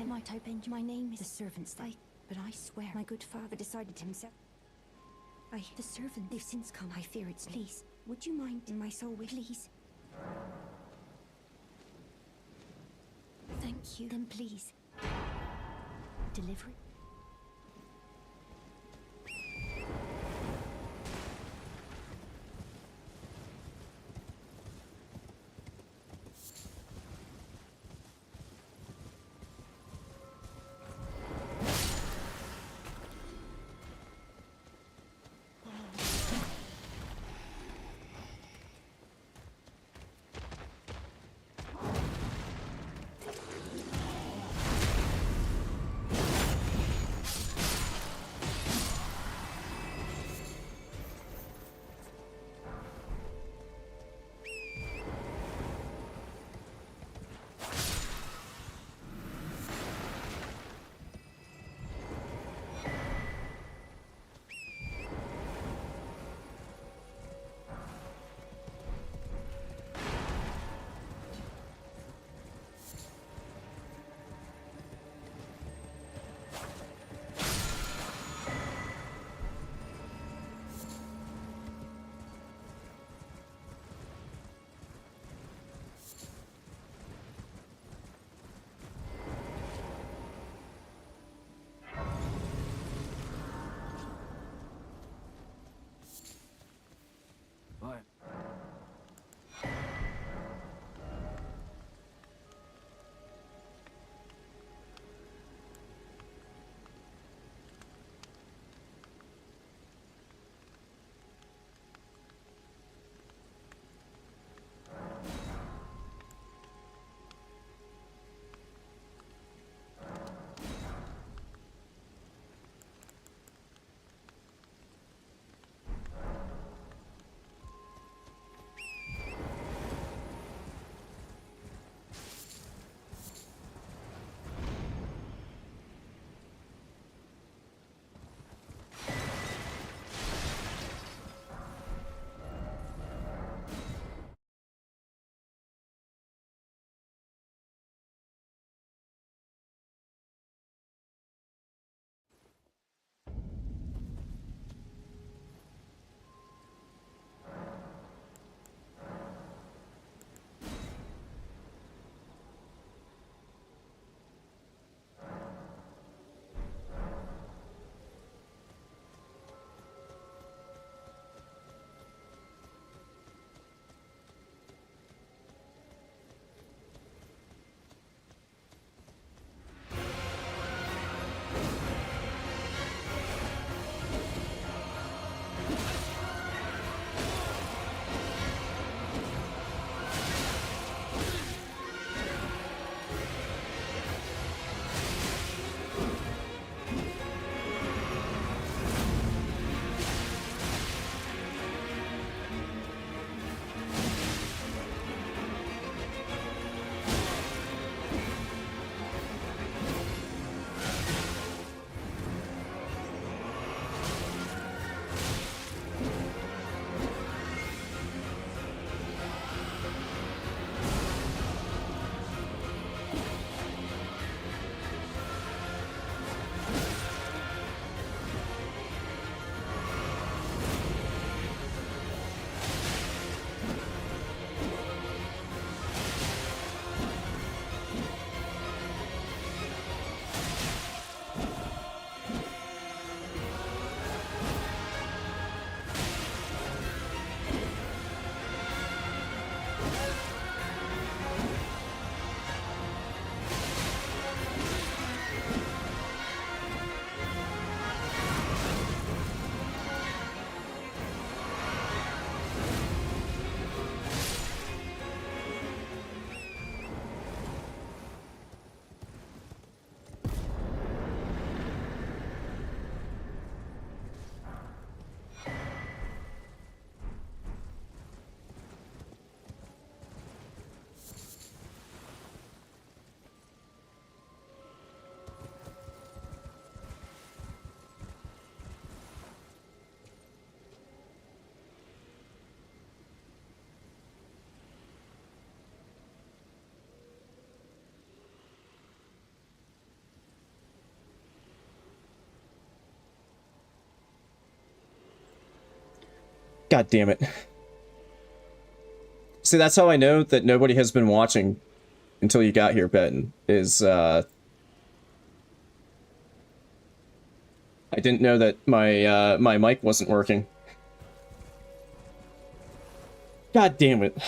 might I bend? My name is the servants. But I swear, my good father decided himself. The servant, they've since come. I fear it's please. Would you mind in my soul with please? Thank you. Then please. Delivery? God damn it. See, that's how I know that nobody has been watching until you got here, Ben, is, I didn't know that my, my mic wasn't working. God damn it.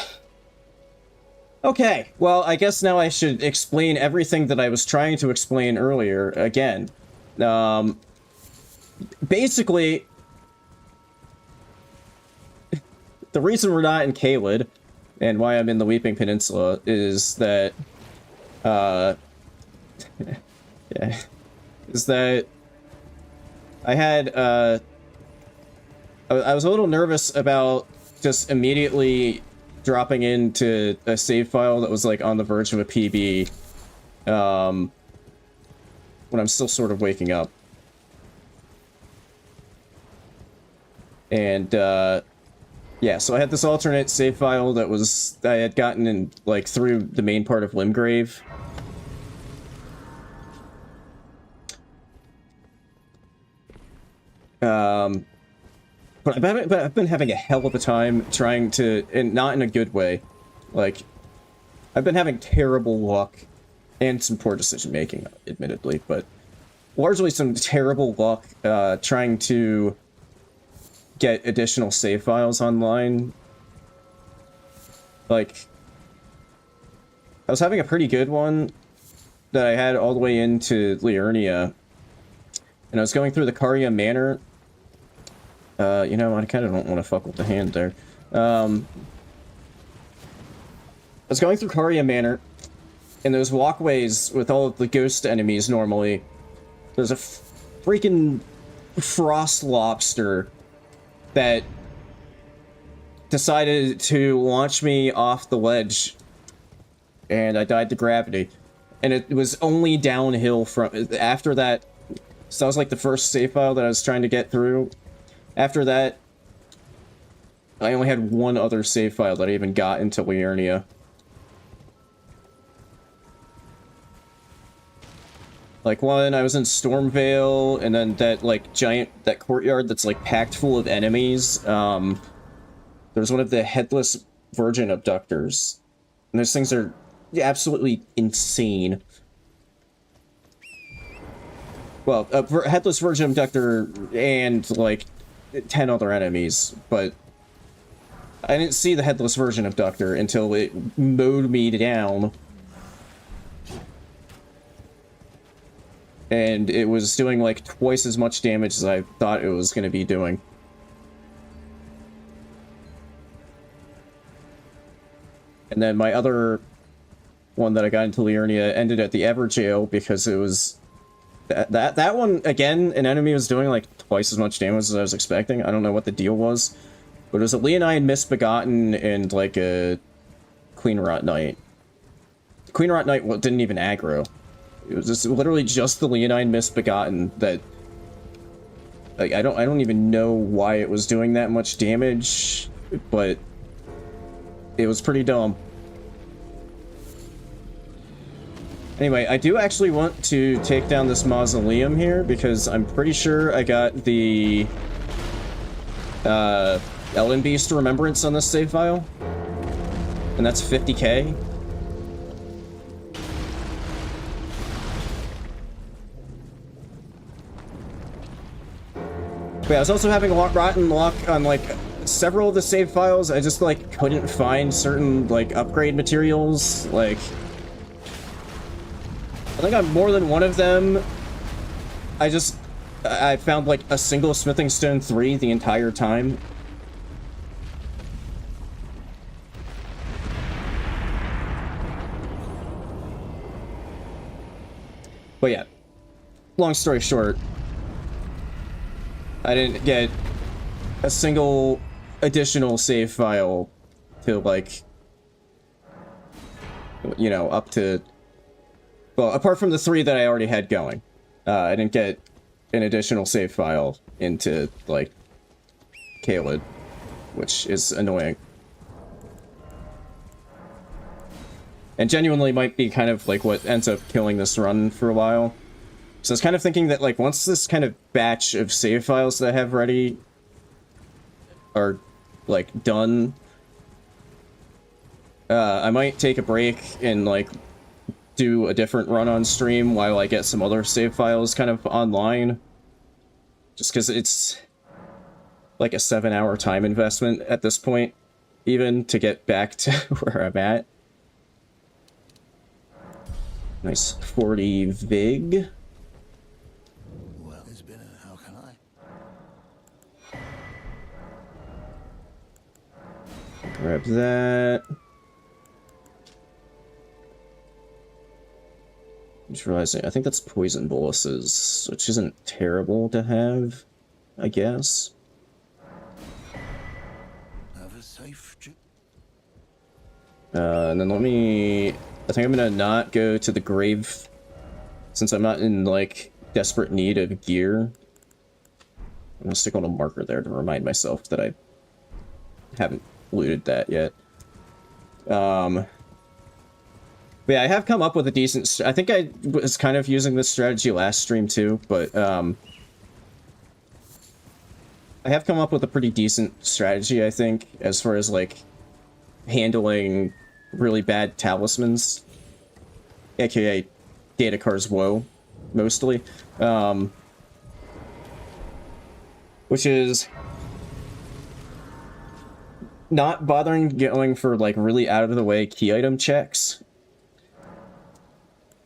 Okay, well, I guess now I should explain everything that I was trying to explain earlier again. Basically, the reason we're not in Caelid, and why I'm in the Weeping Peninsula, is that, yeah, is that I had, I was a little nervous about just immediately dropping into a save file that was, like, on the verge of a PB, when I'm still sort of waking up. And, yeah, so I had this alternate save file that was, I had gotten in, like, through the main part of Limgrave. But I've been having a hell of a time trying to, and not in a good way. Like, I've been having terrible luck, and some poor decision-making, admittedly, but largely some terrible luck, trying to get additional save files online. Like, I was having a pretty good one that I had all the way into Liurnia, and I was going through the Karya Manor. You know, I kind of don't want to fuck with the hand there. I was going through Karya Manor, and those walkways with all of the ghost enemies normally, there's a freaking frost lobster that decided to launch me off the ledge, and I died to gravity. And it was only downhill from after that. So that was like the first save file that I was trying to get through. After that, I only had one other save file that I even got into Liurnia. Like, one, I was in Stormvale, and then that, like, that courtyard that's, like, packed full of enemies. There's one of the Headless Virgin Abductors. And those things are absolutely insane. Well, a Headless Virgin Abductor and, like, 10 other enemies, but I didn't see the Headless Virgin Abductor until it mowed me down. And it was doing, like, twice as much damage as I thought it was going to be doing. And then my other one that I got into Liurnia ended at the Everjail because it was... That one, again, an enemy was doing, like, twice as much damage as I was expecting. I don't know what the deal was. But it was a Leonine Misbegotten and, like, a Queen Rot Knight. Queen Rot Knight didn't even aggro. It was just literally just the Leonine Misbegotten that... Like, I don't even know why it was doing that much damage, but it was pretty dumb. Anyway, I do actually want to take down this mausoleum here, because I'm pretty sure I got the Elden Beast Remembrance on this save file. And that's 50k. But yeah, I was also having a rotten luck on, like, several of the save files. I just, like, couldn't find certain, like, upgrade materials, like... I think on more than one of them, I found, like, a single Smithing Stone 3 the entire time. But yeah, long story short, I didn't get a single additional save file to, like, you know, up to... Well, apart from the 3 that I already had going, I didn't get an additional save file into, like, Caelid, which is annoying. And genuinely might be kind of, like, what ends up killing this run for a while. So I was kind of thinking that, like, once this kind of batch of save files that I have ready are like, done, I might take a break and, like, do a different run on stream while I get some other save files kind of online. Just because it's like a 7-hour time investment at this point, even, to get back to where I'm at. Nice 40 Vig. Well, it's been a, how can I? Grab that. Just realizing, I think that's poison boluses, which isn't terrible to have, I guess. Have a safe trip. And then let me... I think I'm gonna not go to the grave, since I'm not in, like, desperate need of gear. I'm gonna stick on a marker there to remind myself that I haven't looted that yet. But yeah, I have come up with a decent... I think I was kind of using this strategy last stream too, but I have come up with a pretty decent strategy, I think, as far as, like, handling really bad talismans, aka Datakar's Woe, mostly, which is not bothering going for, like, really out-of-the-way key item checks,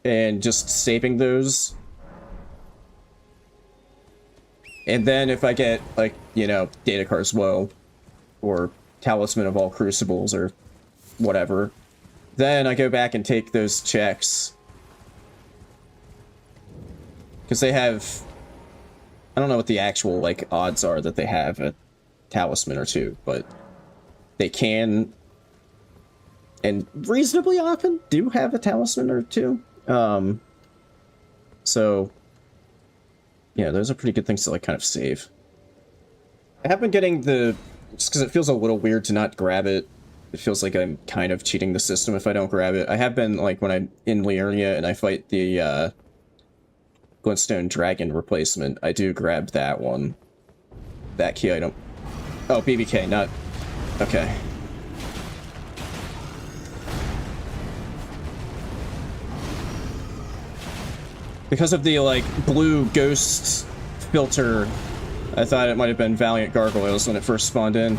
and just saving those, and then if I get, like, you know, Datakar's Woe, or Talisman of All Crucibles, or whatever, then I go back and take those checks. Because they have... I don't know what the actual, like, odds are that they have a talisman or two, but they can, and reasonably often, do have a talisman or two. So, yeah, those are pretty good things to, like, kind of save. I have been getting the... just because it feels a little weird to not grab it. It feels like I'm kind of cheating the system if I don't grab it. I have been, like, when I'm in Liurnia and I fight the, Glintstone Dragon replacement, I do grab that one. That key item. Oh, BBK, not... okay. Because of the, like, blue ghost filter, I thought it might have been Valiant Gargoyles when it first spawned in.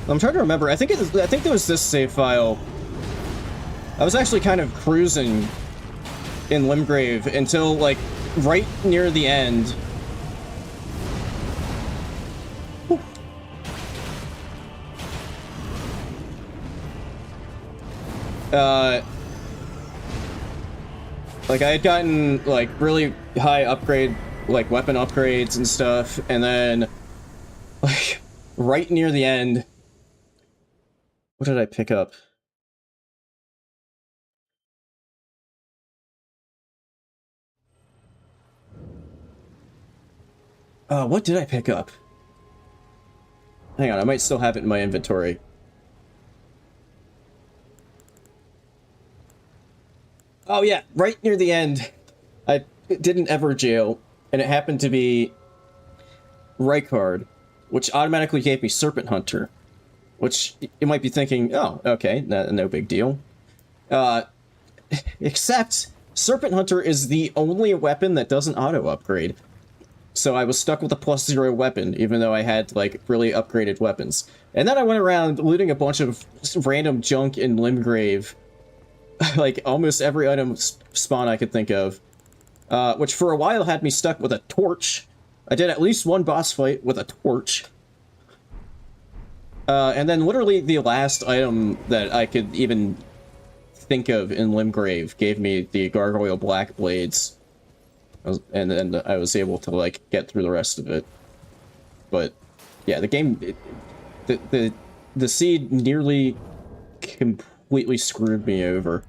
I'm trying to remember. I think there was this save file. I was actually kind of cruising in Limgrave until, like, right near the end. Like, I had gotten, like, really high upgrade, like, weapon upgrades and stuff, and then, like, right near the end... what did I pick up? What did I pick up? Hang on, I might still have it in my inventory. Oh yeah, right near the end, I did an Everjail, and it happened to be Rykard, which automatically gave me Serpent Hunter. Which, you might be thinking, oh, okay, no big deal. Except, Serpent Hunter is the only weapon that doesn't auto-upgrade. So I was stuck with a +0 weapon, even though I had, like, really upgraded weapons. And then I went around looting a bunch of random junk in Limgrave. Like, almost every item spawn I could think of. Which for a while had me stuck with a torch. I did at least one boss fight with a torch. And then literally the last item that I could even think of in Limgrave gave me the Gargoyle Black Blades. And then I was able to, like, get through the rest of it. But, yeah, the game... The seed nearly completely screwed me over.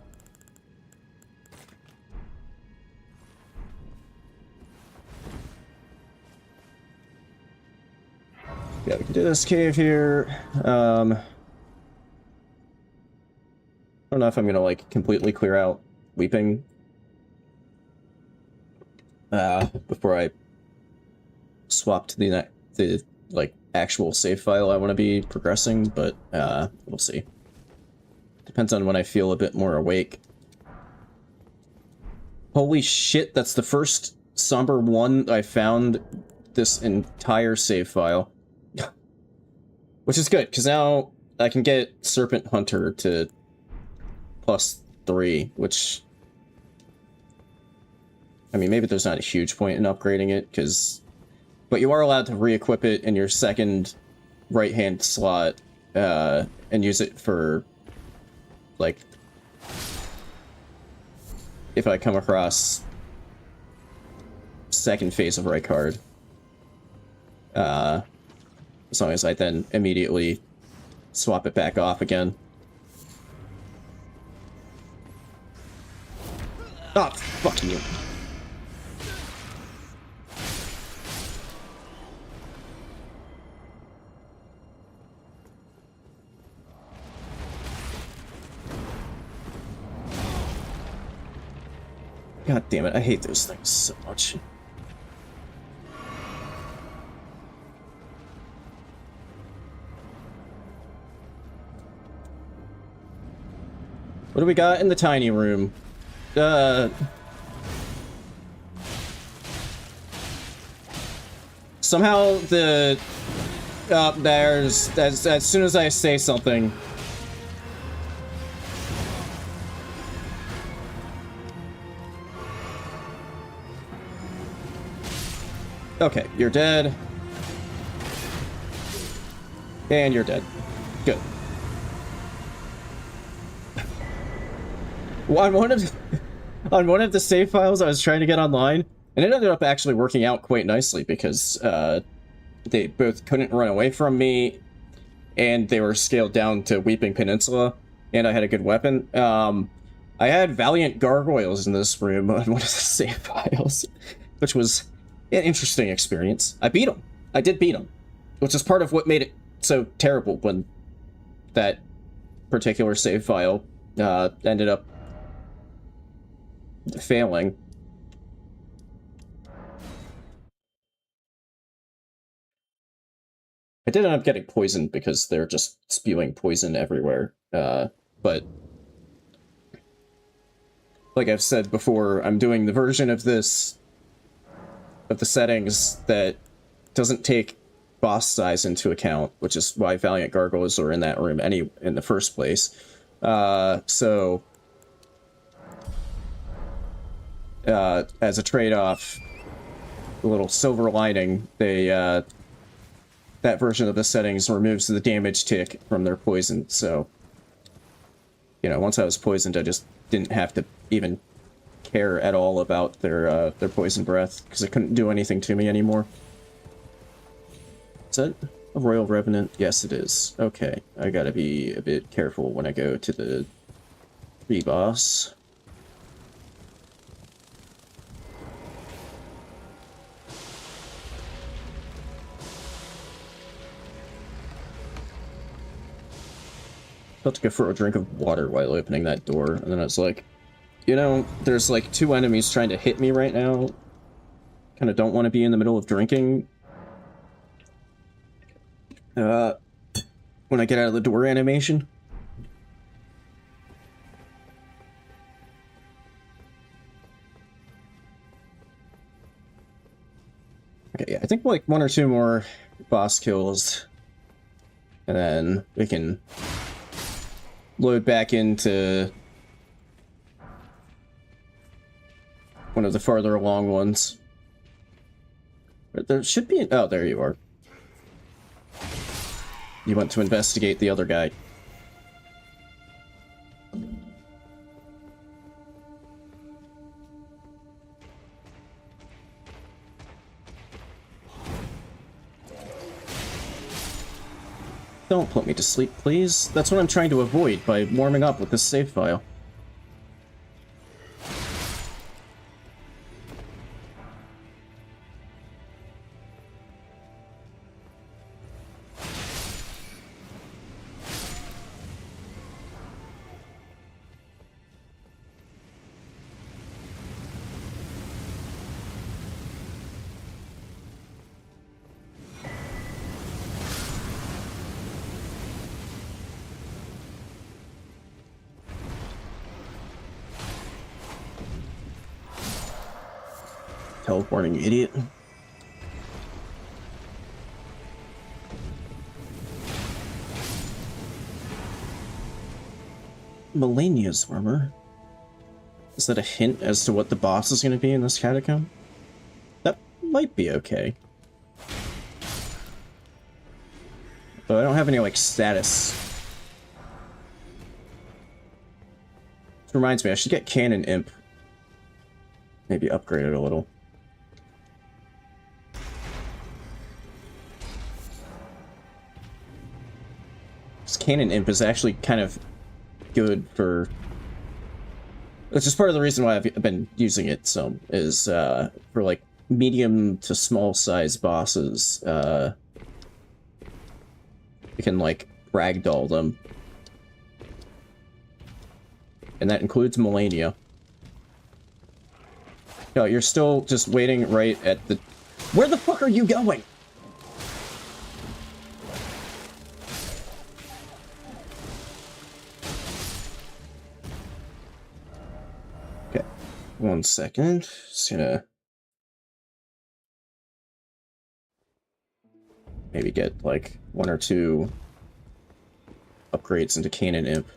Yeah, we can do this cave here. I don't know if I'm gonna like completely clear out Weeping before I swap to the like actual save file I want to be progressing, but we'll see. Depends on when I feel a bit more awake. Holy shit, that's the first Somber 1 I found this entire save file. Which is good, because now I can get Serpent Hunter to +3, which... I mean, maybe there's not a huge point in upgrading it, because... But you are allowed to re-equip it in your second right-hand slot, and use it for, like... If I come across second phase of right card. As long as I then immediately swap it back off again. Oh, fuck you. God damn it, I hate those things so much. What do we got in the tiny room? Somehow the... there's... As soon as I say something... Okay, you're dead. And you're dead. Good. Well, on one of the save files I was trying to get online, and it ended up actually working out quite nicely because they both couldn't run away from me, and they were scaled down to Weeping Peninsula, and I had a good weapon. I had Valiant Gargoyles in this room on one of the save files, which was an interesting experience. I beat them. I did beat them, which is part of what made it so terrible when that particular save file ended up failing. I did end up getting poisoned because they're just spewing poison everywhere. But like I've said before, I'm doing the version of this, of the settings that doesn't take boss size into account, which is why Valiant Gargoyles are in that room in the first place. So as a trade-off, a little silver lining, they that version of the settings removes the damage tick from their poison. So, you know, once I was poisoned, I just didn't have to even care at all about their poison breath because it couldn't do anything to me anymore. Is that a Royal Revenant? Yes, it is. Okay, I gotta be a bit careful when I go to the re-boss. About to go for a drink of water while opening that door, and then I was like, you know, there's like 2 enemies trying to hit me right now. Kind of don't want to be in the middle of drinking. When I get out of the door animation. Okay, yeah, I think like 1 or 2 more boss kills, and then we can load back into one of the farther along ones. There should be... Oh, there you are. You went to investigate the other guy. Don't put me to sleep, please. That's what I'm trying to avoid by warming up with this save file. Teleporting idiot. Melania's armor. Is that a hint as to what the boss is going to be in this catacomb? That might be okay. But I don't have any, like, status. Which reminds me, I should get Cannon Imp. Maybe upgrade it a little. This Cannon Imp is actually kind of good for... It's just part of the reason why I've been using it some, is for like medium to small size bosses. You can like ragdoll them. And that includes Melania. No, you're still just waiting right at the... Where the fuck are you going? Okay, 1 second. Just gonna... maybe get, like, 1 or 2 upgrades into Cannon Imp.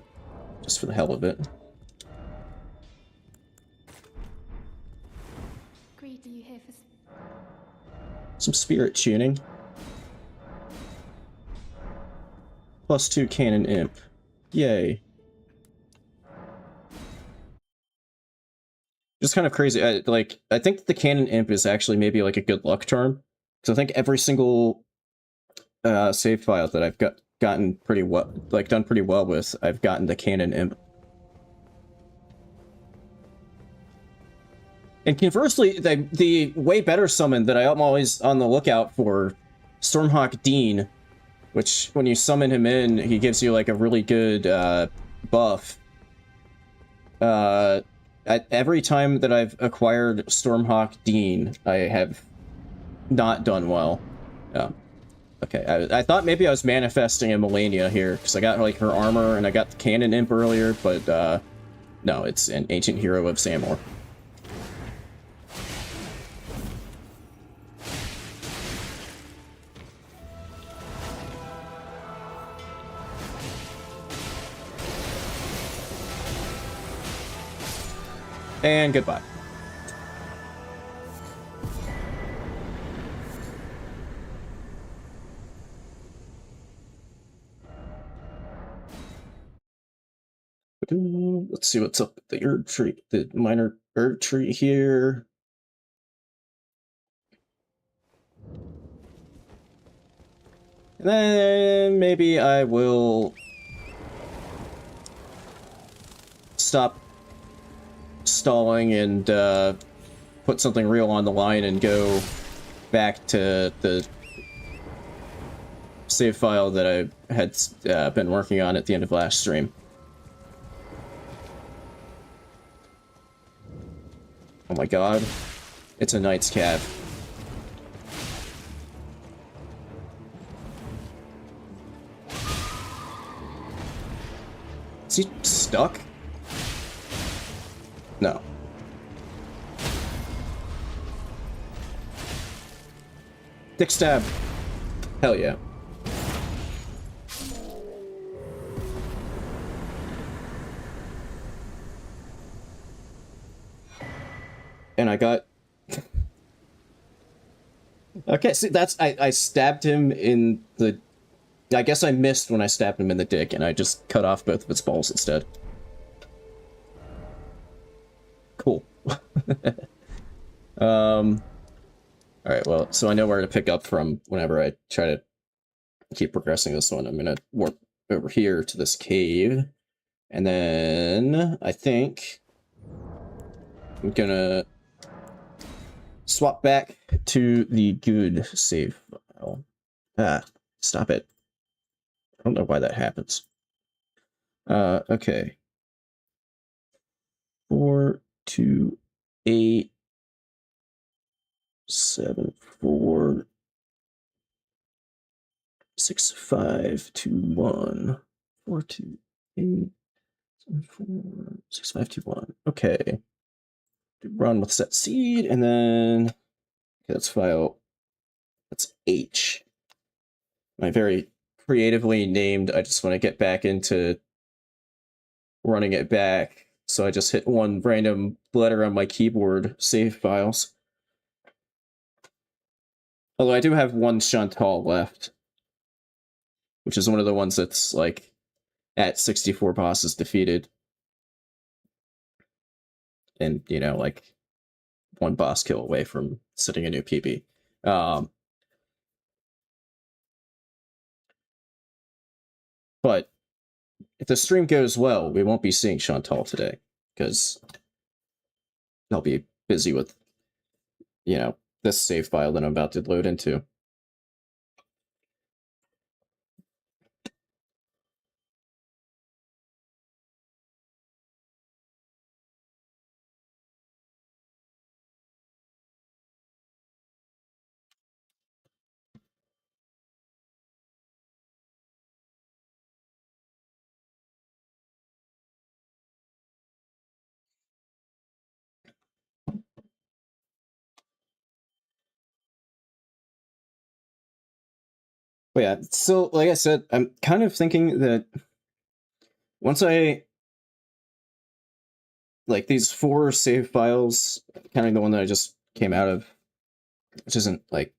Just for the hell of it. Some spirit tuning. +2 Cannon Imp. Yay. Just kind of crazy. I think the Cannon Imp is actually maybe like a good luck charm. Because I think every single save file that I've gotten pretty well, like done pretty well with, I've gotten the Cannon Imp. And conversely, the way better summon that I am always on the lookout for, Stormhawk Dean, which when you summon him in, he gives you like a really good buff. Every time that I've acquired Stormhawk Dean, I have not done well. Yeah. Okay, I thought maybe I was manifesting a Melania here, because I got like her armor and I got the Cannon Imp earlier, but no, it's an ancient hero of Samor. And goodbye. Let's see what's up with the herb tree, the minor herb tree here. And then maybe I will stop stalling and put something real on the line and go back to the save file that I had been working on at the end of last stream. Oh my god. It's a Knight's Cab. Is he stuck? No. Dick stab. Hell yeah. And I got... Okay, see, that's... I stabbed him in the... I guess I missed when I stabbed him in the dick, and I just cut off both of its balls instead. Cool. Alright, well, so I know where to pick up from whenever I try to keep progressing this one. I'm gonna warp over here to this cave, and then I think I'm gonna swap back to the good save file. Ah, stop it. I don't know why that happens. Okay. 4, 2, 8, 7, 4, 6, 5, 2, 1. 4, 2, 8, 7, 4, 6, 5, 2, 1. Okay. Run with set seed, and then okay, let's file. That's H. My very creatively named. I just want to get back into running it back. So I just hit one random letter on my keyboard, save files. Although I do have one Chantal left, which is one of the ones that's like at 64 bosses defeated. And, you know, like one boss kill away from setting a new PB. But if the stream goes well, we won't be seeing Chantal today, because I'll be busy with, you know, this save file that I'm about to load into. But yeah, so like I said, I'm kind of thinking that once I like these 4 save files, kind of the one that I just came out of, which isn't like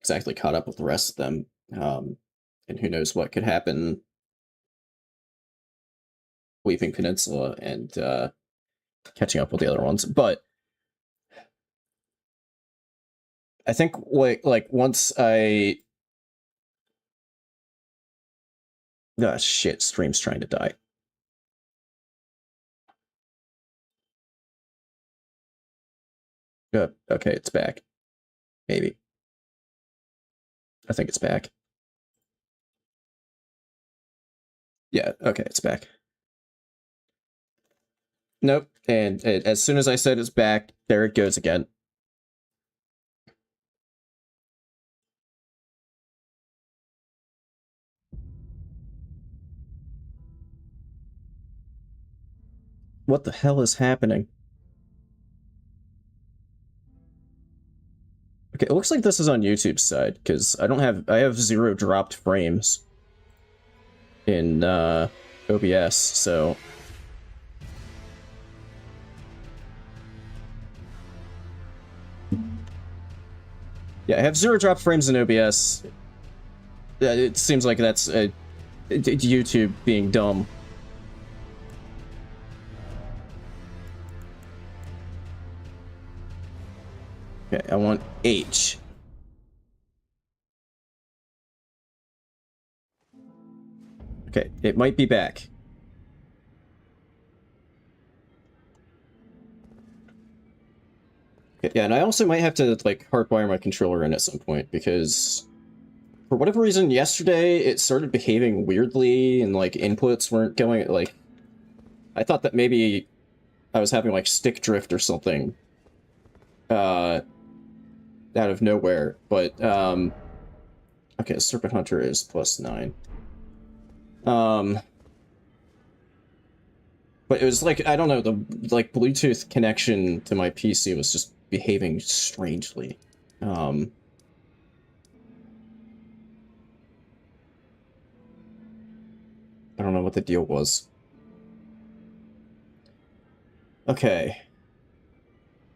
exactly caught up with the rest of them, and who knows what could happen. Weeping Peninsula and catching up with the other ones, but I think like once I shit, stream's trying to die. Okay, it's back. Maybe. I think it's back. Yeah, okay, it's back. Nope, and as soon as I said it's back, there it goes again. What the hell is happening? Okay, it looks like this is on YouTube's side, because I have 0 dropped frames in OBS, so yeah, I have 0 dropped frames in OBS. It seems like that's YouTube being dumb. Okay, I want H. Okay, it might be back. Okay, yeah, and I also might have to, like, hardwire my controller in at some point, because for whatever reason, yesterday it started behaving weirdly, and, like, inputs weren't going, like... I thought that maybe I was having, like, stick drift or something. Out of nowhere, but, okay, Serpent Hunter is +9. But it was like, I don't know, the, like, Bluetooth connection to my PC was just behaving strangely. I don't know what the deal was. Okay.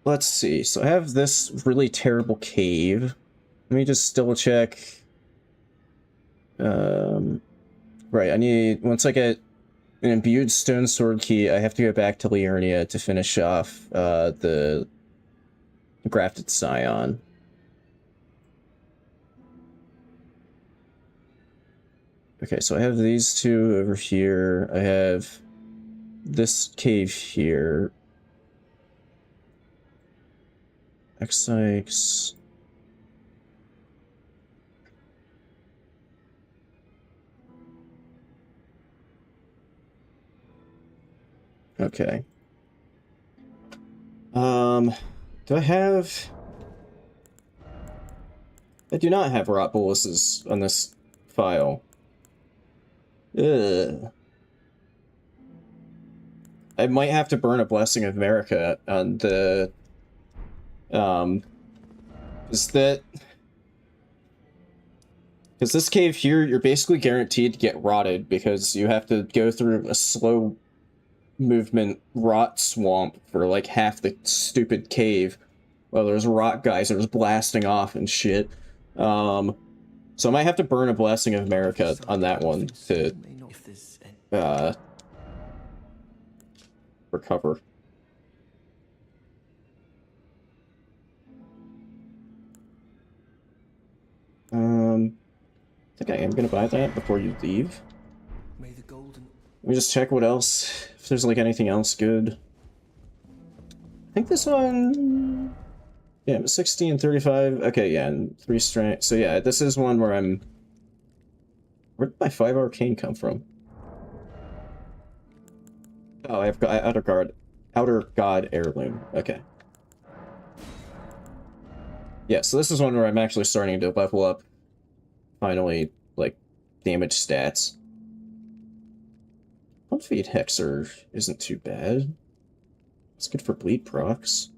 Let's see. So I have this really terrible cave. Let me just double check. Right, I need... Once I get an imbued stone sword key, I have to go back to Liurnia to finish off the grafted scion. Okay, so I have these two over here. I have this cave here. X-Sykes. Okay. Do I have... I do not have rot boluses on this file. Ugh. I might have to burn a Blessing of America on the... Is that... Because this cave here, you're basically guaranteed to get rotted because you have to go through a slow movement rot swamp for like half the stupid cave. Well, there's rot geysers blasting off and shit. So I might have to burn a Blessing of America on that one to recover. I think I am gonna buy that before you leave. Let me just check what else, if there's like anything else good. I think this one... Yeah, 60 and 35. Okay, yeah, and 3 strength. So yeah, this is one where I'm... Where did my 5 arcane come from? Oh, I've got Outer God Heirloom. Okay. Yeah, so this is one where I'm actually starting to level up, finally, like, damage stats. Unfeed Hexer isn't too bad. It's good for bleed procs.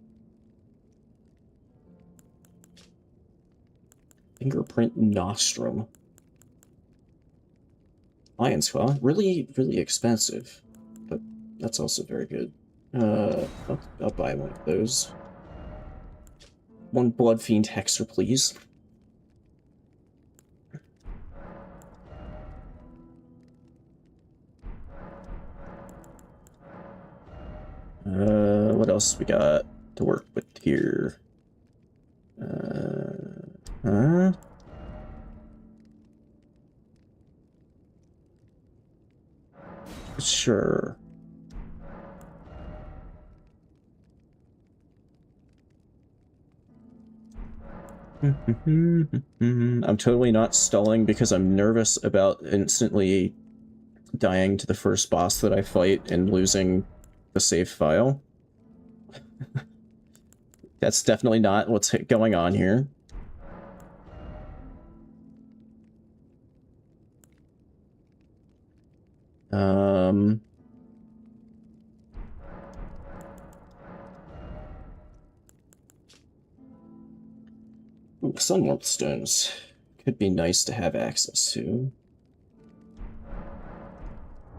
Fingerprint Nostrum. Lion's Claw. Really, really expensive. But that's also very good. I'll buy one of those. One Bloodfiend Hexer, please. What else we got to work with here? Sure. I'm totally not stalling because I'm nervous about instantly dying to the first boss that I fight and losing the save file. That's definitely not what's going on here. Ooh, Sunwarp Stones. Could be nice to have access to.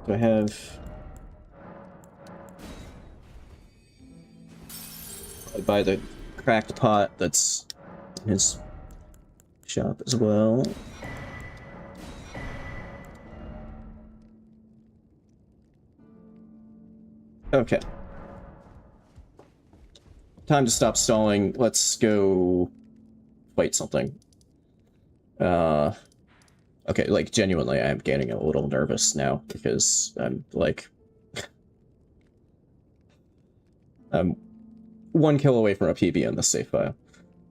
Do I have... I buy the cracked pot that's in his shop as well. Okay. Time to stop stalling. Let's go fight something. Okay, like, genuinely, I am getting a little nervous now, because I'm, like... I'm 1 kill away from a PB on this save file.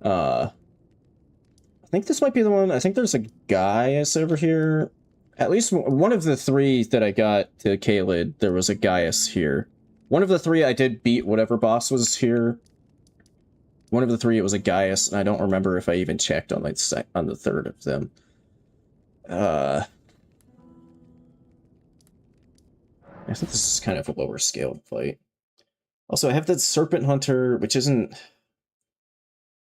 I think this might be the one. I think there's a Gaius over here. At least one of the 3 that I got to Kaled, there was a Gaius here. One of the 3 I did beat whatever boss was here. One of the 3 it was a Gaius, and I don't remember if I even checked on like on the 3rd of them. I think this is kind of a lower scale fight. Also, I have that Serpent Hunter, which isn't...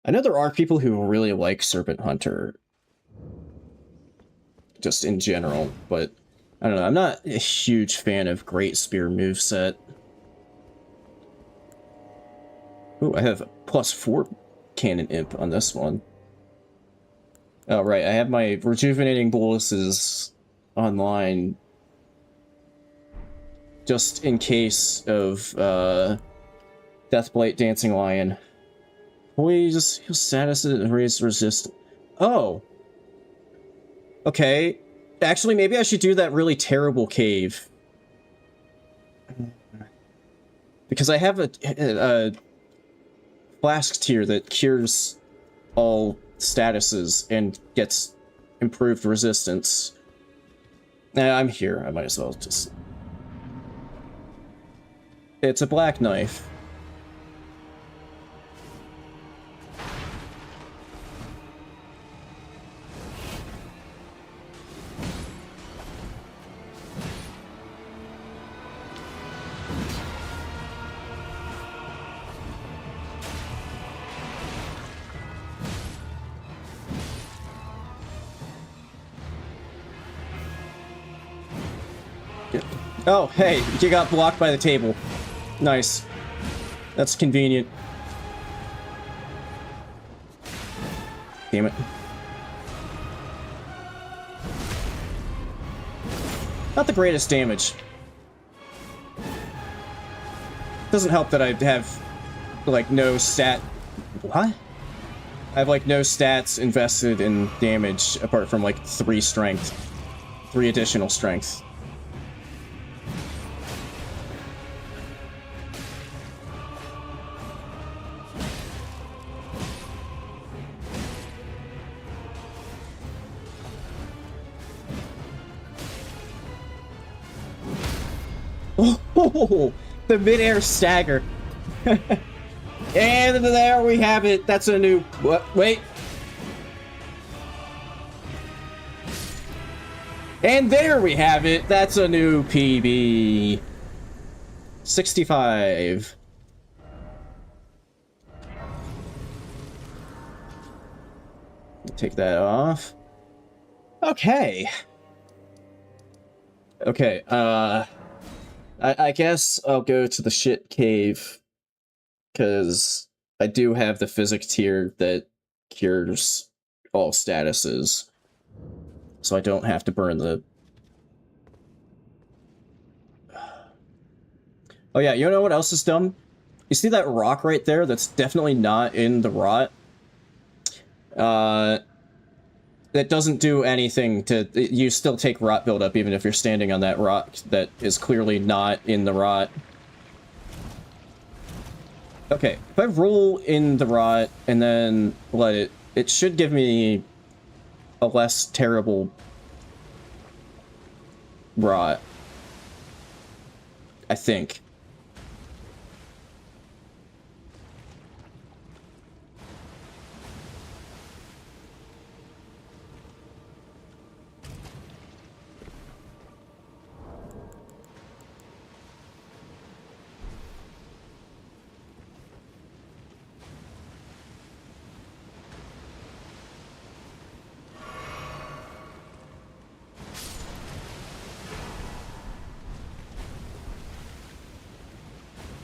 I know there are people who really like Serpent Hunter, just in general, but I don't know, I'm not a huge fan of Great Spear moveset. Ooh, I have a +4 Cannon Imp on this one. Oh, right, I have my Rejuvenating Boluses online just in case of Deathblight Dancing Lion. Poise, heal status and raise resist. Oh! Okay. Actually, maybe I should do that really terrible cave. Because I have a flask tier that cures all statuses and gets improved resistance. Nah, I'm here. I might as well just... It's a black knife. Oh, hey, you got blocked by the table. Nice. That's convenient. Damn it. Not the greatest damage. Doesn't help that I have, like, no stat... What? I have, like, no stats invested in damage apart from, like, 3 strength. 3 additional strength. Oh, the mid-air stagger. And there we have it. That's a new... What? Wait. And there we have it. That's a new PB. 65. Take that off. Okay. Okay, I guess I'll go to the shit cave, because I do have the physic tier that cures all statuses, so I don't have to burn the... Oh yeah, you know what else is dumb? You see that rock right there that's definitely not in the rot? That doesn't do anything to... You still take rot buildup even if you're standing on that rock that is clearly not in the rot. Okay, if I roll in the rot and then let it... It should give me a less terrible rot. I think.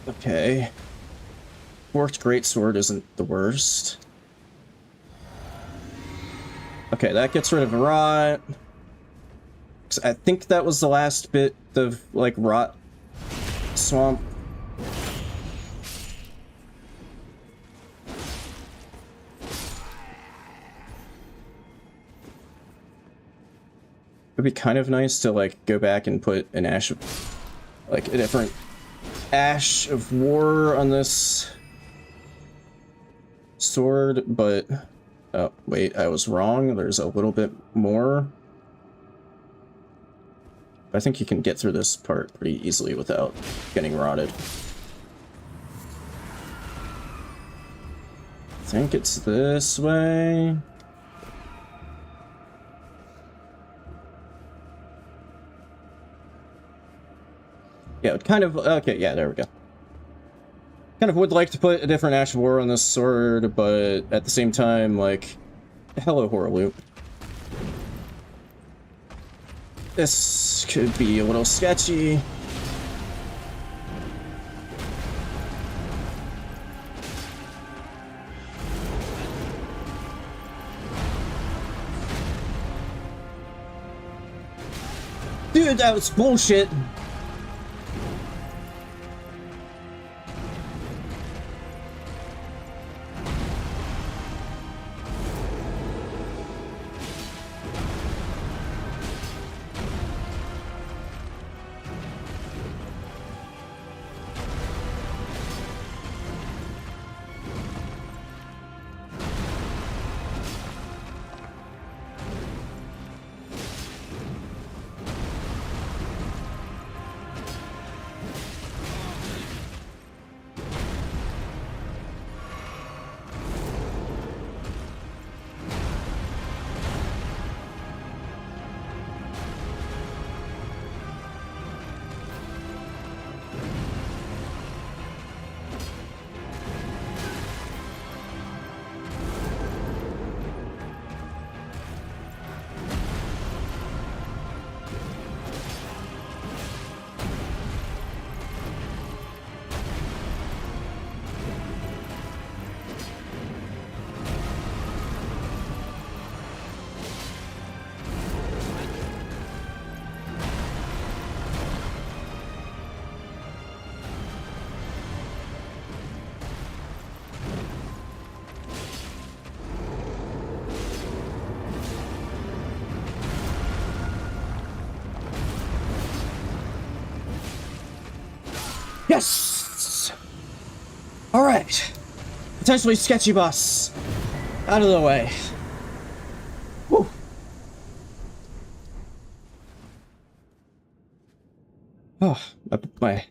Okay. Forked greatsword isn't the worst. Okay, that gets rid of rot. I think that was the last bit of, like, rot swamp. It'd be kind of nice to, like, go back and put an ash of, like, a different Ash of War on this sword, but... Oh, wait, I was wrong. There's a little bit more. I think you can get through this part pretty easily without getting rotted. I think it's this way. Yeah, it kind of... Okay, yeah, there we go. Kind of would like to put a different Ash of War on this sword, but at the same time, like... Hello, Horaloop. This could be a little sketchy. Dude, that was bullshit! Yes! Alright. Potentially sketchy boss. Out of the way. Woo. Oh, my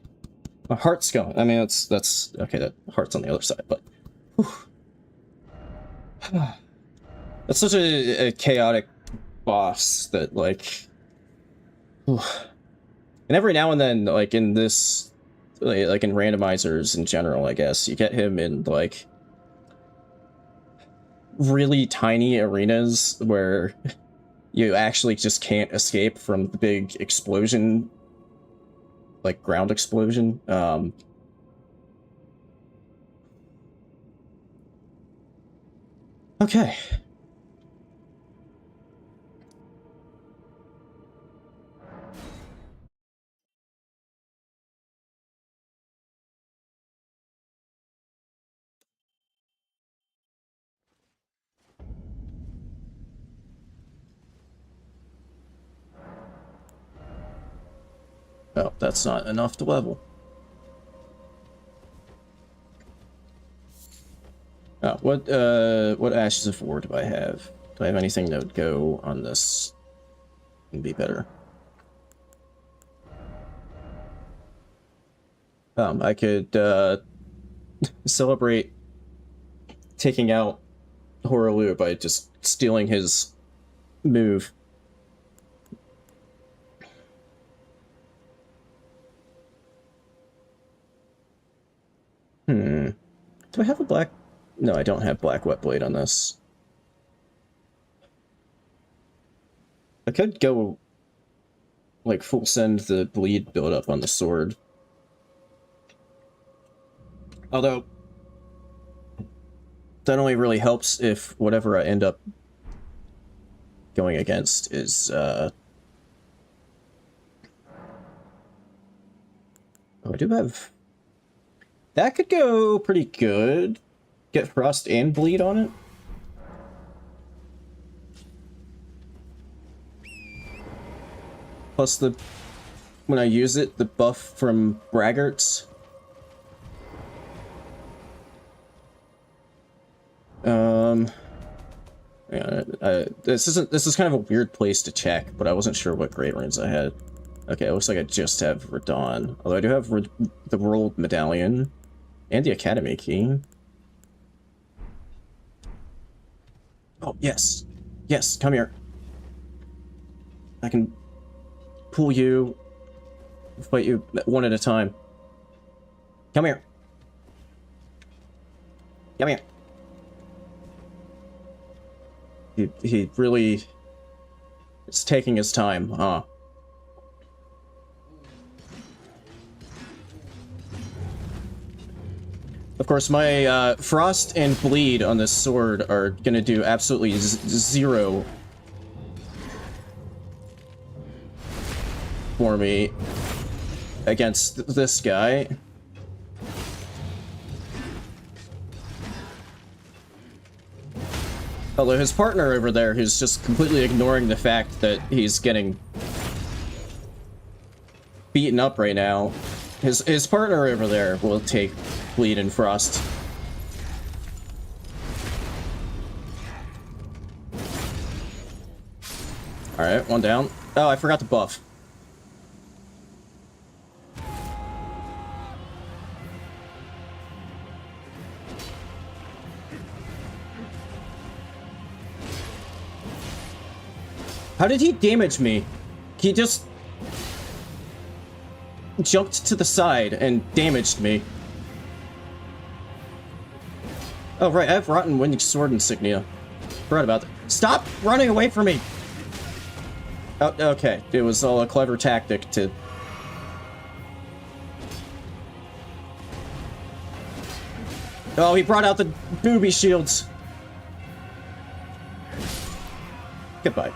heart's going. I mean, that's okay. That heart's on the other side, but that's such a chaotic boss that like, and every now and then, like in this, like in randomizers in general, I guess you get him in like really tiny arenas where you actually just can't escape from the big explosion, like ground explosion. Okay. Oh, that's not enough to level. Oh, what Ashes of War do I have? Do I have anything that would go on this and be better? I could, celebrate taking out Horaloo by just stealing his move. Do I have a black? No, I don't have black wet blade on this. I could go like full send the bleed build up on the sword. Although that only really helps if whatever I end up going against is oh, I do have that could go pretty good. Get Frost and Bleed on it. Plus the when I use it, the buff from Braggarts. Yeah, this is kind of a weird place to check, but I wasn't sure what Great Runes I had. Okay, it looks like I just have Radon. Although I do have the World Medallion and the Academy Key. Oh, yes. Yes, come here. I can pull you, fight you one at a time. Come here. Come here. He really is taking his time, huh? Of course, my Frost and Bleed on this sword are gonna do absolutely zero for me against this guy. Although his partner over there, who's just completely ignoring the fact that he's getting beaten up right now, his partner over there will take Bleed and Frost. Alright, one down. Oh, I forgot to buff. How did he damage me? He just jumped to the side and damaged me. Oh, right, I have Rotten Wind Sword Insignia. Forgot about that. Stop running away from me! Oh, okay. It was all a clever tactic to... Oh, he brought out the booby shields! Goodbye.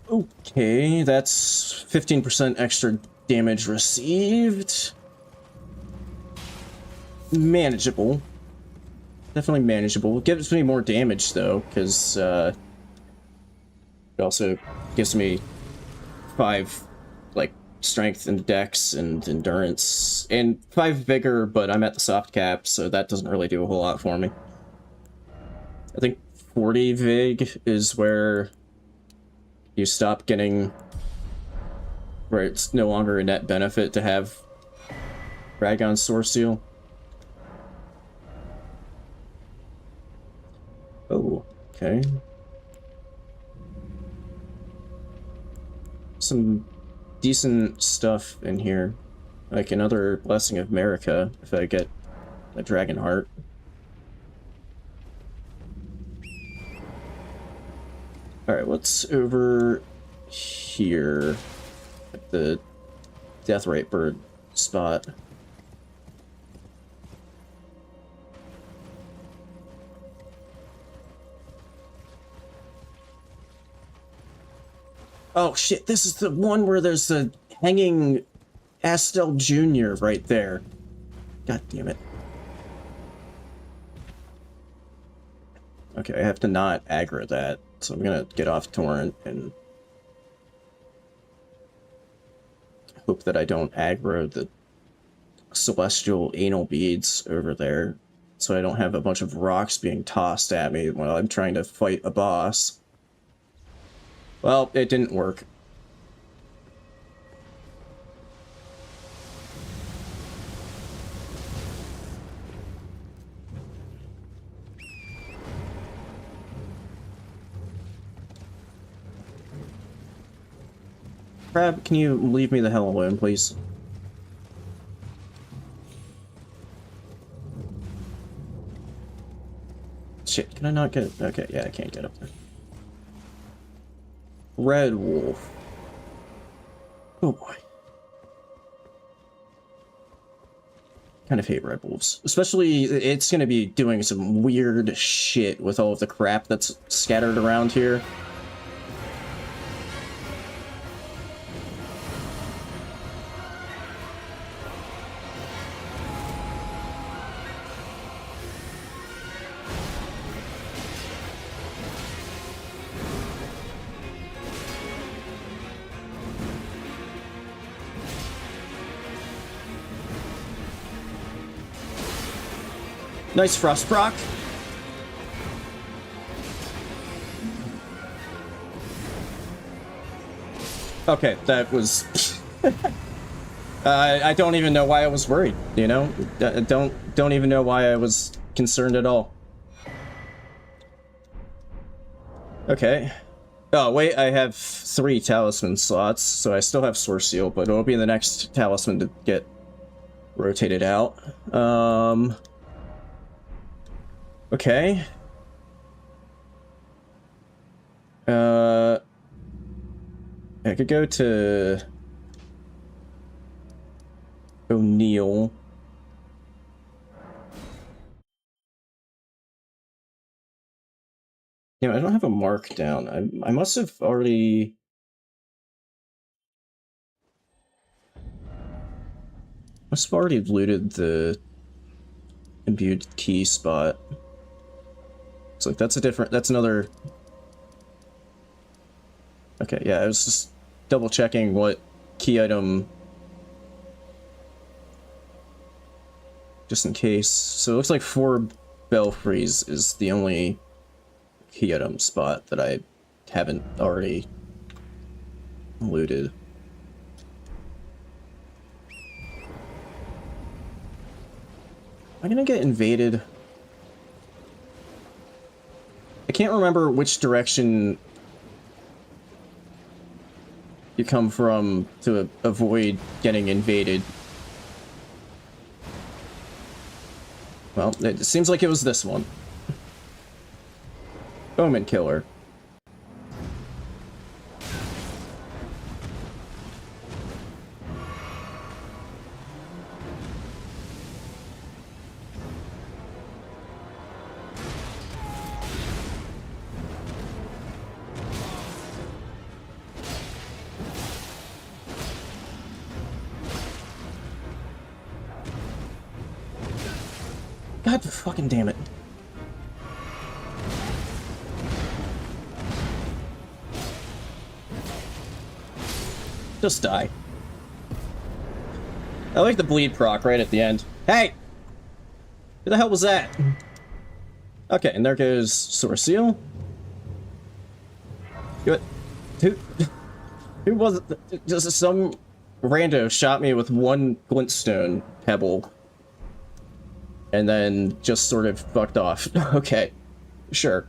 Okay, that's 15% extra damage received. Manageable. definitely manageable. It gives me more damage though, because it also gives me 5 like strength and dex and endurance and 5 vigor, but I'm at the soft cap, so that doesn't really do a whole lot for me. I think 40 vig is where you stop getting, where it's no longer a net benefit to have Dragon Source Seal. Oh, okay. Some decent stuff in here. Like another Blessing of America, if I get a Dragon Heart. Alright, what's over here at the Deathrite Bird spot? Oh shit, this is the one where there's the hanging Astel Jr. right there. God damn it. Okay, I have to not aggro that, so I'm gonna get off Torrent and hope that I don't aggro the celestial anal beads over there, so I don't have a bunch of rocks being tossed at me while I'm trying to fight a boss. Well, it didn't work. Crab, can you leave me the hell alone, please? Shit, can I not get... Okay, yeah, I can't get up there. Red Wolf. Oh boy. Kind of hate Red Wolves. Especially, it's gonna be doing some weird shit with all of the crap that's scattered around here. Nice Frost proc. Okay, that was... I don't even know why I was worried, you know? Don't even know why I was concerned at all. Okay. Oh, wait, I have 3 talisman slots, so I still have Source Seal, but it'll be the next talisman to get rotated out. Okay. I could go to O'Neill. Yeah, I don't have a mark down. I must have already... Must have already looted the imbued key spot. It's like, that's a different... That's another... Okay, yeah, I was just double checking what key item... Just in case. So it looks like 4 Belfries is the only key item spot that I haven't already looted. Am I gonna get invaded? I can't remember which direction you come from to avoid getting invaded. Well, it seems like it was this one. Omen Killer. God fucking damn it. Just die. I like the bleed proc right at the end. Hey! Who the hell was that? Okay, and there goes Sorceal. Good. Who was it? Just some rando shot me with one glintstone pebble. And then just sort of fucked off. Okay. Sure.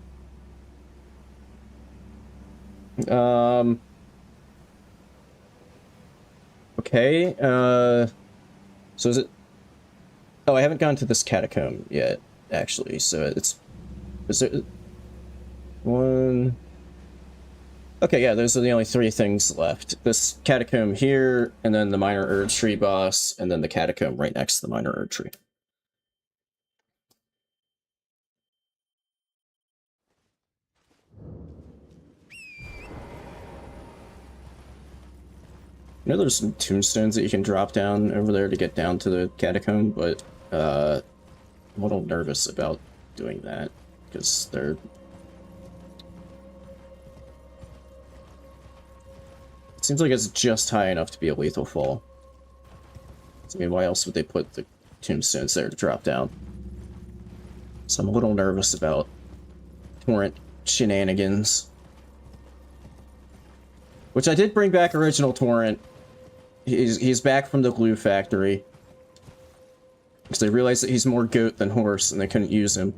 Okay, so is it... Oh, I haven't gone to this catacomb yet, actually, so it's... Is there... One... Okay, yeah, those are the only 3 things left. This catacomb here, and then the minor Erd tree boss, and then the catacomb right next to the minor Erd tree. I know there's some tombstones that you can drop down over there to get down to the catacomb, but I'm a little nervous about doing that, because they're... It seems like it's just high enough to be a lethal fall. I mean, why else would they put the tombstones there to drop down? So I'm a little nervous about torrent shenanigans. Which I did bring back original torrent. He's back from the glue factory. Because they realized that he's more goat than horse, and they couldn't use him.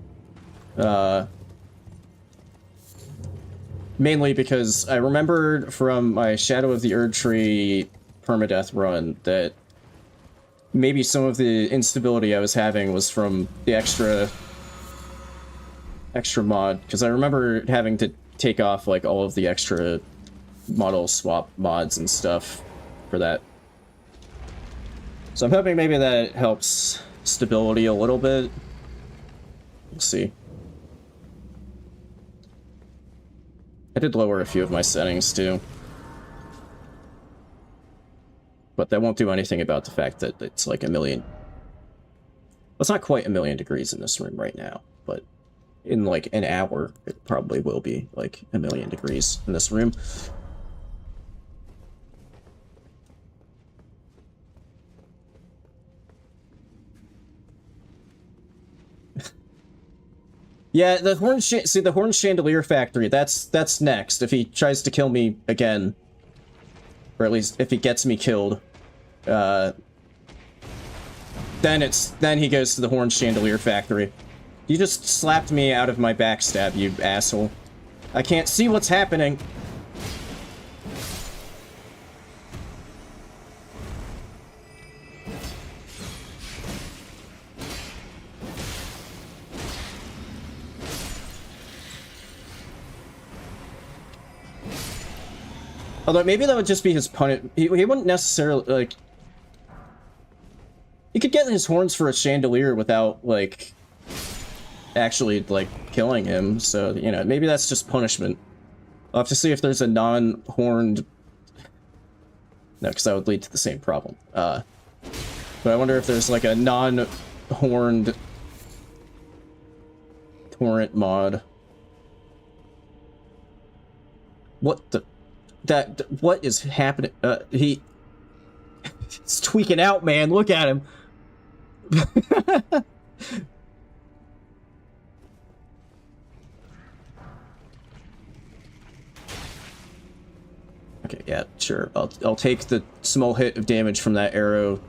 Mainly because I remembered from my Shadow of the Erd Tree permadeath run that maybe some of the instability I was having was from the extra mod. Because I remember having to take off like all of the extra model swap mods and stuff for that. So I'm hoping maybe that helps stability a little bit. We'll see. I did lower a few of my settings too. But that won't do anything about the fact that it's like a million... Well, it's not quite a million degrees in this room right now, but in like an hour, it probably will be like a million degrees in this room. Yeah, the horn chandelier factory, that's next. If he tries to kill me again, or at least if he gets me killed, then he goes to the horn chandelier factory. You just slapped me out of my backstab, you asshole. I can't see what's happening. Although maybe that would just be his punishment. He wouldn't necessarily, like... He could get his horns for a chandelier without, like, actually, like, killing him. So, you know, maybe that's just punishment. I'll have to see if there's a non-horned... No, because that would lead to the same problem. But I wonder if there's, like, a non-horned torrent mod. What the... what is happening? He's tweaking out, man. Look at him. Okay, yeah, sure. I'll take the small hit of damage from that arrow,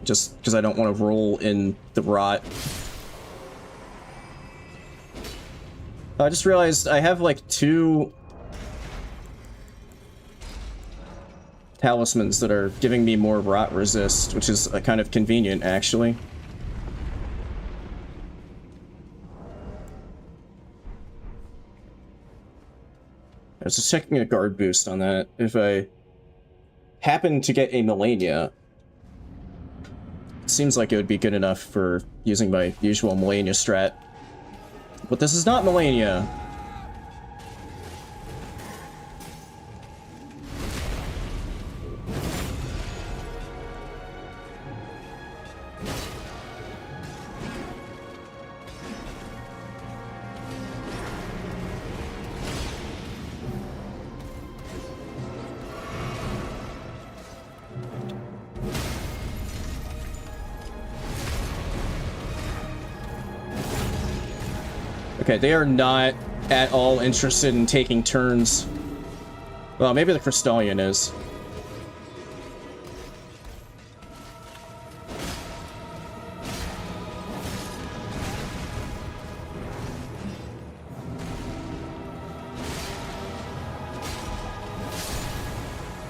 just because I don't want to roll in the rot. I just realized I have like 2 talismans that are giving me more rot resist, which is kind of convenient, actually. I was just checking a guard boost on that. If I happen to get a Melania, it seems like it would be good enough for using my usual Melania strat. But this is not Melania. Okay, they are not at all interested in taking turns. Well, maybe the Crystallion is.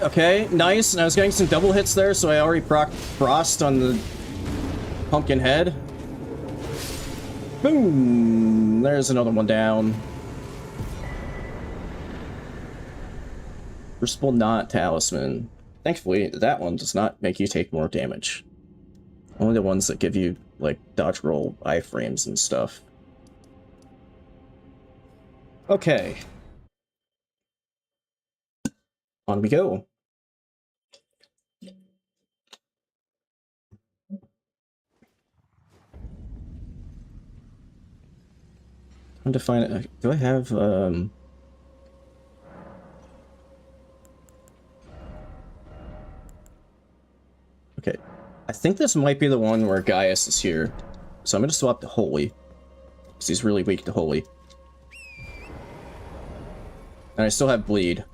Okay, nice. And I was getting some double hits there, so I already procced Frost on the pumpkin head. Boom! There's another one down. Crucible Knot Talisman. Thankfully, that one does not make you take more damage. Only the ones that give you, like, dodge roll iframes and stuff. Okay. On we go. Trying to find... do I have, Okay. I think this might be the one where Gaius is here. So I'm gonna swap to Holy. Because he's really weak to Holy. And I still have Bleed.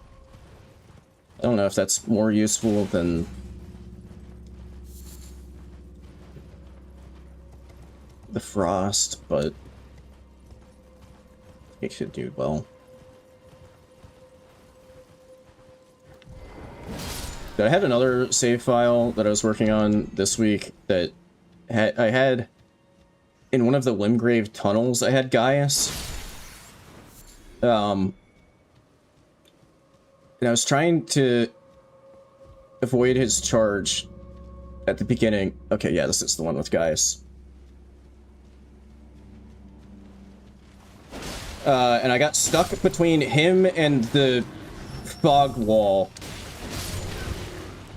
I don't know if that's more useful than... the Frost, but... it should do well. I had another save file that I was working on this week that I had in one of the Limgrave tunnels. I had Gaius. And I was trying to avoid his charge at the beginning. Okay, yeah, this is the one with Gaius. And I got stuck between him and the fog wall.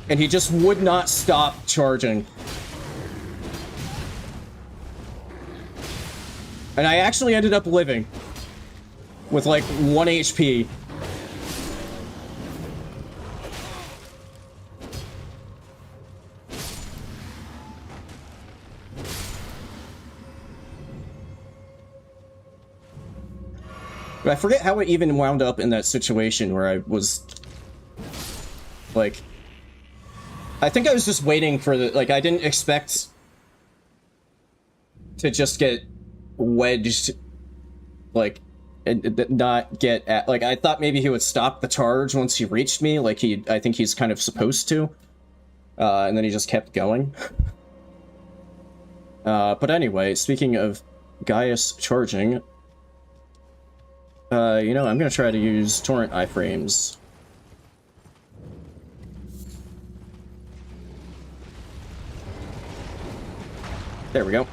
And he just would not stop charging. And I actually ended up living. With like 1 HP. But I forget how I even wound up in that situation where I was... like... I think I was just waiting for the... like, I didn't expect... to just get wedged... like, and not get at... like, I thought maybe he would stop the charge once he reached me, like he... I think he's kind of supposed to. And then he just kept going. But anyway, speaking of Gaius charging... you know, I'm gonna try to use Torrent iframes. There we go.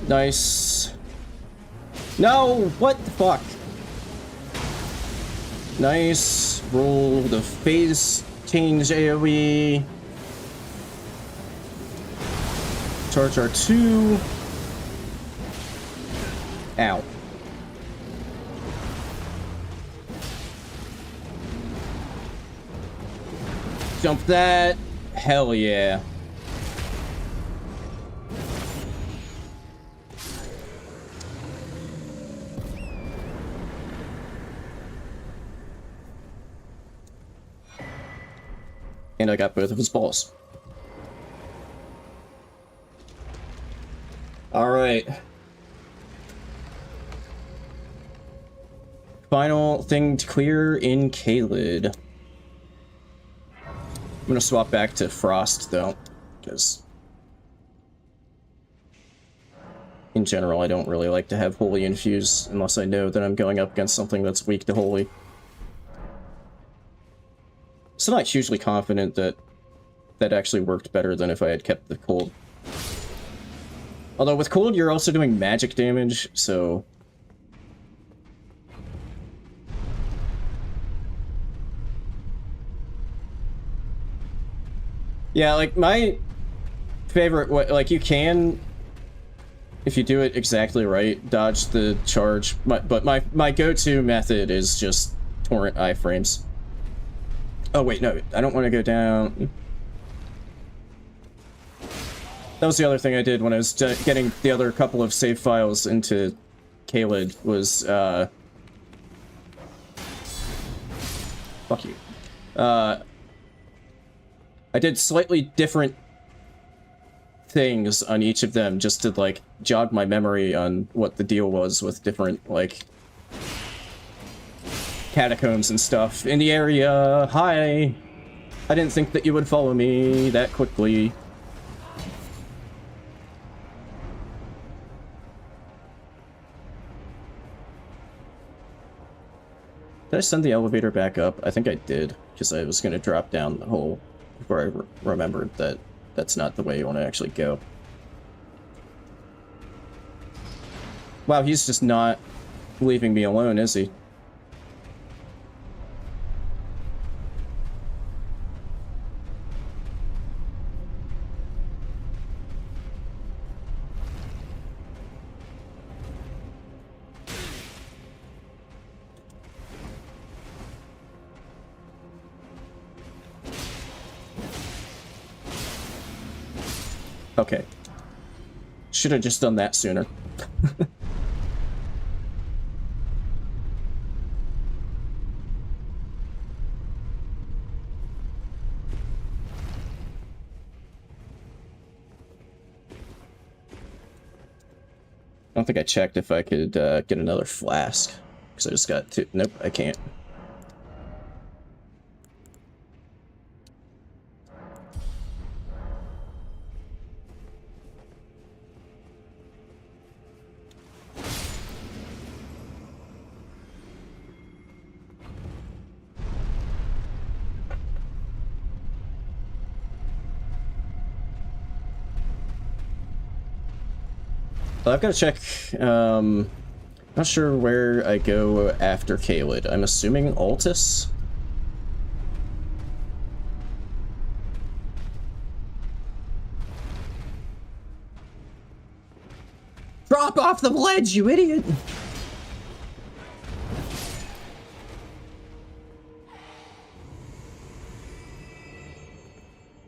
Nice. No! What the fuck? Nice. Roll the phase change AoE. Charge R2. Ow. Jump that. Hell yeah. And I got both of his balls. Alright. Final thing to clear in Caelid. I'm gonna swap back to Frost, though, because... in general, I don't really like to have Holy infuse unless I know that I'm going up against something that's weak to Holy. Still not hugely confident that that actually worked better than if I had kept the cold. Although with cold, you're also doing magic damage, so... Yeah, like, my favorite... Like, you can, if you do it exactly right, dodge the charge. But my go-to method is just torrent iframes. Oh, wait, no. I don't want to go down... That was the other thing I did when I was getting the other couple of save files into Caelid was, fuck you. I did slightly different things on each of them just to, like, jog my memory on what the deal was with different, like, catacombs and stuff in the area. Hi! I didn't think that you would follow me that quickly. Did I send the elevator back up? I think I did, because I was going to drop down the hole before I remembered that that's not the way you want to actually go. Wow, he's just not leaving me alone, is he? Okay. Should have just done that sooner. I don't think I checked if I could get another flask, because I just got two. Nope, I can't. I've got to check, not sure where I go after Caelid. I'm assuming Altus? Drop off the ledge, you idiot!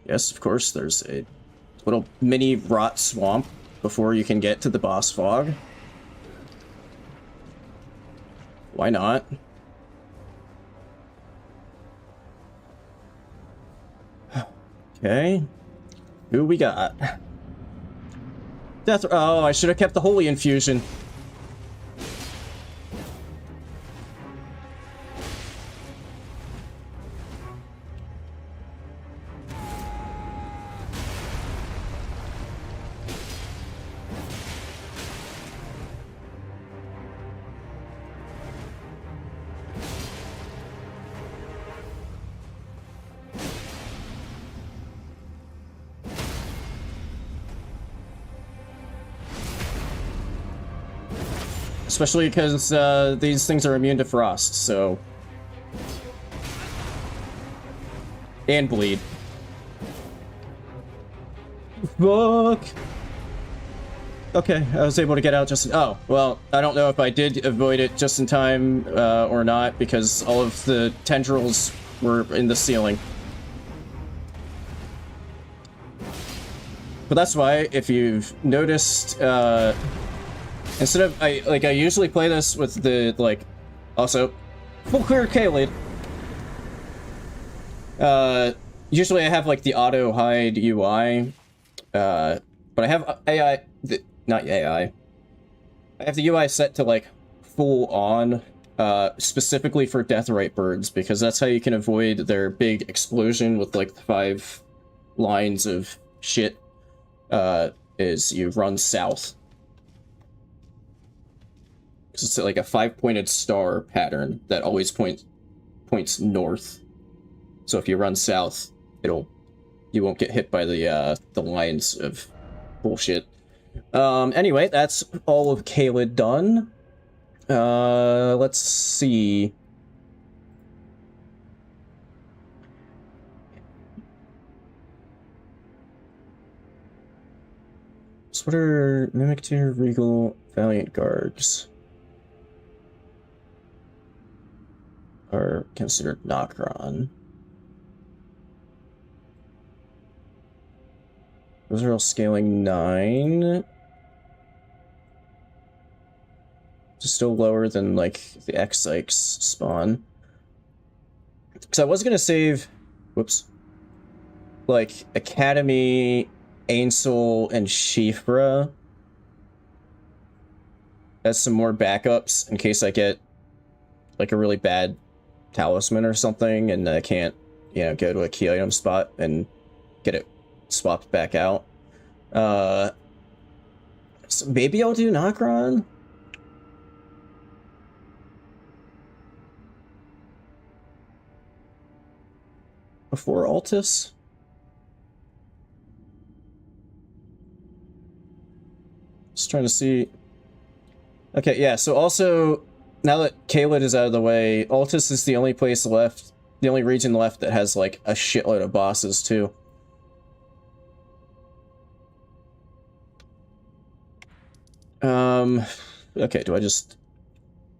Yes, of course, there's a little mini rot swamp before you can get to the boss fog. Why not? Okay. Who we got? Death. Oh, I should have kept the holy infusion. Especially because these things are immune to frost, so... And bleed. Fuck! Okay, I was able to get out just... Oh, well, I don't know if I did avoid it just in time or not, because all of the tendrils were in the ceiling. But that's why, if you've noticed... Instead of, I usually play this with the, like, also, full clear Caelid. Usually I have, like, the auto-hide UI, but I have AI, not AI. I have the UI set to, like, full on, specifically for Deathrite birds, because that's how you can avoid their big explosion with, like, the 5 lines of shit, is you run south. It's like a 5-pointed star pattern that always points north. So if you run south, you won't get hit by the lines of bullshit. Anyway, that's all of Caelid done. Let's see. So what are Mimic Tier, Regal, Valiant Guards? Are considered Nokron. Those are all scaling 9. Just still lower than, like, the X-Psychs spawn. Because I was gonna save... Whoops. Like, Academy, Ainsel, and Shifra as some more backups in case I get, like, a really bad talisman or something and I can't, you know, go to a key item spot and get it swapped back out. So maybe I'll do Nokron? Before Altus? Just trying to see. Okay, yeah, so also, now that Caelid is out of the way, Altus is the only place left, the only region left that has, like, a shitload of bosses, too. Okay, do I just...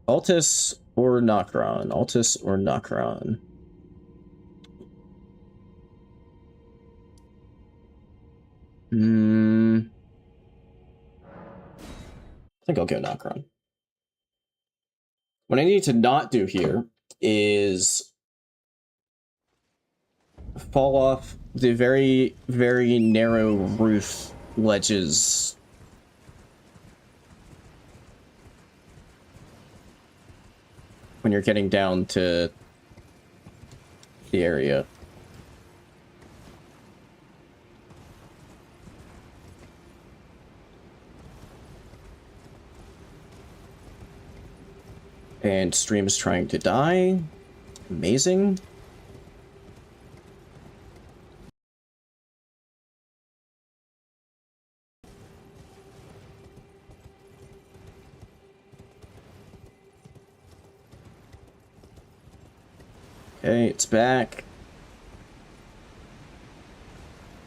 Altus or Nokron? Altus or Nokron? I think I'll go Nokron. What I need to not do here is fall off the very, very narrow roof ledges. When you're getting down to the area. And stream is trying to die. Amazing. Okay, it's back.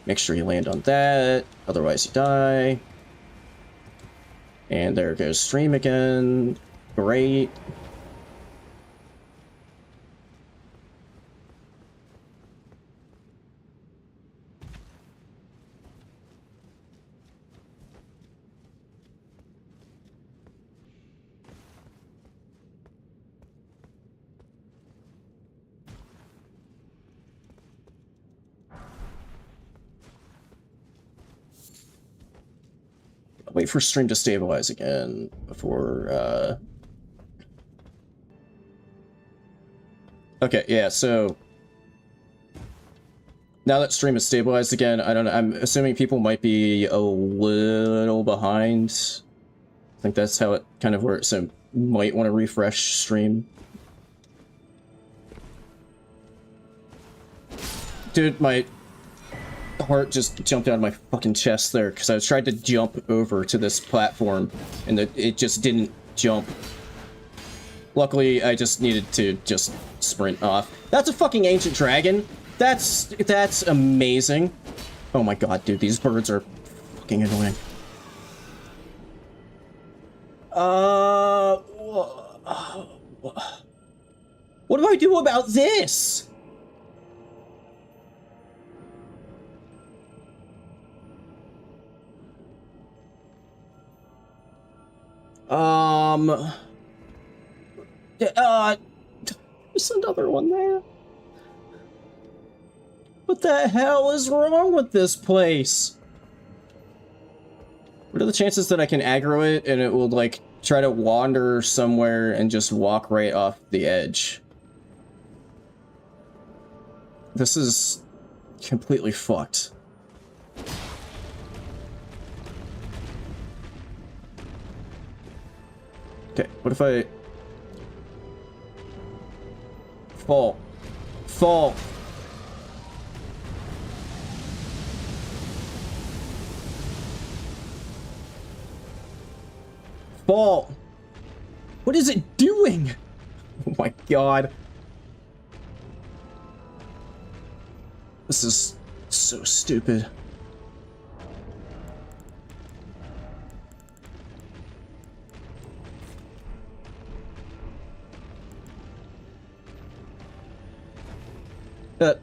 Make sure you land on that, otherwise you die. And there goes stream again. Great. Wait for stream to stabilize again before, Okay, yeah, so... Now that stream is stabilized again, I don't know, I'm assuming people might be a little behind. I think that's how it kind of works, so might want to refresh stream. Dude, my heart just jumped out of my fucking chest there, because I was trying to jump over to this platform, and it just didn't jump. Luckily, I just needed to just sprint off. That's a fucking ancient dragon! That's amazing! Oh my god, dude, these birds are fucking annoying. What do I do about this? There's another one there. What the hell is wrong with this place? What are the chances that I can aggro it and it will, like, try to wander somewhere and just walk right off the edge? This is completely fucked. Okay, what if I... Fall. Fall. ball. What is it doing? Oh my god. This is so stupid. Uh.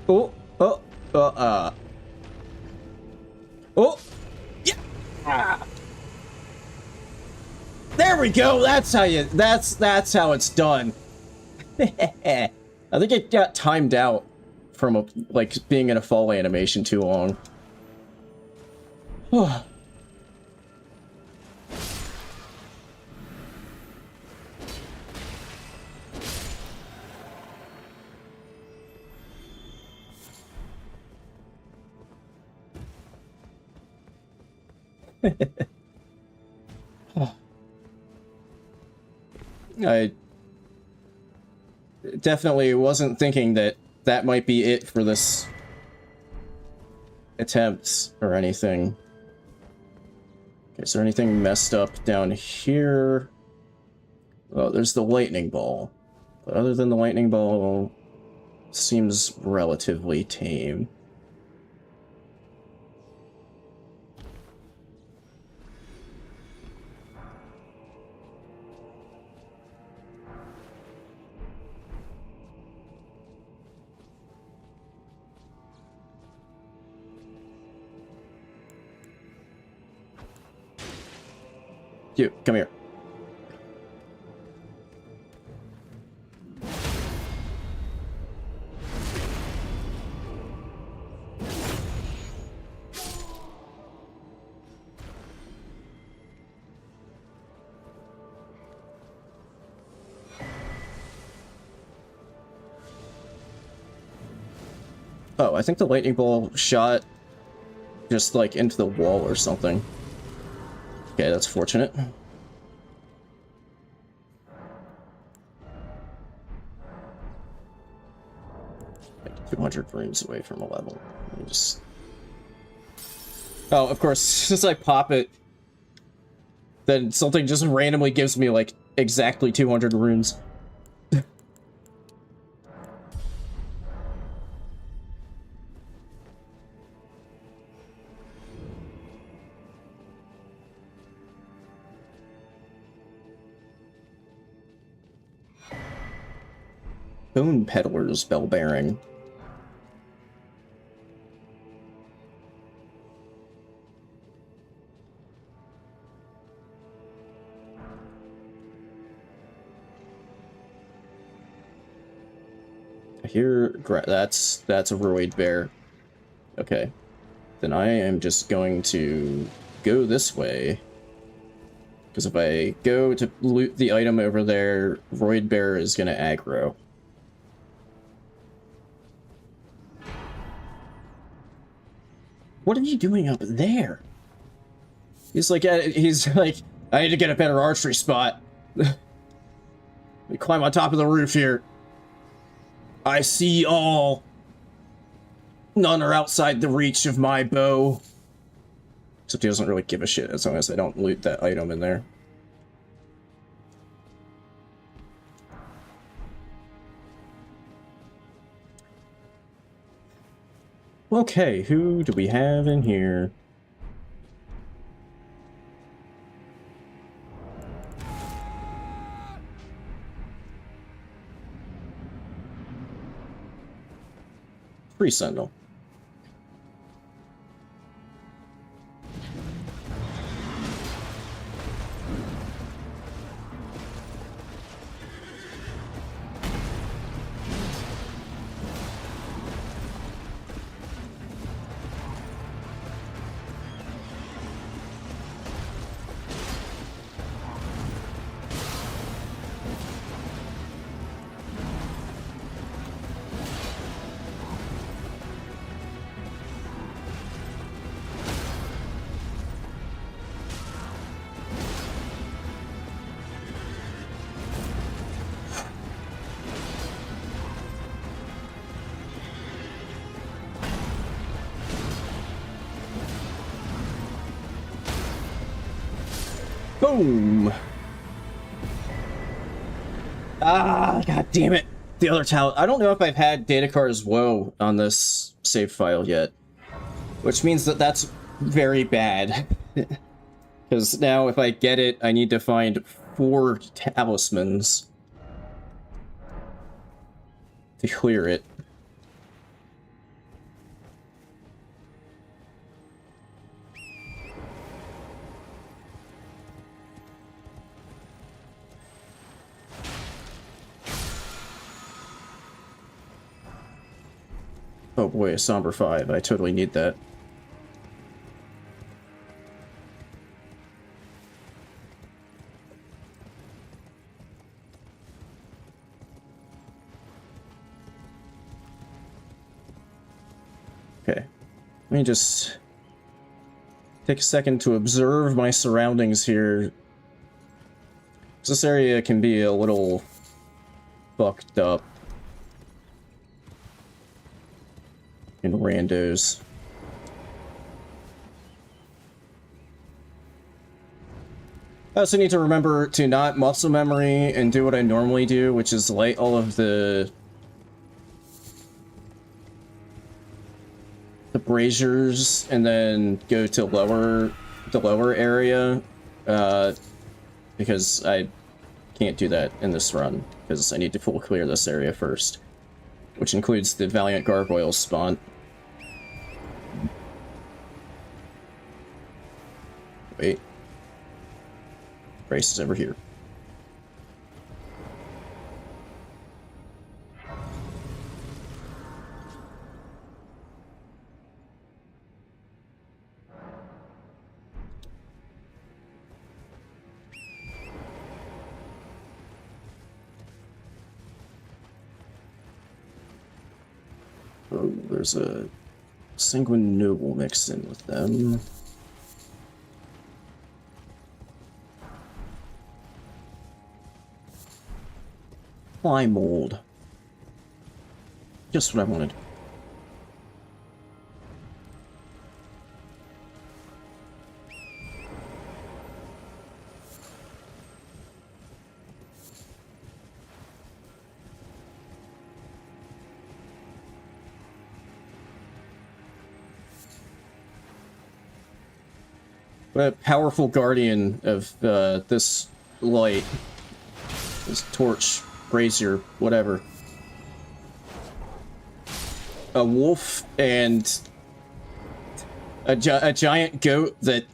Oh, oh, oh, yeah. There we go. That's how you. That's how it's done. I think it got timed out from like being in a fall animation too long. I definitely wasn't thinking that that might be it for this attempt or anything. Okay, is there anything messed up down here? Oh, there's the lightning ball. But other than the lightning ball, seems relatively tame. You, come here. Oh, I think the lightning ball shot just like into the wall or something. Okay, that's fortunate. Like 200 rooms away from a level. Let me just... Oh, of course, since I pop it, then something just randomly gives me like exactly 200 runes. Bone Peddler's Bell Bearing. Here, that's a Roid Bear. Okay. Then I am just going to go this way. Because if I go to loot the item over there, Roid Bear is going to aggro. What are you doing up there? He's like, I need to get a better archery spot. Let me climb on top of the roof here. I see all. None are outside the reach of my bow. Except he doesn't really give a shit as long as I don't loot that item in there. Okay, who do we have in here? Free Sentinel. Boom! Ah, god damn it. The other talent. I don't know if I've had Datakar's Woe on this save file yet. Which means that that's very bad. Because now if I get it, I need to find 4 talismans to clear it. Oh boy, a Somber 5. I totally need that. Okay. Let me just take a second to observe my surroundings here. This area can be a little fucked up in randos. I also need to remember to not muscle memory and do what I normally do, which is light all of the braziers and then go to the lower area, because I can't do that in this run, because I need to full clear this area first, which includes the Valiant Gargoyle spawn. Wait. Brace is over here. Oh, there's a Sanguine Noble mixed in with them. Fly mold. Just what I wanted. A powerful guardian of this light, this torch, brazier, whatever. A wolf and a giant goat that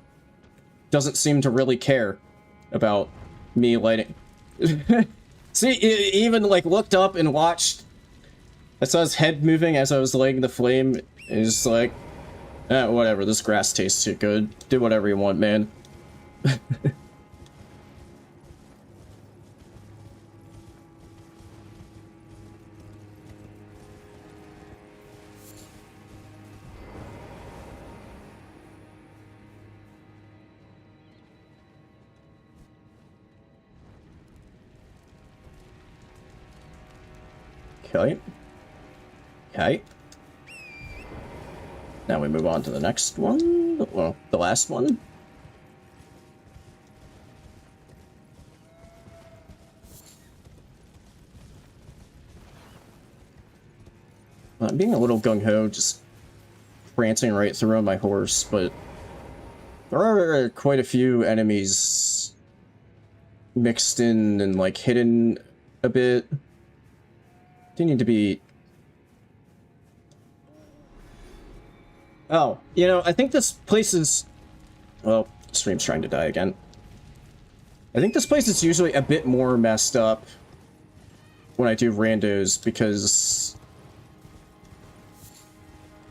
doesn't seem to really care about me lighting. See, it even like looked up and watched. I saw his head moving as I was lighting the flame. And just like, whatever, this grass tastes too good. Do whatever you want, man. Okay. Okay. Now we move on to the next one. Well, the last one. I'm being a little gung-ho, just prancing right through on my horse, but there are quite a few enemies mixed in and, like, hidden a bit. Do need to be... Oh, you know, I think this place is... Well, stream's trying to die again. I think this place is usually a bit more messed up when I do randos, because...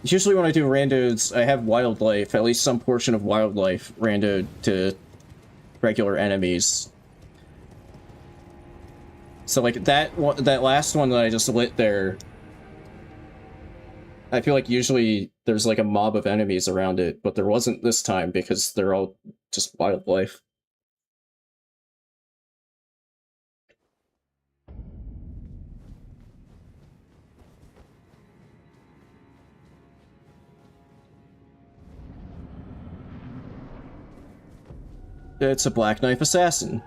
Usually when I do randos, I have wildlife, at least some portion of wildlife, randoed to regular enemies. So, like, that last one that I just lit there, I feel like usually there's, like, a mob of enemies around it, but there wasn't this time because they're all just wildlife. It's a Black Knife Assassin.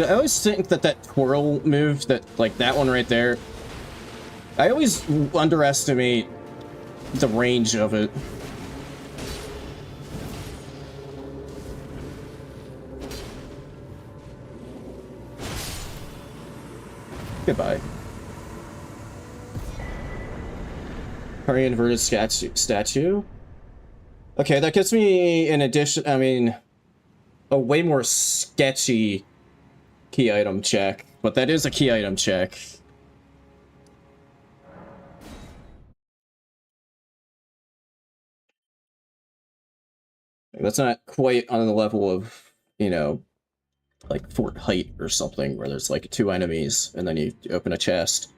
I always think that that twirl move, like that one right there, I always underestimate the range of it. Goodbye. Hurry inverted statue? Okay, that gives me an addition, I mean, a way more sketchy key item check, but that is a key item check. That's not quite on the level of, you know, like Fort Height or something, where there's like 2 enemies and then you open a chest.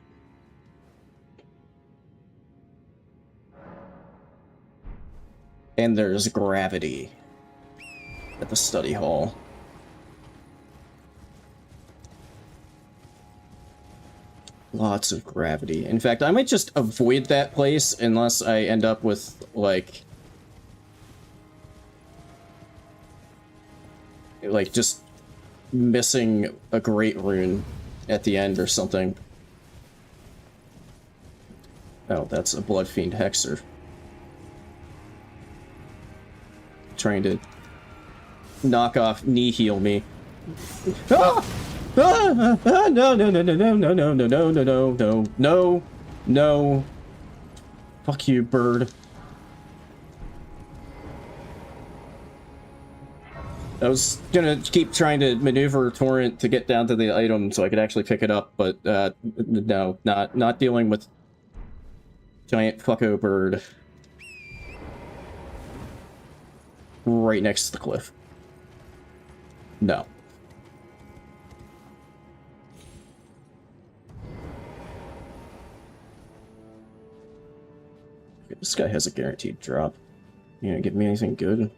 And there's gravity at the study hall. Lots of gravity. In fact, I might just avoid that place unless I end up with, like just missing a great rune at the end or something. Oh, that's a Blood Fiend Hexer. Trying to knock off knee heal me. Ah! Ah! Ah! No, no, no, no, no, no, no, no, no, no, no, no, no, no. Fuck you, bird. I was gonna keep trying to maneuver Torrent to get down to the item so I could actually pick it up, but no, not dealing with giant fucko bird right next to the cliff. No. This guy has a guaranteed drop. You gonna give me anything good?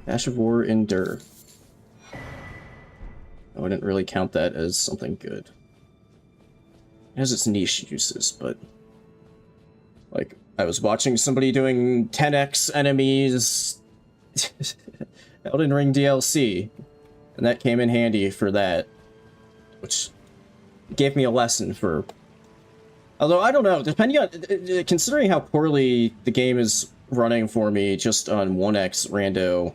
Ash of War, Endure. I wouldn't really count that as something good. It has its niche uses, but... like, I was watching somebody doing 10x enemies... Elden Ring DLC, and that came in handy for that. Which gave me a lesson for... although, I don't know, depending on... considering how poorly the game is running for me just on 1x rando...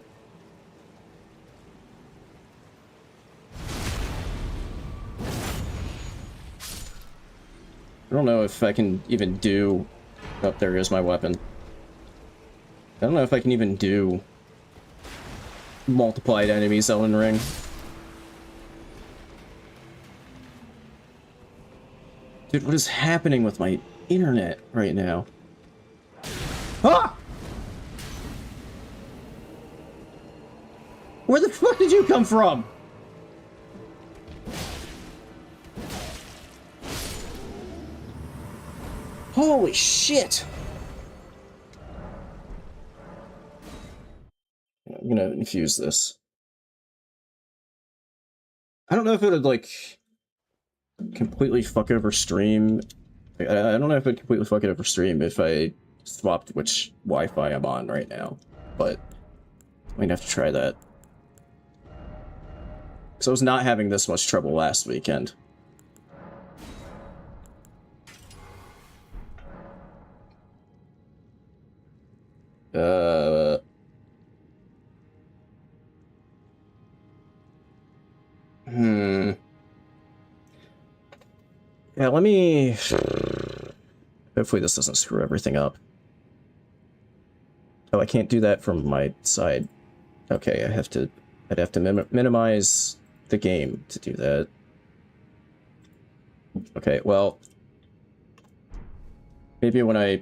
I don't know if I can even do... oh, there is my weapon. I don't know if I can even do... multiplied enemies Elden Ring. Dude, what is happening with my internet right now? Ah! Where the fuck did you come from? Holy shit! I'm gonna infuse this. I don't know if it would, like, completely fuck over stream. I don't know if it would completely fuck it over stream if I swapped which Wi-Fi I'm on right now, but I might have to try that. Because I was not having this much trouble last weekend. Yeah, let me... Hopefully this doesn't screw everything up. Oh, I can't do that from my side. Okay, I'd have to minimize the game to do that. Okay, well... Maybe when I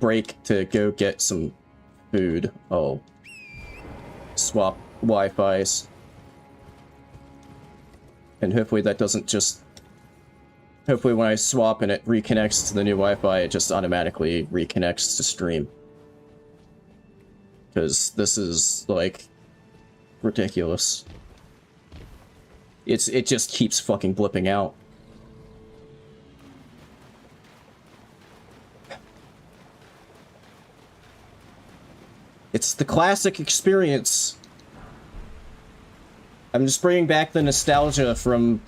break to go get some food, I'll swap Wi-Fis. And hopefully that doesn't just... Hopefully when I swap and it reconnects to the new Wi-Fi, it just automatically reconnects to stream. Because this is, like, ridiculous. It just keeps fucking blipping out. It's the classic experience. I'm just bringing back the nostalgia from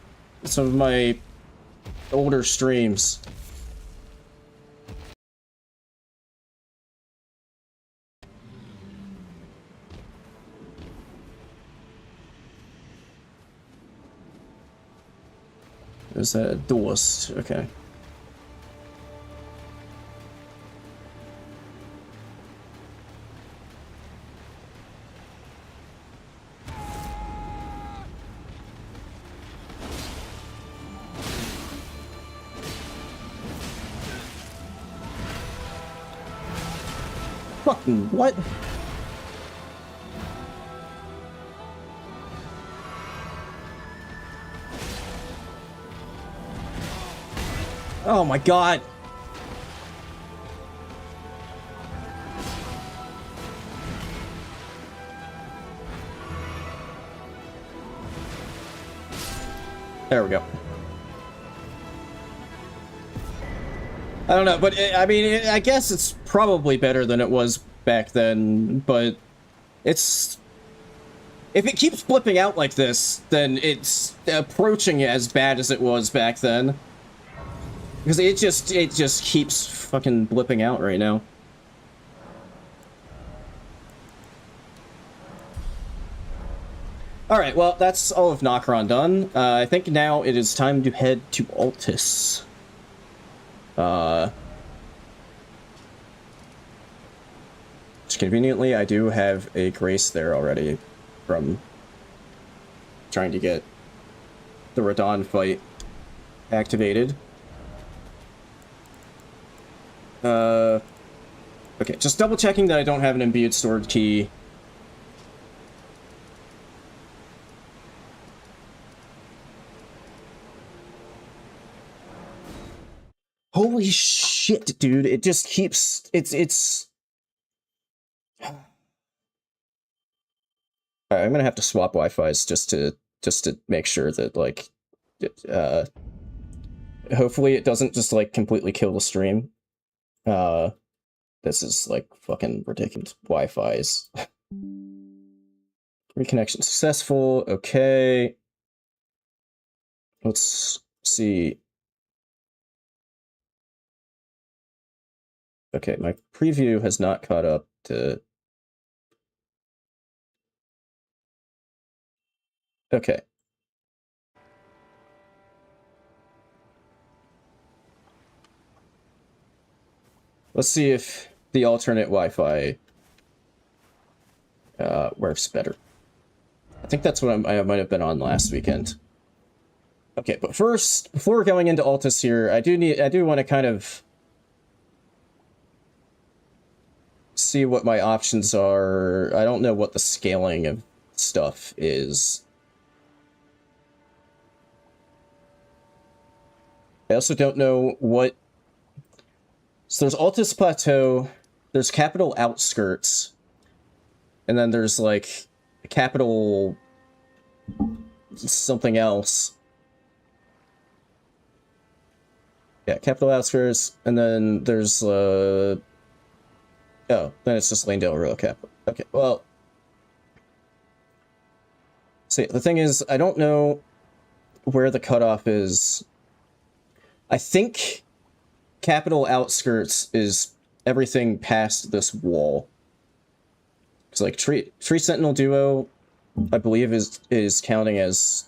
some of my older streams. Is that a duelist? Okay. Fucking what? Oh my god. There we go. I don't know, but I mean, I guess it's probably better than it was back then, but it's... If it keeps flipping out like this, then it's approaching as bad as it was back then. Because it just keeps fucking blipping out right now. Alright, well, that's all of Nokron done. I think now it is time to head to Altus. Which conveniently, I do have a grace there already from trying to get the Radon fight activated. Okay, just double checking that I don't have an imbued stored key. Holy shit, dude, it just keeps, it's... Alright, I'm gonna have to swap Wi-Fis just to make sure that, like, hopefully it doesn't just, like, completely kill the stream. This is, like, fucking ridiculous. Wi-Fi's. Reconnection successful, okay. Let's see. Okay, my preview has not caught up to... Okay. Let's see if the alternate Wi-Fi works better. I think that's what I might have been on last weekend. Okay, but first, before going into Altus here, I do want to kind of see what my options are. I don't know what the scaling of stuff is. I also don't know what... So there's Altus Plateau, there's Capital Outskirts, and then there's, like, Capital... something else. Yeah, Capital Outskirts, and then there's, oh, then it's just Lane Del Rio Capital. Okay, well... See, the thing is, I don't know where the cutoff is. I think Capital Outskirts is everything past this wall. It's like Tree Sentinel Duo, I believe, is counting as...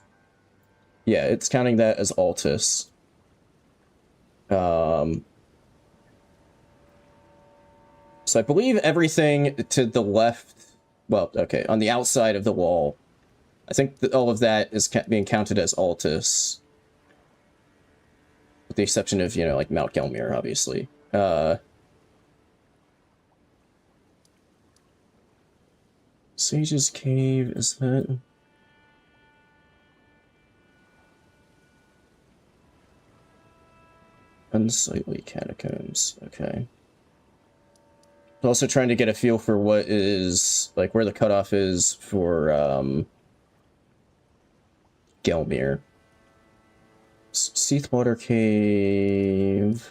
Yeah, it's counting that as Altus. So I believe everything to the left, well, okay, on the outside of the wall, I think that all of that is being counted as Altus. With the exception of, you know, like Mount Gelmir, obviously. Sage's Cave, is that... Unsightly Catacombs, okay. Also trying to get a feel for what is, like, where the cutoff is for, Gelmir. Seathwater Cave...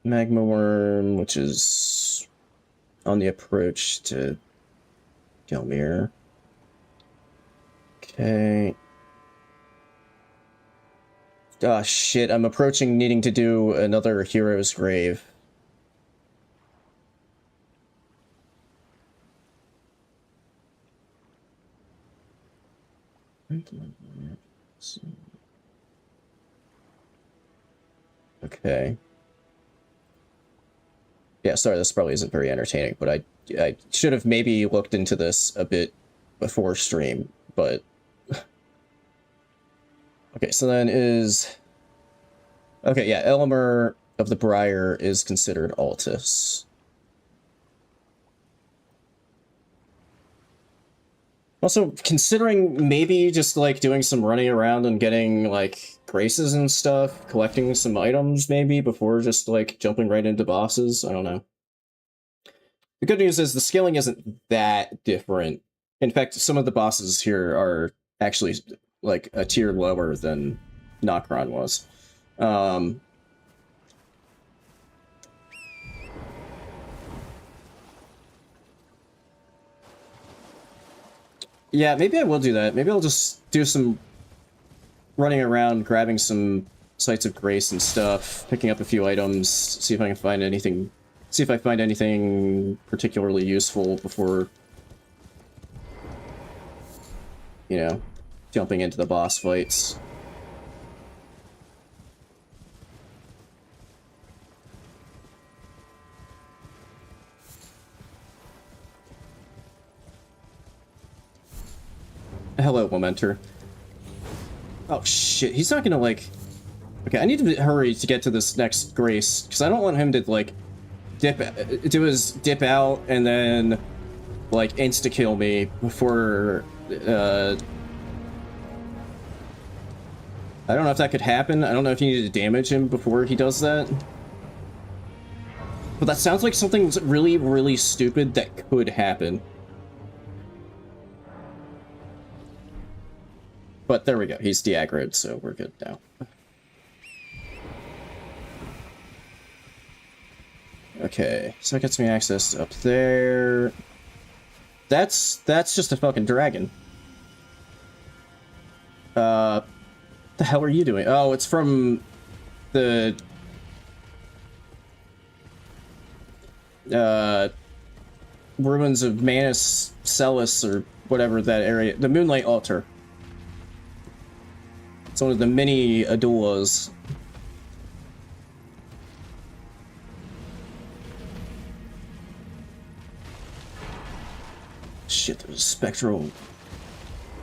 Magma Worm, which is on the approach to Gelmir. Okay. Ah, shit, I'm approaching needing to do another hero's grave. Okay. Yeah, sorry, this probably isn't very entertaining, but I should have maybe looked into this a bit before stream, but... Okay, so then is... Okay, yeah, Elmer of the Briar is considered Altus. Also, considering maybe just, like, doing some running around and getting, like, graces and stuff, collecting some items, maybe, before just, like, jumping right into bosses, I don't know. The good news is the scaling isn't that different. In fact, some of the bosses here are actually, like, a tier lower than Nokron was. Yeah, maybe I will do that. Maybe I'll just do some running around, grabbing some sites of grace and stuff, picking up a few items, see if I can find anything, see if I find anything particularly useful before, you know, jumping into the boss fights. Hello, Momenter. Oh shit, he's not gonna, like... Okay, I need to hurry to get to this next grace, because I don't want him to, like, do his dip out and then, like, insta-kill me before, I don't know if that could happen. I don't know if you need to damage him before he does that. But that sounds like something really, really stupid that could happen. But there we go, he's de-aggroed, so we're good now. Okay, so that gets me access up there. That's just a fucking dragon. The hell are you doing? Oh, it's from the... ruins of Manus Celis, or whatever that area... The Moonlight Altar. It's one of the mini Adulas. Shit, there's a spectral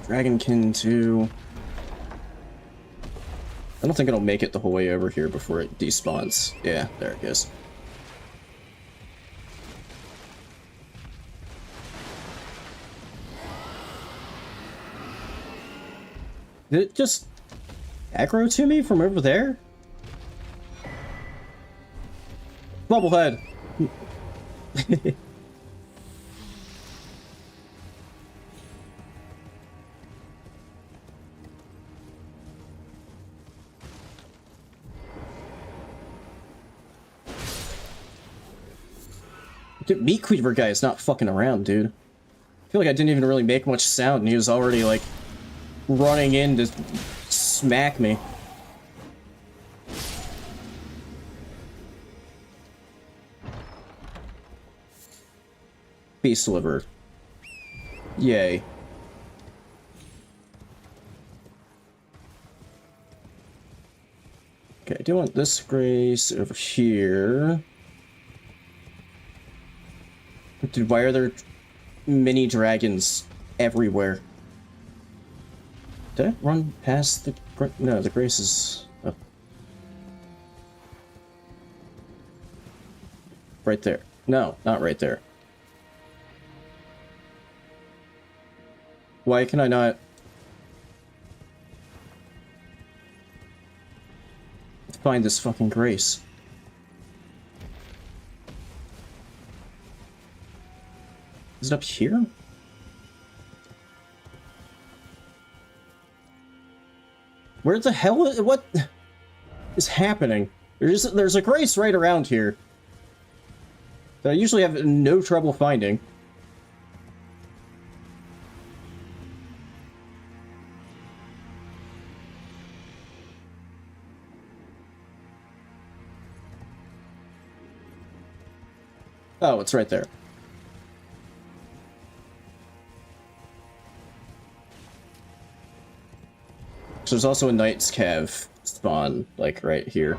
dragonkin too. I don't think it'll make it the whole way over here before it despawns. Yeah, there it goes. Did it just aggro to me from over there? Bubblehead! Dude, Meat Cleaver guy is not fucking around, dude. I feel like I didn't even really make much sound and he was already, like, running in to smack me. Beast liver. Yay. Okay, I do want this grace over here. Dude, why are there mini dragons everywhere? Did I run past the... No, the grace is up. Right there. No, not right there. Why can I not... find this fucking grace? Is it up here? Where the hell is... what is happening? There's a grace right around here that I usually have no trouble finding. Oh, it's right there. So there's also a Knight's Cave spawn, like, right here.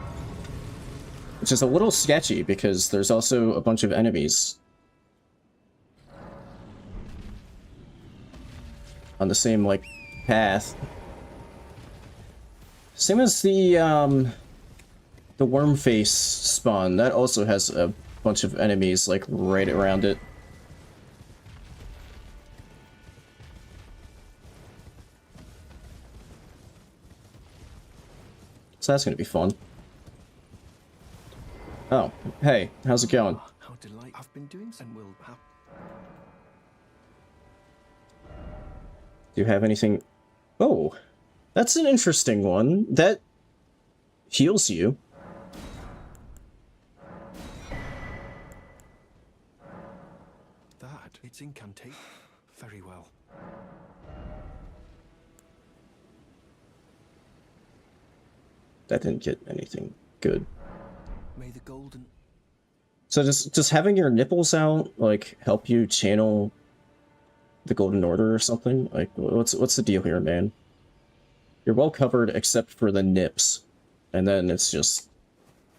Which is a little sketchy, because there's also a bunch of enemies on the same, like, path. Same as the Wormface spawn. That also has a bunch of enemies, like, right around it. So that's gonna be fun. Oh, hey, how's it going? How delightful. I've been doing some will have. Do you have anything? Oh, that's an interesting one. That heals you. That it's incantate. Very well. That didn't get anything good. May the golden. So does having your nipples out, like, help you channel the Golden Order or something? Like, what's the deal here, man? You're well covered except for the nips, and then it's just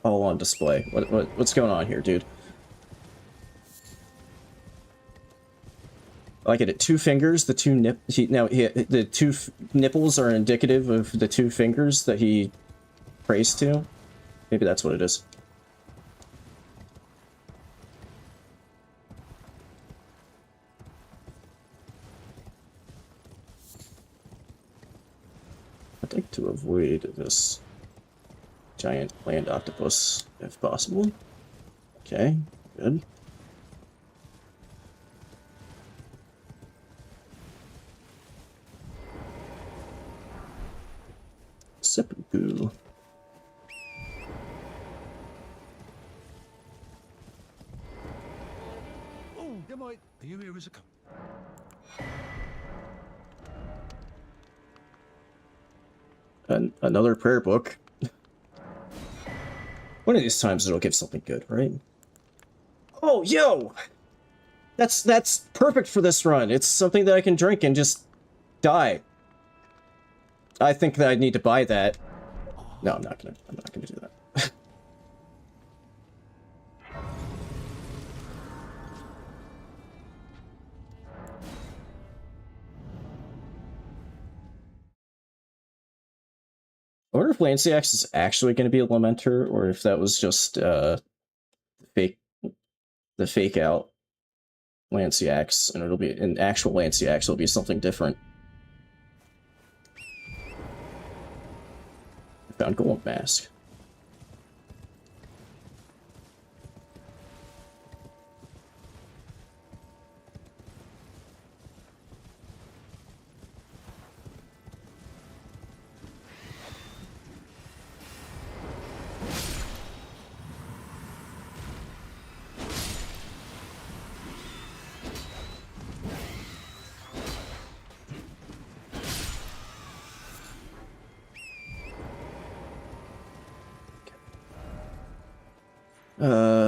all on display. What's going on here, dude? I get it. 2 fingers, the 2 the 2 nipples are indicative of the 2 fingers that he prays to. Maybe that's what it is. I'd like to avoid this giant land octopus if possible. Okay, good. Seppuku. Oh, you might. Are you here as a Another prayer book. One of these times it'll give something good, right? Oh, yo! That's perfect for this run. It's something that I can drink and just die. I think that I need to buy that. No, I'm not gonna do that. I wonder if Lanciax is actually going to be a Lamenter, or if that was just the fake out Lanciax, and it'll be an actual Lanciax. It'll be something different. I found Gold Mask.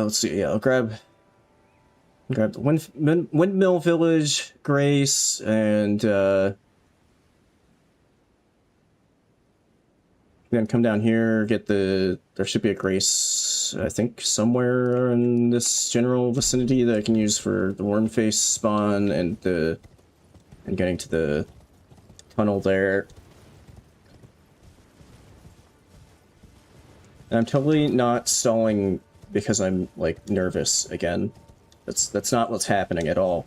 Let's see. Yeah, I'll grab the Windmill Village, Grace, and Then come down here, get the... There should be a grace, I think, somewhere in this general vicinity that I can use for the worm face spawn and getting to the tunnel there. And I'm totally not stalling because I'm, like, nervous again. That's not what's happening at all.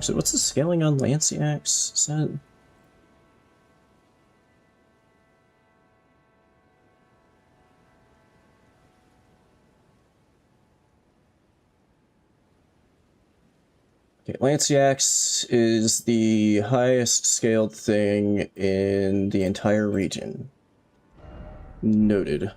So what's the scaling on Lanciax? Is that... Okay, Lanciax is the highest scaled thing in the entire region. Noted.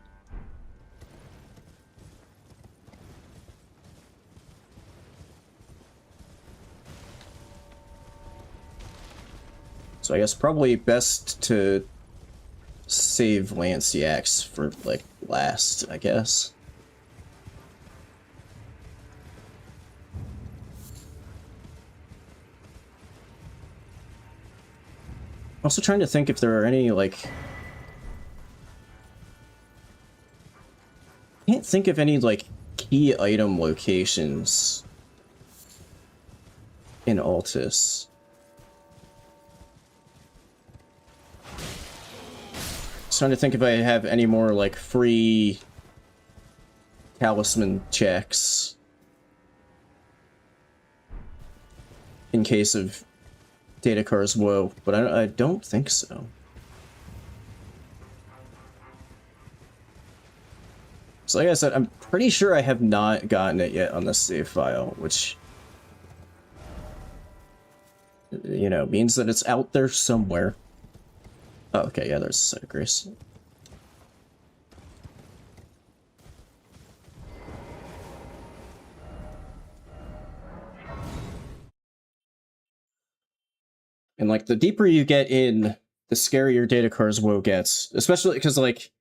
So I guess probably best to save Lanciax for, like, last, I guess. Also trying to think if there are any, like... Can't think of any, like, key item locations in Altus. Just trying to think if I have any more, like, free talisman checks in case of Datakar's woe, but I don't think so. So like I said, I'm pretty sure I have not gotten it yet on this save file, which, you know, means that it's out there somewhere. Oh, okay, yeah, there's a site of grace. And, like, the deeper you get in, the scarier Datakar's woe gets. Especially because, like,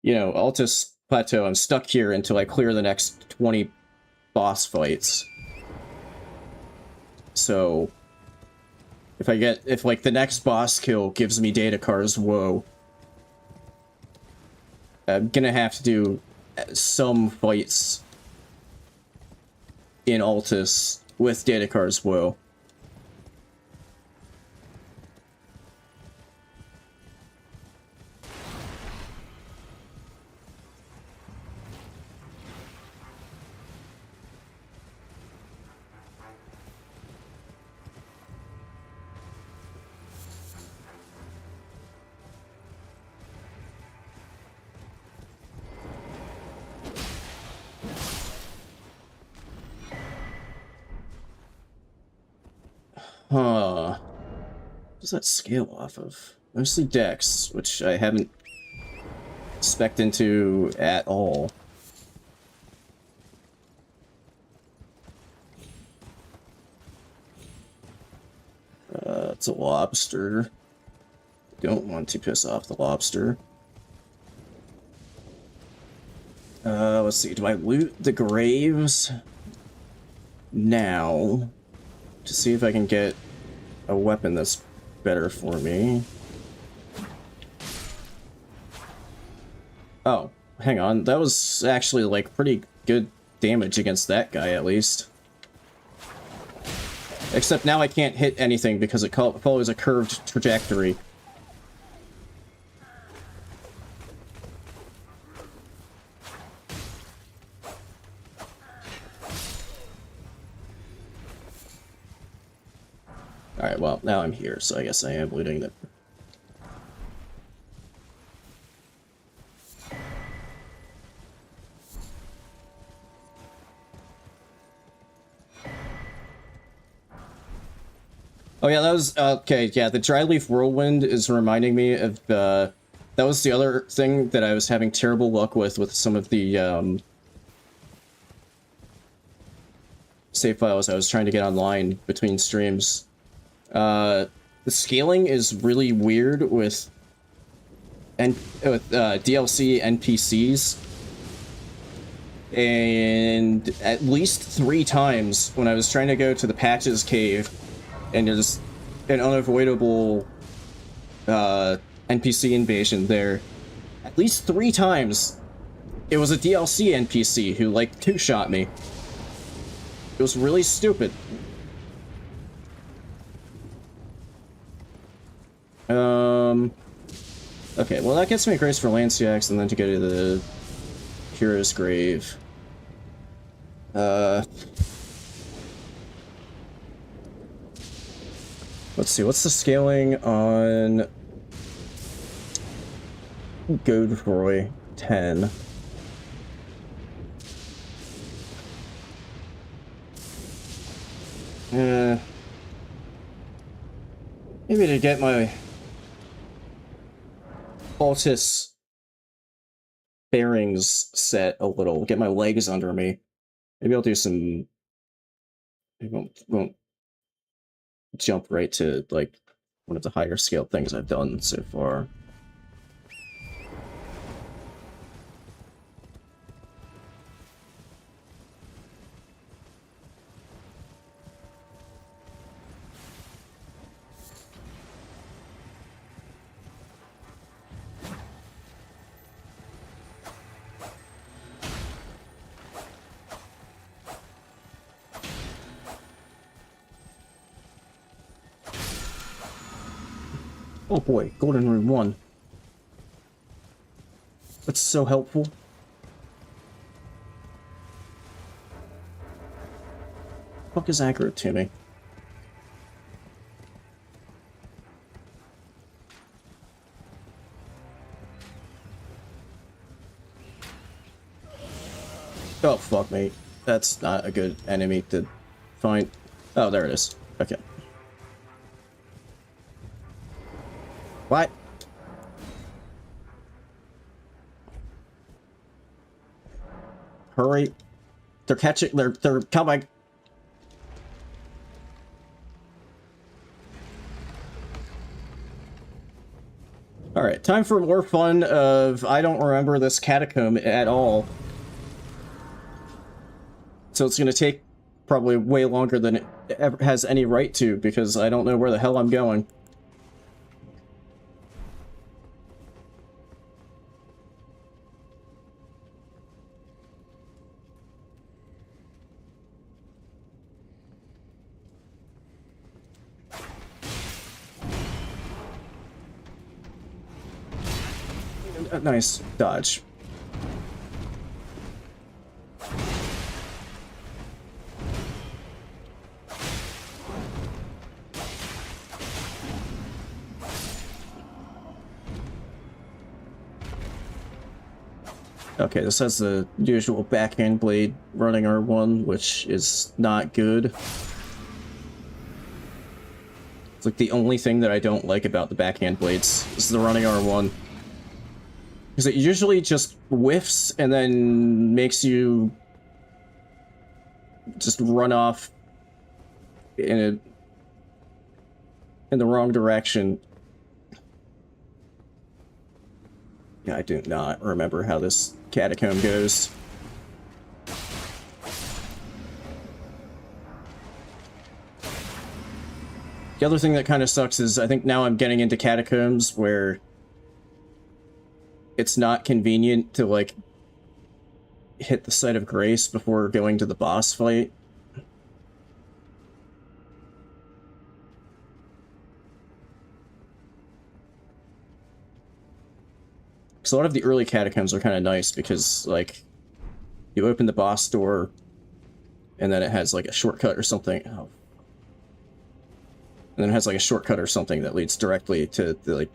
you know, Altus Plateau, I'm stuck here until I clear the next 20 boss fights. So, if, like, the next boss kill gives me Datakar's woe, I'm gonna have to do some fights in Altus with Datakar's woe. Huh. What does that scale off of? Mostly Dex, which I haven't spec'd into at all. It's a lobster. Don't want to piss off the lobster. Let's see. Do I loot the graves now to see if I can get a weapon that's better for me? Oh, hang on. That was actually, like, pretty good damage against that guy, at least. Except now I can't hit anything because it follows a curved trajectory. Alright, well, now I'm here, so I guess I am looting it. Oh yeah, that was, okay, yeah, the Dryleaf Whirlwind is reminding me of, that was the other thing that I was having terrible luck with some of the, save files I was trying to get online between streams. The scaling is really weird with DLC NPCs, and at least 3 times when I was trying to go to the Patches Cave, and there's an unavoidable NPC invasion there. At least 3 times, it was a DLC NPC who, like, 2-shot me. It was really stupid. Okay, well that gets me Grace for Lanciax, and then to go to the Hero's Grave. Let's see, what's the scaling on Godroy 10? Maybe to get my Altus bearings set a little, get my legs under me. Maybe I'll do some... I won't jump right to, like, one of the higher scale things I've done so far. Oh boy, Golden Rune 1. That's so helpful. Fuck is aggro to me? Oh fuck me. That's not a good enemy to find. Oh, there it is. Okay. What? Hurry. They're catching, they're coming. Alright, time for more fun of I don't remember this catacomb at all. So it's gonna take probably way longer than it ever has any right to, because I don't know where the hell I'm going. Nice dodge. Okay, this has the usual backhand blade running R1, which is not good. It's like the only thing that I don't like about the backhand blades is the running R1. Because it usually just whiffs and then makes you just run off in the wrong direction. Yeah, I do not remember how this catacomb goes. The other thing that kind of sucks is I think now I'm getting into catacombs where it's not convenient to, like, hit the site of grace before going to the boss fight. Because a lot of the early catacombs are kind of nice because, like, you open the boss door and then it has, like, a shortcut or something. Oh. And then it has, like, a shortcut or something that leads directly to the,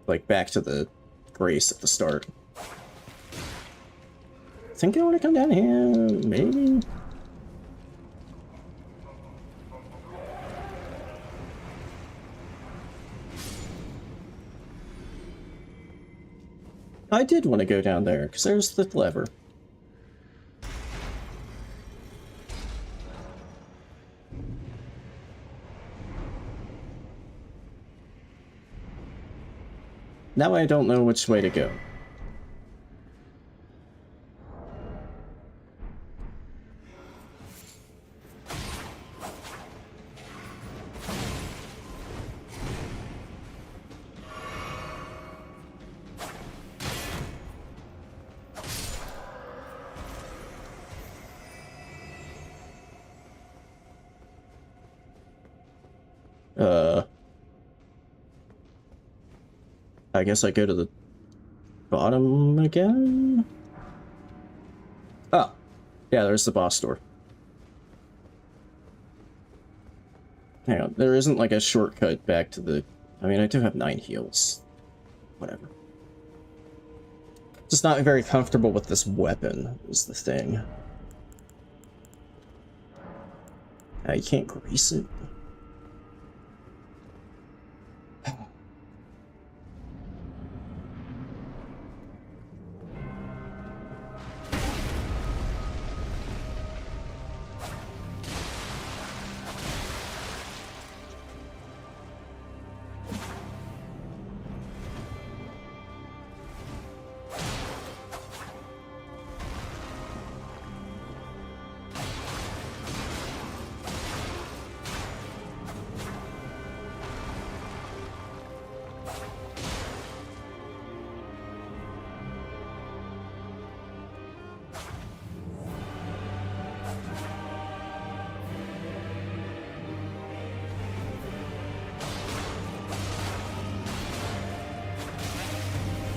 like back to the grace at the start. I think I want to come down here, maybe? I did want to go down there, because there's the lever. now I don't know which way to go. I guess I go to the bottom again? Oh, yeah, there's the boss door. Hang on, there isn't like a shortcut back to the... I mean, I do have 9 heals. Whatever. Just not very comfortable with this weapon, is the thing. You can't grease it.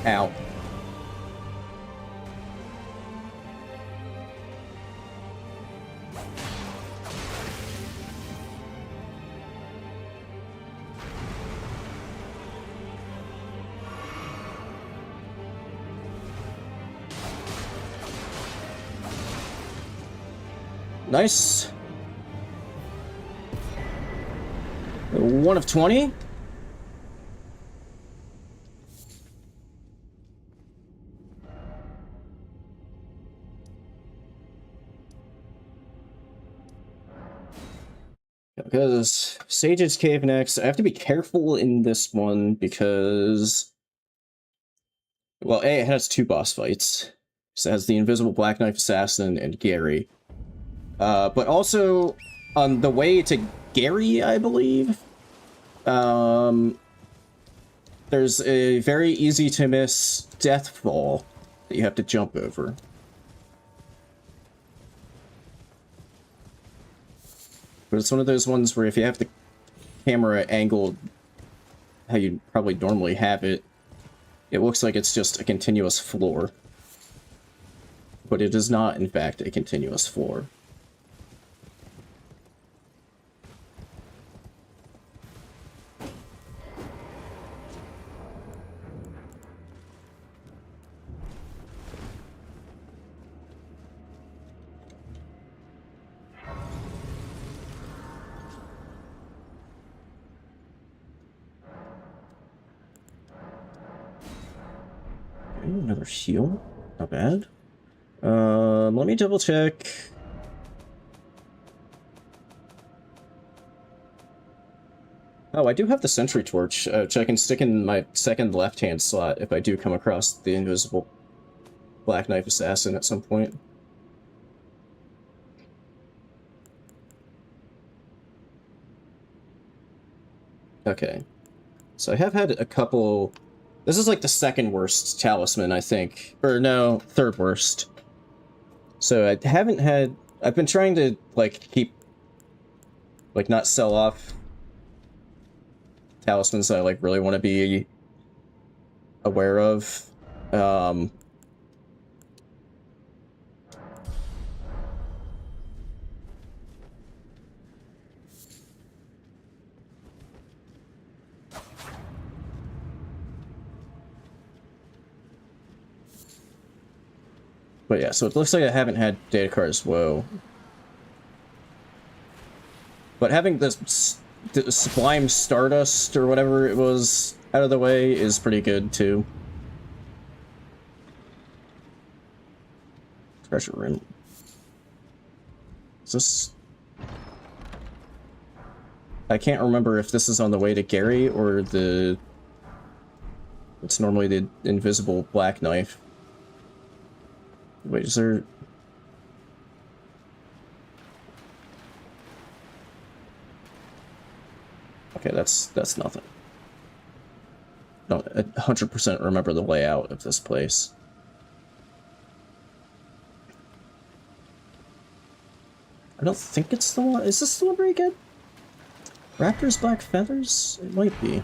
Ow. Nice. 1 of 20. Because Sage's Cave next. I have to be careful in this one because... Well, A, it has 2 boss fights. So it has the Invisible Black Knife Assassin and Gary. But also, on the way to Gary, I believe, there's a very easy to miss death fall that you have to jump over. But it's one of those ones where if you have the camera angled how you probably normally have it, it looks like it's just a continuous floor. But it is not, in fact, a continuous floor. Another heal. Not bad. Let me double check. Oh, I do have the sentry torch, which I can stick in my second left-hand slot if I do come across the invisible Black Knife Assassin at some point. Okay. So I have had a couple... This is like the second worst talisman, I think. Or no, third worst. So I haven't had... I've been trying to, like, keep... Like, not sell off talismans that I, like, really want to be aware of. But yeah, so it looks like I haven't had data cards. Whoa. But having the Sublime Stardust, or whatever it was, out of the way is pretty good, too. Treasure room. Is this... I can't remember if this is on the way to Gary, or the It's normally the invisible black knife. Wait, is there... Okay, that's nothing. I don't 100% remember the layout of this place. I don't think it's the one... Is this the one where you get Raptor's Black Feathers? It might be.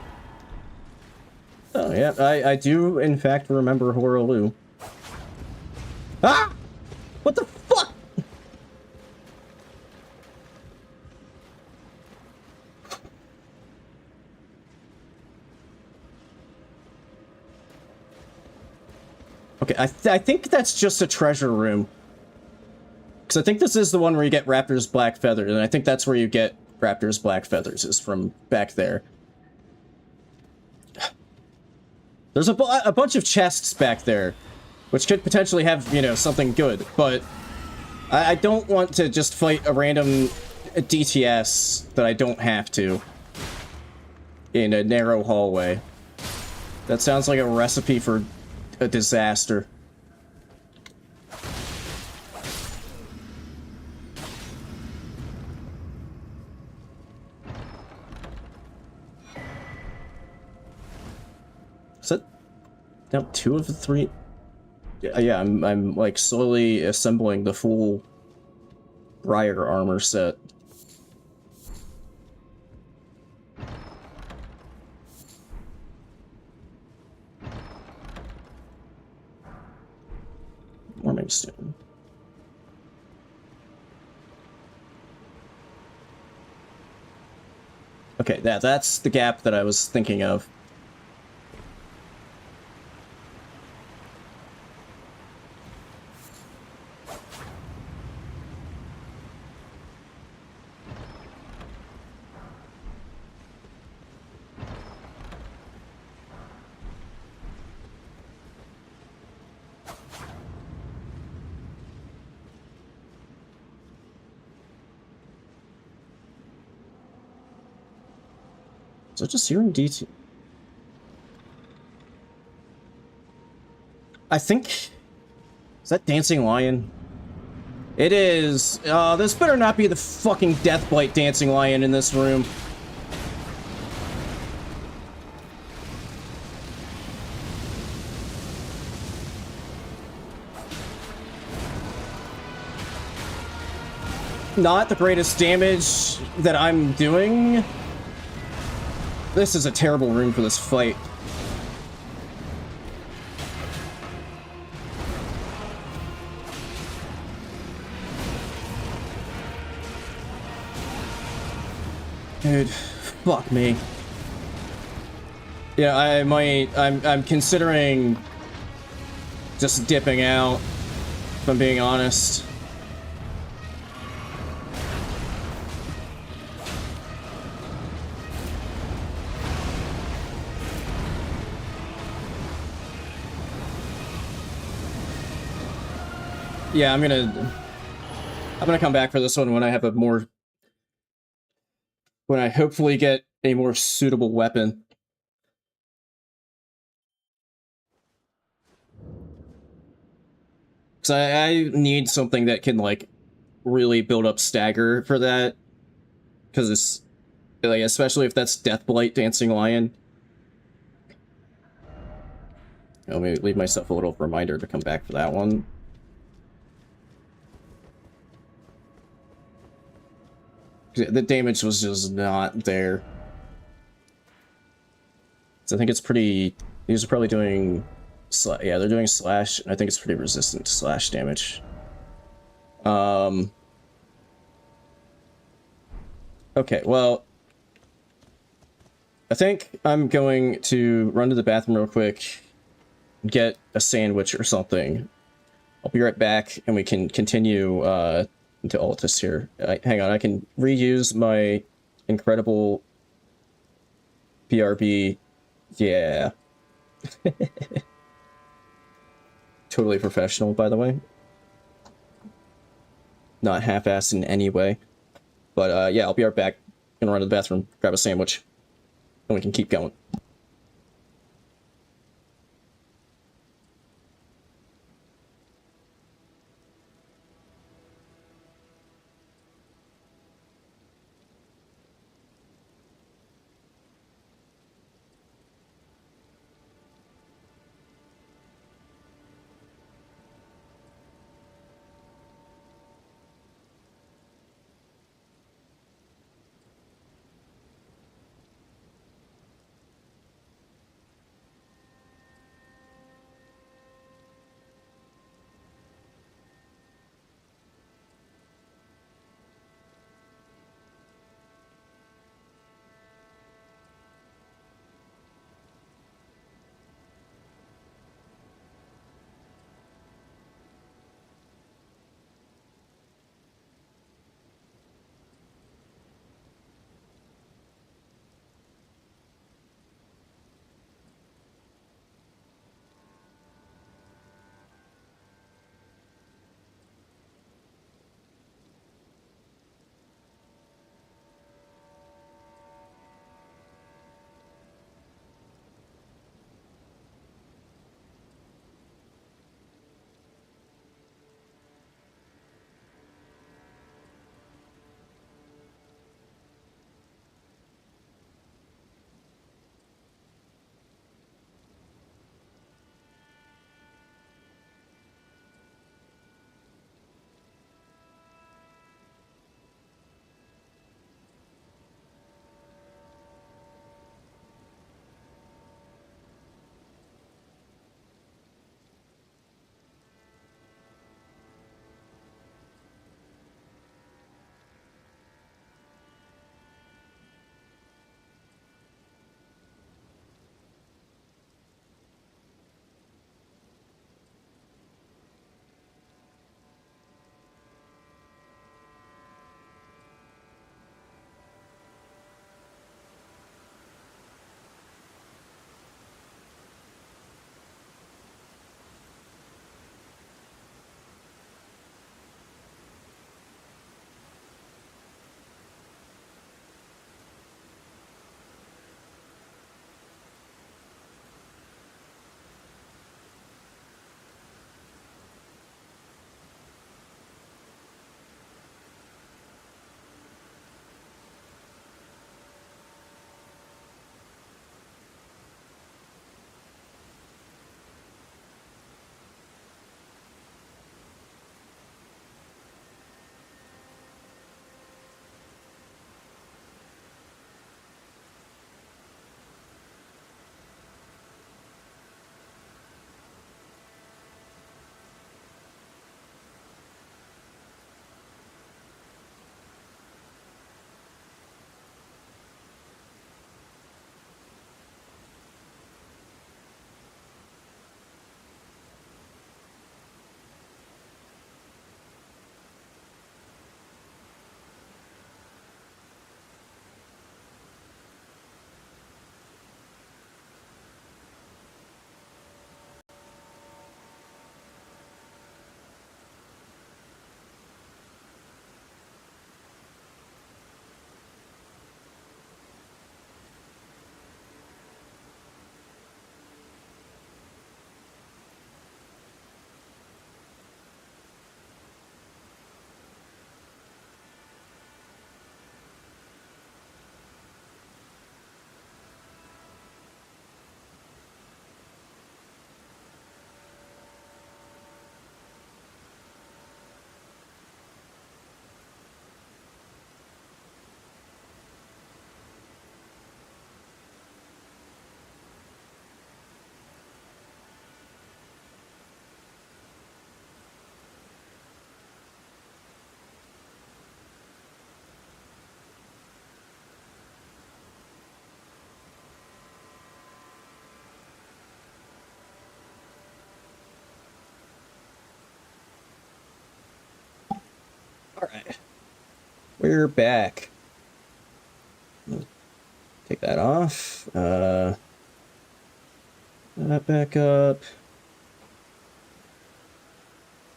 Oh, yeah, I do, in fact, remember Horaloo. Ah! What the fuck? Okay, I think that's just a treasure room. Because I think this is the one where you get Raptor's Black Feathers, and I think that's where you get Raptor's Black Feathers, is from back there. There's a bunch of chests back there, which could potentially have, you know, something good, but I don't want to just fight a random DTS that I don't have to in a narrow hallway. That sounds like a recipe for a disaster. Is that now 2 of the 3? Yeah, I'm like slowly assembling the full Briar armor set. Warming stone. Okay, that's the gap that I was thinking of. So just hearing DT. I think... Is that Dancing Lion? It is. This better not be the fucking Deathblight Dancing Lion in this room. Not the greatest damage that I'm doing. This is a terrible room for this fight. Dude, fuck me. Yeah, I'm considering just dipping out, if I'm being honest. Yeah, I'm gonna come back for this one when I have when I hopefully get a more suitable weapon. Cause I need something that can like really build up stagger for that. Cause it's like, especially if that's Deathblight Dancing Lion. Let me leave myself a little reminder to come back for that one. The damage was just not there. So I think it's pretty... These are probably doing... Yeah, they're doing slash, and I think it's pretty resistant to slash damage. Okay, well... I think I'm going to run to the bathroom real quick, get a sandwich or something. I'll be right back, and we can continue, into Altus here. Hang on, I can reuse my incredible BRB. Yeah. Totally professional, by the way. Not half-assed in any way. But, yeah, I'll be right back. Gonna run to the bathroom, grab a sandwich, and we can keep going. Alright. We're back. Take that off. That back up.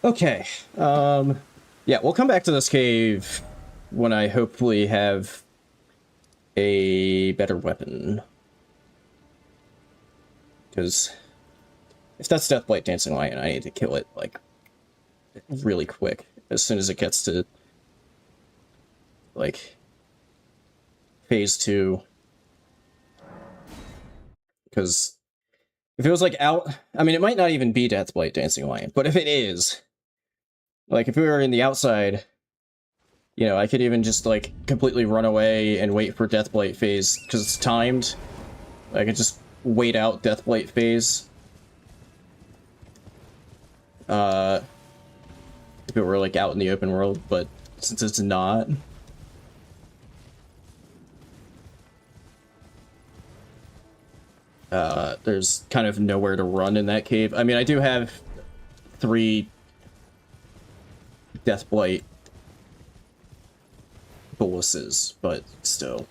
Okay. Yeah, we'll come back to this cave when I hopefully have a better weapon. Because if that's Deathblight Dancing Lion, I need to kill it, like, really quick. As soon as it gets to, like, phase 2. Because if it was, like, out... I mean, it might not even be Deathblight Dancing Lion, but if it is... Like, if we were in the outside, you know, I could even just, like, completely run away and wait for Deathblight phase, because it's timed. I could just wait out Deathblight phase. If it were, like, out in the open world, but since it's not... there's kind of nowhere to run in that cave. I mean, I do have 3 Deathblight boluses, but still.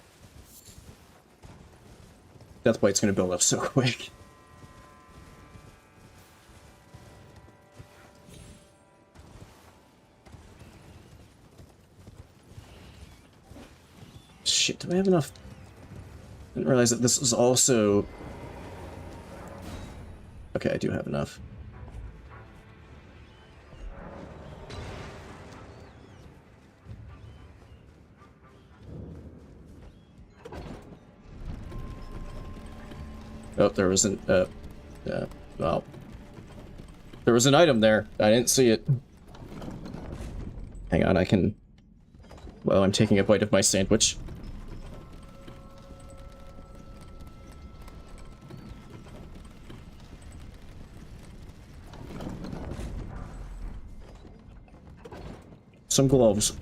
Deathblight's gonna build up so quick. Shit, do I have enough? Didn't realize that this was also... Okay, I do have enough. Oh, there wasn't, well... There was an item there. I didn't see it. Hang on, I can... Well, I'm taking a bite of my sandwich. Some gloves.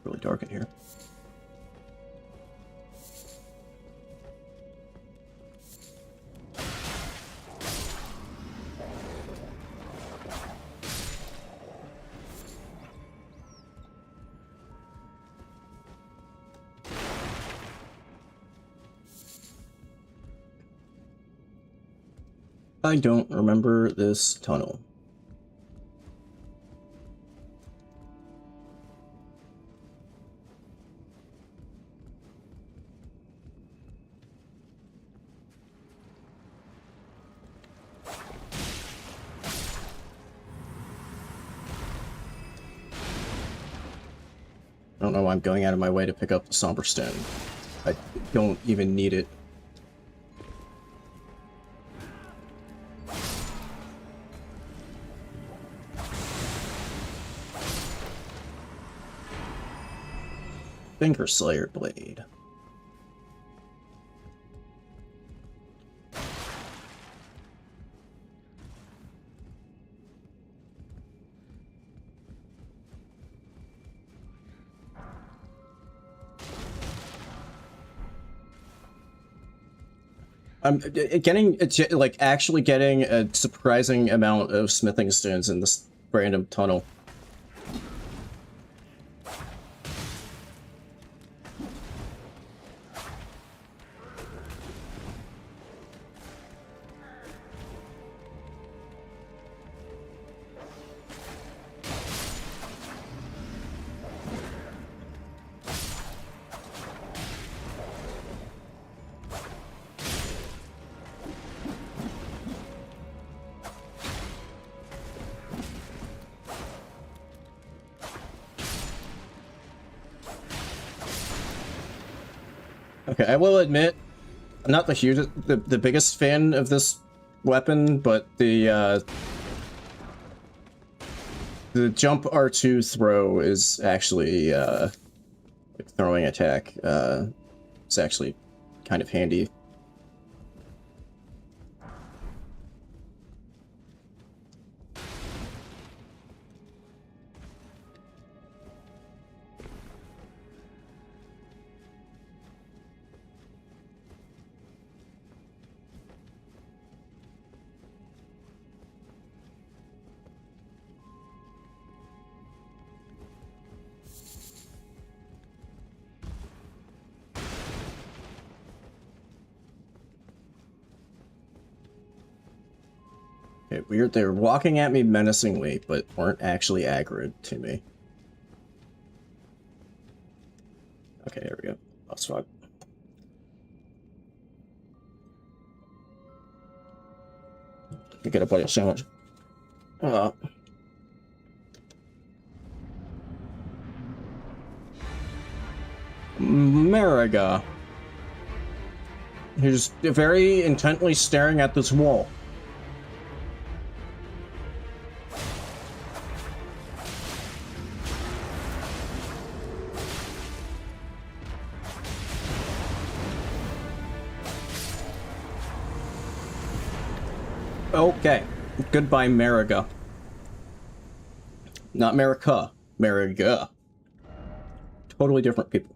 Really dark in here. I don't remember this tunnel. I don't know why I'm going out of my way to pick up the Somber Stone. I don't even need it. Finger Slayer Blade. I'm getting, like, actually getting a surprising amount of smithing stones in this random tunnel. Okay, I will admit, I'm not the biggest fan of this weapon, but the jump R2 throw is actually, like throwing attack, it's actually kind of handy. Okay, weird. They're walking at me menacingly, but weren't actually aggroed to me. Okay, there we go. That's fine. You get a bite of sandwich. Mariga. He's very intently staring at this wall. Okay. Goodbye, Mariga. Not America. Mariga. Totally different people.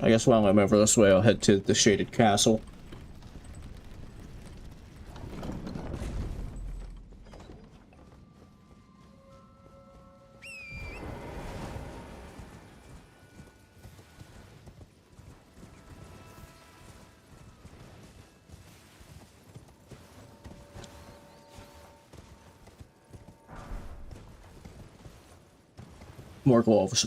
I guess while I'm over this way, I'll head to the Shaded Castle. More gloves.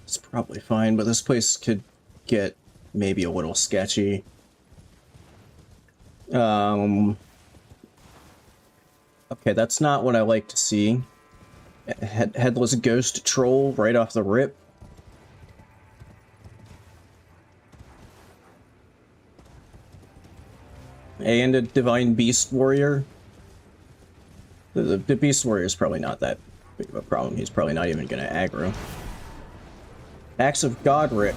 It's probably fine, but this place could get maybe a little sketchy. Okay, that's not what I like to see. Headless ghost troll right off the rip. And a divine beast warrior. The beast warrior is probably not that big of a problem. He's probably not even going to aggro. Axe of Godric.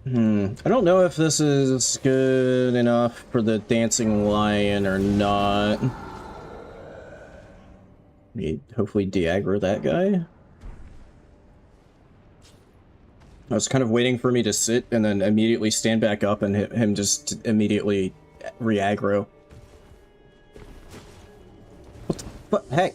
I don't know if this is good enough for the dancing lion or not. We hopefully de-aggro that guy. I was kind of waiting for me to sit and then immediately stand back up and hit him just immediately re-aggro. What the fuck? Hey!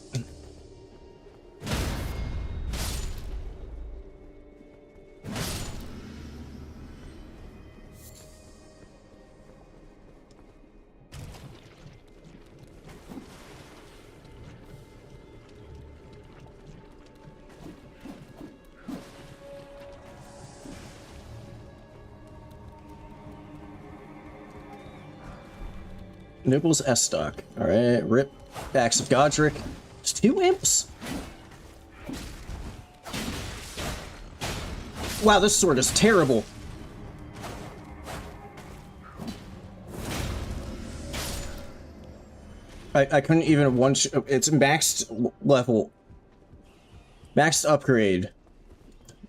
Nibbles S-Stock. Alright, rip. Axe of Godric. There's 2 imps? Wow, this sword is terrible. I couldn't even it's maxed level. Maxed upgrade.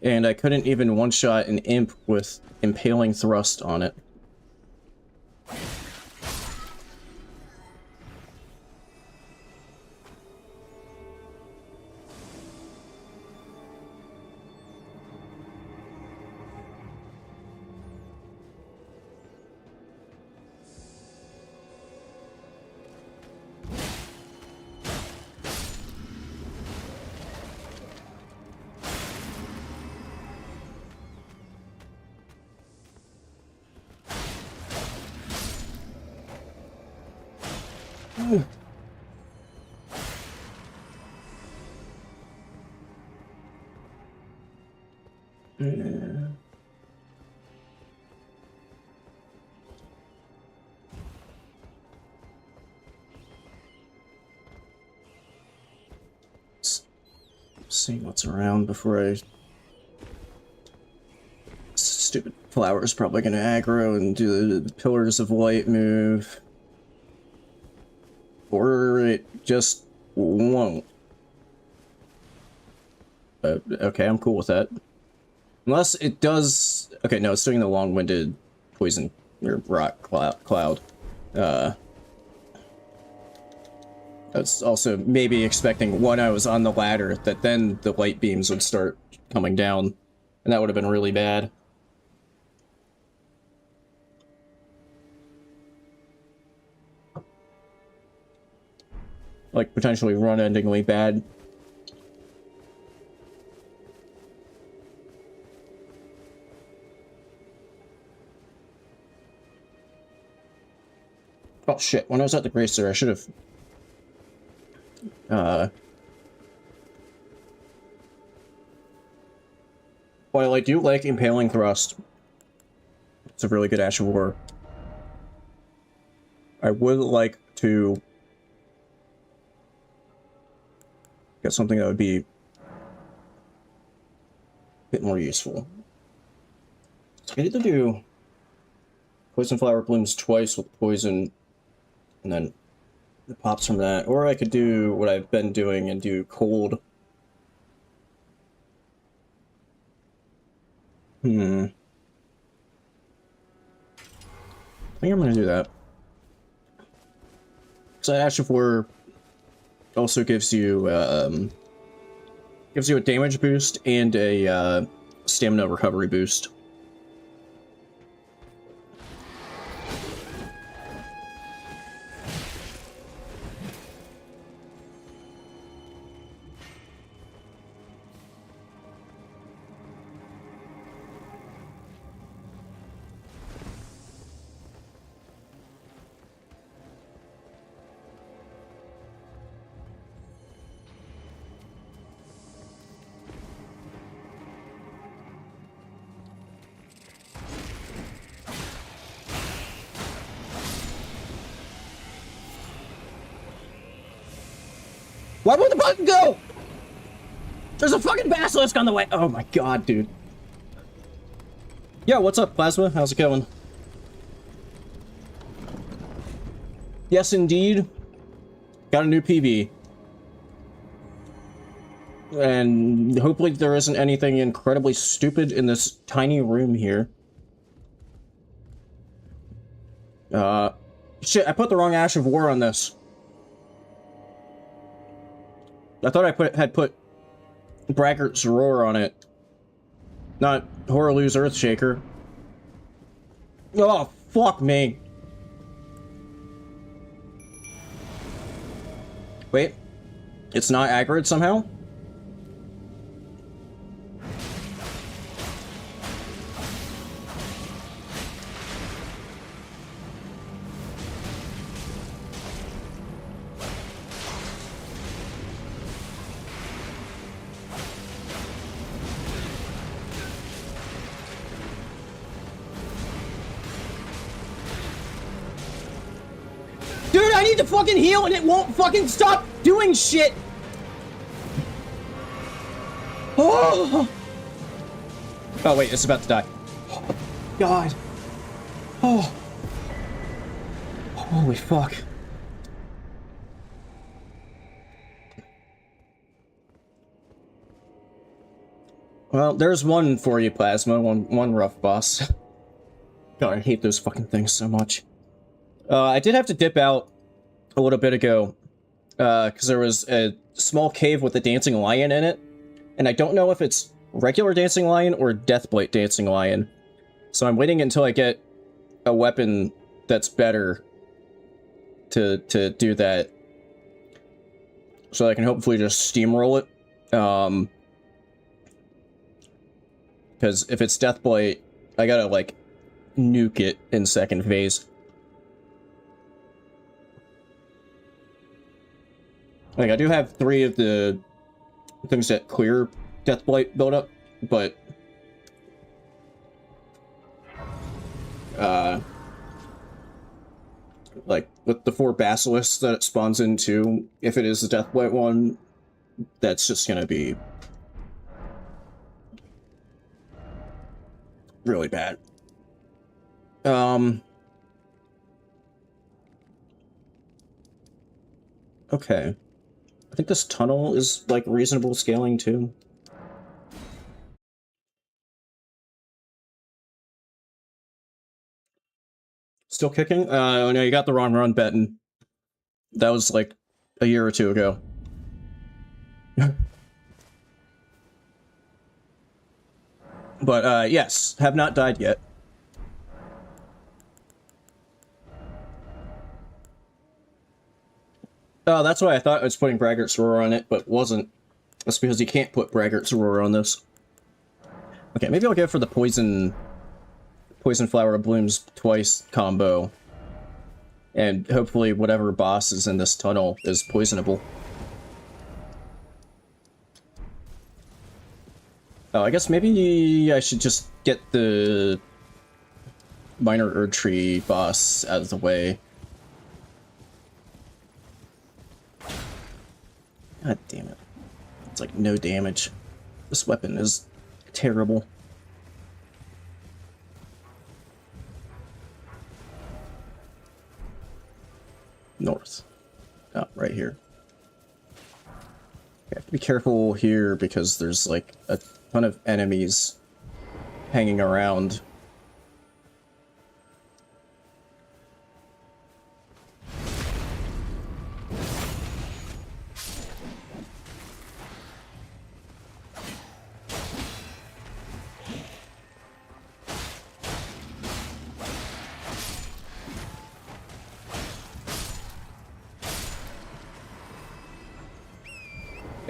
And I couldn't even one-shot an imp with impaling thrust on it. See what's around before I... Stupid flower's probably gonna aggro and do the Pillars of Light move. Or it just won't. Okay, I'm cool with that. Unless it does... Okay, no, it's doing the long-winded poison or rock cloud. I was also maybe expecting when I was on the ladder that then the light beams would start coming down, and that would have been really bad. Like, potentially run-endingly bad. Oh shit, when I was at the Gracer, I should have... While I do like Impaling Thrust, it's a really good Ash of War, I would like to get something that would be a bit more useful. So I need to do Poison Flower Blooms twice with poison, and then it pops from that. Or I could do what I've been doing and do cold. I think I'm gonna do that. So Ash of War also gives you a damage boost and a stamina recovery boost. Why won't the button go? There's a fucking basilisk on the way. Oh my god, dude. Yeah, what's up, Plasma? How's it going? Yes, indeed. Got a new PB. And hopefully there isn't anything incredibly stupid in this tiny room here. Shit, I put the wrong Ash of War on this. I thought I had put Braggart's Roar on it. Not Horaloo's Earthshaker. Oh, fuck me. Wait. It's not aggroed somehow? Dude, I need to fucking heal and it won't fucking stop doing shit! Oh! Oh wait, it's about to die. Oh, God. Oh. Holy fuck. Well, there's one for you, Plasma. One rough boss. God, I hate those fucking things so much. I did have to dip out a little bit ago, because there was a small cave with a dancing lion in it, and I don't know if it's regular dancing lion or Deathblight dancing lion. So I'm waiting until I get a weapon that's better to do that, so I can hopefully just steamroll it. Because if it's Deathblight, I gotta like nuke it in second phase. Like, I do have 3 of the things that clear Deathblight buildup, but like, with the 4 basilisks that it spawns into, if it is the Deathblight one, that's just gonna be really bad. Okay. I think this tunnel is, like, reasonable scaling, too. Still kicking? Oh no, you got the wrong run, Benton. That was, like, a year or two ago. But, yes, have not died yet. Oh, that's why I thought I was putting Braggart's Roar on it, but wasn't. That's because you can't put Braggart's Roar on this. Okay, maybe I'll go for the Poison Flower of Blooms twice combo. And hopefully whatever boss is in this tunnel is poisonable. Oh, I guess maybe I should just get the Minor Erdtree boss out of the way. God damn it. It's like no damage. This weapon is terrible. North. Oh, right here. I have to be careful here because there's like a ton of enemies hanging around.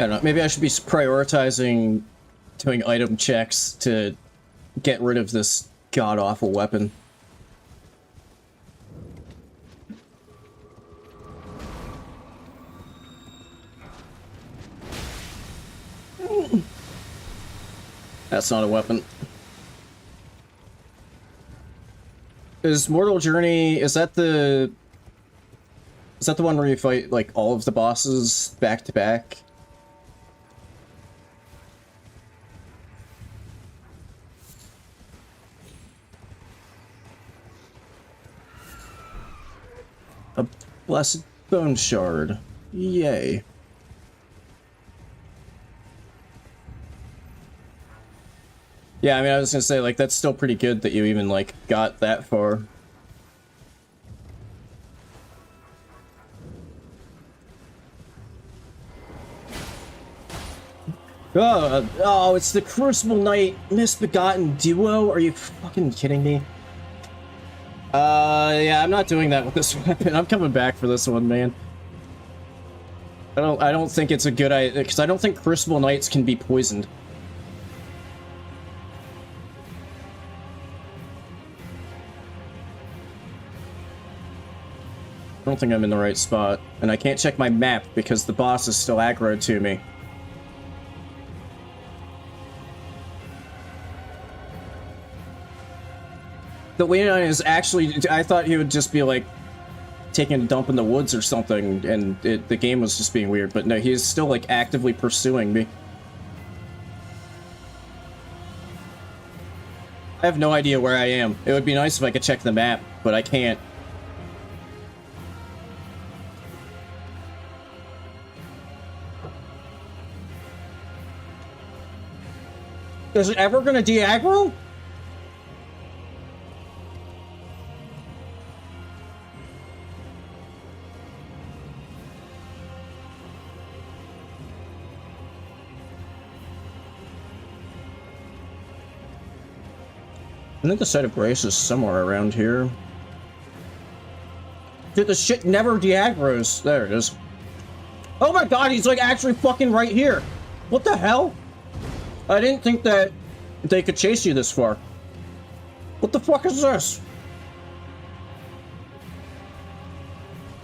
I don't know, maybe I should be prioritizing doing item checks to get rid of this god-awful weapon. That's not a weapon. Is Mortal Journey, is that the one where you fight, like, all of the bosses back to back? A blessed bone shard. Yay. Yeah, I mean, I was gonna say, like, that's still pretty good that you even, like, got that far. Oh, it's the Crucible Knight Misbegotten duo? Are you fucking kidding me? Yeah, I'm not doing that with this weapon. I'm coming back for this one, man. I don't think it's a good idea, because I don't think Crucible Knights can be poisoned. I don't think I'm in the right spot, and I can't check my map because the boss is still aggroed to me. The Leonine is actually, I thought he would just be like taking a dump in the woods or something, and the game was just being weird, but no, he is still like actively pursuing me. I have no idea where I am. It would be nice if I could check the map, but I can't. Is it ever gonna de-aggro? I think the site of grace is somewhere around here. Dude, the shit never de-aggros. There it is. Oh my god, he's like actually fucking right here. What the hell? I didn't think that they could chase you this far. What the fuck is this?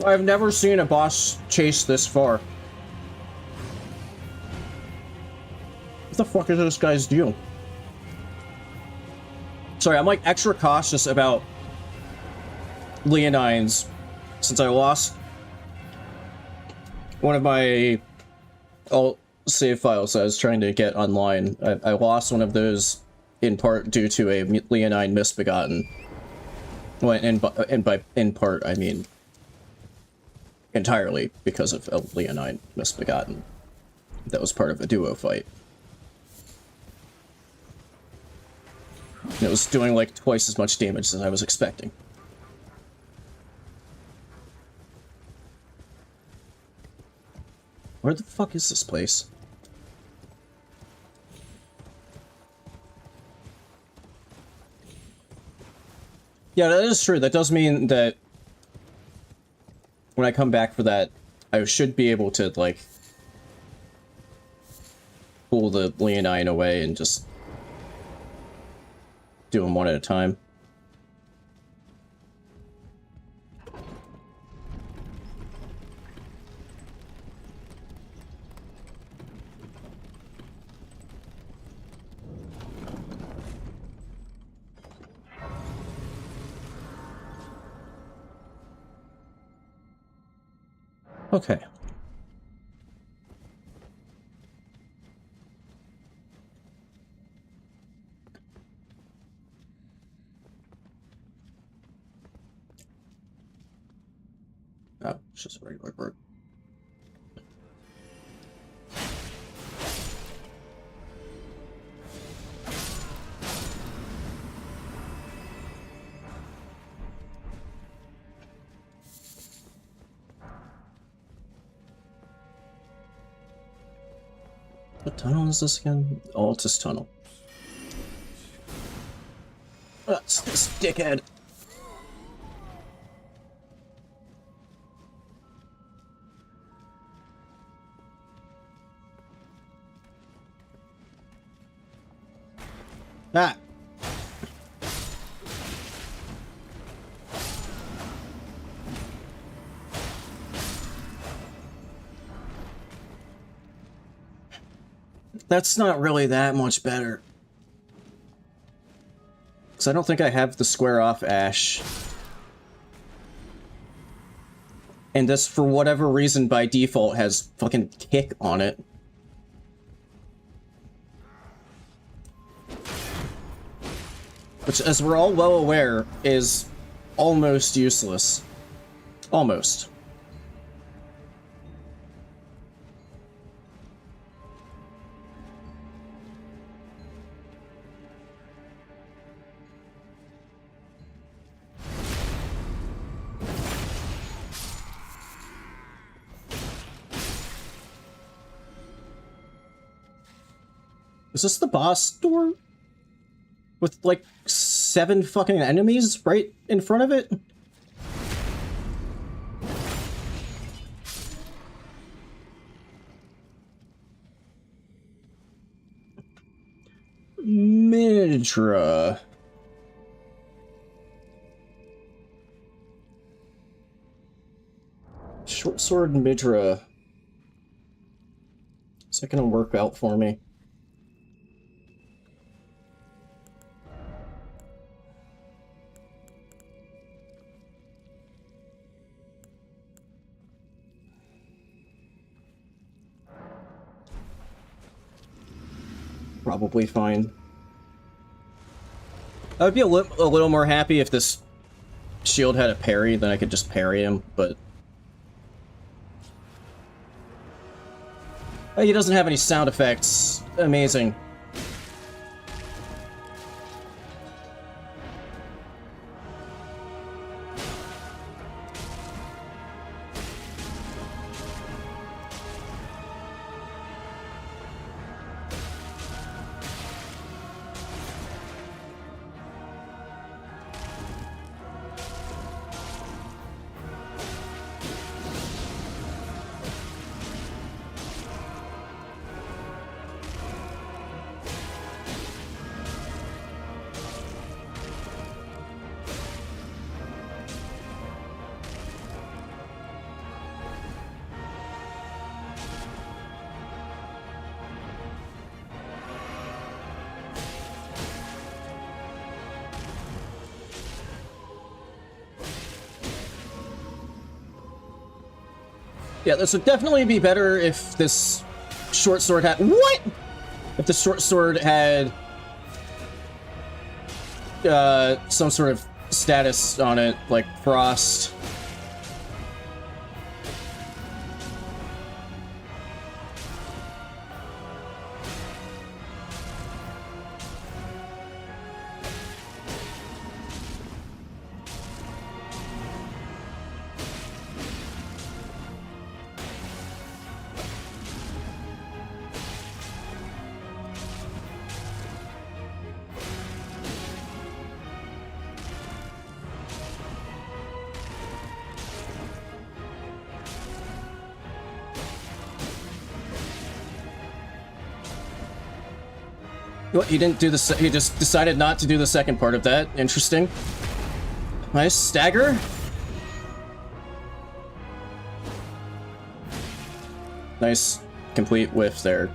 I've never seen a boss chase this far. What the fuck is this guy's deal? Sorry, I'm like extra cautious about Leonines since I lost one of my save files I was trying to get online. I lost one of those in part due to a Leonine Misbegotten. Well, in part, I mean entirely because of a Leonine Misbegotten. That was part of a duo fight. It was doing like twice as much damage as I was expecting. Where the fuck is this place? Yeah, that is true. That does mean that when I come back for that, I should be able to, like, pull the Leonine away and just do them one at a time. Okay. Oh, it's just a regular bird. What tunnel is this again? Altus tunnel. That's this dickhead. Ah. That's not really that much better. Because I don't think I have the square off Ash. And this, for whatever reason, by default, has fucking kick on it. Which, as we're all well aware, is almost useless. Almost. Is this the boss door? With, like, 7 fucking enemies right in front of it? Midra. Short sword Midra. Is that gonna work out for me? Probably fine. I would be a little more happy if this shield had a parry, then I could just parry him, but... He doesn't have any sound effects. Amazing. Yeah, this would definitely be better if this short sword had... What?! If the short sword had... some sort of status on it, like Frost. What, he didn't do the he just decided not to do the second part of that. Interesting. Nice stagger. Nice complete whiff there.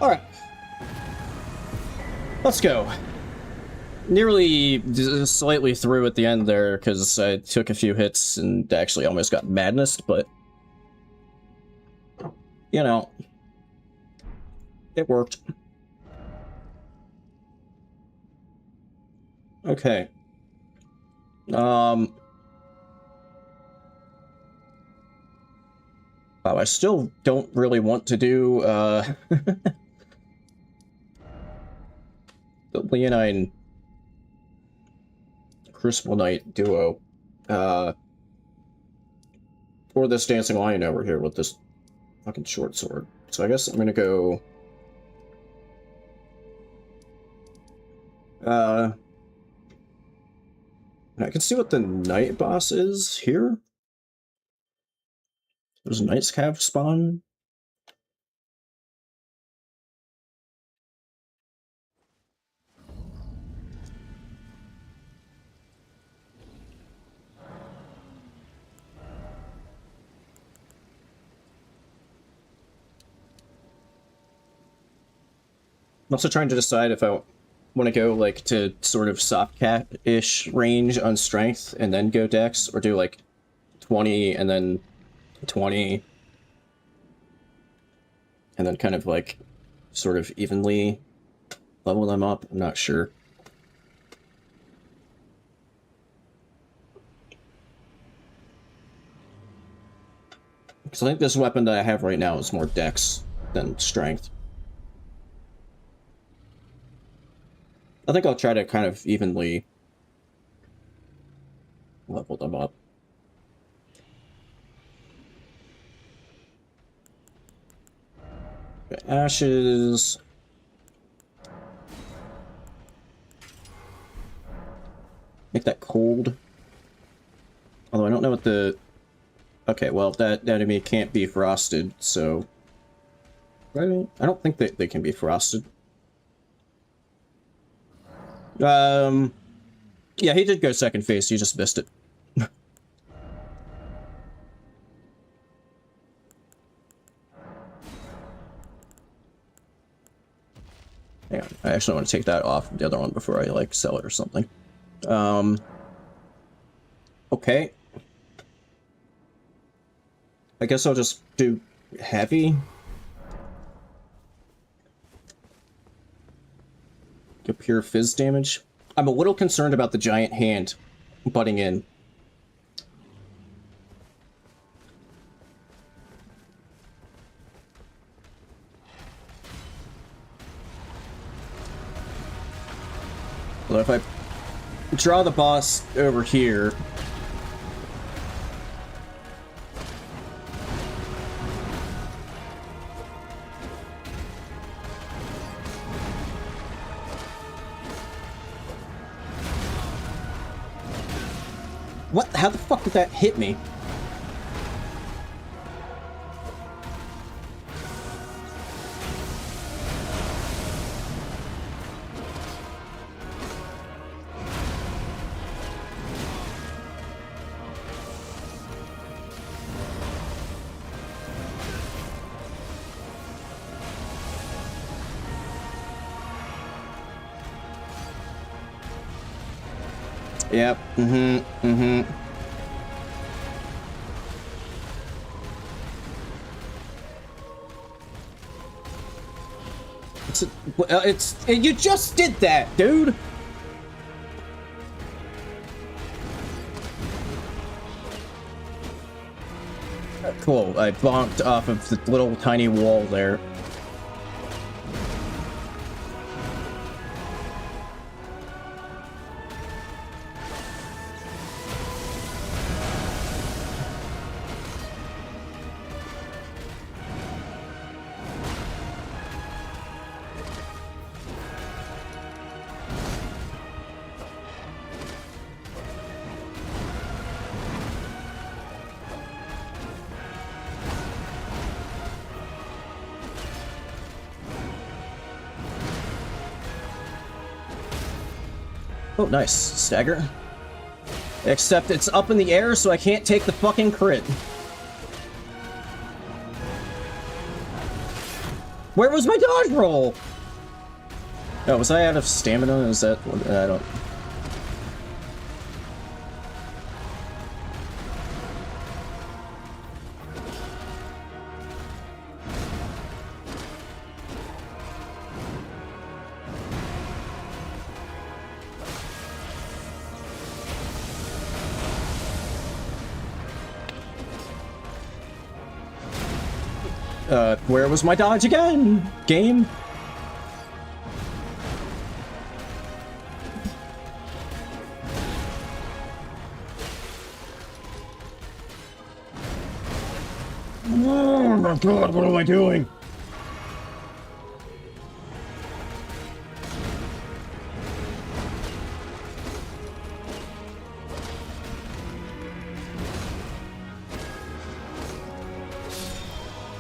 Alright. Let's go. Nearly slightly through at the end there because I took a few hits and actually almost got madness, but you know, it worked. Okay. Wow, I still don't really want to do the Leonine Crucible Knight duo. Or this Dancing Lion over here with this fucking short sword. So I guess I'm gonna go... I can see what the Knight boss is here. There's Knight's Cav spawn. I'm also trying to decide if I want to go like to sort of soft cap-ish range on strength and then go dex, or do like 20 and then 20 and then kind of like sort of evenly level them up. I'm not sure. Because I think this weapon that I have right now is more dex than strength. I think I'll try to kind of evenly level them up. Okay, ashes. Make that cold. Although I don't know what the... Okay, well, that enemy can't be frosted, so... Right? I don't think that they can be frosted. Yeah, he did go second phase, you just missed it. Hang on, I actually want to take that off the other one before I, like, sell it or something. Okay. I guess I'll just do heavy. Get pure fizz damage. I'm a little concerned about the giant hand butting in. Well, if I draw the boss over here... What? How the fuck did that hit me? Yep, you just did that, dude! Cool, I bonked off of the little tiny wall there. Oh, nice. Stagger. Except it's up in the air, so I can't take the fucking crit. Where was my dodge roll? Oh, was I out of stamina? Is that what? I don't... Where was my dodge again? Game? Oh my god, what am I doing?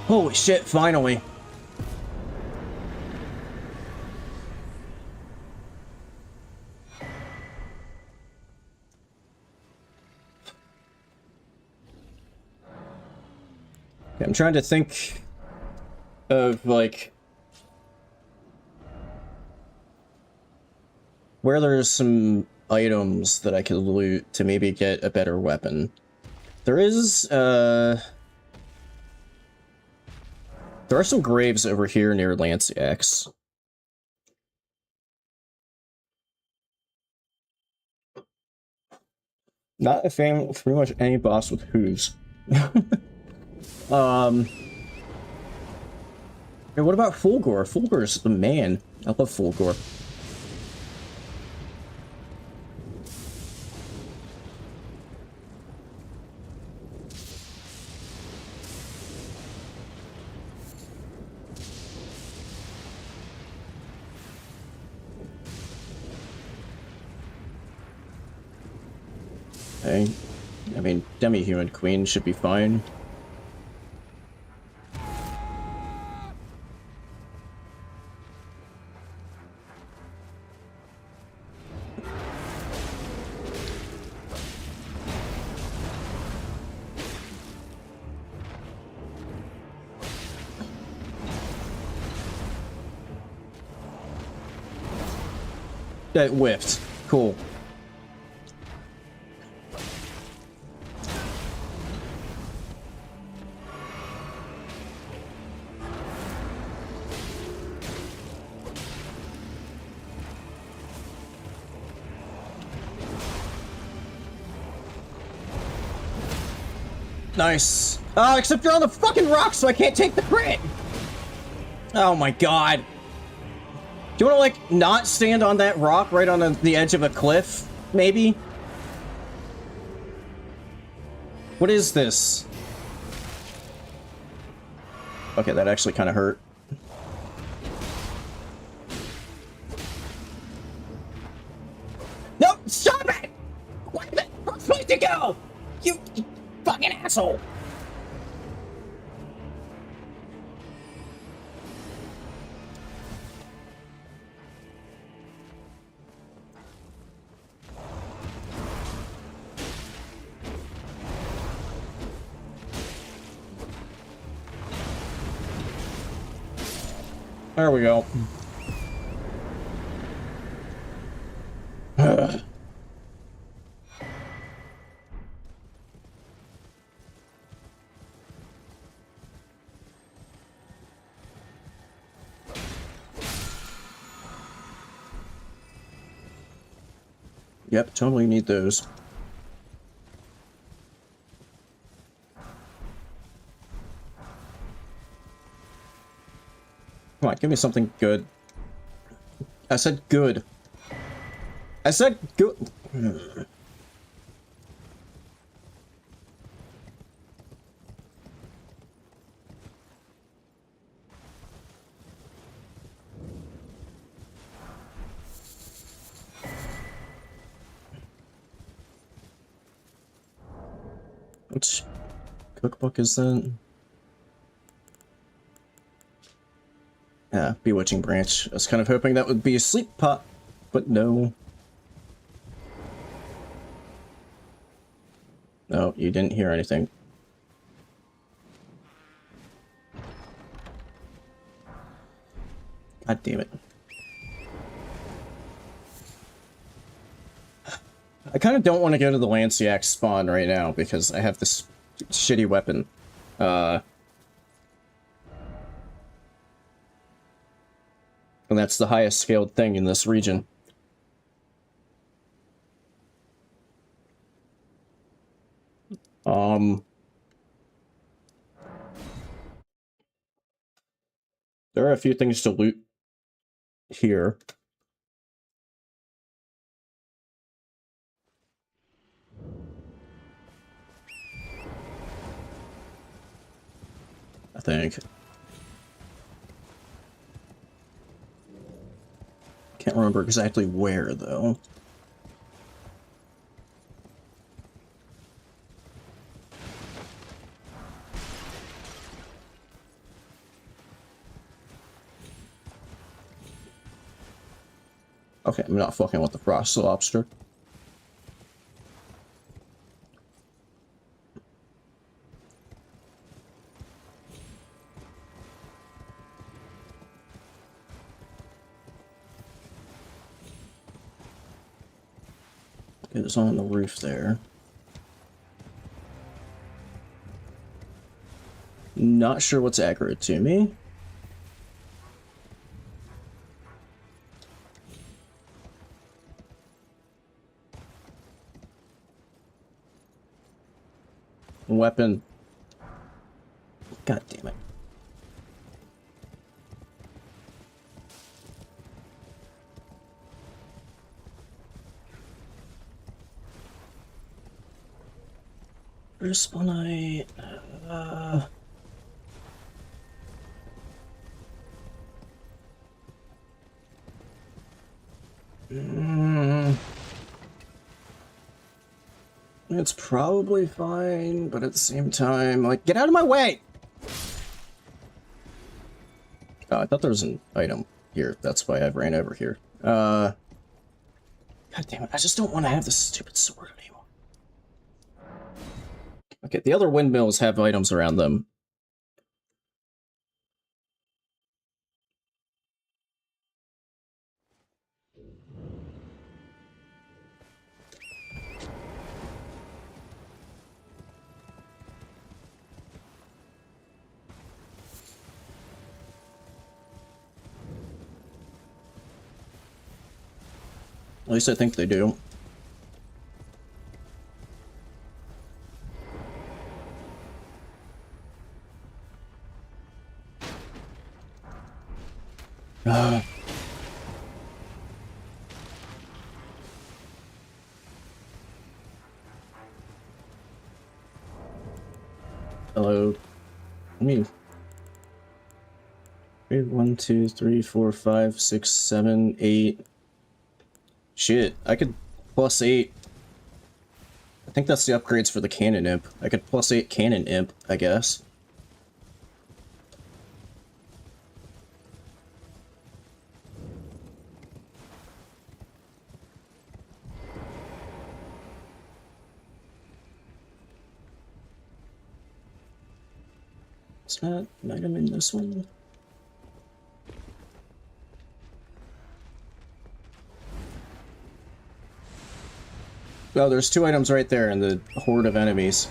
Holy shit, finally. Okay, I'm trying to think of, like, where there's some items that I could loot to maybe get a better weapon. There is, there are some graves over here near Lanciax. Not a fan of pretty much any boss with hooves. And what about Fulgor? Fulgor's the man. I love Fulgor. Okay. I mean, Demi-Human Queen should be fine. That whiffed. Cool. Nice. Except you're on the fucking rock, so I can't take the crit! Oh my god. Do you want to, like, not stand on that rock right on the edge of a cliff, maybe? What is this? Okay, that actually kind of hurt. No! Stop it! Where the fuck's supposed to go? You fucking asshole! There we go. Yep, totally need those. Come on, give me something good. I said good. I said good. Which cookbook is that? Yeah, Bewitching Branch. I was kind of hoping that would be a sleep pot, but no. No, you didn't hear anything. God damn it. I kind of don't want to go to the Lanciac spawn right now because I have this shitty weapon. And that's the highest scaled thing in this region. There are a few things to loot here. I think. Can't remember exactly where, though. Okay, I'm not fucking with the frost lobster. It's on the roof there. Not sure what's accurate to me. Weapon. God damn it. Respawnite. It's probably fine, but at the same time, like, get out of my way! Oh, I thought there was an item here. That's why I ran over here. God damn it, I just don't want to have this stupid sword anymore. Okay, the other windmills have items around them. At least I think they do. Hello. I mean, 1, 2, 3, 4, 5, 6, 7, 8. Shit, I could +8. I think that's the upgrades for the cannon imp. I could +8 cannon imp, I guess. It's not an item in this one. Oh, there's 2 items right there in the horde of enemies.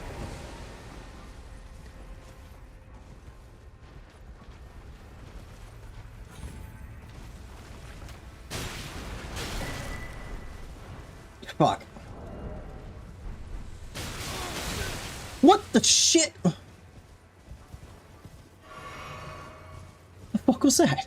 Fuck. What the shit? The fuck was that?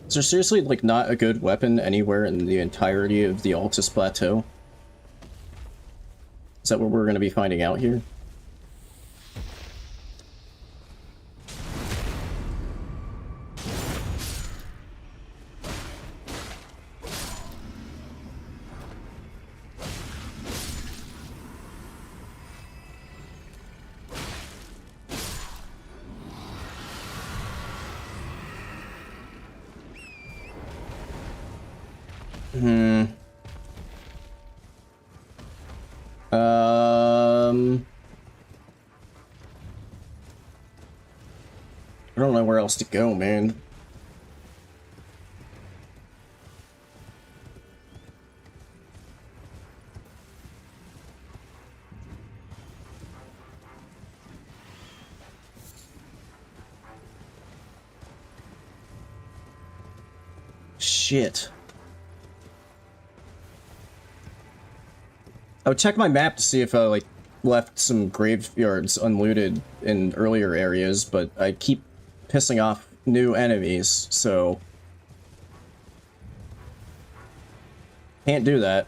Is there seriously, like, not a good weapon anywhere in the entirety of the Altus Plateau? Is that what we're going to be finding out here? Hmm. I don't know where else to go, man. Shit. I would check my map to see if I, like, left some graveyards unlooted in earlier areas, but I keep pissing off new enemies, so... Can't do that.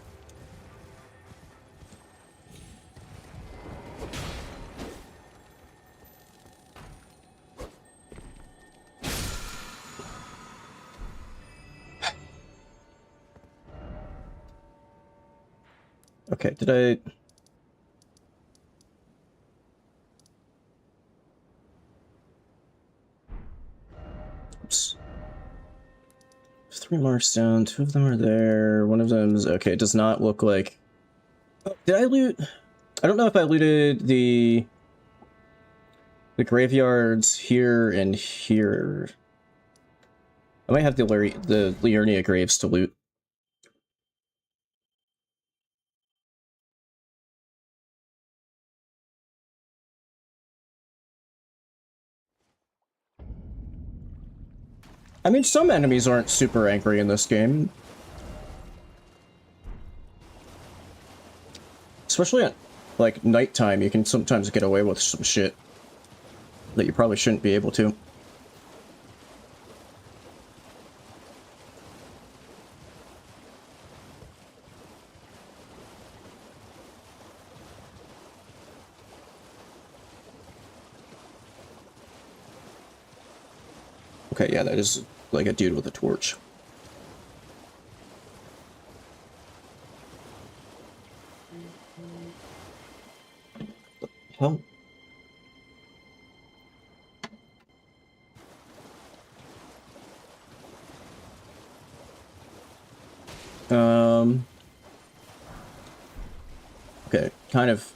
Okay, did I... Oops. 3 marks down, 2 of them are there, 1 of them is... Okay, it does not look like... Oh, did I loot... I don't know if I looted the graveyards here and here. I might have the Liurnia graves to loot. I mean, some enemies aren't super angry in this game. Especially at, like, nighttime, you can sometimes get away with some shit that you probably shouldn't be able to. Okay, yeah, that is like a dude with a torch. The hell? Okay, kind of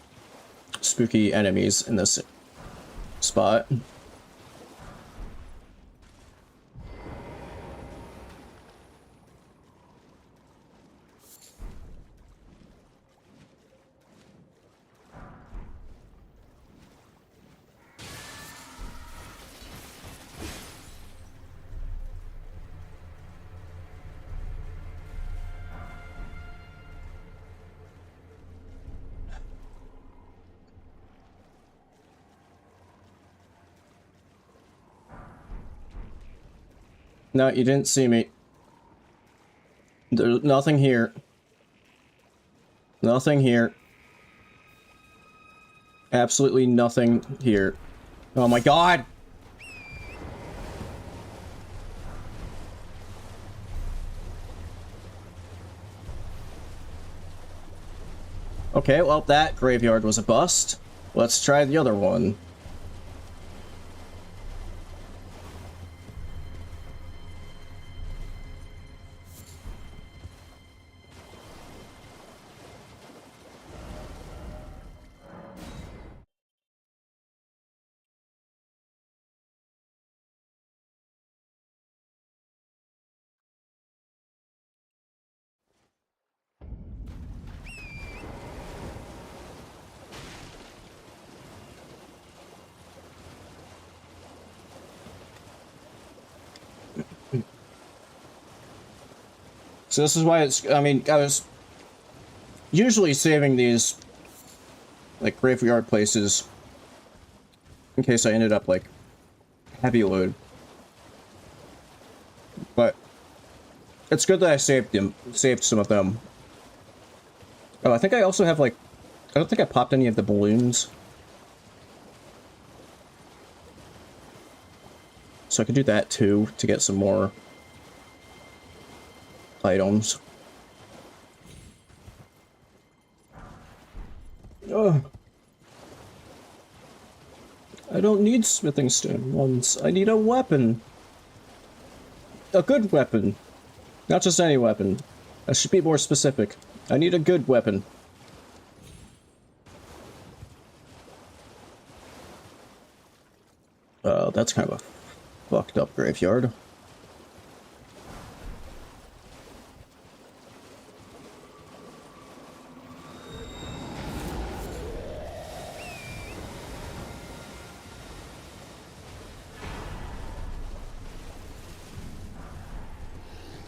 spooky enemies in this spot. No, you didn't see me. There's nothing here. Nothing here. Absolutely nothing here. Oh my god! Okay, well, that graveyard was a bust. Let's try the other one. So this is why it's, I mean, I was usually saving these, like, graveyard places in case I ended up, like, heavy load. But it's good that I saved some of them. Oh, I think I also have, like, I don't think I popped any of the balloons. So I could do that too, to get some more items. Ugh. I don't need smithing stone ones. I need a weapon. A good weapon. Not just any weapon. I should be more specific. I need a good weapon. That's kind of a fucked up graveyard.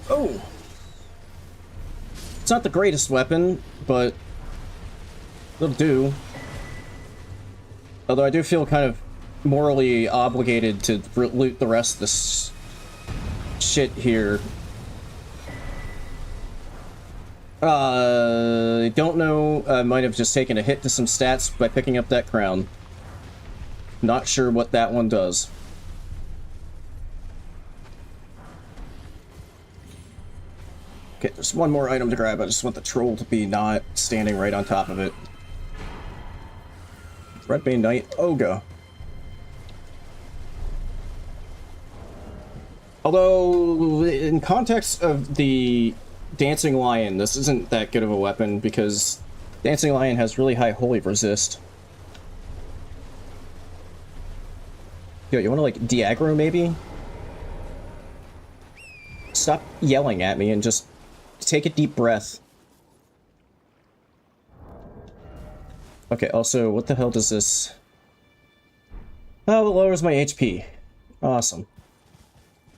Oh! It's not the greatest weapon, but it'll do. Although I do feel kind of morally obligated to loot the rest of this shit here. I don't know. I might have just taken a hit to some stats by picking up that crown. Not sure what that one does. Okay, there's one more item to grab. I just want the troll to be not standing right on top of it. Redbane Knight Oga. Although, in context of the Dancing Lion, this isn't that good of a weapon because Dancing Lion has really high holy resist. Yo, you wanna like de-aggro maybe? Stop yelling at me and just take a deep breath. Okay, also, what the hell does this... Oh, it lowers my HP. Awesome.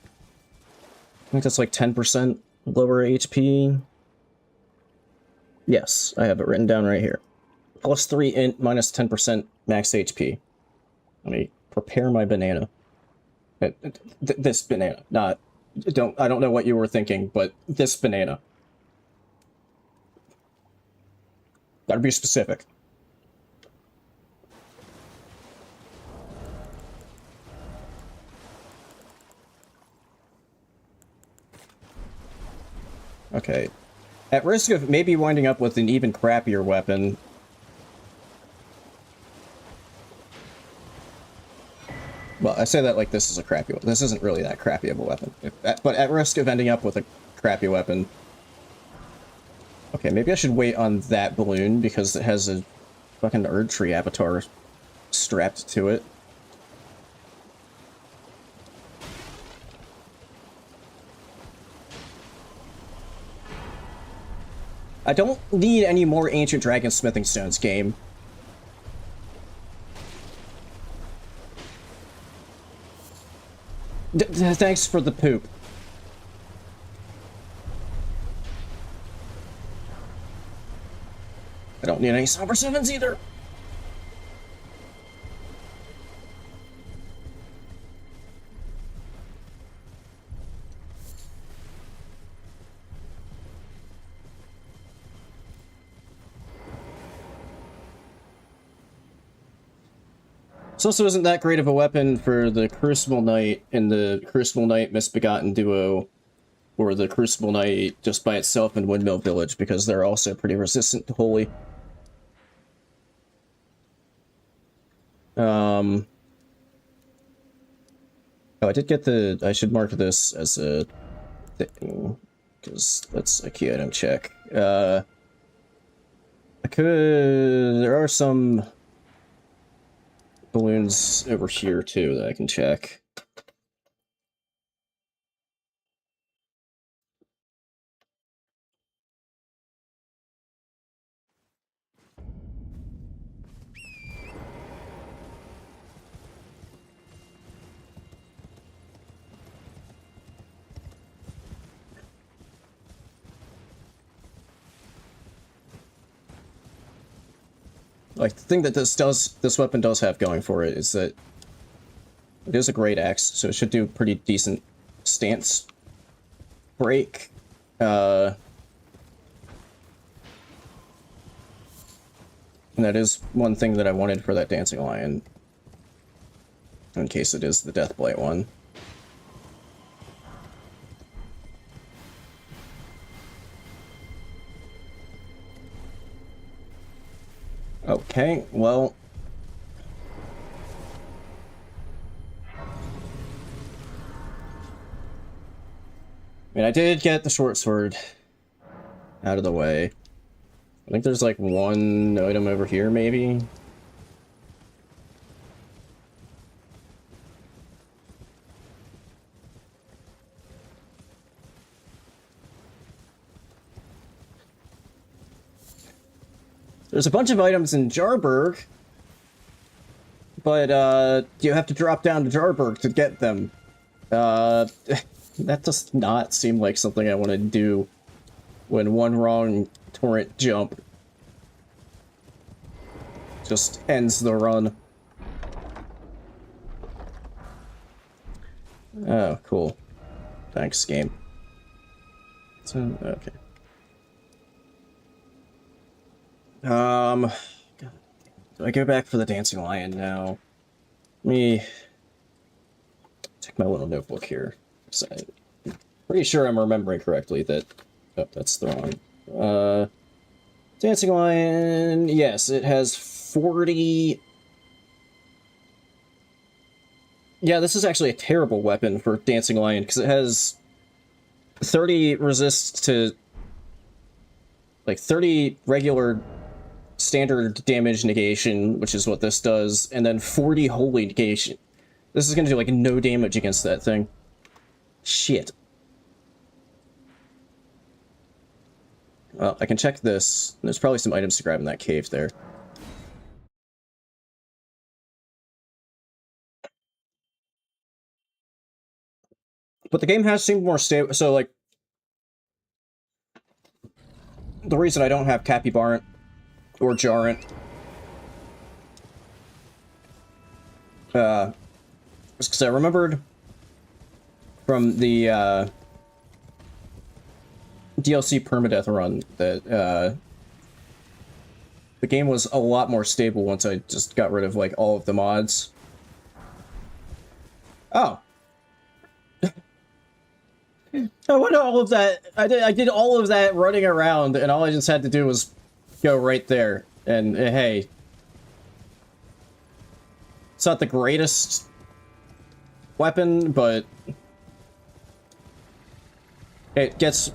I think that's like 10% lower HP. Yes, I have it written down right here. Plus 3 int, minus 10% max HP. Let me prepare my banana. This banana, not... I don't know what you were thinking, but this banana. Gotta be specific. Okay. At risk of maybe winding up with an even crappier weapon... Well, I say that like this is a crappy one. This isn't really that crappy of a weapon. But at risk of ending up with a crappy weapon... Okay, maybe I should wait on that balloon because it has a fucking Erdtree avatar strapped to it. I don't need any more Ancient Dragon Smithing Stones, game. Thanks for the poop. I don't need any Somber 7s either. This also isn't that great of a weapon for the Crucible Knight and the Crucible Knight Misbegotten duo, or the Crucible Knight just by itself in Windmill Village, because they're also pretty resistant to Holy. Oh, I did get the... I should mark this as a thing, because that's a key item check. I could... There are some balloons over here, too, that I can check. Like, the thing that this weapon does have going for it is that it is a great axe, so it should do pretty decent stance break. And that is one thing that I wanted for that Dancing Lion, in case it is the Deathblight one. Okay, well... I mean, I did get the short sword. out of the way. I think there's like one item over here, maybe? There's a bunch of items in Jarburg, but you have to drop down to Jarburg to get them. That does not seem like something I want to do when one wrong torrent jump just ends the run. Oh, cool. Thanks, game. So, okay. God. Do I go back for the dancing lion now? Let me check my little notebook here. So I'm pretty sure I'm remembering correctly that... Oh, that's the wrong. Dancing lion... Yes, it has 40... Yeah, this is actually a terrible weapon for dancing lion, because it has 30 resist to... Like, 30 regular standard damage negation, which is what this does, and then 40 holy negation. This is gonna do, like, no damage against that thing. Shit. Well, I can check this. There's probably some items to grab in that cave there. But the game has seemed more stable, so, like... The reason I don't have Capybarant or Jarant was because I remembered from the DLC permadeath run that the game was a lot more stable once I just got rid of like all of the mods. Oh. I went all of that. I did all of that running around, and all I just had to do was go right there. And hey, it's not the greatest weapon, but it gets...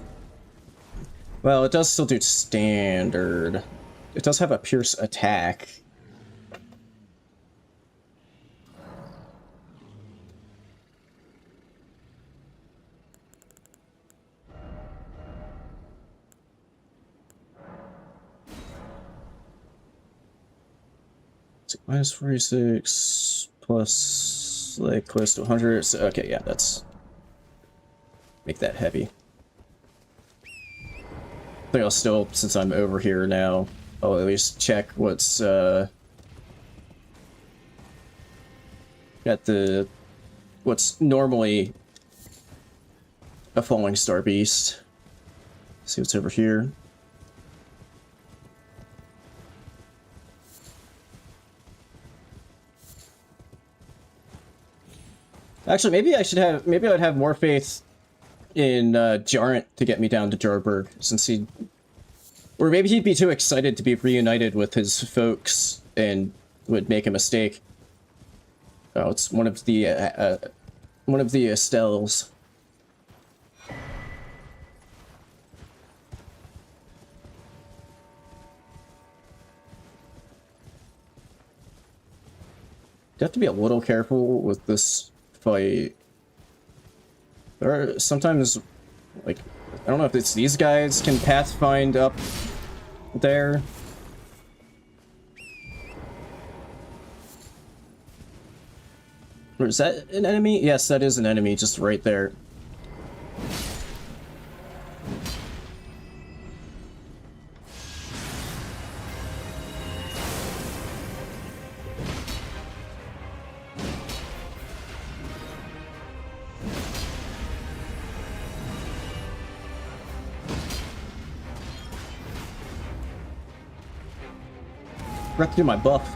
Well, it does still do standard. It does have a pierce attack. Minus 46 plus like close to 100. So, okay, yeah, that's make that heavy. I think I'll still, since I'm over here now, I'll at least check what's got the what's normally a falling star beast. See what's over here. Actually, maybe I should have. Maybe I'd have more faith in Jarant to get me down to Jarburg, since he, or maybe he'd be too excited to be reunited with his folks and would make a mistake. Oh, it's one of the Estelles. You have to be a little careful with this fight. There are sometimes, like, I don't know if it's these guys can pathfind up there. Or is that an enemy? Yes, that is an enemy, just right there. I have to do my buff.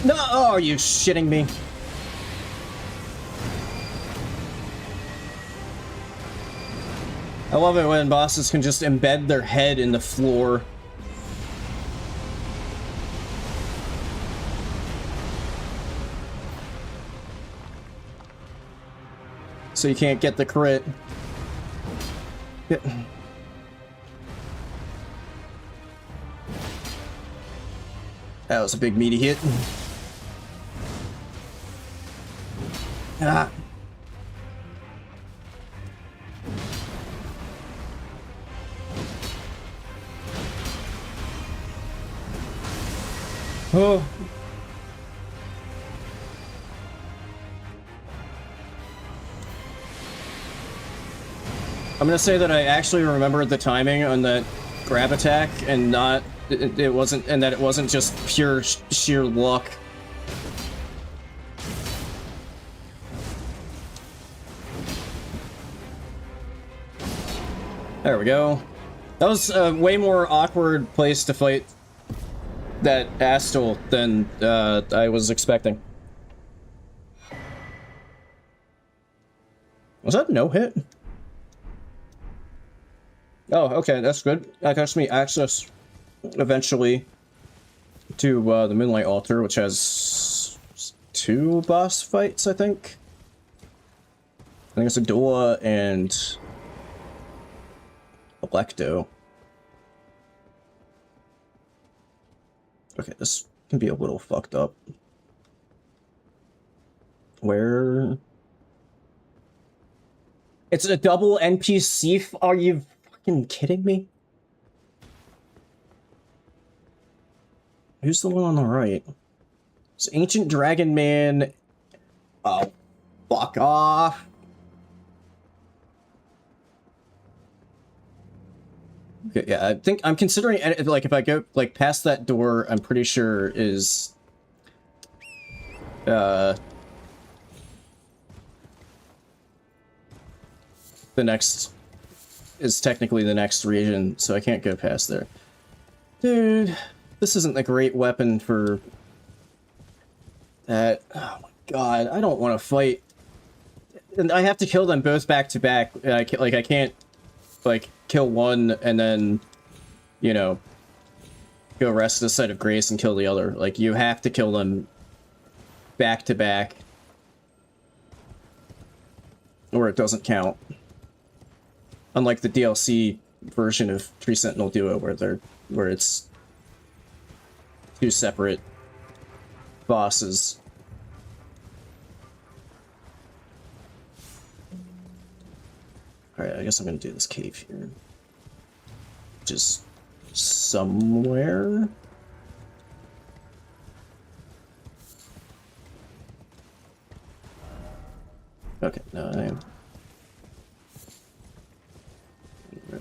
No! Oh, are you shitting me? I love it when bosses can just embed their head in the floor. so you can't get the crit. Yeah. That was a big meaty hit. Ah. Oh. I'm gonna say that I actually remembered the timing on that grab attack and not it wasn't, and that it wasn't just pure sheer luck. There we go. That was a way more awkward place to fight that Astal than I was expecting. Was that no hit? Oh, okay, that's good. That gives me access eventually to the Moonlight Altar, which has 2 boss fights, I think. I think it's a Dua and Electo. Okay, this can be a little fucked up. Where? It's a double NPC. Are you fucking kidding me? Who's the one on the right? It's Ancient Dragon Man. Oh, fuck off. Okay, yeah, I think I'm considering, like, if I go, like, past that door, I'm pretty sure is, the next, is technically the next region, so I can't go past there. Dude, this isn't a great weapon for that. Oh my god, I don't want to fight. And I have to kill them both back to back. I can't, like, kill one and then, you know, go rest the site of grace and kill the other. Like, you have to kill them back to back, or it doesn't count. Unlike the DLC version of Tree Sentinel Duo, where it's 2 separate bosses. Alright, I guess I'm gonna do this cave here. Just somewhere. Okay, no, I am.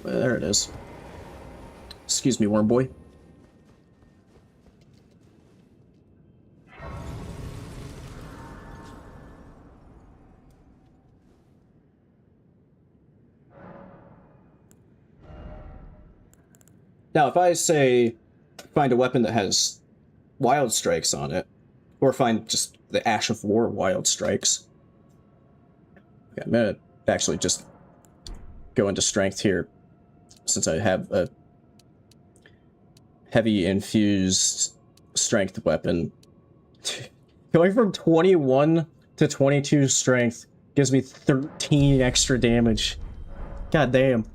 There it is. Excuse me, worm boy. Now, if I say find a weapon that has wild strikes on it, or find just the Ash of War wild strikes. Okay, I'm gonna actually just go into strength here, since I have a heavy infused strength weapon. Going from 21 to 22 strength gives me 13 extra damage. God damn.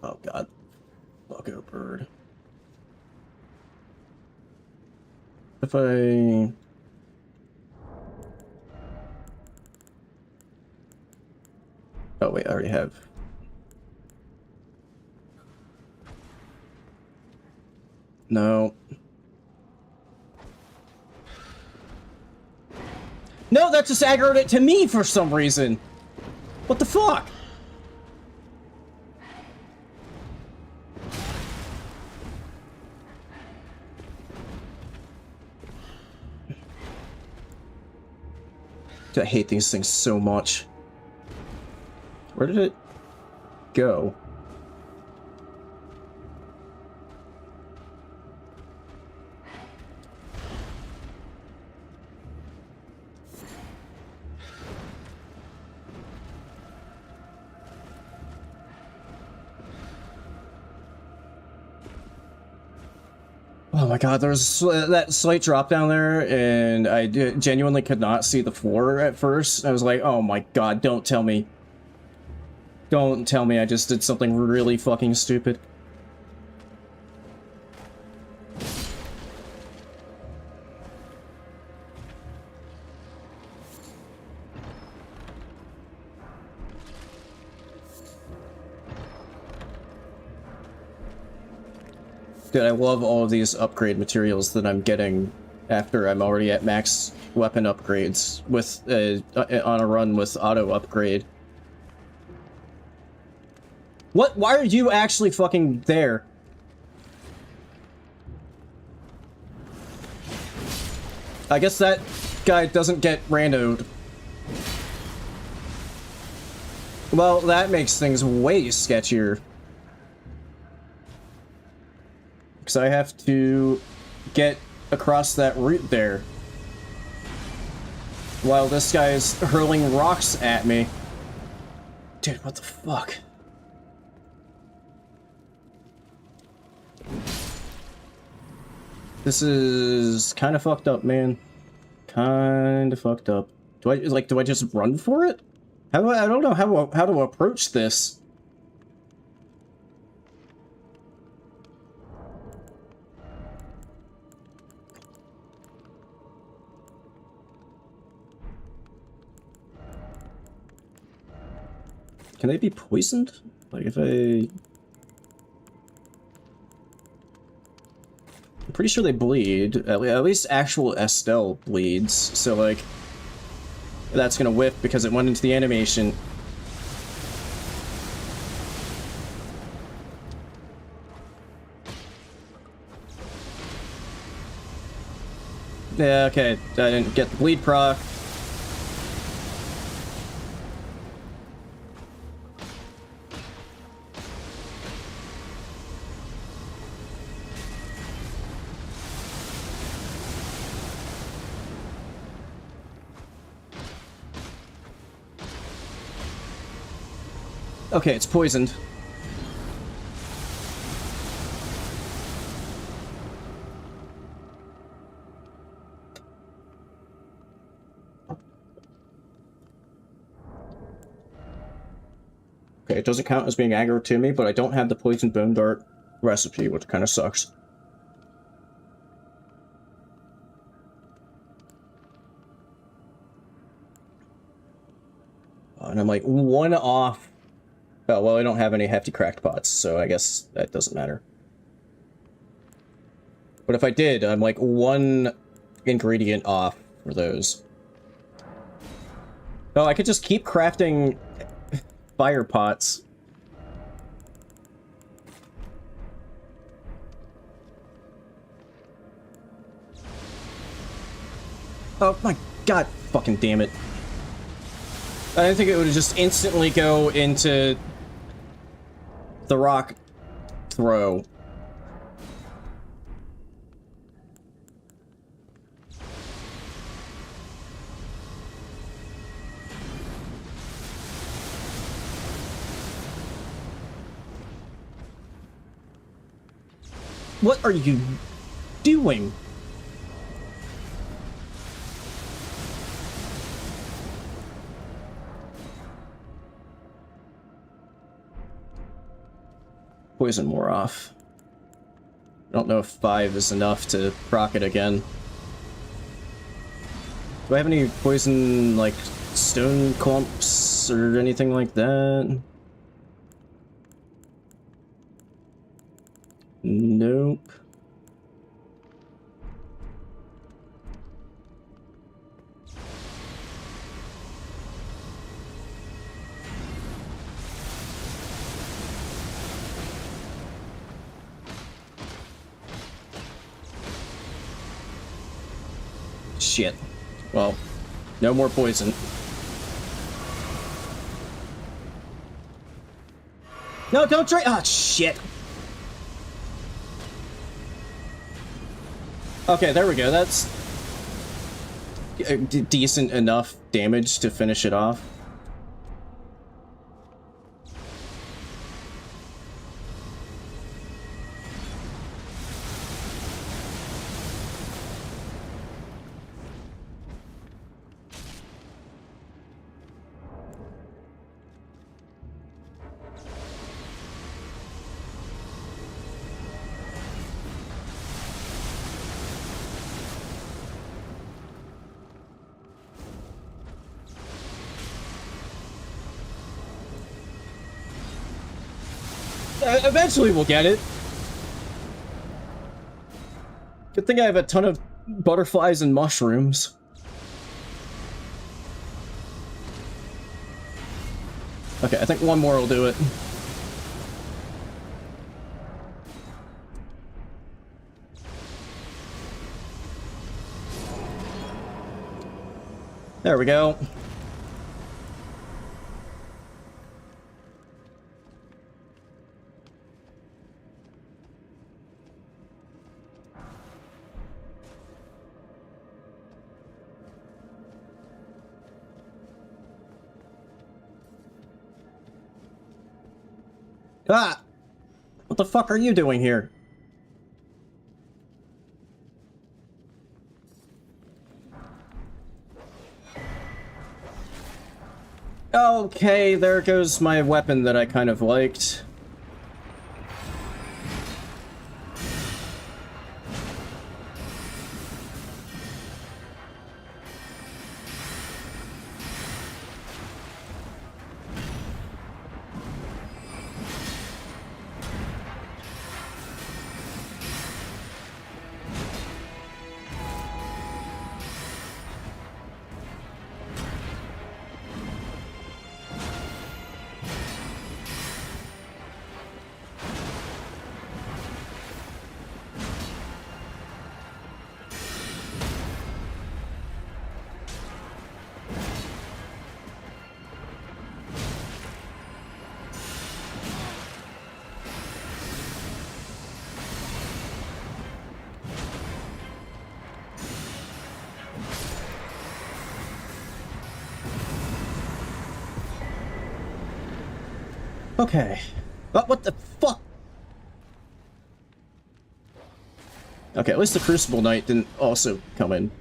Oh god. Bucko bird. If I... Oh wait, I already have. No. No, that just aggroed it to me for some reason. What the fuck? I hate these things so much. Where did it go? Oh my god, there was that slight drop down there, and I genuinely could not see the floor at first. I was like, oh my god, don't tell me. Don't tell me I just did something really fucking stupid. Dude, I love all of these upgrade materials that I'm getting after I'm already at max weapon upgrades with on a run with auto upgrade. What? Why are you actually fucking there? I guess that guy doesn't get randoed. Well, that makes things way sketchier. Because I have to get across that route there. While this guy's hurling rocks at me. Dude, what the fuck? This is kind of fucked up, man. Kind of fucked up. Do I just run for it? I don't know how to approach this. Can they be poisoned? Like if I'm pretty sure they bleed. At least actual Estelle bleeds. So like, that's gonna whiff because it went into the animation. Yeah, okay. I didn't get the bleed proc. Okay, it's poisoned. Okay, it doesn't count as being aggro to me, but I don't have the poison bone dart recipe, which kind of sucks. And I'm like one off. Oh, well, I don't have any hefty cracked pots, so I guess that doesn't matter. But if I did, I'm like one ingredient off for those. Oh, I could just keep crafting fire pots. Oh my god, fucking damn it. I didn't think it would just instantly go into the rock throw. What are you doing? Poison more off. I don't know if 5 is enough to proc it again. Do I have any poison, like, stone clumps or anything like that? Nope. Shit. Well, no more poison. No, don't drink. Ah, shit. Okay, there we go. That's decent enough damage to finish it off. Eventually we'll get it. Good thing I have a ton of butterflies and mushrooms. Okay, I think one more will do it. There we go. Ah! What the fuck are you doing here? Okay, there goes my weapon that I kind of liked. Okay. But what the fuck? Okay, at least the Crucible Knight didn't also come in.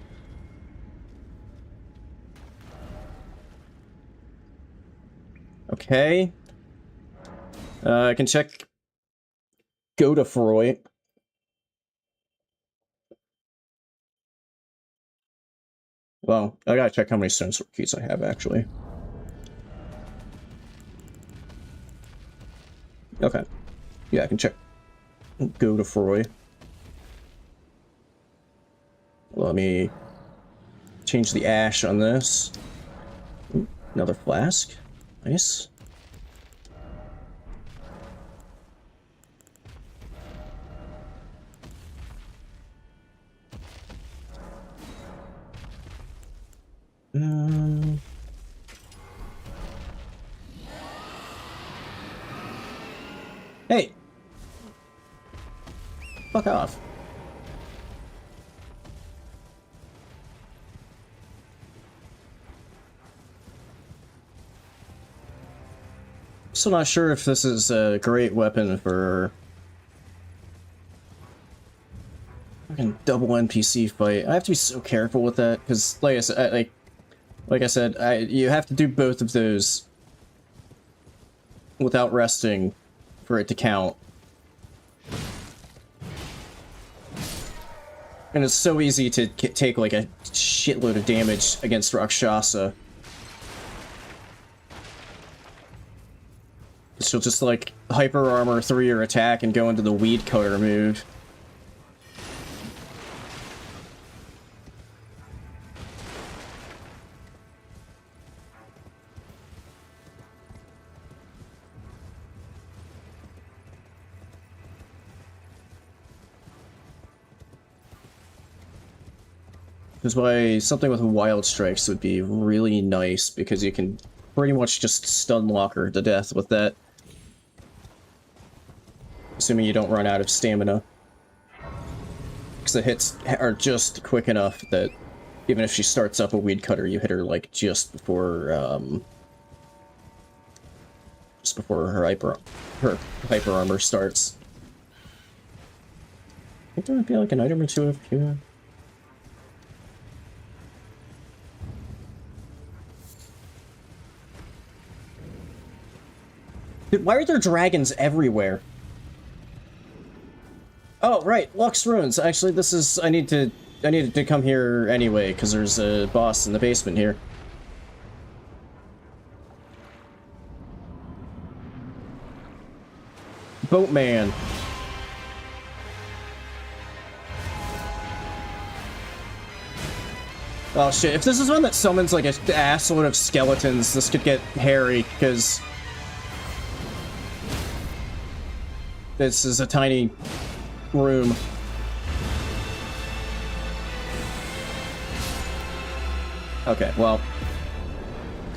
Okay. I can check Godefroy. Well, I gotta check how many Stone Sword keys I have, actually. Okay. Yeah, I can check Godefroy. Let me change the ash on this. Ooh, another flask. Nice. Hey! Fuck off. Still not sure if this is a great weapon for fucking double NPC fight. I have to be so careful with that because, like I said, you have to do both of those without resting for it to count. And it's so easy to take like a shitload of damage against Rakshasa. She'll just like hyper armor through your attack and go into the weed cutter move. Which is why something with wild strikes would be really nice, because you can pretty much just stun lock her to death with that. Assuming you don't run out of stamina. Because the hits are just quick enough that even if she starts up a weed cutter, you hit her like just before her hyper armor starts. I think there would be like an item or two if you... Dude, why are there dragons everywhere? Oh, right, Lux Ruins. Actually, this is... I needed to come here anyway, because there's a boss in the basement here. boatman. Oh shit, if this is one that summons like an assload of skeletons, this could get hairy, because this is a tiny room. Okay, well,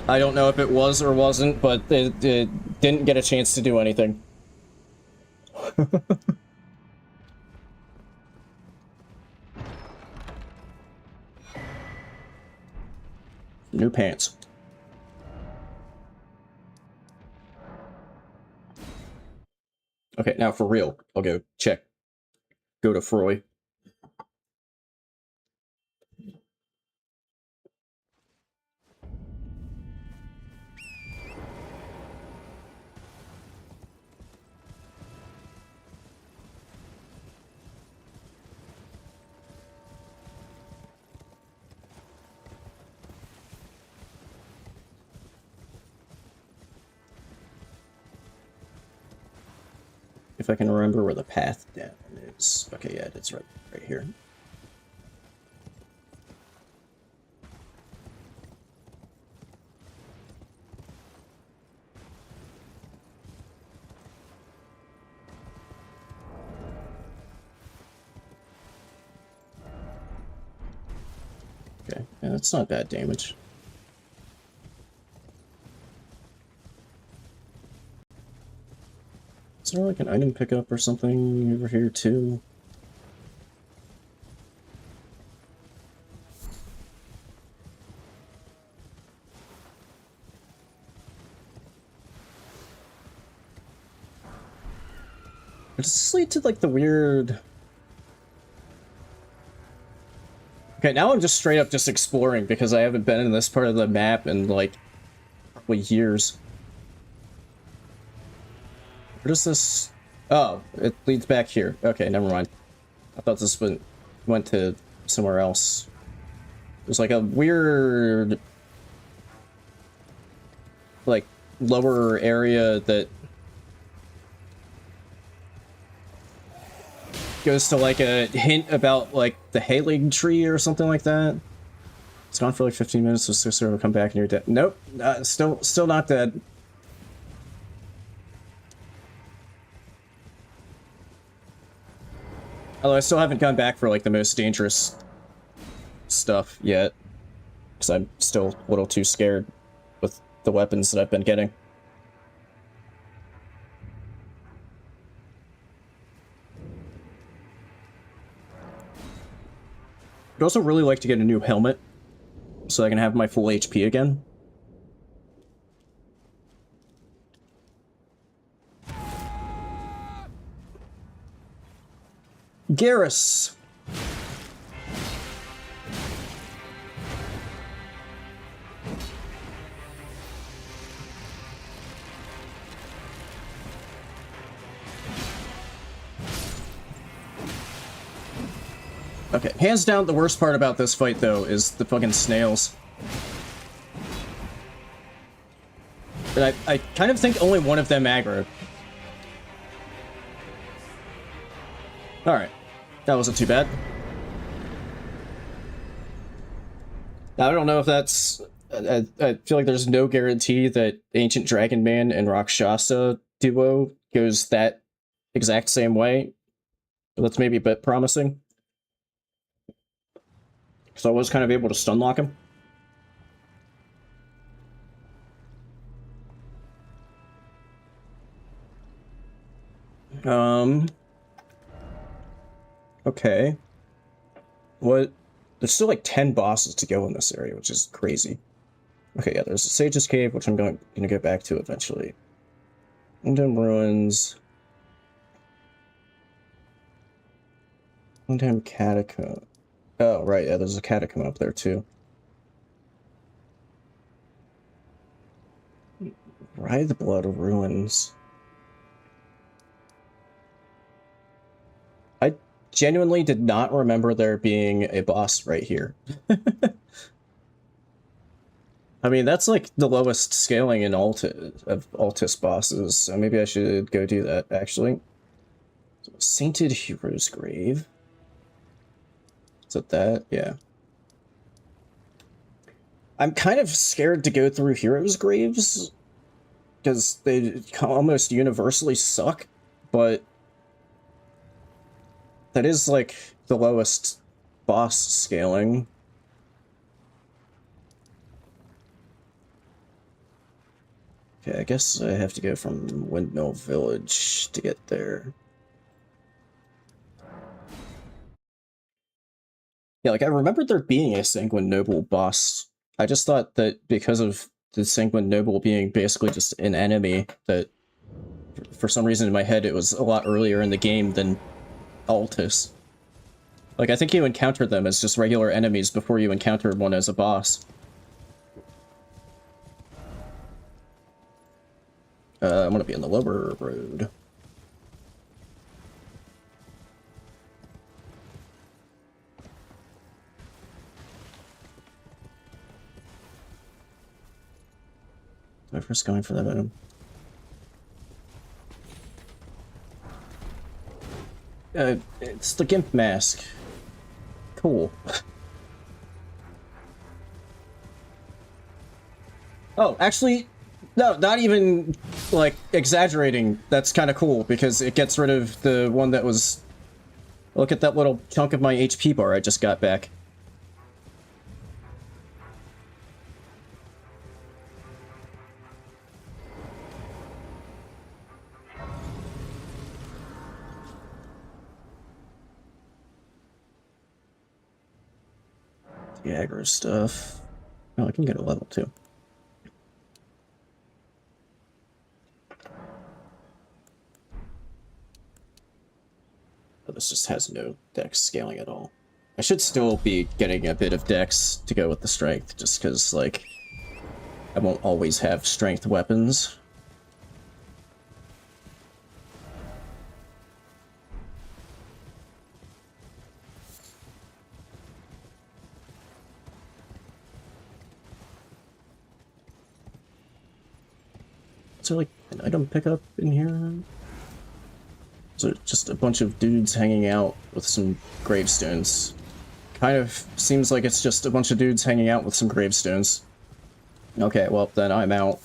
I don't know if it was or wasn't, but it didn't get a chance to do anything. New pants. Okay, now for real, I'll go check. Go to Froy. If I can remember where the path down is. Okay, yeah, it's right here. Okay, yeah, that's not bad damage. Is there like an item pickup or something over here too? Does this lead to like the weird... Okay, now I'm just straight up just exploring because I haven't been in this part of the map in like probably years. Where does this... Oh, it leads back here. Okay, never mind. I thought this went to somewhere else. There's like a weird... like, lower area that... goes to like a hint about like the Halig tree or something like that. It's gone for like 15 minutes, so Sister will come back and you're dead. Nope, still not dead. Although I still haven't gone back for like the most dangerous stuff yet, because I'm still a little too scared with the weapons that I've been getting. I'd also really like to get a new helmet, so I can have my full HP again. Garrus! Okay, hands down, the worst part about this fight, though, is the fucking snails. But I kind of think only one of them aggroed. Alright. That wasn't too bad. Now, I don't know if that's... I feel like there's no guarantee that Ancient Dragon Man and Rakshasa duo goes that exact same way. But that's maybe a bit promising. So I was kind of able to stun lock him. Okay. What? There's still like 10 bosses to go in this area, which is crazy. Okay, yeah, there's a Sage's Cave, which I'm gonna get back to eventually. Windham Ruins. Windham Catacomb. Oh, right, yeah, there's a catacomb up there, too. Ride the Blood Ruins. I genuinely did not remember there being a boss right here. I mean, that's like the lowest scaling in Altis bosses, so maybe I should go do that, actually. So, Sainted Hero's Grave. Is it that? Yeah. I'm kind of scared to go through Heroes' Graves, because they almost universally suck, but that is, like, the lowest boss scaling. Okay, I guess I have to go from Windmill Village to get there. Yeah, like, I remembered there being a Sanguine Noble boss. I just thought that because of the Sanguine Noble being basically just an enemy, that for some reason in my head it was a lot earlier in the game than Altis. Like, I think you encountered them as just regular enemies before you encountered one as a boss. I want to be on the lower road. Am I first going for that item? It's the Gimp Mask. Cool. Oh, actually, no, not even, like, exaggerating. That's kind of cool, because it gets rid of the one that was... Look at that little chunk of my HP bar I just got back. The aggro stuff. Oh, I can get a level too. Oh, this just has no dex scaling at all. I should still be getting a bit of dex to go with the strength, just because, like, I won't always have strength weapons. Is there, like, an item pickup in here? So just a bunch of dudes hanging out with some gravestones. Kind of seems like it's just a bunch of dudes hanging out with some gravestones. Okay, well, then I'm out.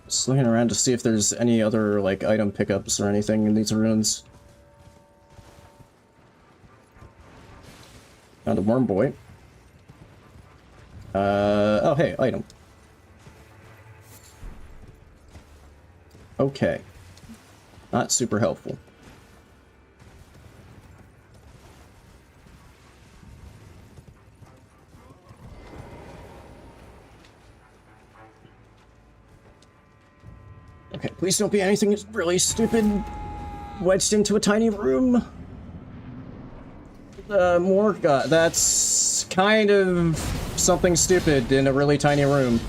Just looking around to see if there's any other, like, item pickups or anything in these ruins. Found a worm boy. Oh hey, item. Okay. Not super helpful. Okay, please don't be anything really stupid wedged into a tiny room. More that's kind of something stupid in a really tiny room.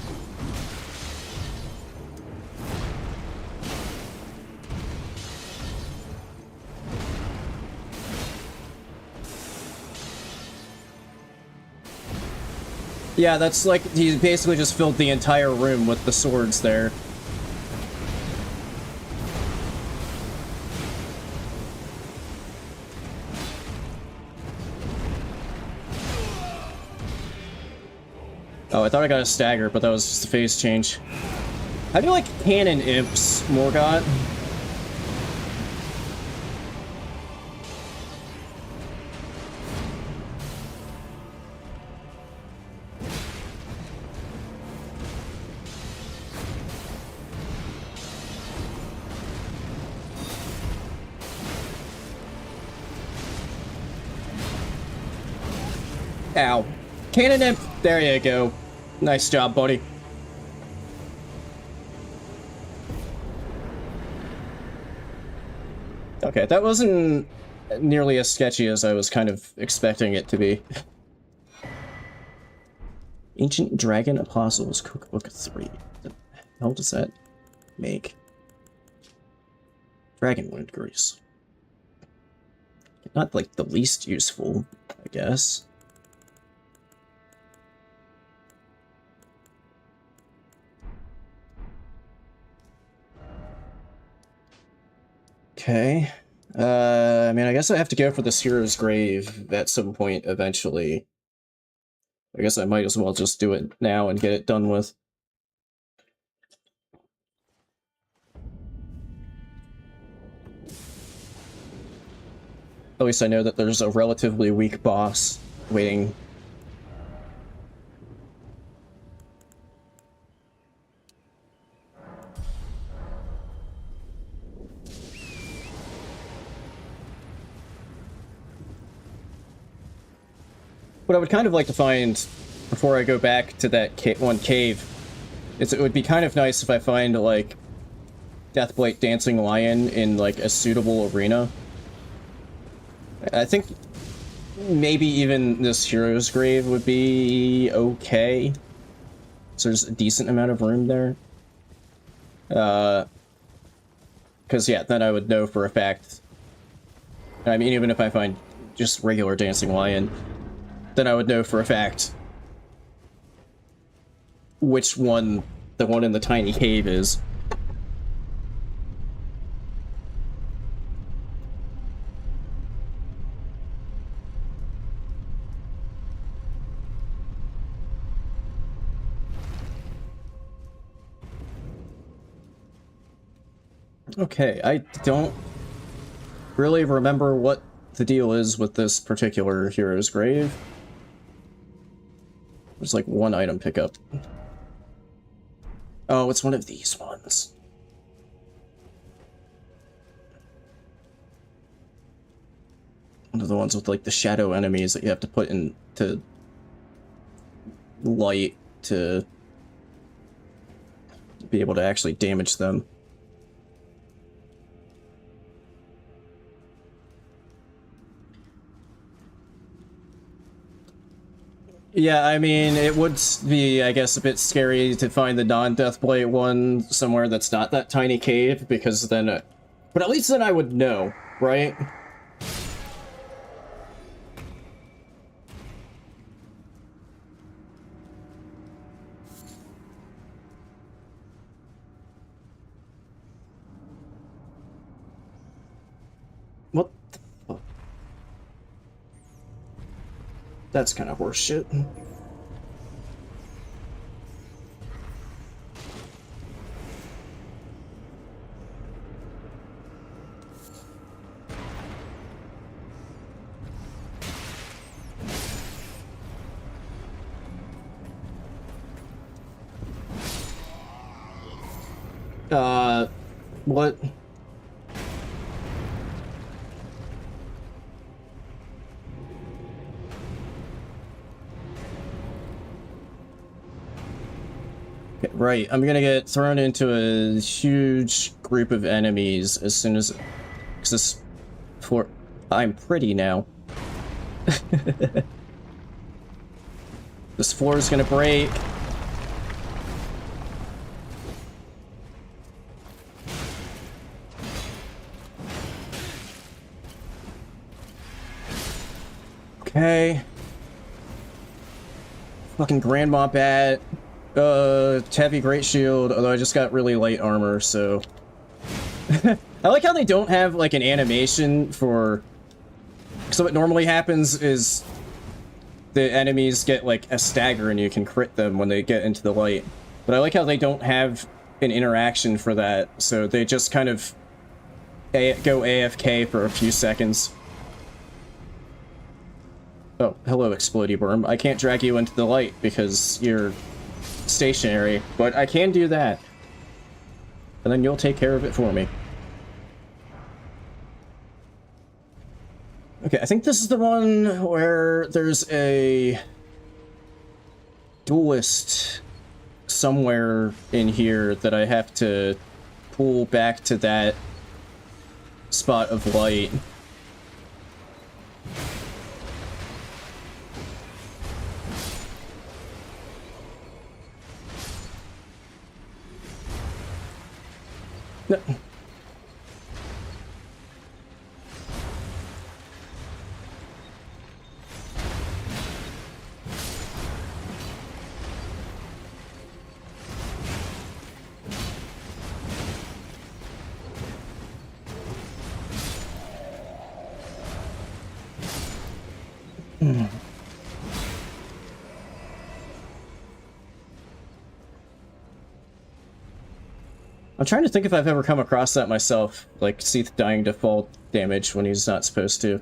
Yeah, that's like, he basically just filled the entire room with the swords there. Oh, I thought I got a stagger, but that was just a phase change. How do you like cannon imps, Morgott? Ow. Cannon imp! There you go. Nice job, buddy. Okay, that wasn't nearly as sketchy as I was kind of expecting it to be. Ancient Dragon Apostles Cookbook 3. What the hell does that make? Dragon wound grease. Not like the least useful, I guess. Okay. I mean, I guess I have to go for this hero's grave at some point eventually. I guess I might as well just do it now and get it done with. At least I know that there's a relatively weak boss waiting. What I would kind of like to find before I go back to that one cave is it would be kind of nice if I find, like, Deathblight Dancing Lion in, like, a suitable arena. I think maybe even this hero's grave would be okay. So there's a decent amount of room there. Because, yeah, then I would know for a fact. I mean, even if I find just regular Dancing Lion, then I would know for a fact which one the one in the tiny cave is. Okay, I don't really remember what the deal is with this particular hero's grave. There's like one item pickup. Oh, it's one of these ones. One of the ones with like the shadow enemies that you have to put into light to be able to actually damage them. Yeah, I mean, it would be, I guess, a bit scary to find the non-Deathblight one somewhere that's not that tiny cave, because then... but at least then I would know, right? What the fuck? That's kind of horseshit. What? Okay, right, I'm gonna get thrown into a huge group of enemies as soon as... because this floor... I'm pretty now. This floor is gonna break. Okay. Fucking Grandma Bat. Heavy Great Shield, although I just got really light armor, so... I like how they don't have, like, an animation for... So what normally happens is the enemies get, like, a stagger and you can crit them when they get into the light. But I like how they don't have an interaction for that, so they just kind of go AFK for a few seconds. Oh, hello, Explodey Worm. I can't drag you into the light because you're stationary, but I can do that. And then you'll take care of it for me. Okay, I think this is the one where there's a duelist somewhere in here that I have to pull back to that spot of light. No. I'm trying to think if I've ever come across that myself, like Seath dying to fall damage when he's not supposed to.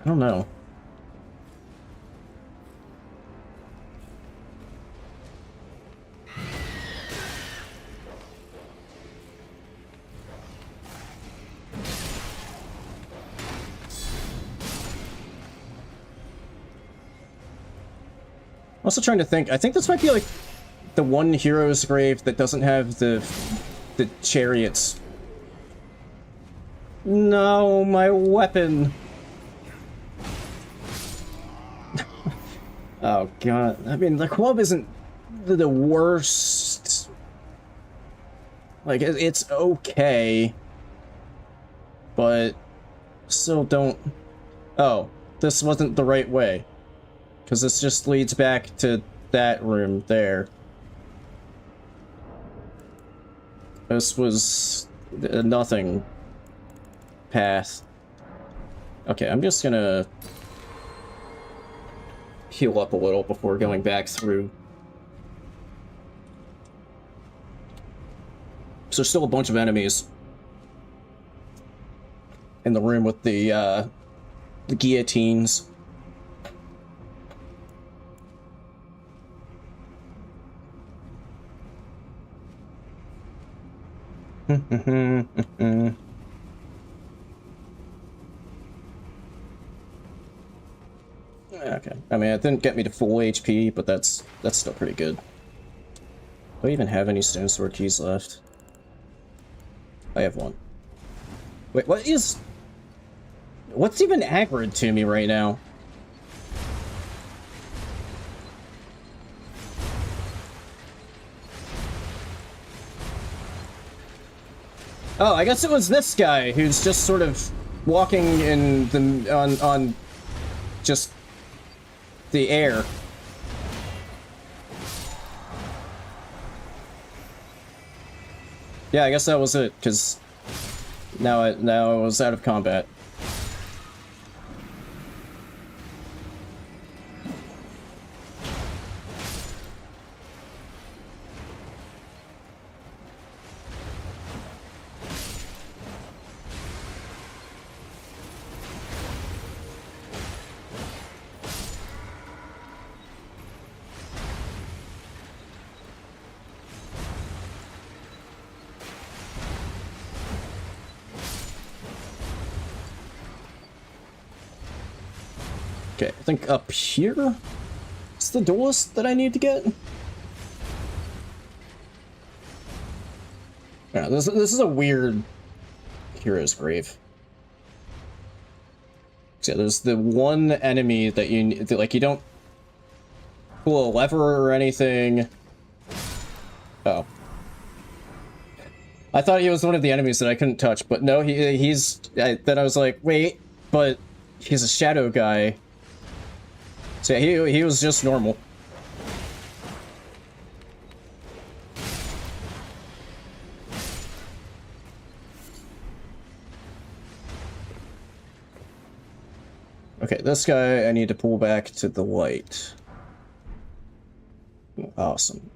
I don't know. Also trying to think, I think this might be like the one hero's grave that doesn't have the chariots. No, my weapon. Oh god, I mean the club isn't the worst. Like it's okay, but still don't. Oh, this wasn't the right way. Because this just leads back to that room there. This was a nothing path. Okay, I'm just gonna heal up a little before going back through. So there's still a bunch of enemies in the room with the guillotines. Okay, I mean, it didn't get me to full HP, but that's still pretty good. Do I even have any stone sword keys left? I have one. Wait, what's even aggroed to me right now? Oh, I guess it was this guy who's just sort of walking in the on just the air. Yeah, I guess that was it, because now I was out of combat. Okay, I think up here is the duelist that I need to get. Yeah, this is a weird hero's grave. So yeah, there's the one enemy that you like. You don't pull a lever or anything. Oh, I thought he was one of the enemies that I couldn't touch, but no, he's. Then I was like, wait, but he's a shadow guy. So yeah, he was just normal. Okay, this guy I need to pull back to the light. Awesome.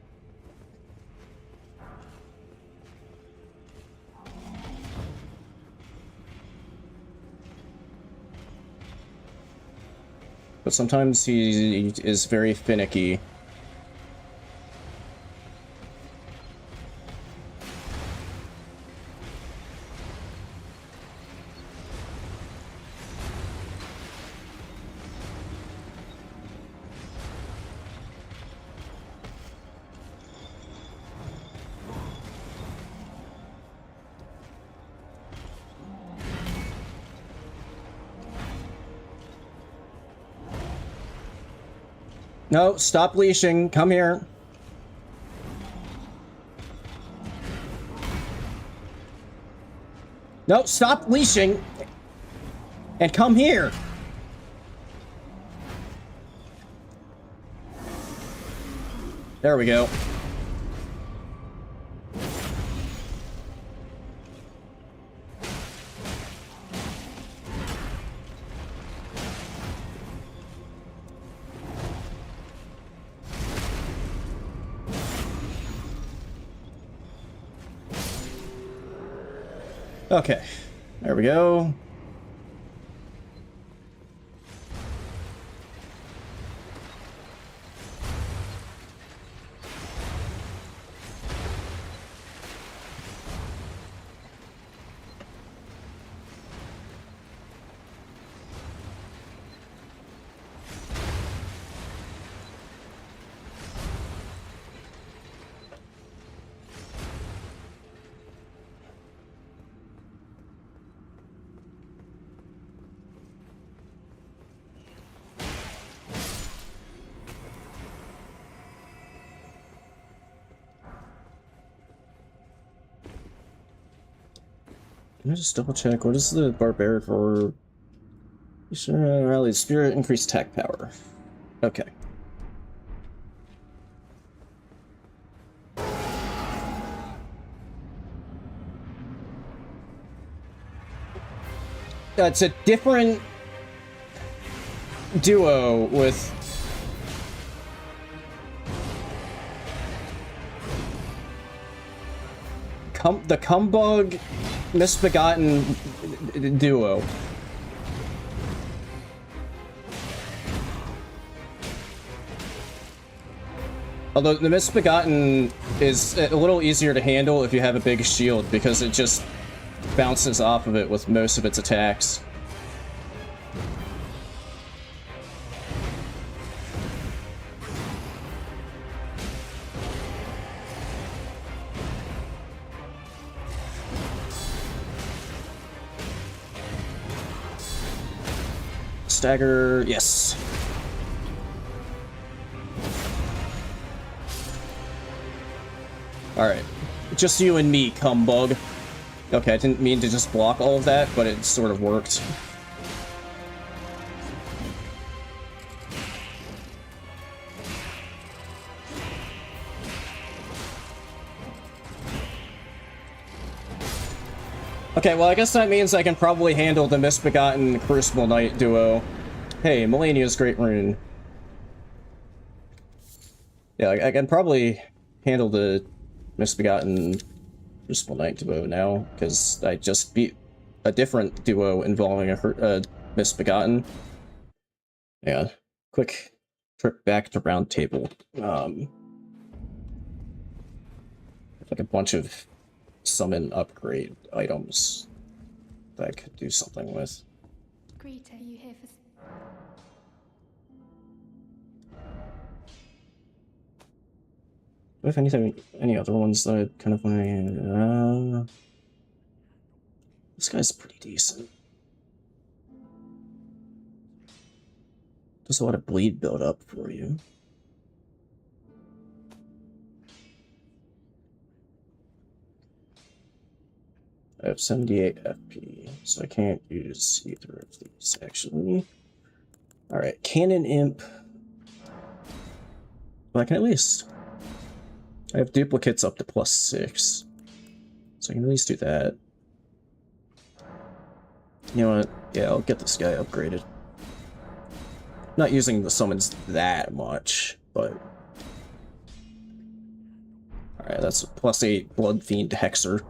But sometimes he is very finicky. No, stop leashing. Come here. No, stop leashing. And come here. There we go. Okay, there we go. Let me just double check. What is the barbaric for? Rally spirit, increase attack power. Okay. That's a different duo with the Cumbug Misbegotten duo. Although the Misbegotten is a little easier to handle if you have a big shield, because it just bounces off of it with most of its attacks. Stagger, yes. Alright. Just you and me, Cumbug. Okay, I didn't mean to just block all of that, but it sort of worked. Okay, well, I guess that means I can probably handle the Misbegotten Crucible Knight duo. Hey, Melania's Great Rune. Yeah, I can probably handle the Misbegotten Crucible Knight duo now, because I just beat a different duo involving a Misbegotten. Yeah, quick trip back to Round Table. Like a bunch of summon upgrade items that I could do something with. Greta, are you here for... Do I have any other ones that I kind of want to... this guy's pretty decent. Does a lot of bleed build up for you. I have 78 FP, so I can't use either of these, actually. Alright, Cannon Imp. Well, I can at least... I have duplicates up to +6. So I can at least do that. You know what? Yeah, I'll get this guy upgraded. Not using the summons that much, but... Alright, that's a +8 Blood Fiend Hexer.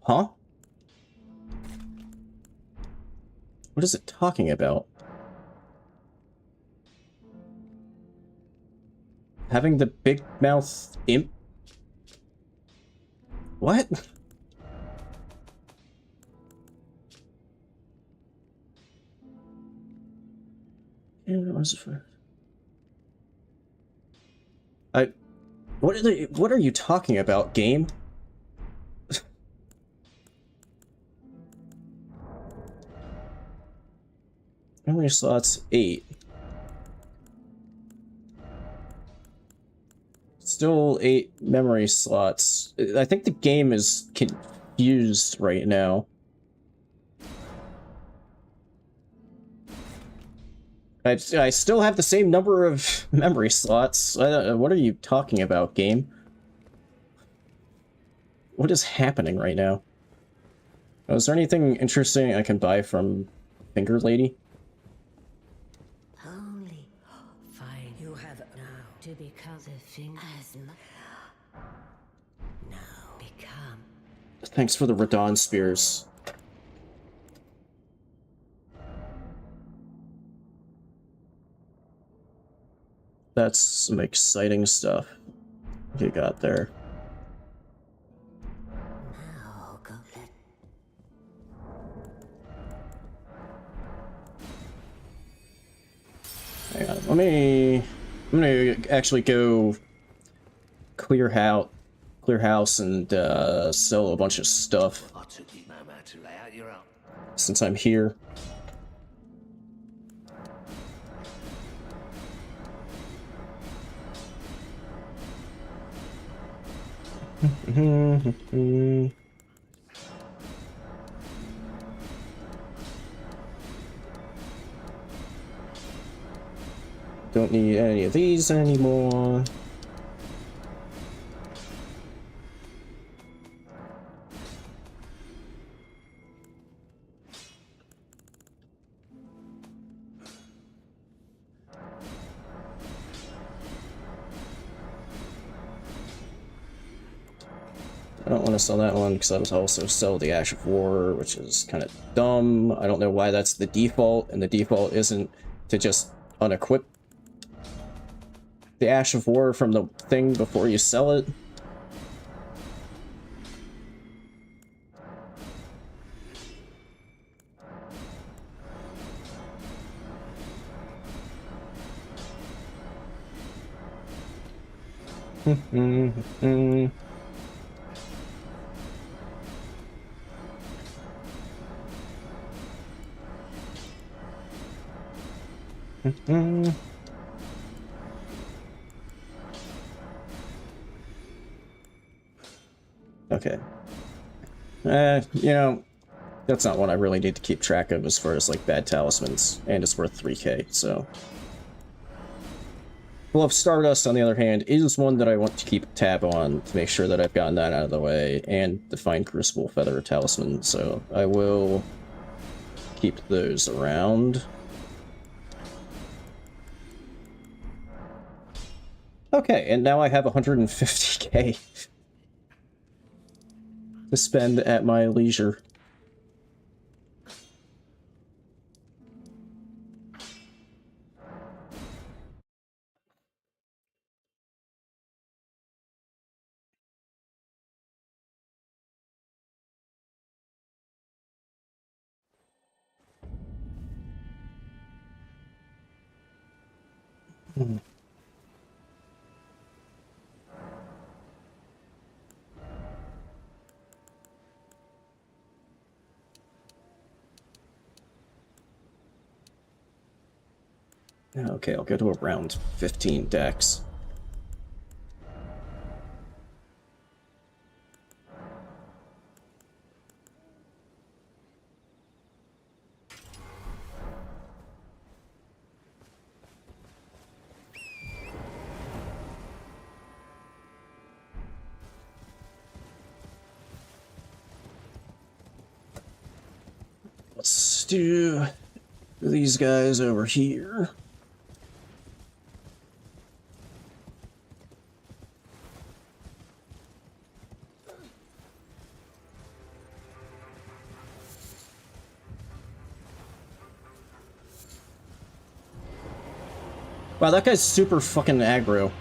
Huh? What is it talking about? Having the big mouth imp? What? Yeah, what was it for? What are you talking about, game? Memory slots 8. Still 8 memory slots. I think the game is confused right now. I still have the same number of memory slots. What are you talking about, game? What is happening right now? Oh, is there anything interesting I can buy from Finger Lady? Only fine. You have now to become the thing as now become. Thanks for the Radon Spears. That's some exciting stuff you got there. Now go let. Hang on, I'm gonna actually go clear house and sell a bunch of stuff I took you no matter to lay out your own. since I'm here. Don't need any of these anymore. I don't want to sell that one because I was also sell the Ash of War, which is kind of dumb. I don't know why that's the default, and the default isn't to just unequip the Ash of War from the thing before you sell it. Okay. You know, that's not one I really need to keep track of as far as, like, bad talismans, and it's worth 3k, so... Well, if Stardust, on the other hand, is one that I want to keep a tab on to make sure that I've gotten that out of the way, and the Fine Crucible Feather Talisman, so I will keep those around. Okay, and now I have 150k to spend at my leisure. Okay, I'll go to around 15 decks. Let's do these guys over here. Wow, that guy's super fucking aggro.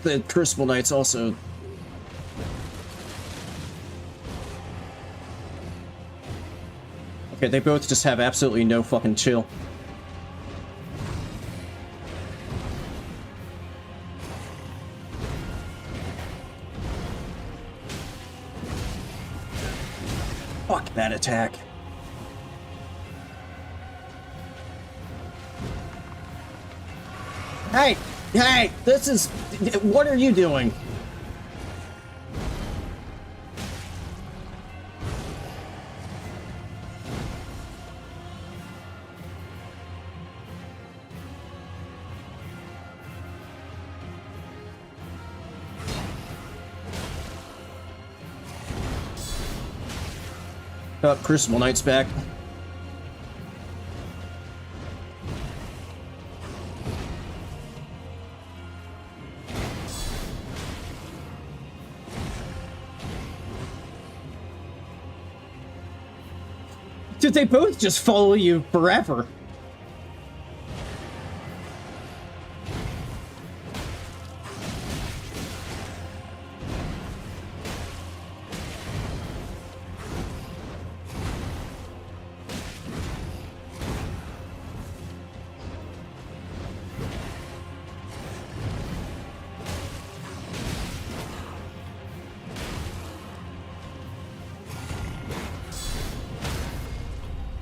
The Crucible Knights also. Okay, they both just have absolutely no fucking chill. Fuck that attack. Hey! Hey! This is... What are you doing? Oh, Crucible Knight's back. Dude, they both just follow you forever.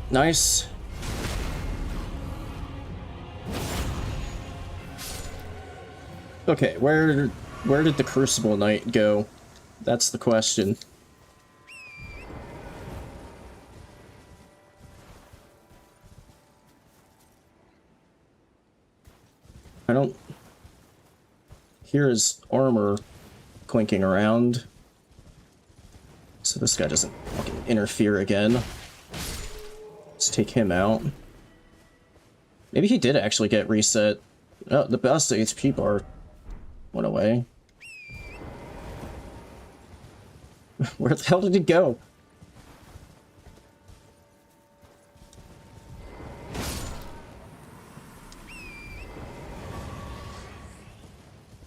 Nice. Okay, where did the Crucible Knight go? That's the question. I don't hear his armor clinking around. So this guy doesn't fucking interfere again. Let's take him out. Maybe he did actually get reset. Oh, the best HP bar went away. Where the hell did he go?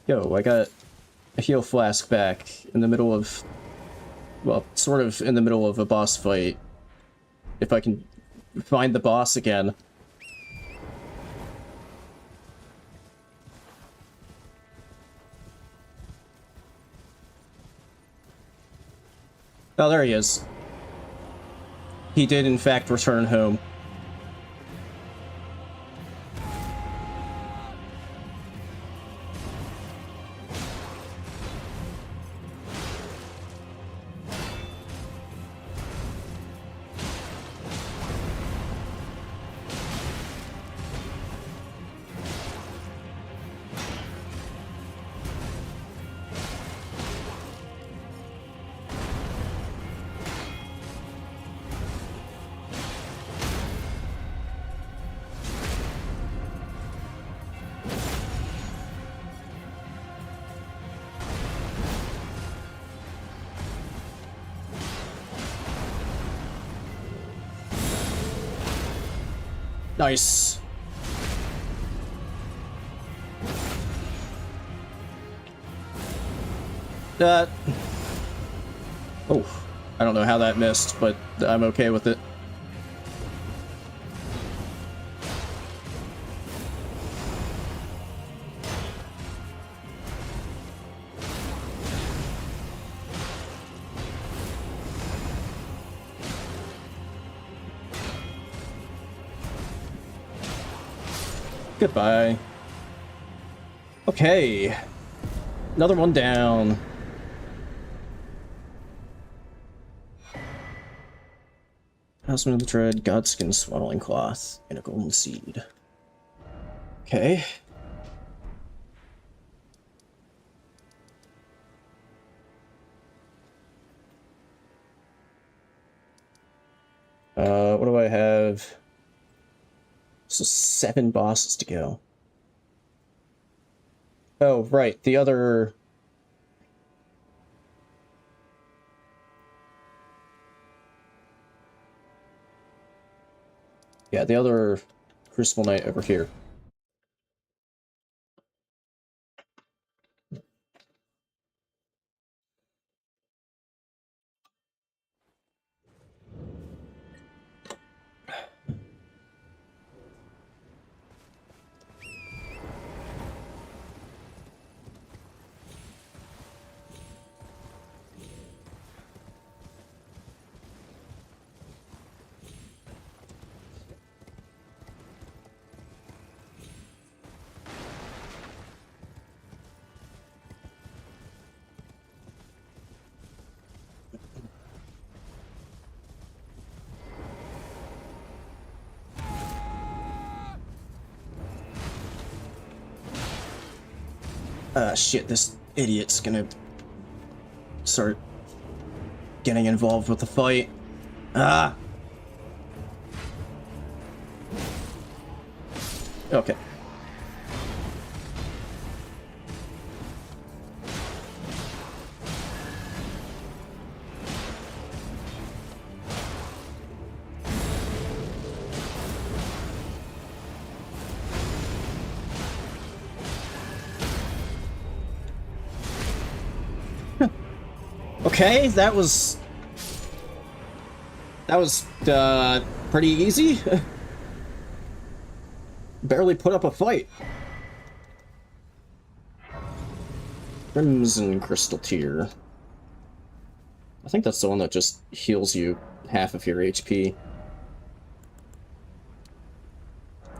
Yo, I got a heal flask back in the middle of... Well, sort of in the middle of a boss fight. If I can find the boss again. Oh, there he is. He did, in fact, return home. Nice. Oh, I don't know how that missed, but I'm okay with it. Goodbye. Okay. Another one down. Houseman of the Dread, Godskin Swaddling Cloth, and a Golden Seed. Okay. What do I have? So 7 bosses to go. Oh, right, the other... Yeah, the other Crucible Knight over here. Shit, this idiot's gonna start getting involved with the fight. Ah! Okay. Okay, that was pretty easy. Barely put up a fight. Crimson Crystal Tear. I think that's the one that just heals you half of your HP.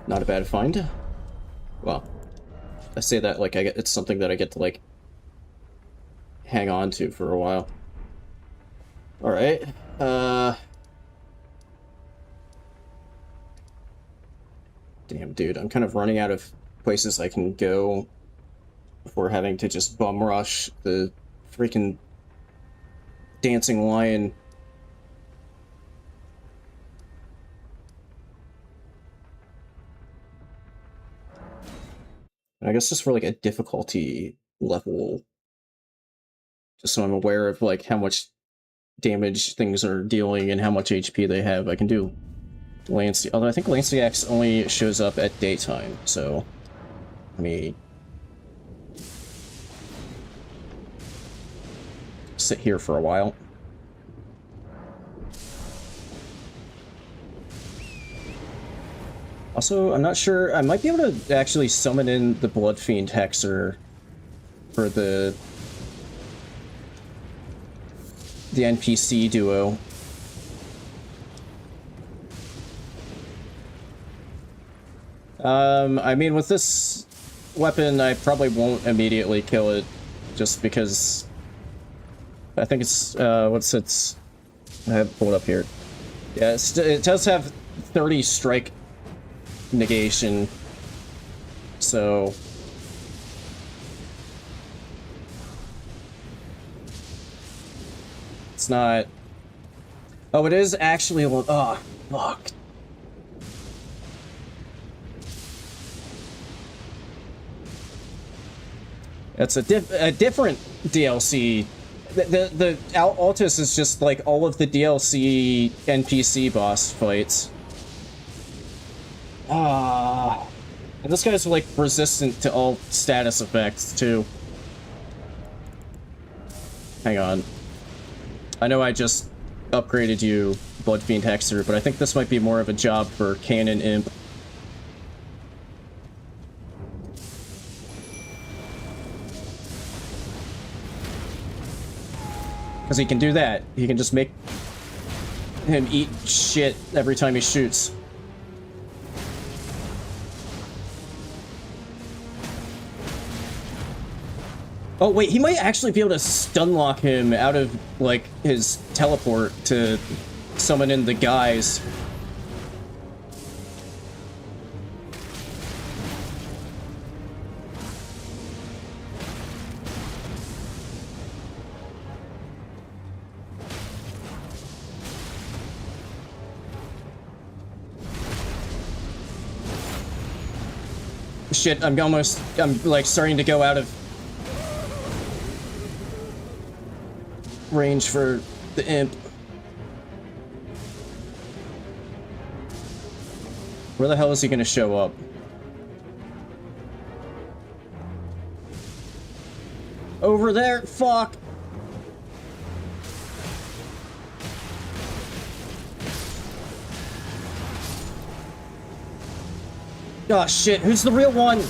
Not a bad find. Well, I say that like it's something that I get to like hang on to for a while. All right. Damn, dude, I'm kind of running out of places I can go before having to just bum rush the freaking dancing lion. I guess just for like a difficulty level, just so I'm aware of like how much damage things are dealing and how much HP they have, I can do Lance. Although I think Lance Axe only shows up at daytime, so let me sit here for a while. Also, I'm not sure, I might be able to actually summon in the Blood Fiend Hexer for the NPC duo. I mean, with this weapon, I probably won't immediately kill it, just because I think it's, what's its, I have it pulled up here. Yeah, it does have 30 strike negation, so it's not. Oh, it is actually. Oh, fuck. It's a different DLC. The Altus is just like all of the DLC NPC boss fights. Ah, and this guy's like resistant to all status effects too. Hang on. I know I just upgraded you, Blood Fiend Hexer, but I think this might be more of a job for Canon Imp. Because he can do that. He can just make him eat shit every time he shoots. Oh wait, he might actually be able to stun lock him out of, like, his teleport to summon in the guys. Shit, I'm like starting to go out of range for the imp. Where the hell is he gonna show up? Over there, fuck! Oh shit, who's the real one?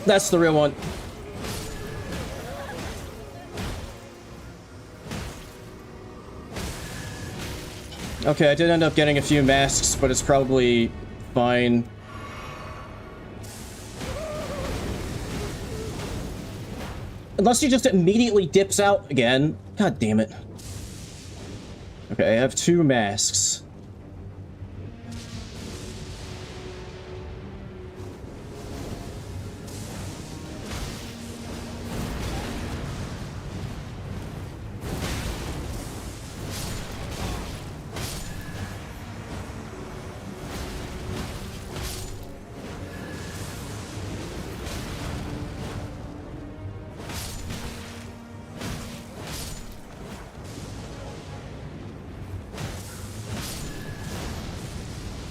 That's the real one. Okay, I did end up getting a few masks, but it's probably fine. Unless he just immediately dips out again. God damn it. Okay, I have 2 masks.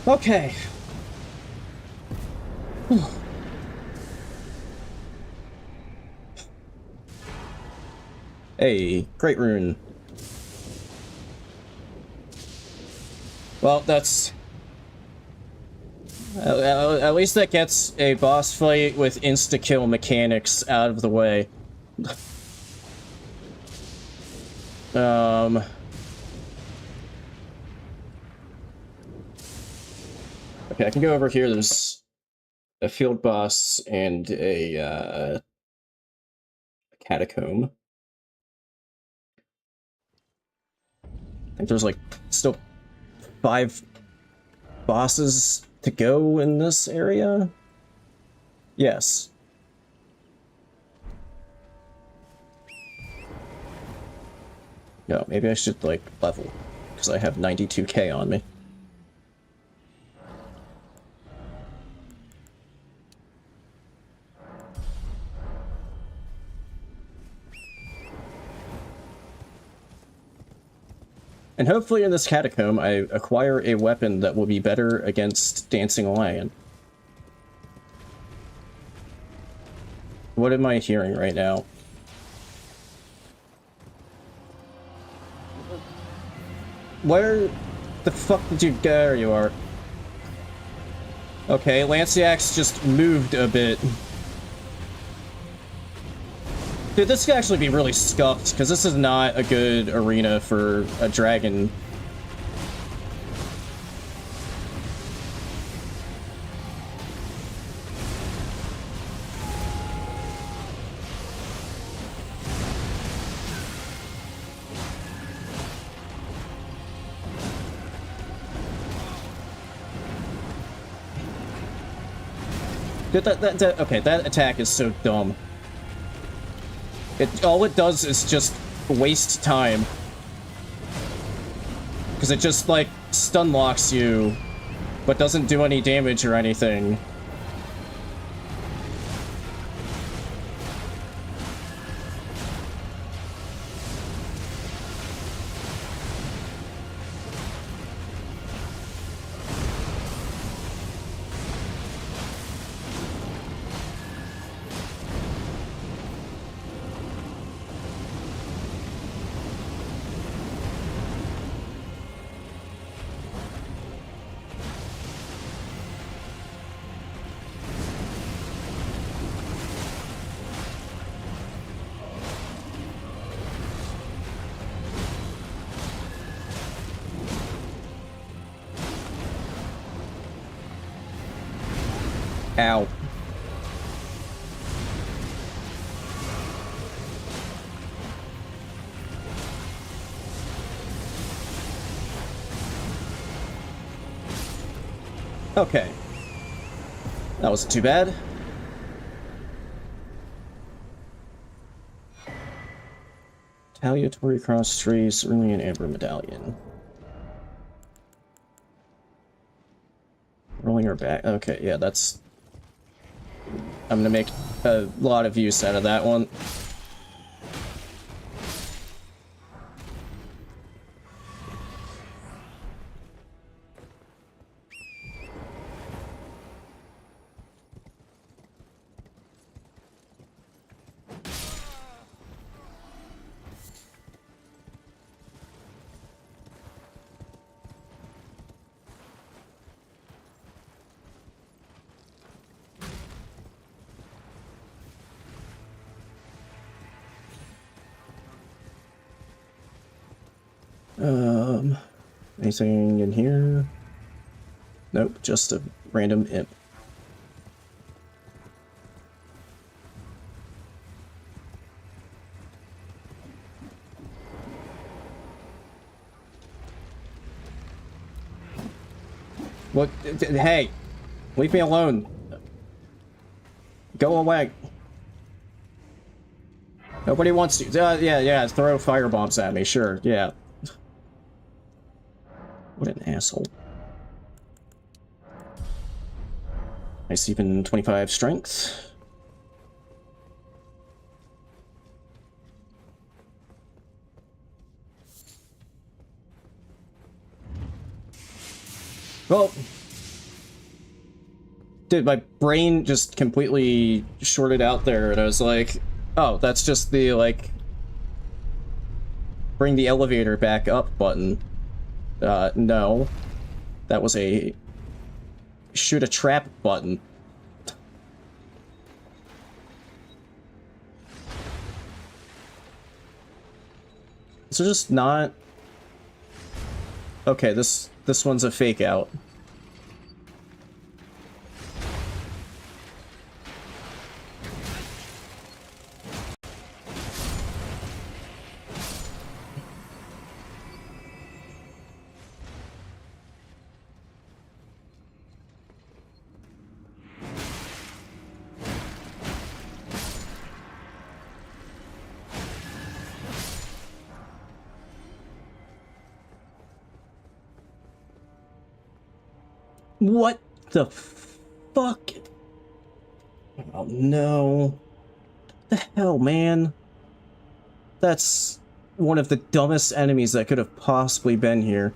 Okay. Hey, great rune. Well, that's... at least that gets a boss fight with insta-kill mechanics out of the way. Okay, I can go over here. There's a field boss and a catacomb. I think there's like still 5 bosses to go in this area. Yes. No, maybe I should like level because I have 92k on me. And hopefully in this catacomb, I acquire a weapon that will be better against Dancing Lion. What am I hearing right now? Where the fuck did you go? There you are. Okay, Lanciax just moved a bit. Dude, this could actually be really scuffed, because this is not a good arena for a dragon. Dude, okay, that attack is so dumb. All it does is just waste time. Because it just, like, stun locks you, but doesn't do any damage or anything. Ow. Okay. That wasn't too bad. Retaliatory cross tree, cerulean amber medallion. Rolling her back. Okay, yeah, that's... I'm gonna make a lot of use out of that one. Anything in here? Nope, just a random imp. What? Hey, leave me alone. Go away. Nobody wants to. Yeah, throw firebombs at me, sure, yeah. What an asshole. Nice, even 25 strength. Well, Dude, my brain just completely shorted out there, and I was like, oh, that's just the, like, bring the elevator back up button. No. That was a shoot a trap button. So just not... Okay, this one's a fake out. What the fuck? Oh no. The hell, man? That's one of the dumbest enemies that could have possibly been here.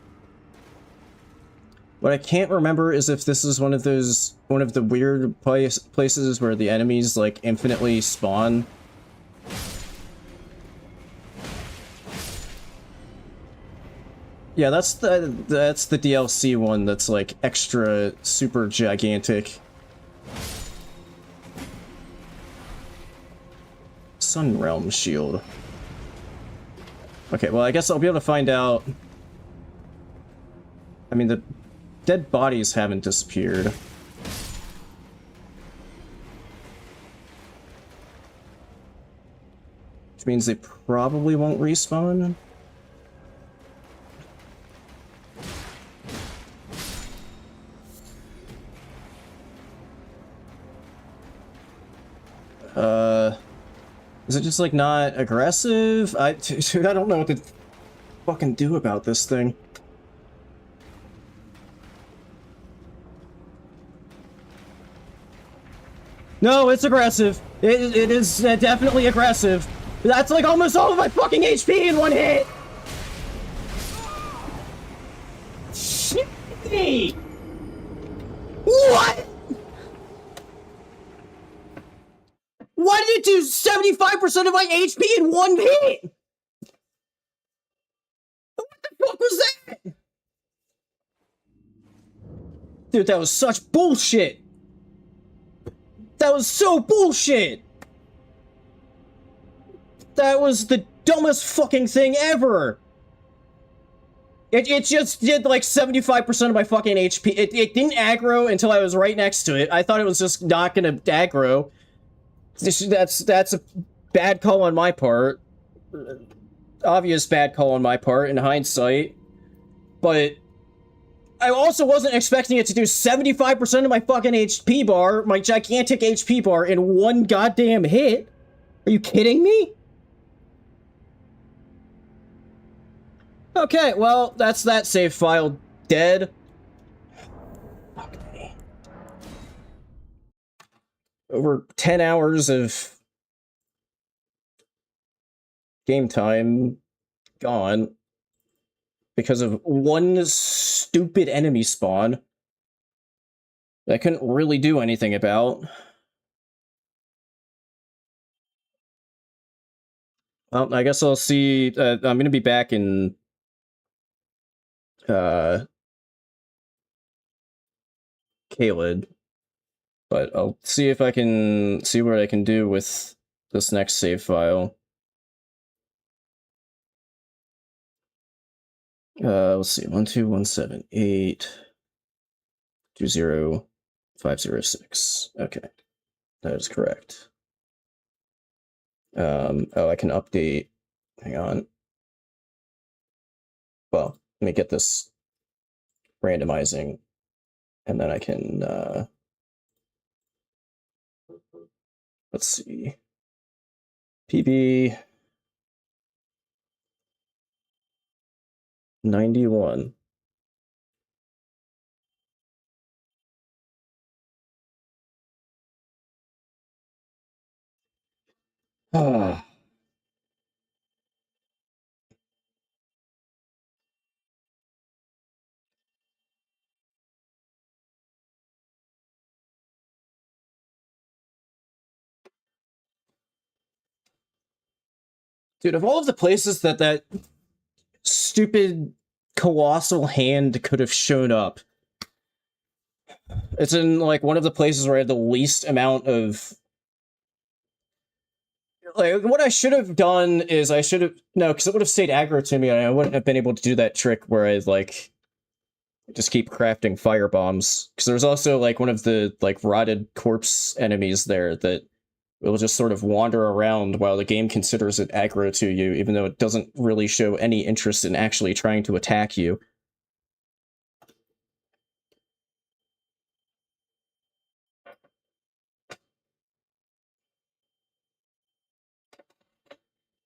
What I can't remember is if this is one of the weird places where the enemies, like, infinitely spawn. Yeah, that's the DLC one that's, like, extra super gigantic. Sunrealm shield. Okay, well, I guess I'll be able to find out. I mean, the dead bodies haven't disappeared. Which means they probably won't respawn. Is it just, like, not aggressive? Dude, I don't know what to fucking do about this thing. No, it's aggressive. It is definitely aggressive. That's, like, almost all of my fucking HP in one hit! Shit! What?! Why did it do 75% of my HP in one hit?! What the fuck was that?! Dude, that was such bullshit! That was so bullshit! That was the dumbest fucking thing ever! It just did like 75% of my fucking HP. It didn't aggro until I was right next to it. I thought it was just not gonna aggro. That's a bad call on my part. Obvious bad call on my part in hindsight. But I also wasn't expecting it to do 75% of my fucking HP bar, my gigantic HP bar, in one goddamn hit. Are you kidding me? Okay, well, that's that save file dead. Fuck me. Over 10 hours of game time gone because of one stupid enemy spawn that I couldn't really do anything about. Well, I guess I'll see. I'm gonna be back in Caelid, but I'll see if I can see what I can do with this next save file. Let's see, 12178200506. Okay, that is correct. Oh, I can update. Hang on. Well, let me get this randomizing, and then I can, let's see. PB 91. Ah. Dude, of all of the places that that stupid colossal hand could have shown up, it's in, like, one of the places where I had the least amount of... Like, what I should have done is I should have... No, because it would have stayed aggro to me, and I wouldn't have been able to do that trick where I, like, just keep crafting fire bombs. Because there's also, like, one of the, like, rotted corpse enemies there that will just sort of wander around while the game considers it aggro to you, even though it doesn't really show any interest in actually trying to attack you.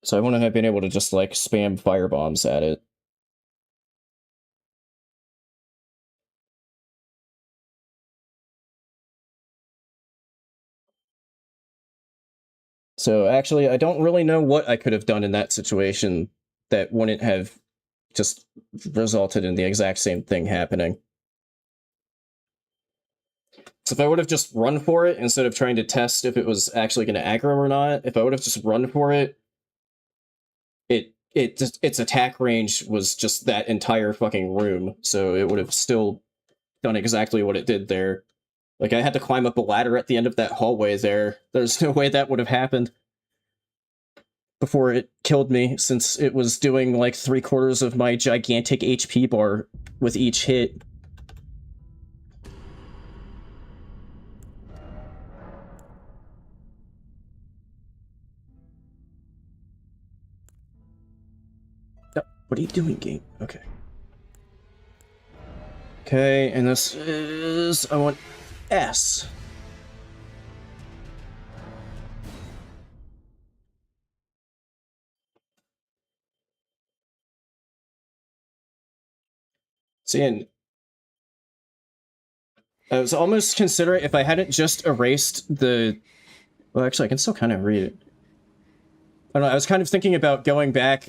So I wouldn't have been able to just, like, spam fire bombs at it. So actually, I don't really know what I could have done in that situation that wouldn't have just resulted in the exact same thing happening. So if I would have just run for it instead of trying to test if it was actually going to aggro or not, if I would have just run for it, its attack range was just that entire fucking room, so it would have still done exactly what it did there. Like, I had to climb up a ladder at the end of that hallway there. There's no way that would have happened before it killed me, since it was doing, like, 3/4 of my gigantic HP bar with each hit. What are you doing, game? Okay. Okay, and this is... I want S. See, and I was almost considering if I hadn't just erased the... Well, actually, I can still kind of read it. I don't know, I was kind of thinking about going back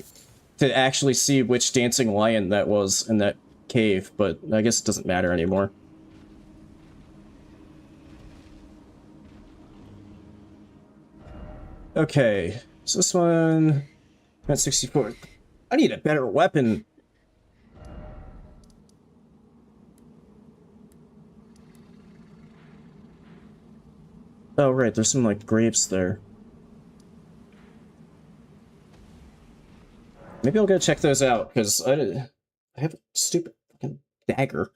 to actually see which dancing lion that was in that cave, but I guess it doesn't matter anymore. Okay, so this one... At 64. I need a better weapon. Oh, right, there's some, like, grapes there. Maybe I'll go check those out, because I have a stupid fucking dagger.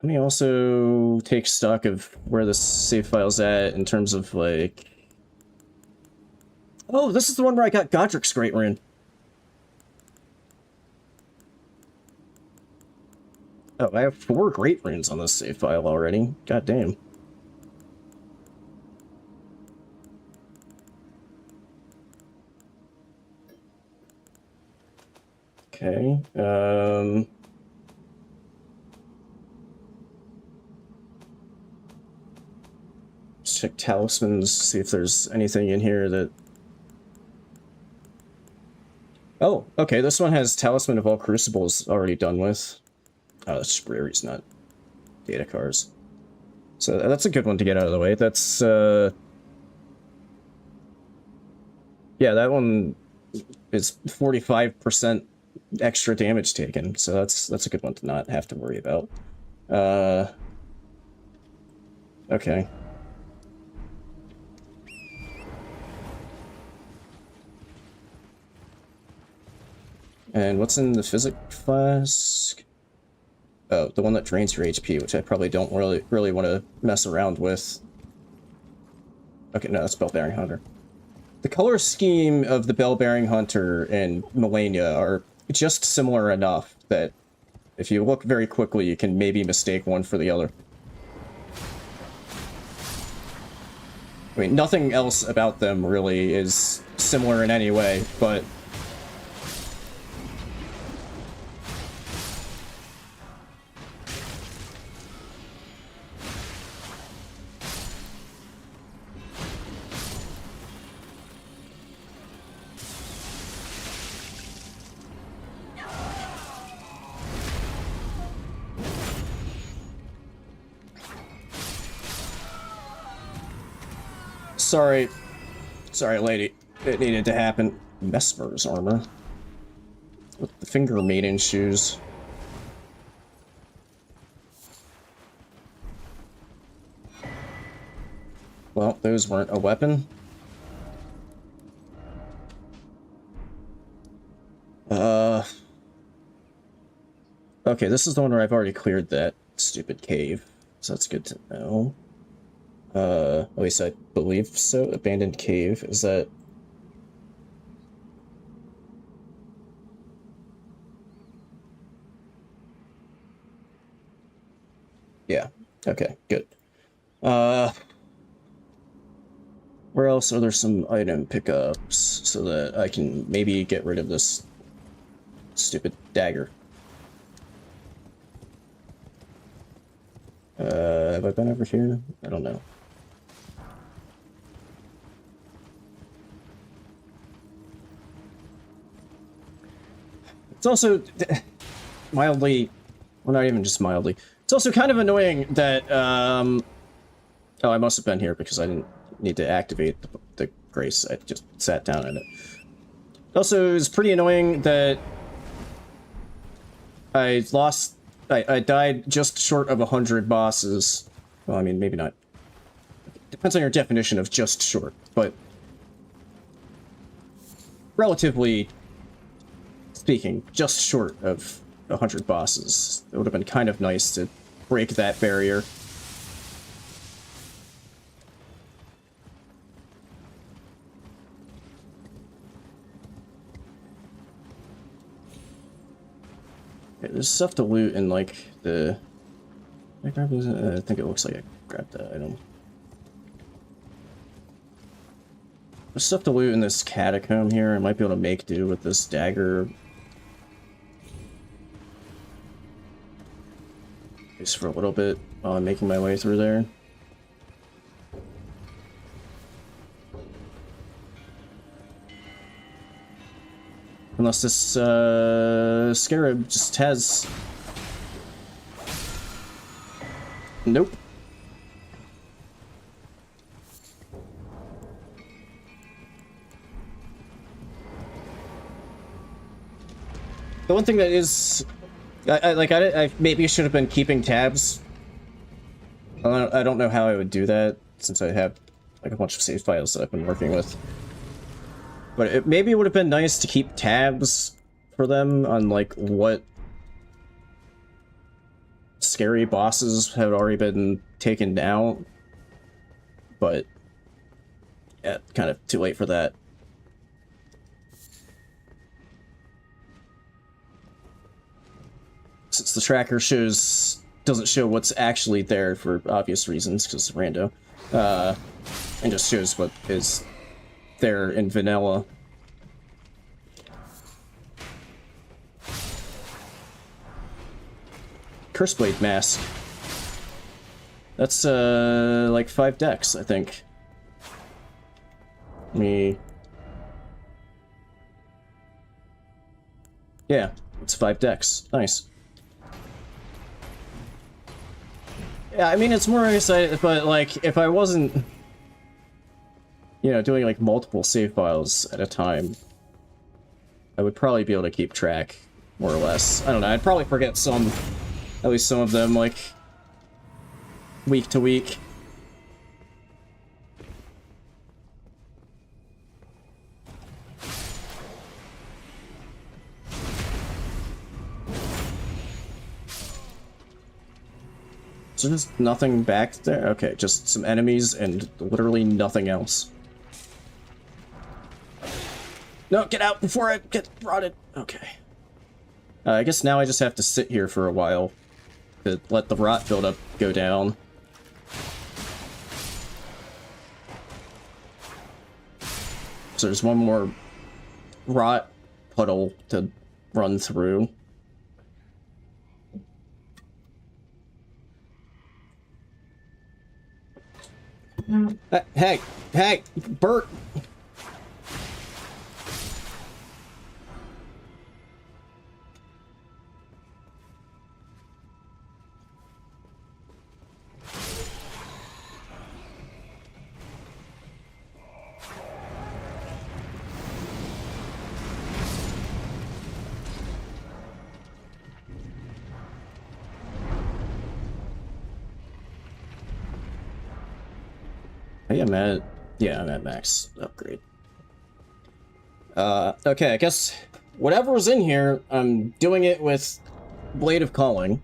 Let me also take stock of where the save file's at in terms of, like... Oh, this is the one where I got Godric's Great Rune. Oh, I have 4 Great Runes on this save file already. God damn. Okay, let's check talismans, see if there's anything in here that... Oh, okay, this one has Talisman of All Crucibles already done with. Oh, that's Sprary's, not data cards. So that's a good one to get out of the way. That's, yeah, that one is 45% extra damage taken, so that's a good one to not have to worry about. Okay. And what's in the physic flask? Oh, the one that drains your HP, which I probably don't really want to mess around with. Okay, no, that's Bell-Bearing Hunter. The color scheme of the Bell-Bearing Hunter and Malenia are just similar enough that if you look very quickly, you can maybe mistake one for the other. I mean, nothing else about them really is similar in any way, but... Sorry, Sorry, lady. It needed to happen. Mesmer's armor. With the finger maiden shoes. Well, those weren't a weapon. Okay, this is the one where I've already cleared that stupid cave, so that's good to know. At least I believe so. Abandoned cave, is that... Yeah, okay, good. Where else are there some item pickups so that I can maybe get rid of this stupid dagger? Have I been over here? I don't know. It's also mildly, well, not even just mildly. It's also kind of annoying that, oh, I must have been here because I didn't need to activate the grace. I just sat down in it. Also, it's pretty annoying that I died just short of 100 bosses. Well, I mean, maybe not. Depends on your definition of just short, but relatively speaking, just short of 100 bosses. It would have been kind of nice to break that barrier. Okay, there's stuff to loot in, like, the... Did I grab this? I think it looks like I grabbed that item. There's stuff to loot in this catacomb here. I might be able to make do with this dagger. Just for a little bit while I'm making my way through there. Unless this scarab just has... Nope. The one thing that is... I maybe should have been keeping tabs. I don't know how I would do that, since I have like a bunch of save files that I've been working with. But maybe it would have been nice to keep tabs for them on, like, what scary bosses have already been taken down. But, yeah, kind of too late for that. Since the tracker doesn't show what's actually there for obvious reasons, because it's rando, and just shows what is there in vanilla. Curseblade mask. That's like 5 decks, I think. Yeah, it's 5 decks. Nice. Yeah, I mean, it's more exciting, but, like, if I wasn't, you know, doing, like, multiple save files at a time, I would probably be able to keep track, more or less. I don't know, I'd probably forget some, at least some of them, like, week to week. So just nothing back there? Okay, just some enemies and literally nothing else. No, get out before I get rotted. Okay. I guess now I just have to sit here for a while to let the rot buildup go down. So there's one more rot puddle to run through. Hey, Bert! I'm at... Yeah, I'm at max upgrade. Okay, I guess whatever's in here, I'm doing it with Blade of Calling.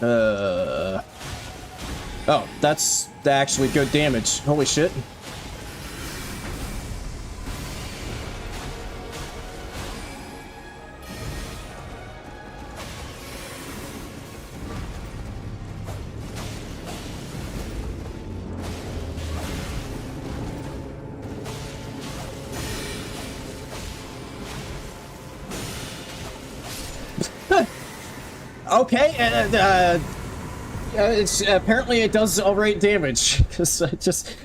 Oh, that's actually good damage. Holy shit. Okay, it's apparently it does alright damage because I just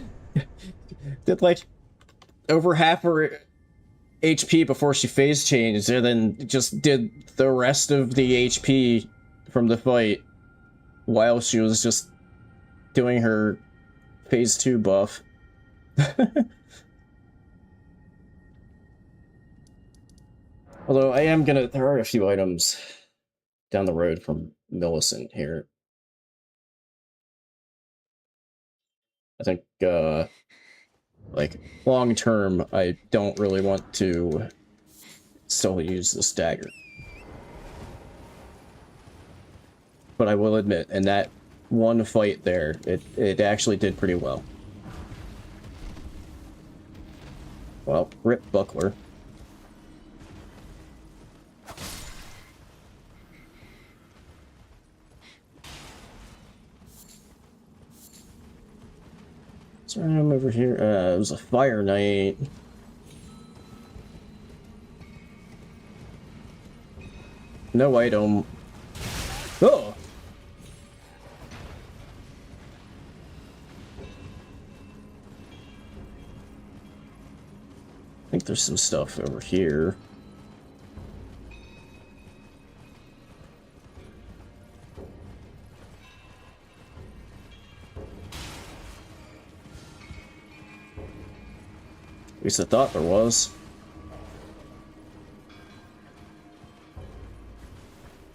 did like over half her HP before she phase changed, and then just did the rest of the HP from the fight while she was just doing her phase 2 buff. Although I am gonna, there are a few items down the road from Millicent here. I think, like, long term, I don't really want to still use this dagger. But I will admit, in that one fight there, it actually did pretty well. Well, rip buckler. So I'm over here. It was a fire knight. No item. Oh! I think there's some stuff over here. At least I thought there was.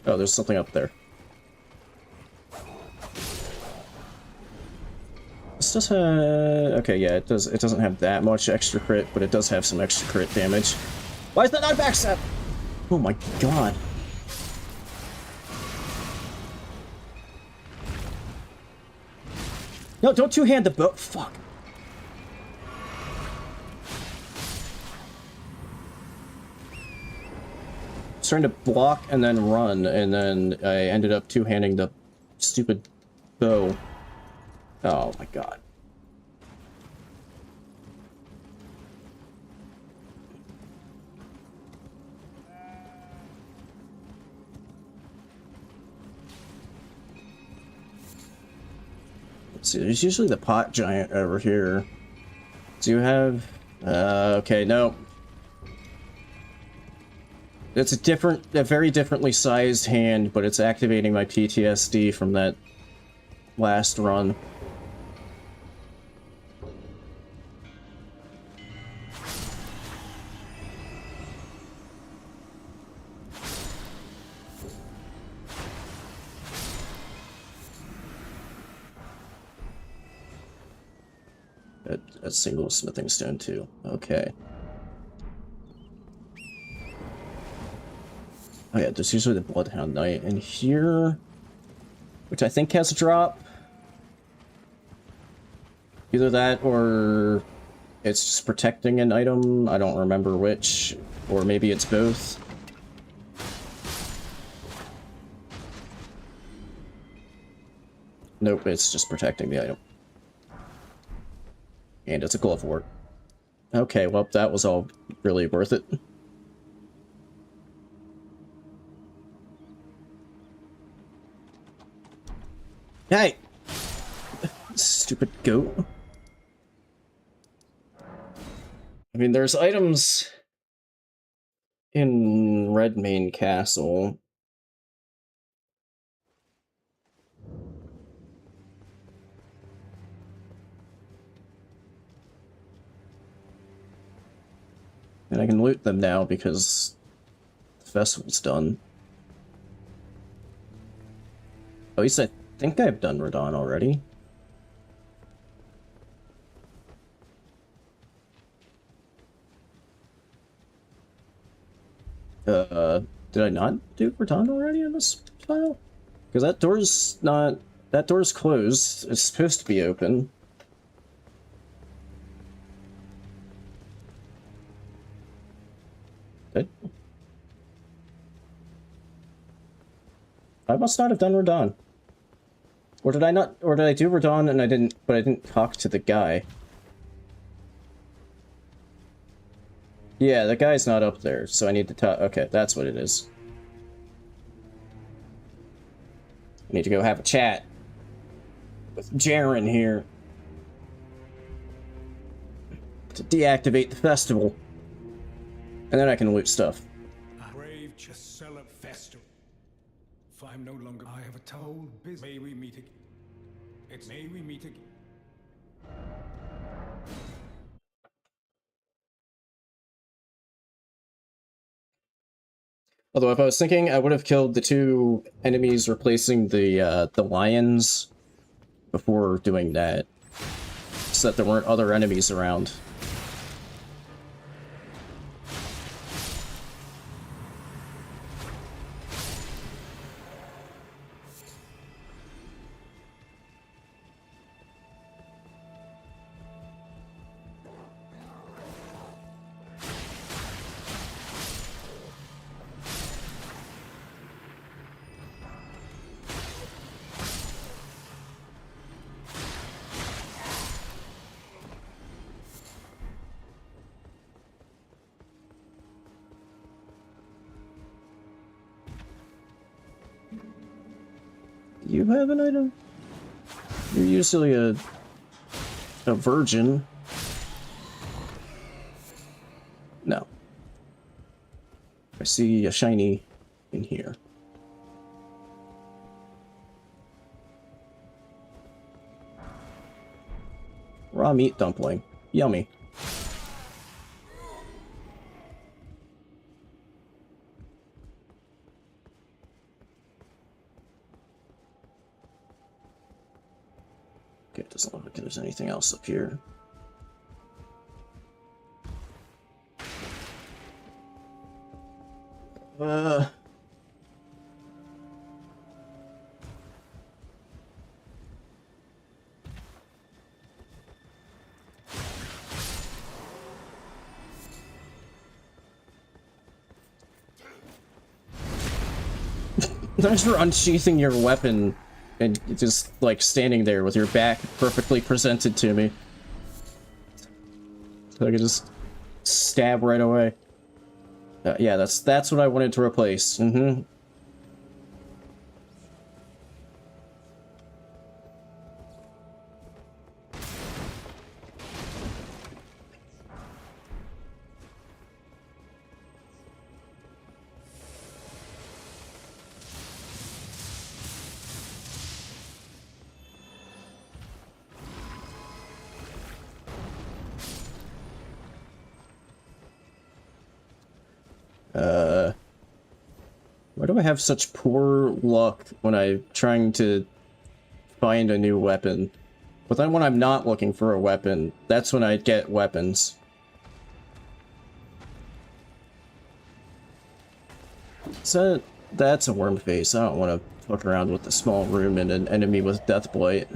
Oh, there's something up there. This does have... Okay, yeah, it doesn't have that much extra crit, but it does have some extra crit damage. Why is that not backstab? Oh my god. No, don't two-hand the bow. Fuck. Trying to block and then run, and then I ended up two-handing the stupid bow. Oh my god. Let's see, there's usually the pot giant over here. Do you have... okay, no. It's a very differently sized hand, but it's activating my PTSD from that last run. A single smithing stone too. Okay. Oh yeah, there's usually the Bloodhound Knight in here, which I think has a drop. Either that or it's just protecting an item. I don't remember which, or maybe it's both. Nope, it's just protecting the item. And it's a glove wart. Okay, well, that was all really worth it. Hey! Stupid goat. I mean, there's items in Redmane Castle. And I can loot them now because the festival's done. At least I think I've done Radon already. Did I not do Radon already in this file? Because that door's not... That door's closed. It's supposed to be open. I must not have done Radon. Or did I not, or did I do Radon and I didn't, but I didn't talk to the guy? Yeah, the guy's not up there, so I need to talk. Okay, that's what it is. I need to go have a chat with Jaren here to deactivate the festival. And then I can loot stuff. Brave Chesela Festival. If I'm no longer, I have a told business. May we meet again? It's may we meet again. Although if I was thinking, I would have killed the two enemies replacing the lions before doing that, so that there weren't other enemies around. You have an item? You're usually a virgin. No. I see a shiny in here. Raw meat dumpling. Yummy. Okay, it doesn't look like there's anything else up here. Thanks for unsheathing your weapon and just, like, standing there with your back perfectly presented to me. So I could just stab right away. Yeah, that's what I wanted to replace. Mm-hmm. Why do I have such poor luck when I'm trying to find a new weapon? But then when I'm not looking for a weapon, that's when I get weapons. So that's a worm face. I don't want to fuck around with a small room and an enemy with death blight.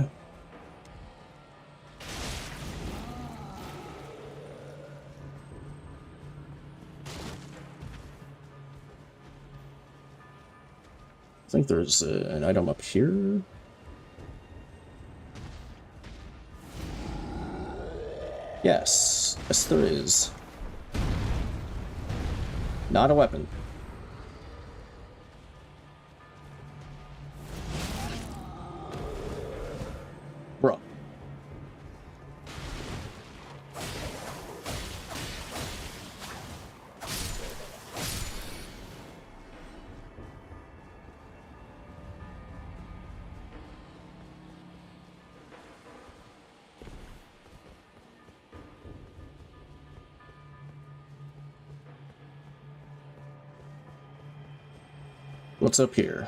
I think there's an item up here. Yes. Yes, there is. Not a weapon. Bro. What's up here?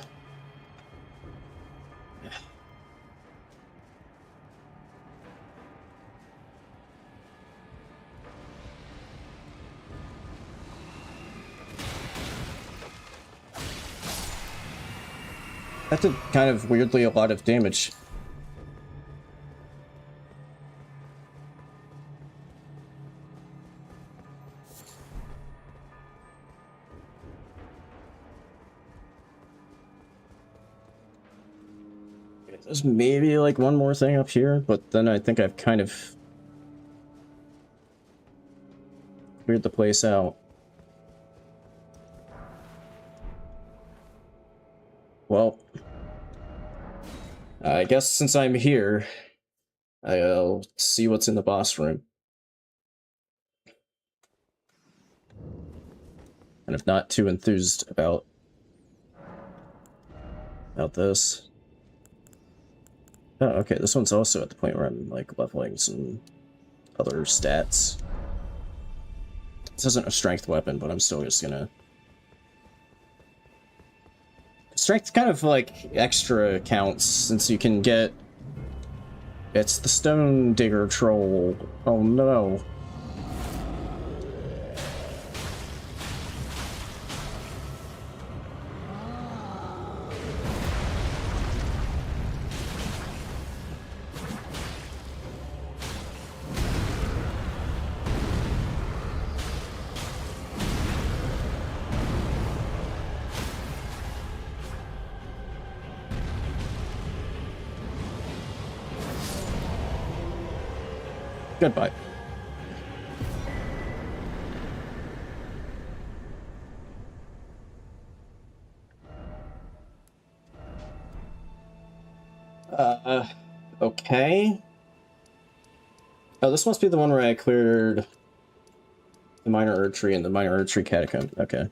That did kind of weirdly a lot of damage. There's maybe like one more thing up here, but then I think I've kind of cleared the place out. Well, I guess since I'm here, I'll see what's in the boss room. And if not too enthused about this. Oh, okay, this one's also at the point where I'm like leveling some other stats. This isn't a strength weapon, but I'm still just gonna... Strength kind of like extra counts since you can get... It's the Stone Digger Troll. Oh no. Goodbye. Okay. Oh, this must be the one where I cleared the Minor Erdtree and the Minor Erdtree Catacomb. Okay.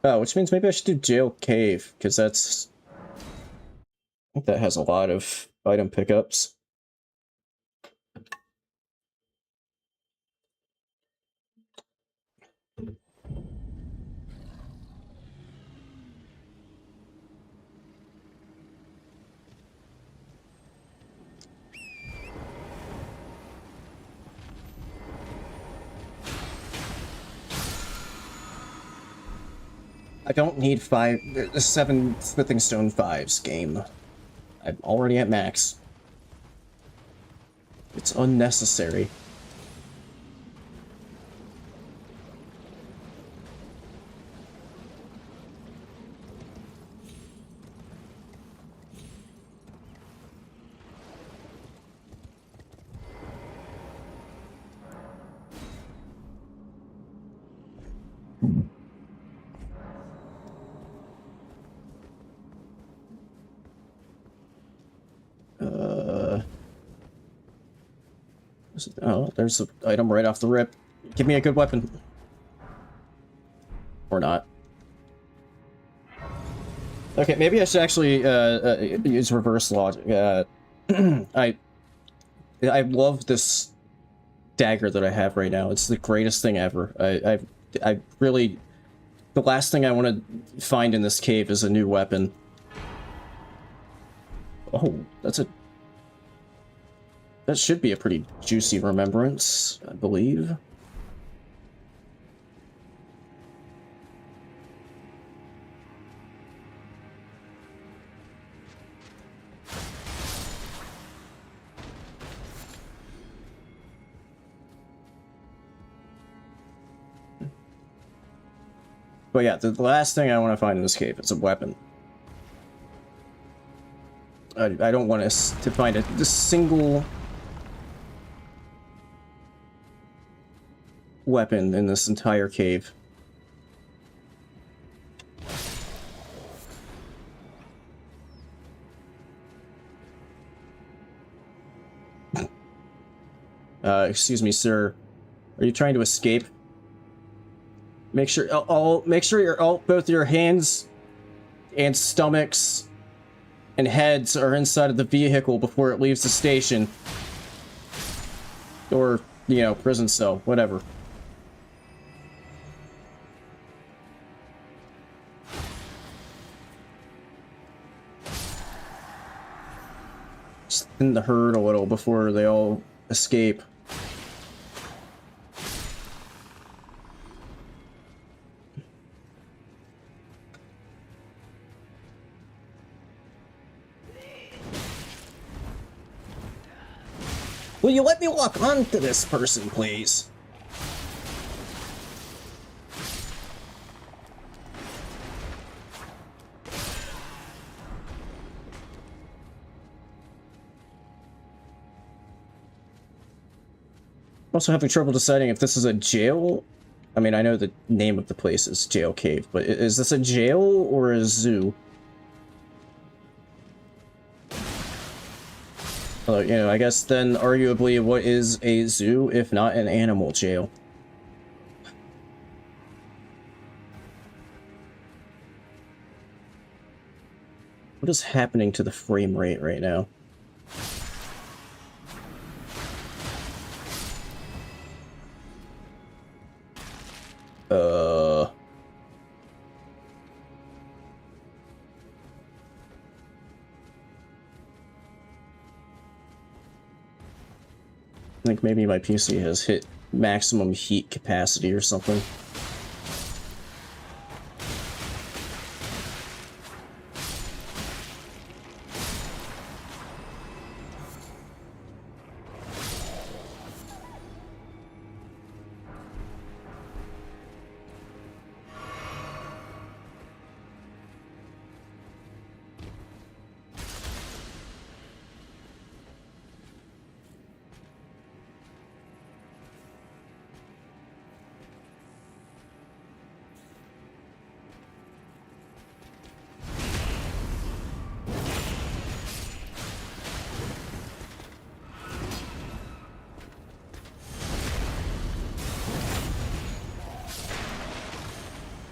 Oh, which means maybe I should do Jail Cave, because that's... I think that has a lot of item pickups. I don't need 7 Smithing Stone 5s game. I'm already at max. It's unnecessary. Oh, there's an item right off the rip. Give me a good weapon. Or not. Okay, maybe I should actually use reverse logic. I love this dagger that I have right now. It's the greatest thing ever. I really... The last thing I want to find in this cave is a new weapon. Oh, that should be a pretty juicy remembrance, I believe. But yeah, the last thing I want to find in this cave is a weapon. I don't want us to find a single weapon in this entire cave. Excuse me, sir. Are you trying to escape? Make sure both your hands and stomachs and heads are inside of the vehicle before it leaves the station. Or, you know, prison cell, whatever. Just thin the herd a little before they all escape. Will you let me walk onto this person, please? I'm also having trouble deciding if this is a jail. I mean, I know the name of the place is Jail Cave, but is this a jail or a zoo? You know, I guess then arguably what is a zoo if not an animal jail? What is happening to the frame rate right now? I think maybe my PC has hit maximum heat capacity or something.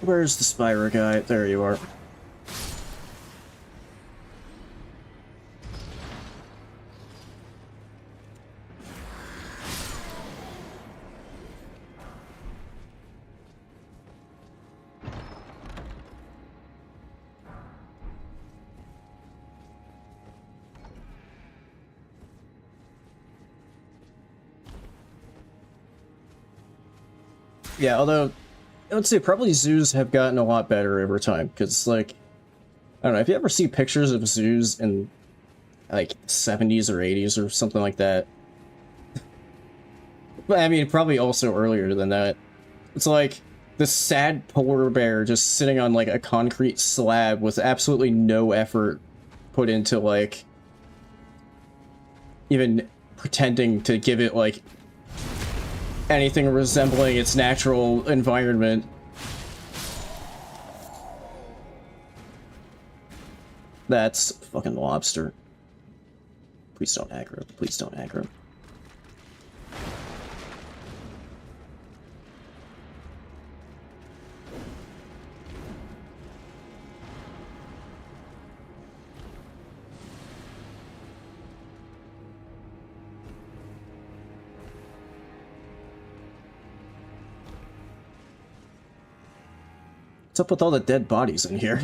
Where's the Spyro guy? There you are. Yeah, although I would say probably zoos have gotten a lot better over time, because, like, I don't know, if you ever see pictures of zoos in, like, 70s or 80s or something like that, but I mean, probably also earlier than that, it's like this sad polar bear just sitting on, like, a concrete slab with absolutely no effort put into, like, even pretending to give it, like, anything resembling its natural environment. That's fucking lobster. Please don't aggro. Please don't aggro. What's up with all the dead bodies in here?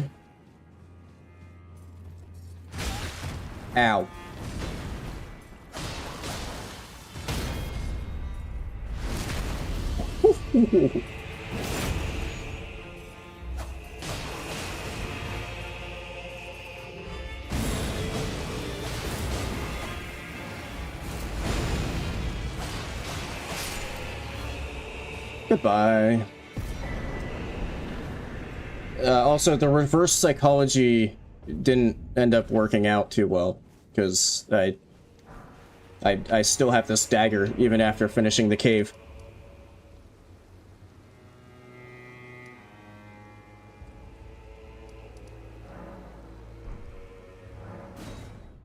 Ow. Goodbye. Also, the reverse psychology didn't end up working out too well, because I still have this dagger even after finishing the cave.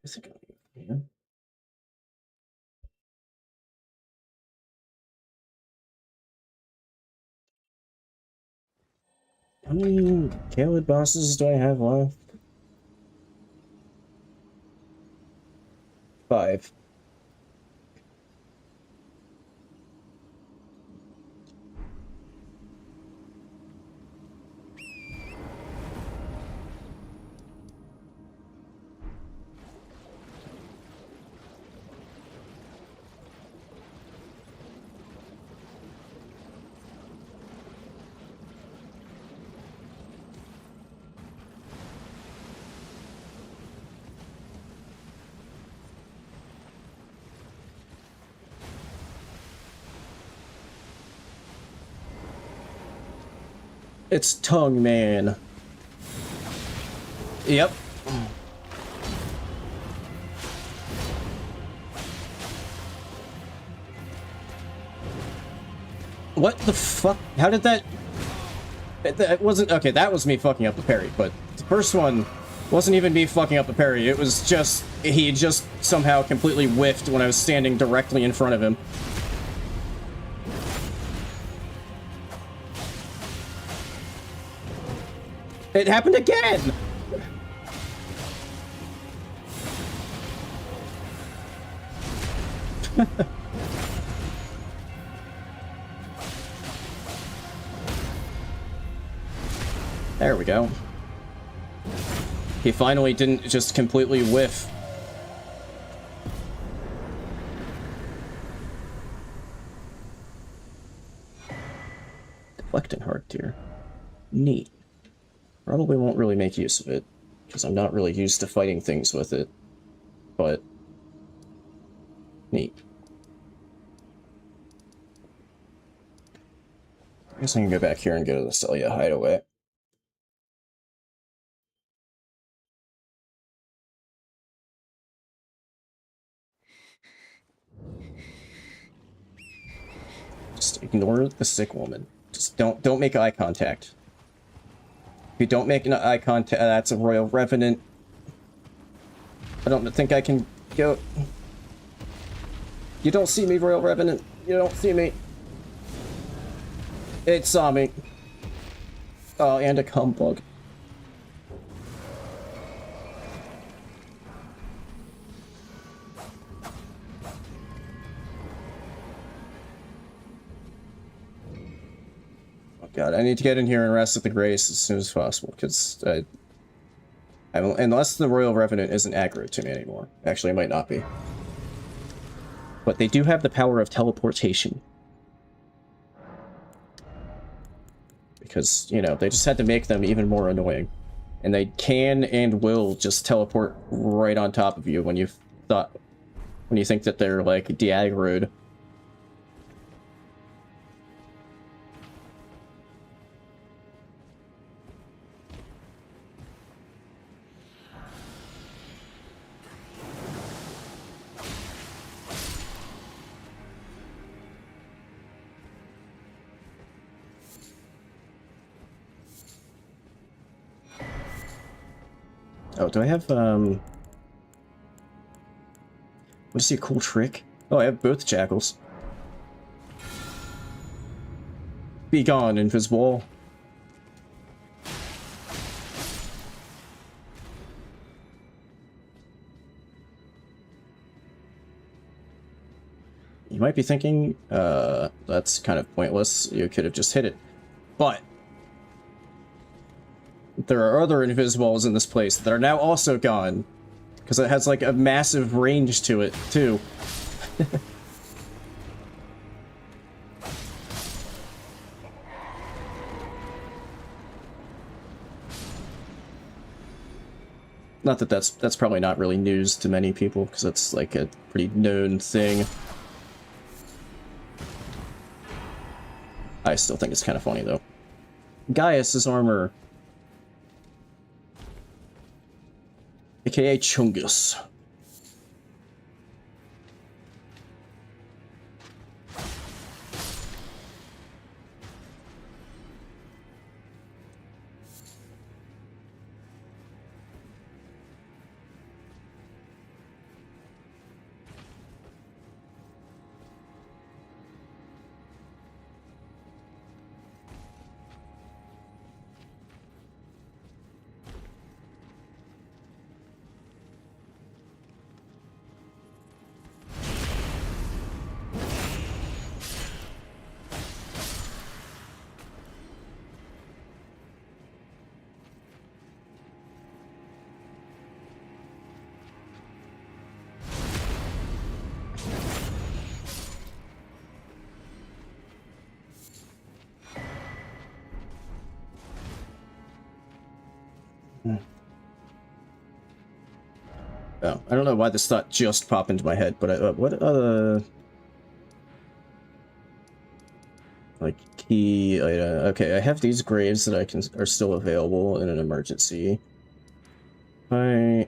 Is it going here? How many Caled bosses do I have left? 5. It's Tongue Man. Yep. What the fuck? How did that... That wasn't... Okay, that was me fucking up the parry, but the first one wasn't even me fucking up the parry. It was just... He just somehow completely whiffed when I was standing directly in front of him. It happened again! There we go. He finally didn't just completely whiff. Deflecting hard tier. Neat. Probably won't really make use of it, because I'm not really used to fighting things with it. But... neat. I guess I can go back here and go to the Celia hideaway. Just ignore the sick woman. Just don't make eye contact. If you don't make an eye contact, that's a Royal Revenant. I don't think I can go... You don't see me, Royal Revenant. You don't see me. It saw me. Oh, and a cum bug. Oh god, I need to get in here and rest at the Grace as soon as possible, because unless the Royal Revenant isn't aggro to me anymore. Actually, it might not be. But they do have the power of teleportation. Because, you know, they just had to make them even more annoying. And they can and will just teleport right on top of you when you think that they're, like, de-aggroed. Oh, do I have, want to see a cool trick? Oh, I have both jackals. Be gone, invisible. You might be thinking, that's kind of pointless. You could have just hit it. But there are other invisibles in this place that are now also gone. Because it has, like, a massive range to it, too. Not that that's probably not really news to many people, because it's, like, a pretty known thing. I still think it's kind of funny, though. Gaius's armor. AKA Chungus. Oh, I don't know why this thought just popped into my head, but what Like, key item. Okay, I have these graves that are still available in an emergency. Okay,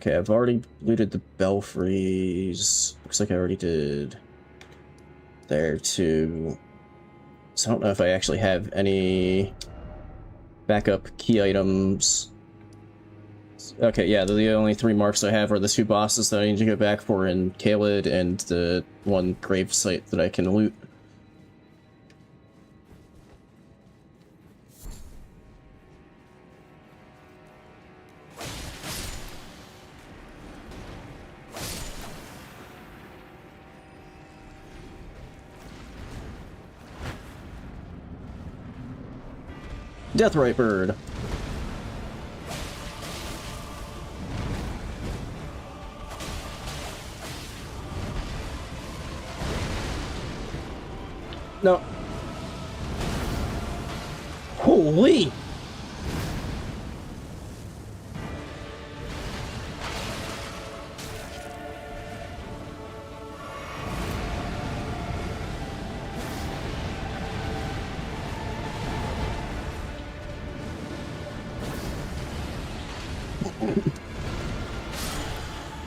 I've already looted the belfries. Looks like I already did there too. So I don't know if I actually have any backup key items. Okay, yeah, the only 3 marks I have are the 2 bosses that I need to go back for in Caelid and the 1 grave site that I can loot. Deathrite Bird. No. Holy!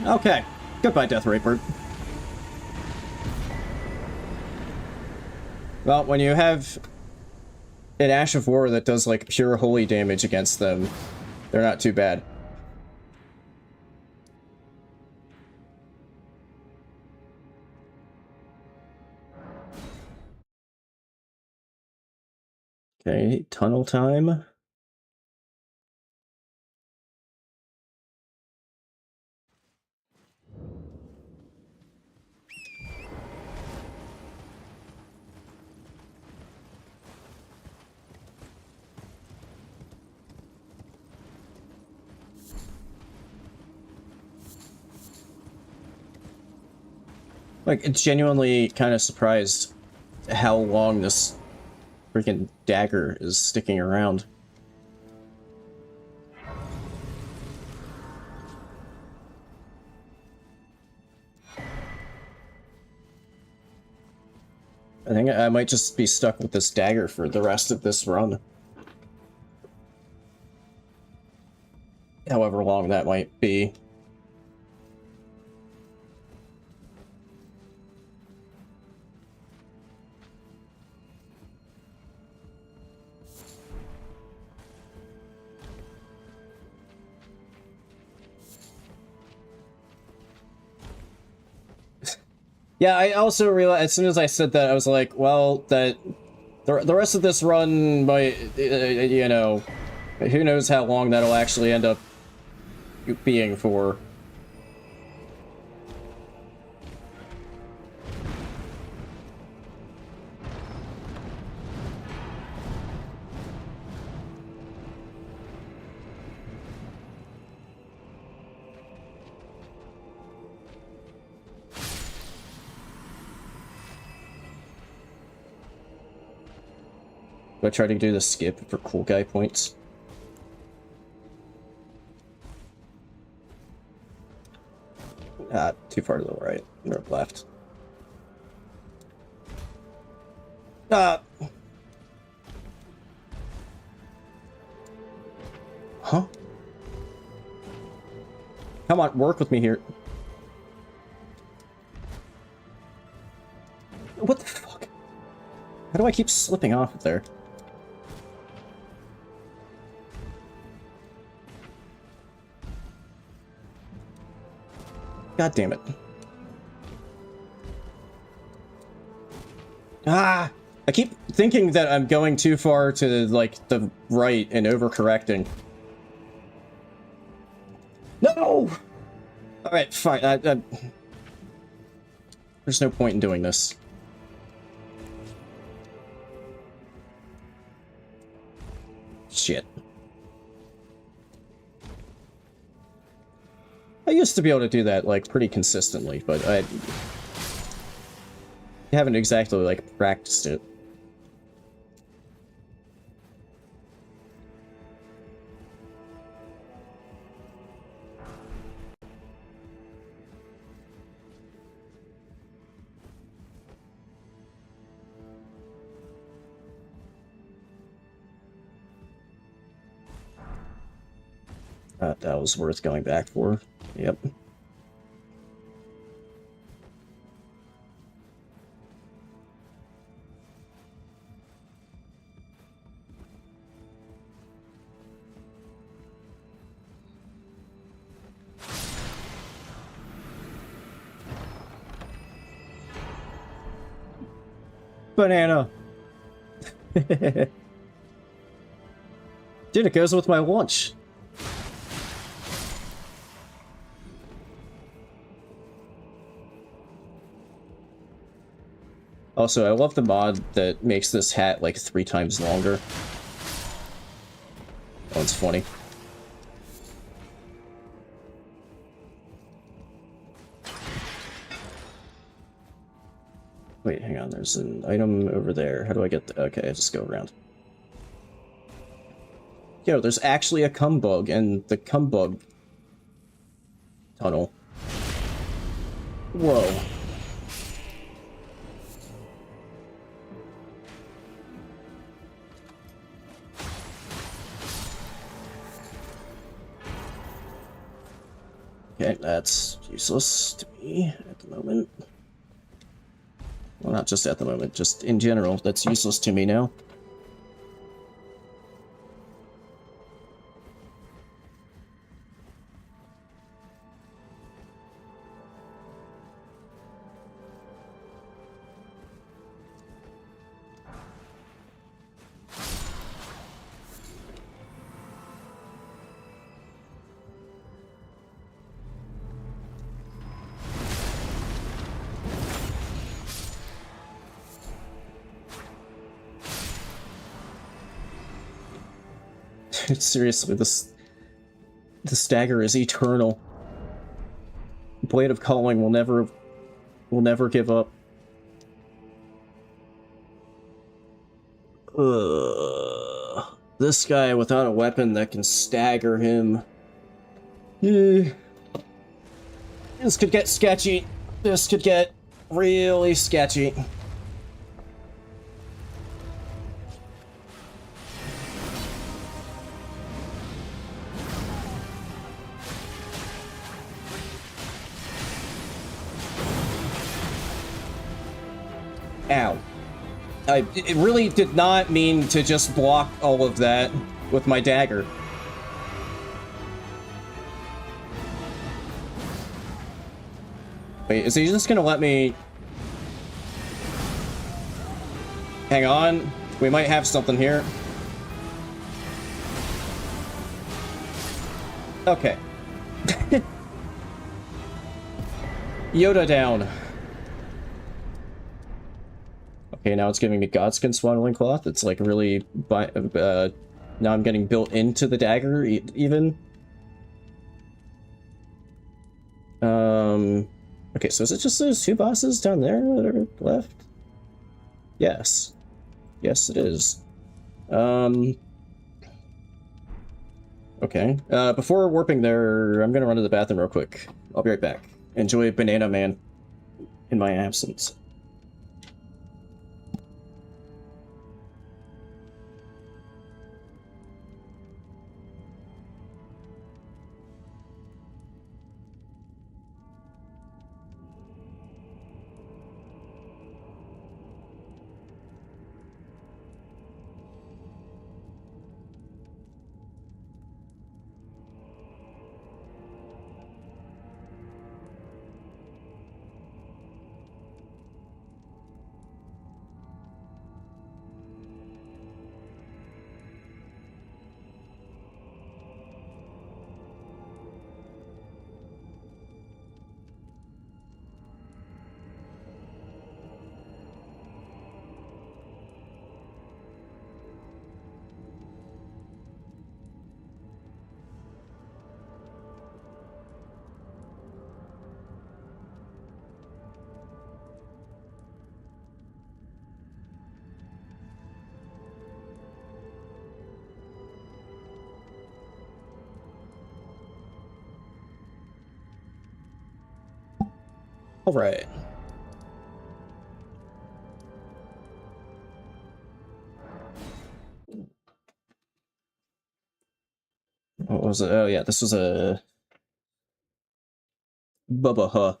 Okay. Goodbye, Death Raper. Well, when you have an Ash of War that does, like, pure holy damage against them, they're not too bad. Okay, tunnel time. Like, genuinely kind of surprised how long this freaking dagger is sticking around. I think I might just be stuck with this dagger for the rest of this run. However long that might be. Yeah, I also realized, as soon as I said that, I was like, well, that the rest of this run might, you know, who knows how long that'll actually end up being for. Do I try to do the skip for cool guy points? Ah, too far to the right, or left. Ah! Huh? Come on, work with me here. What the fuck? How do I keep slipping off of there? God damn it. Ah! I keep thinking that I'm going too far to, like, the right and overcorrecting. No! Alright, fine. There's no point in doing this. Shit. I used to be able to do that, like, pretty consistently, but I haven't exactly, like, practiced it. That was worth going back for. Yep. Banana! Dude, it goes with my lunch. Also, I love the mod that makes this hat like 3 times longer. Oh, it's funny. Wait, hang on, there's an item over there. How do I get okay, I just go around. Yo, there's actually a cum bug in the cum bug tunnel. Whoa. Okay, that's useless to me at the moment. Well, not just at the moment, just in general, that's useless to me now. Seriously, this dagger is eternal. Blade of Calling will never give up. This guy without a weapon that can stagger him. This could get sketchy. This could get really sketchy. Ow. It really did not mean to just block all of that with my dagger. Wait, is he just gonna let me... Hang on. We might have something here. Okay. Yoda down. Okay, now it's giving me Godskin Swaddling Cloth. It's like really... now I'm getting built into the dagger, even. Okay, so is it just those 2 bosses down there that are left? Yes. Yes, it is. Okay. Before warping there, I'm gonna run to the bathroom real quick. I'll be right back. Enjoy Banana Man in my absence. All right. What was it? Oh yeah, this was a Bubba Huh.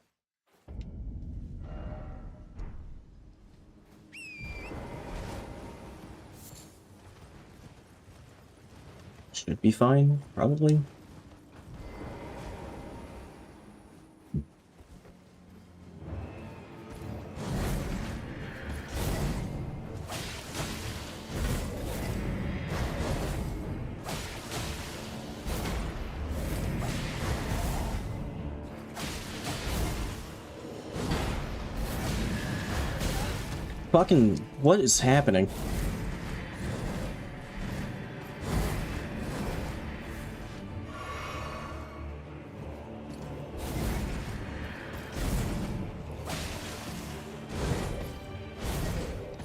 Should be fine, probably. Fucking, what is happening?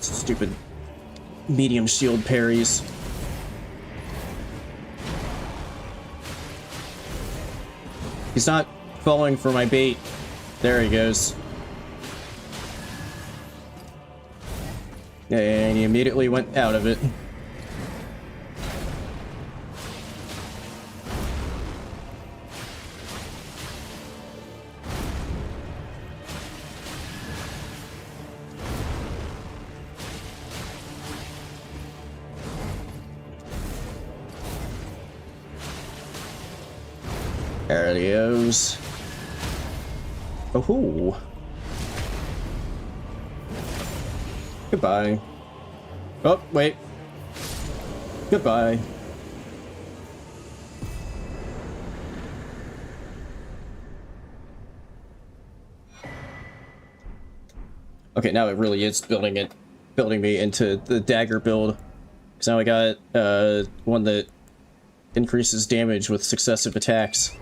Stupid medium shield parries. He's not falling for my bait. There he goes. And he immediately went out of it. There he goes. Oh-hoo. Goodbye. Oh, wait. Goodbye. Okay, now it really is building me into the dagger build. Because now I got one that increases damage with successive attacks.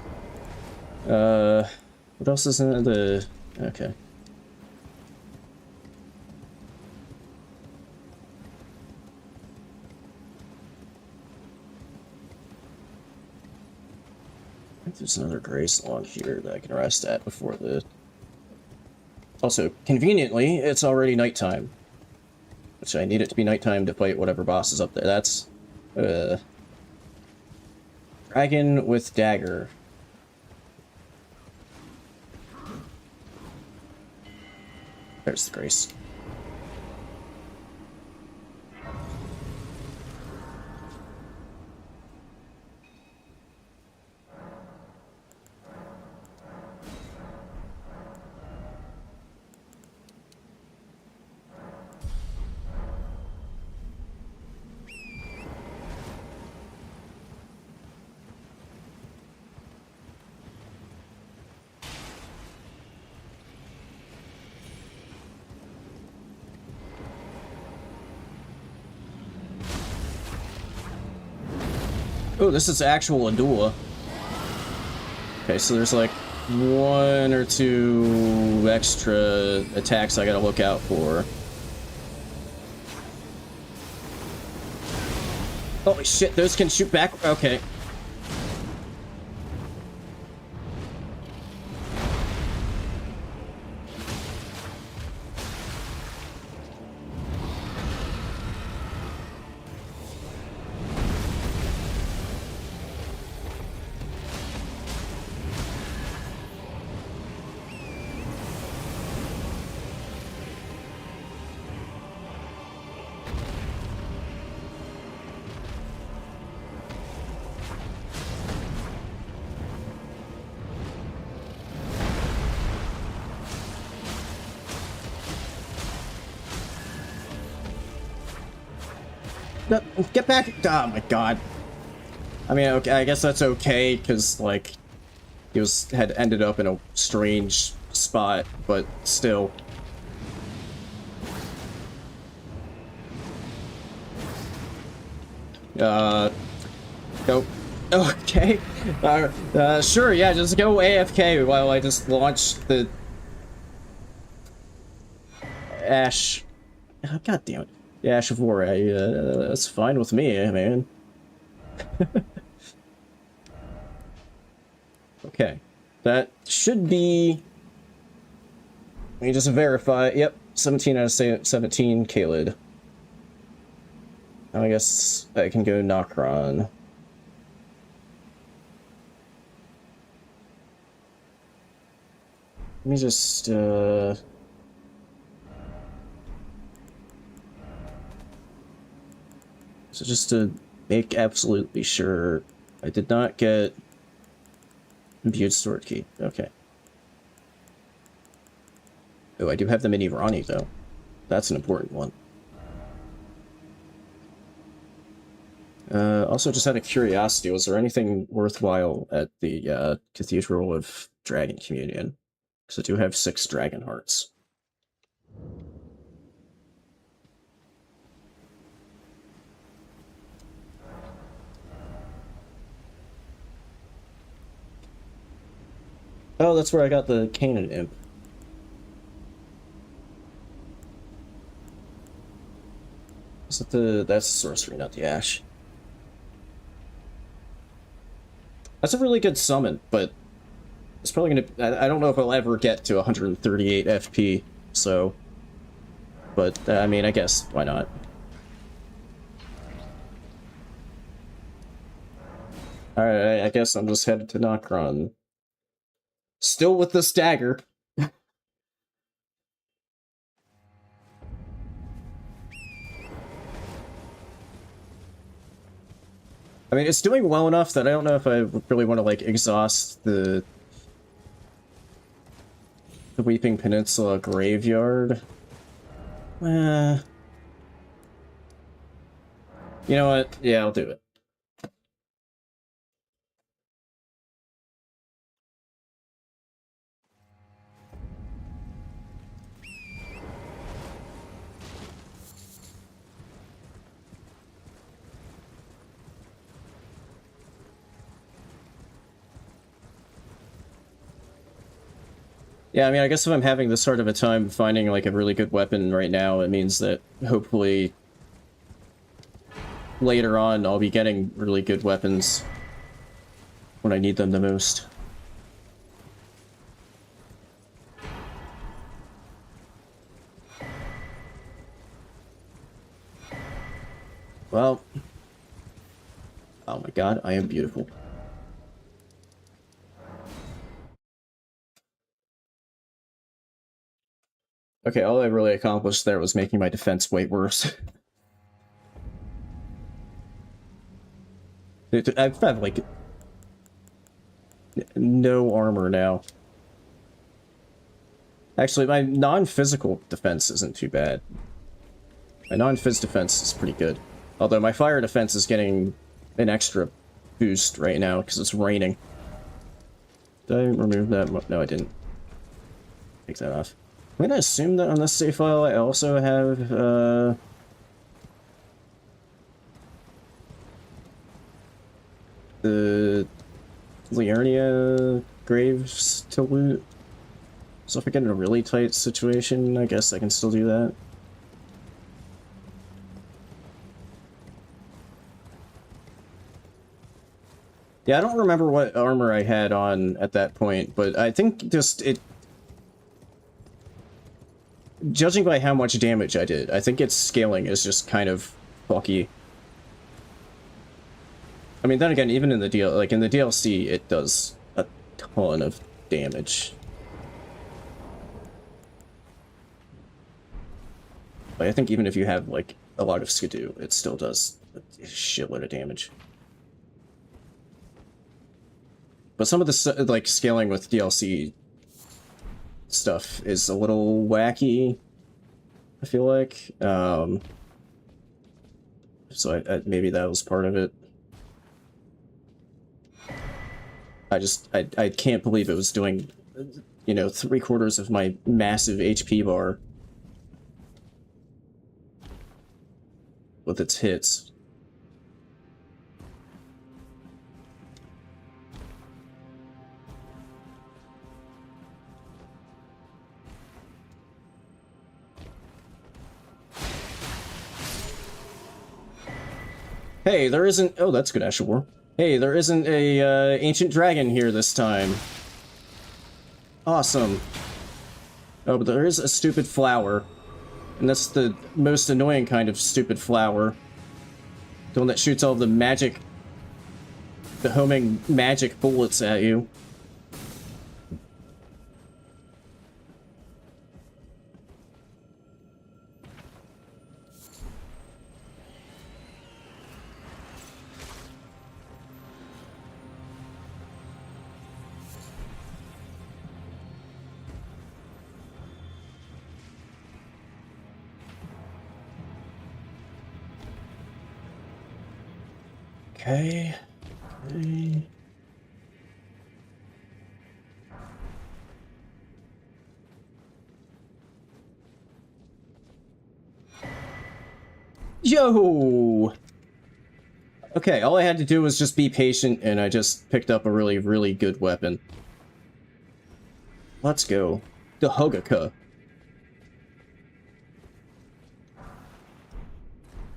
What else is in the... Okay. I think there's another grace along here that I can rest at before the... Also, conveniently, it's already nighttime. Which I need it to be nighttime to fight whatever boss is up there. That's... Dragon with dagger. There's the grace. Oh, this is actual Adula. Okay, so there's like 1 or 2 extra attacks I gotta look out for. Holy shit, those can shoot back? Okay. No, get back! Oh my god. I mean, okay, I guess that's okay, because, like, he had ended up in a strange spot, but still. Go. Okay. Sure, yeah, just go AFK while I just launch the... Ash... Oh, god damn it. The Ash of War, that's fine with me, man. Okay. That should be... Let me just verify. Yep, 17 out of 17, Kaled. Now I guess I can go Nokron. Let me just, So just to make absolutely sure, I did not get imbued sword key. Okay. Oh, I do have the mini Ronnie, though. That's an important one. Also, just out of curiosity, was there anything worthwhile at the Cathedral of Dragon Communion? Because I do have 6 dragon hearts. Oh, that's where I got the Canaan Imp. Is that the... that's the sorcery, not the ash. That's a really good summon, but it's probably gonna... I don't know if I'll ever get to 138 FP, so... But, I mean, I guess, why not? Alright, I guess I'm just headed to Nokron. Still with this dagger. I mean, it's doing well enough that I don't know if I really want to, like, exhaust the Weeping Peninsula graveyard. You know what? Yeah, I'll do it. Yeah, I mean, I guess if I'm having this sort of a time finding, like, a really good weapon right now, it means that hopefully later on I'll be getting really good weapons when I need them the most. Well... oh my god, I am beautiful. Okay, all I really accomplished there was making my defense way worse. I've had, like, no armor now. Actually, my non-physical defense isn't too bad. My non-phys defense is pretty good. Although my fire defense is getting an extra boost right now because it's raining. Did I remove that? No, I didn't. Take that off. I'm gonna assume that on this save file I also have, the Liurnia graves to loot. So if I get in a really tight situation, I guess I can still do that. Yeah, I don't remember what armor I had on at that point, but I think just it... judging by how much damage I did, I think its scaling is just kind of fucky. I mean, then again, even in the in the DLC, it does a ton of damage. But I think even if you have, like, a lot of skidoo, it still does a shitload of damage. But some of the, like, scaling with DLC stuff is a little wacky, I feel like. So maybe that was part of it. I can't believe it was doing, you know, 3/4 of my massive HP bar with its hits. Hey, there isn't... oh, that's good, Ashore. Hey, there isn't a, ancient dragon here this time. Awesome. Oh, but there is a stupid flower. And that's the most annoying kind of stupid flower. The one that shoots all the magic... the homing magic bullets at you. Okay. Okay. Yo! Okay, all I had to do was just be patient, and I just picked up a really, really good weapon. Let's go. The Hogaka.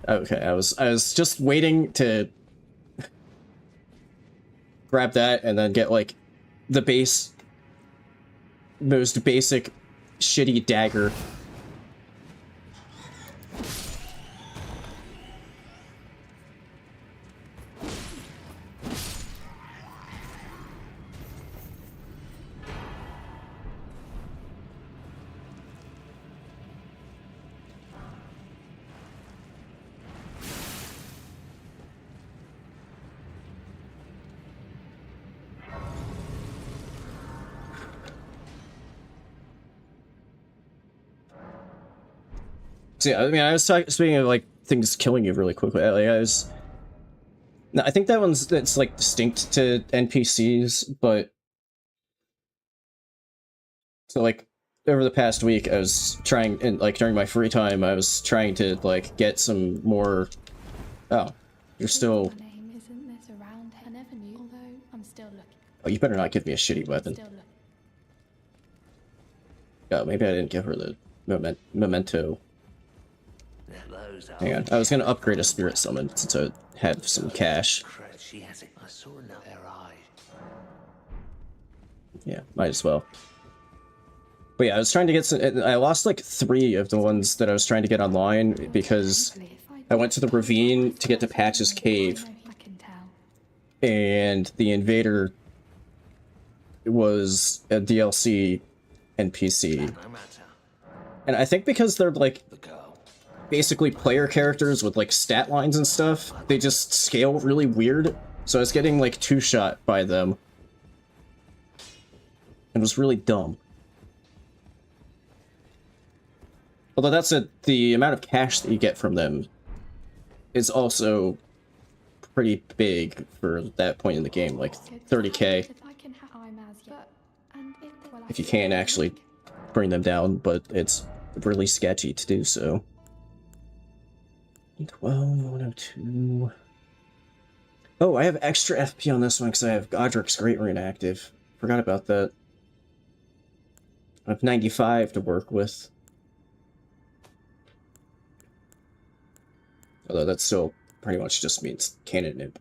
Okay, I was just waiting to grab that and then get, like, the most basic, shitty dagger. So, yeah, I mean, I was speaking of, like, things killing you really quickly. No, I think that's like distinct to NPCs, but so like over the past week, I was trying, and like during my free time, I was trying to like get some more. Oh, you're still. My name isn't this around? I never knew. Although I'm still looking. Oh, you better not give me a shitty weapon. Still looking. Oh, maybe I didn't give her the memento. Those are Hang on, I was gonna upgrade a spirit summon since I had some cash. She has it. I saw in their eyes. Yeah, might as well. But yeah, I was trying to get some. I lost like 3 of the ones that I was trying to get online because I went to the ravine to get to Patch's cave, I can tell. and the invader was a DLC NPC. No matter. And I think because they're like The girl. basically player characters with like stat lines and stuff, they just scale really weird. So I was getting like 2-shot by them. It was really dumb. Although the amount of cash that you get from them is also pretty big for that point in the game, like 30k. If you can actually bring them down, but it's really sketchy to do so. 12, 102. Oh, I have extra FP on this one because I have Godric's Great Rune active. Forgot about that. I have 95 to work with. Although that still pretty much just means cannon imp.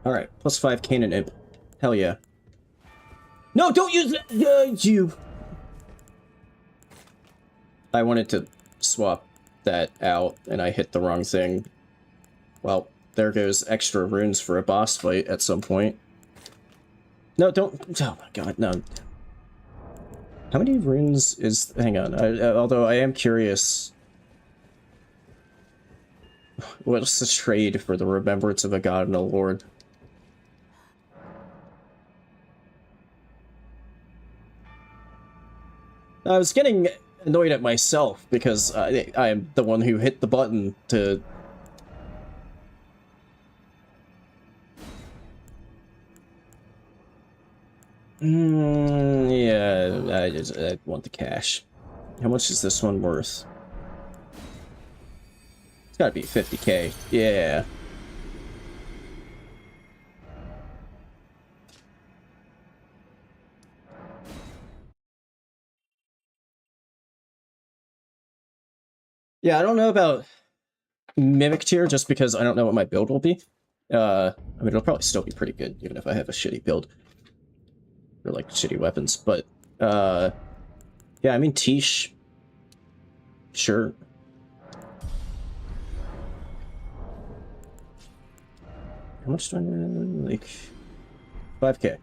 Alright, +5 cannon imp. Hell yeah. No, don't use it! You! I wanted to swap that out, and I hit the wrong thing. Well, there goes extra runes for a boss fight at some point. No, don't... Oh my god, no. How many runes is... Hang on, although I am curious... What's the trade for the Remembrance of a God and a Lord? I was getting annoyed at myself because I am the one who hit the button to... yeah, I want the cash. How much is this one worth? It's gotta be 50k. Yeah. Yeah, I don't know about Mimic Tier just because I don't know what my build will be. I mean, it'll probably still be pretty good, even if I have a shitty build. Or, like, shitty weapons, but, yeah, I mean, Tish. Sure. How much do I need? Like, 5k.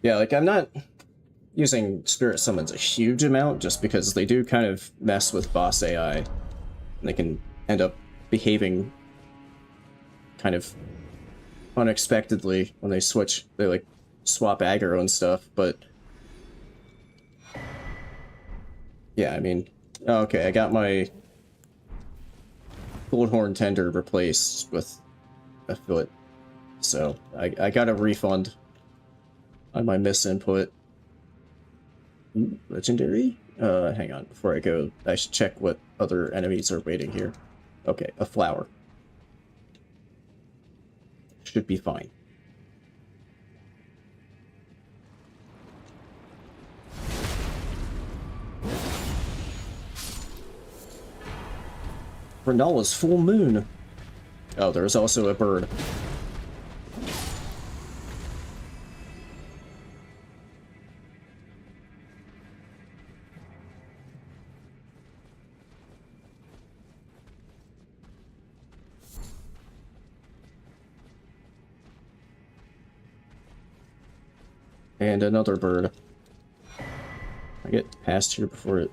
Yeah, like, I'm not using Spirit Summons a huge amount, just because they do kind of mess with boss AI. And they can end up behaving kind of unexpectedly when they switch. They like swap aggro and stuff, but yeah, I mean, okay, I got my Goldhorn Tender replaced with a foot, so I got a refund on my misinput. Ooh, legendary? Hang on, before I go, I should check what other enemies are waiting here. Okay, a flower. Should be fine. Renala's full moon. Oh, there's also a bird. And another bird. I get past here before it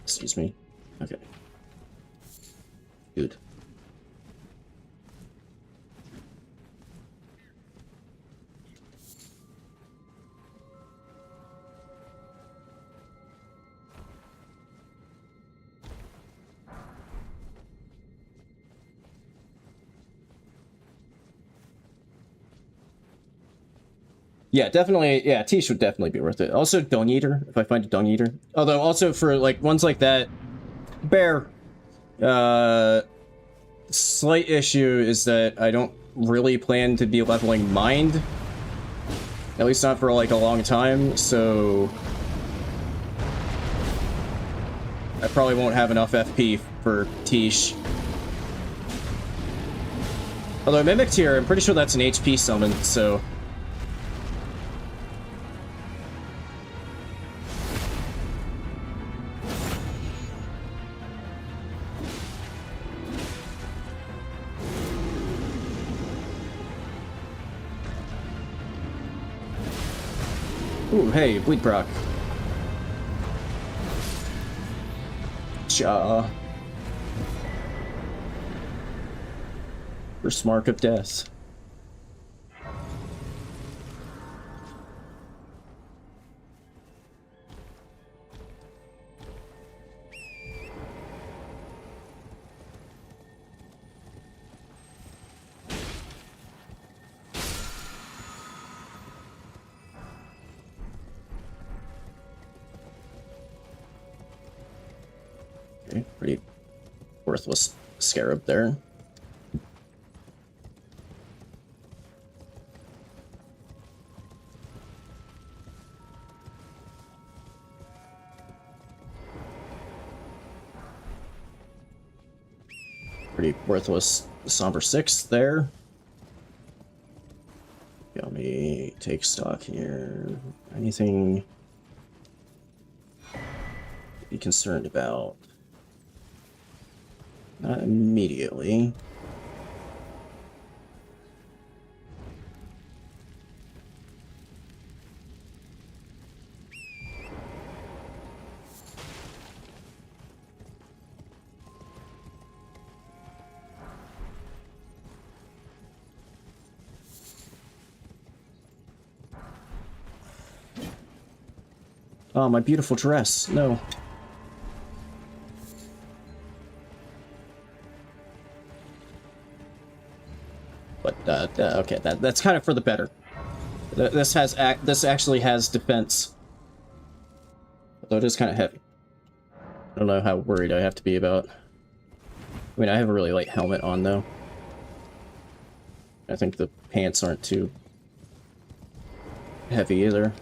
sees me. Okay. Good. Yeah, definitely. Yeah, Tish would definitely be worth it. Also, Dung Eater, if I find a Dung Eater. Although, also for, like, ones like that, Bear, slight issue is that I don't really plan to be leveling Mind. At least not for, like, a long time, so I probably won't have enough FP for Tish. Although Mimic Tier, I'm pretty sure that's an HP summon, so... Ooh, hey, Bleed Proc. Cha. First mark of death. Okay, pretty worthless scarab there. Pretty worthless Somber 6 there. Let me take stock here. Anything to be concerned about? Not immediately. Oh, my beautiful dress. No. But, okay, that's kind of for the better. This actually has defense. Although it is kind of heavy. I don't know how worried I have to be about. I mean, I have a really light helmet on, though. I think the pants aren't too heavy either.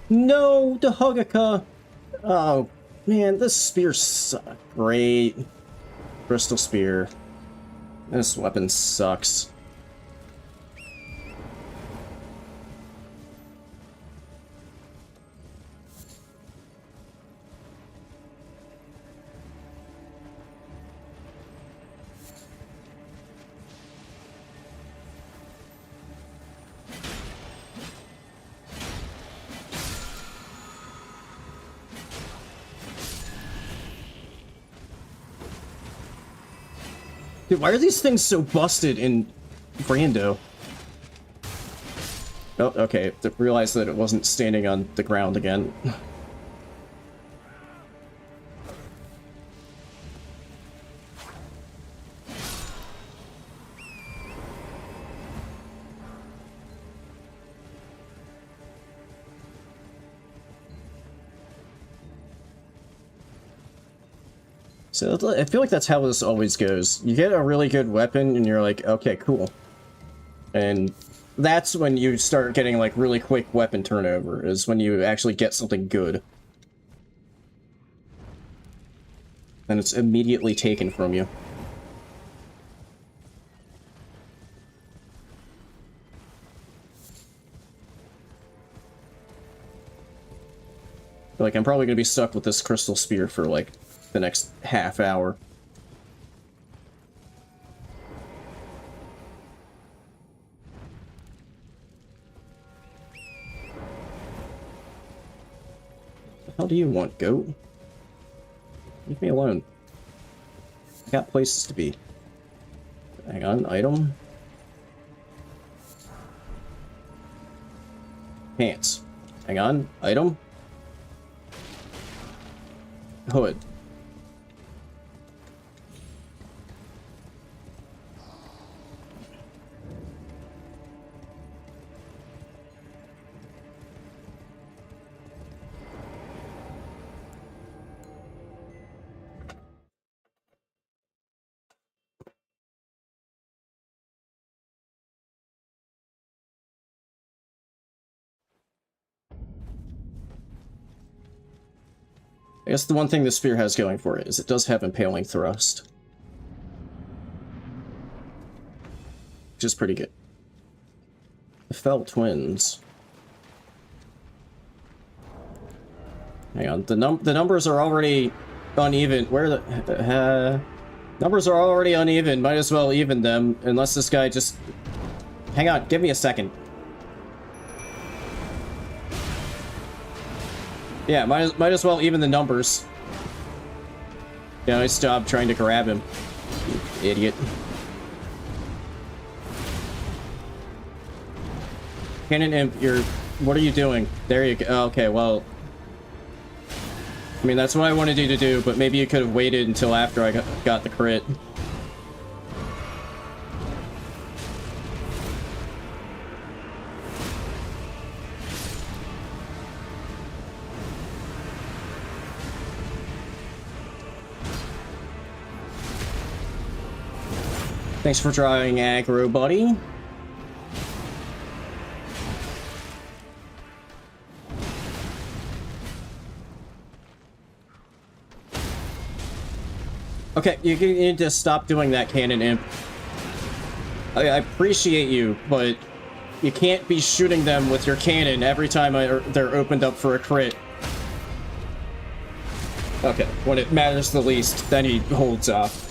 No, the Hogaka! Oh, man, this spear sucks. Great. Crystal Spear. This weapon sucks. Dude, why are these things so busted in Brando? Oh, okay. Realized that it wasn't standing on the ground again. So I feel like that's how this always goes. You get a really good weapon and you're like, okay, cool. And that's when you start getting like really quick weapon turnover, is when you actually get something good. And it's immediately taken from you. Like, I'm probably gonna be stuck with this crystal spear for like the next half hour. What the hell do you want, goat? Leave me alone. I got places to be. Hang on, item. Pants. Hang on, item. Hood. I guess the one thing the spear has going for it is it does have impaling thrust. Which is pretty good. The Fell Twins. Hang on, the numbers are already uneven. Where the numbers are already uneven. Might as well even them, unless this guy just. Hang on, give me a second. Yeah, might as well even the numbers. Yeah, nice job trying to grab him, you idiot. Cannon Imp, what are you doing? There you go. Oh, okay, well, I mean, that's what I wanted you to do, but maybe you could have waited until after I got the crit. Thanks for drawing aggro, buddy. Okay, you need to stop doing that, Cannon Imp. I appreciate you, but you can't be shooting them with your cannon every time they're opened up for a crit. Okay, when it matters the least, then he holds off.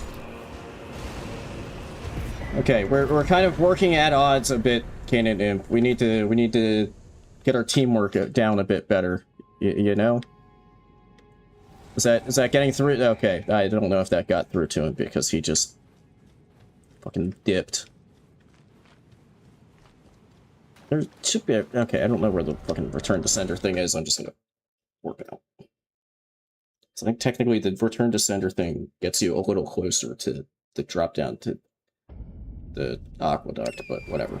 Okay, we're kind of working at odds a bit, Cannon Imp. We need to get our teamwork down a bit better. You know? Is that getting through? Okay, I don't know if that got through to him because he just fucking dipped. There should be okay, I don't know where the fucking return to sender thing is. I'm just gonna work it out. So I think technically the return to sender thing gets you a little closer to the drop down to the aqueduct, but whatever.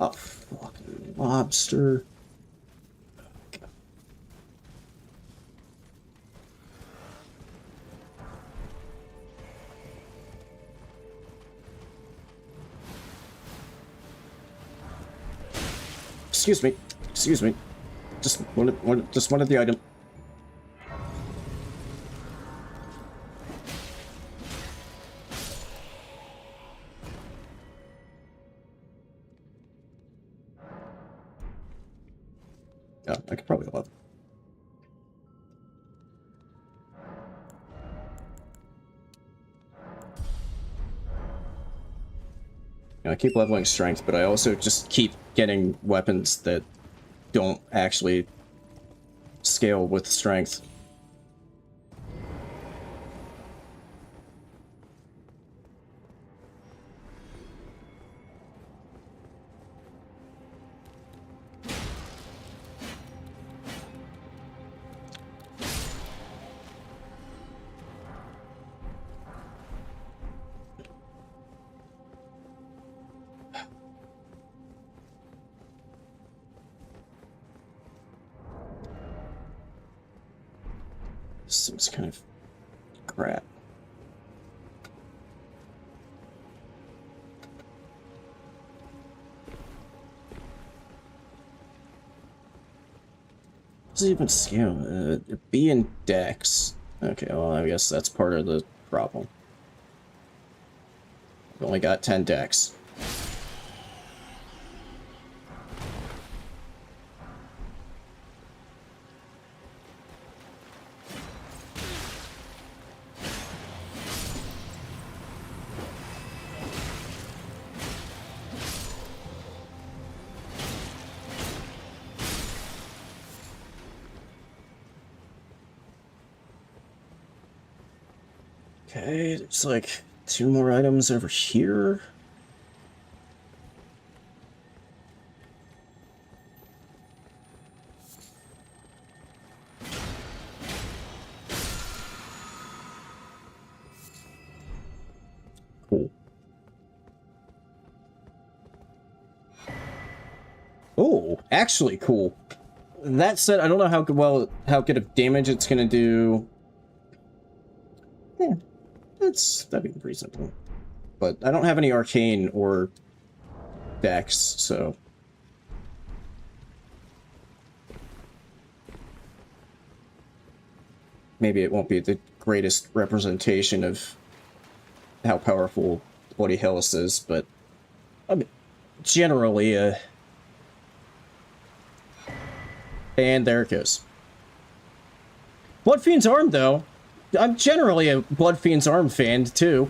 Oh, fucking lobster. Okay. Excuse me. Excuse me. Just wanted the item. I could probably level. I keep leveling strength, but I also just keep getting weapons that don't actually scale with strength. This seems kind of crap. Does it even scale? B and Dex. Okay, well, I guess that's part of the problem. I've only got 10 Dex. Okay, there's like 2 more items over here. Cool. Oh, actually cool. That said, I don't know how good of damage it's gonna do. Yeah, that'd be pretty simple. But I don't have any arcane or dex, so maybe it won't be the greatest representation of how powerful Bloody Hellas is, but I mean, generally, and there it goes. Bloodfiend's Arm, though. I'm generally a Bloodfiend's Arm fan, too.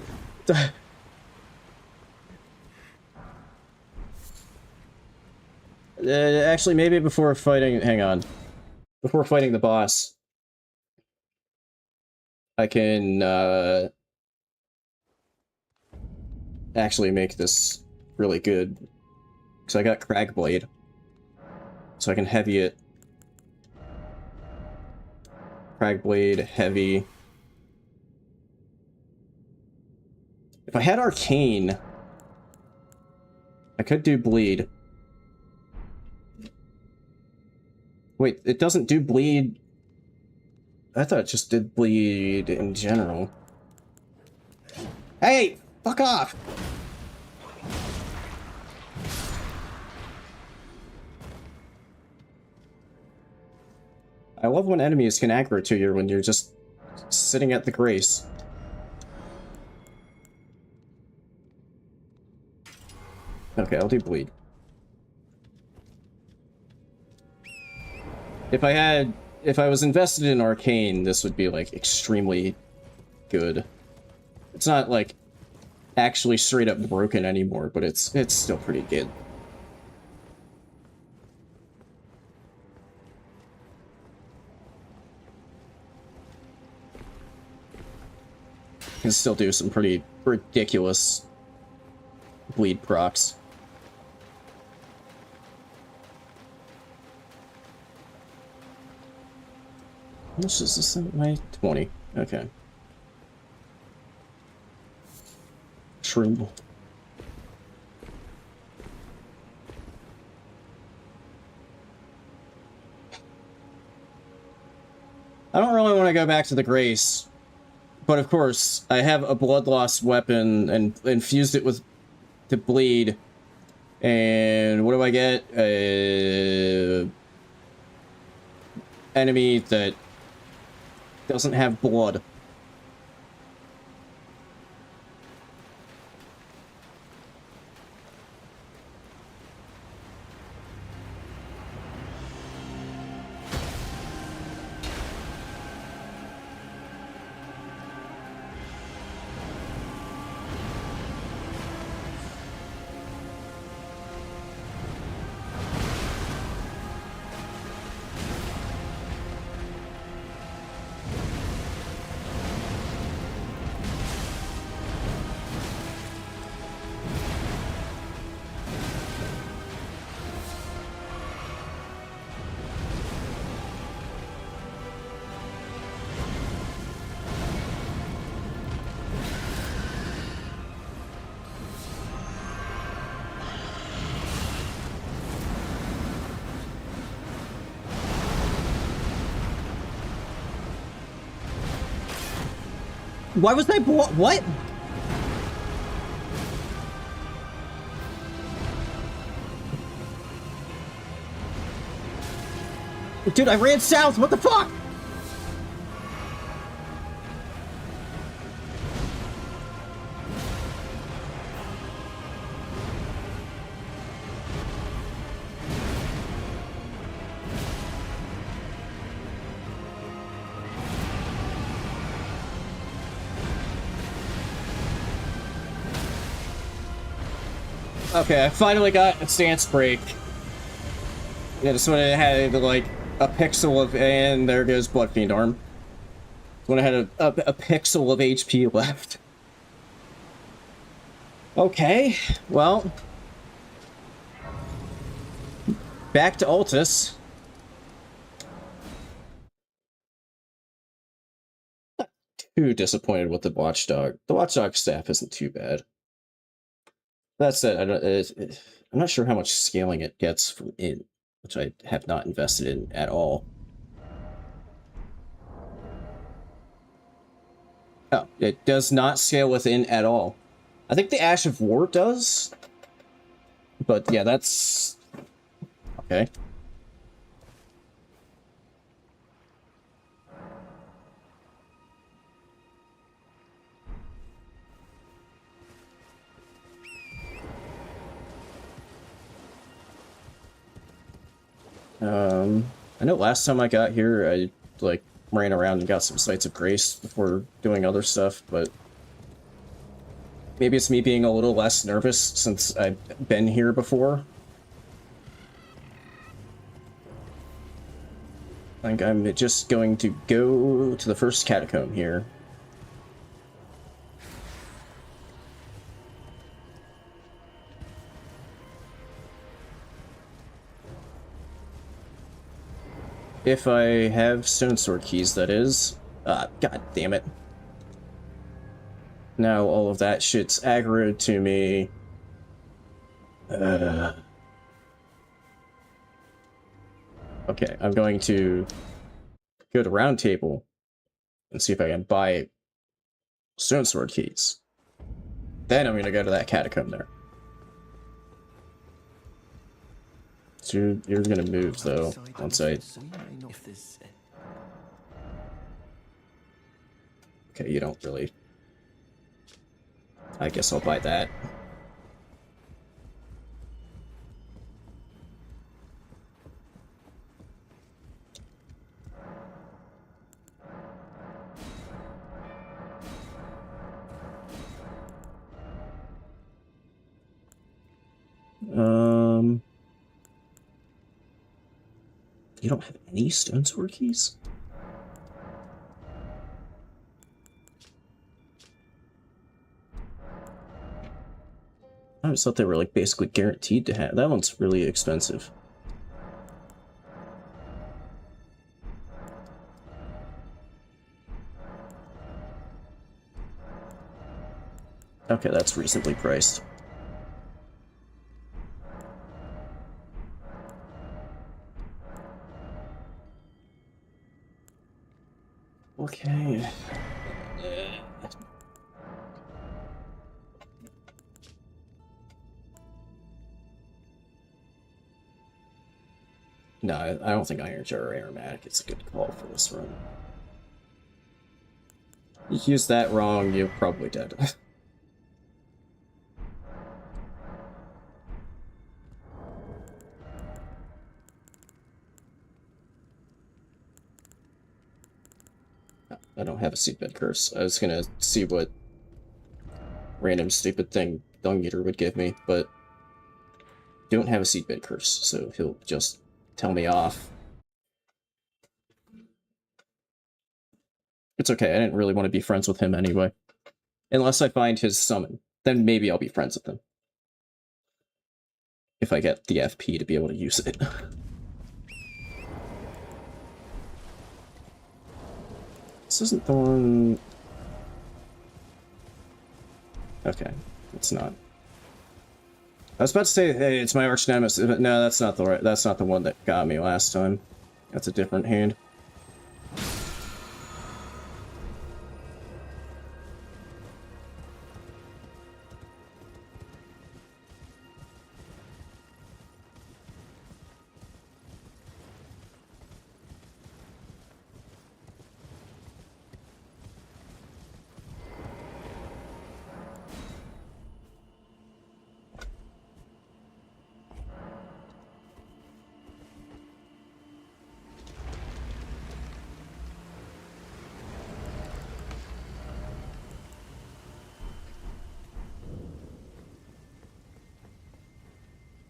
Actually, maybe before fighting... Hang on. Before fighting the boss, I can, actually make this really good. Because I got Cragblade. So I can heavy it. Cragblade, heavy. If I had Arcane, I could do Bleed. Wait, it doesn't do Bleed. I thought it just did Bleed in general. Hey! Fuck off! I love when enemies can aggro to you when you're just sitting at the grace. Okay, I'll do Bleed. If I was invested in Arcane, this would be, like, extremely good. It's not, like, actually straight up broken anymore, but it's still pretty good. Can still do some pretty ridiculous bleed procs. How much is this thing weigh? 20. Okay. True. I don't really want to go back to the Grace. But of course, I have a blood-loss weapon and infused it with to bleed. And what do I get? Enemy that doesn't have blood. Why was that what? Dude, I ran south, what the fuck? Okay, I finally got a stance break. Yeah, just when I had like a pixel of, and there goes Bloodfiend arm. When I had a pixel of HP left. Okay, well, back to Altus. Not too disappointed with the Watchdog. The Watchdog staff isn't too bad. That said, I'm not sure how much scaling it gets from it, which I have not invested in at all. Oh, it does not scale within at all. I think the Ash of War does, but yeah, that's okay. I know last time I got here, I like ran around and got some Sights of Grace before doing other stuff, but maybe it's me being a little less nervous since I've been here before. I think I'm just going to go to the first catacomb here. If I have stone sword keys, that is. God damn it. Now all of that shit's aggroed to me. Okay, I'm going to go to Round Table and see if I can buy stone sword keys. Then I'm gonna go to that catacomb there. So you're gonna move though once I. Okay, you don't really. I guess I'll buy that. You don't have any stone sword keys? I always thought they were like basically guaranteed to have. That one's really expensive. Okay, that's reasonably priced. Okay. No, I don't think Iron Jar or Aromatic is a good call for this run. You use that wrong, you're probably dead. I don't have a Seedbed Curse. I was gonna see what random stupid thing Dung Eater would give me, but don't have a Seedbed Curse, so he'll just tell me off. It's okay, I didn't really want to be friends with him anyway. Unless I find his summon, then maybe I'll be friends with him. If I get the FP to be able to use it. This isn't the one... Okay, it's not. I was about to say, hey, it's my arch nemesis, but no, that's not the one that got me last time. That's a different hand.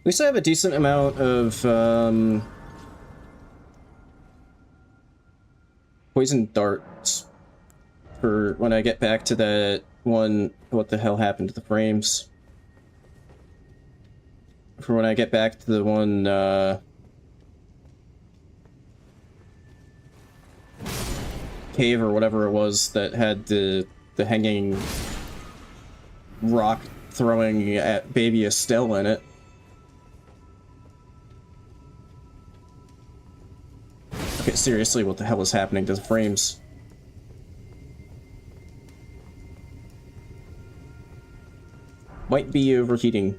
At least I have a decent amount of poison darts for when I get back to that one. What the hell happened to the frames? For when I get back to the one cave or whatever it was that had the hanging rock throwing at baby Estelle in it. Okay, seriously, what the hell is happening to the frames? Might be overheating.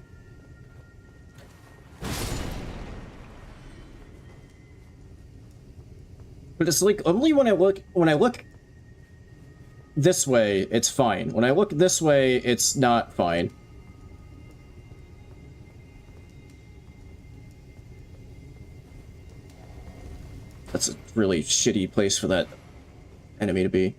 But it's like only when I look this way, it's fine. When I look this way, it's not fine. That's a really shitty place for that enemy to be.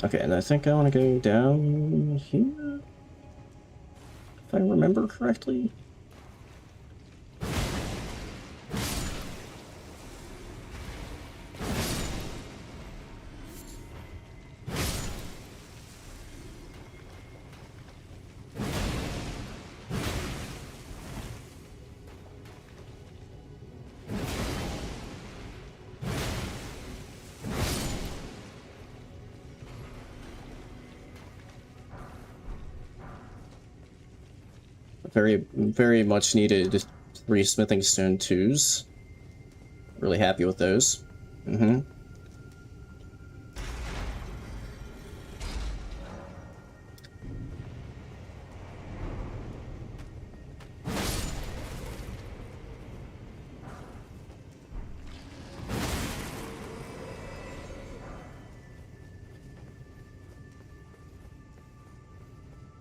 Okay, and I think I want to go down here, if I remember correctly. Very much needed 3 smithing stone 2s. Really happy with those.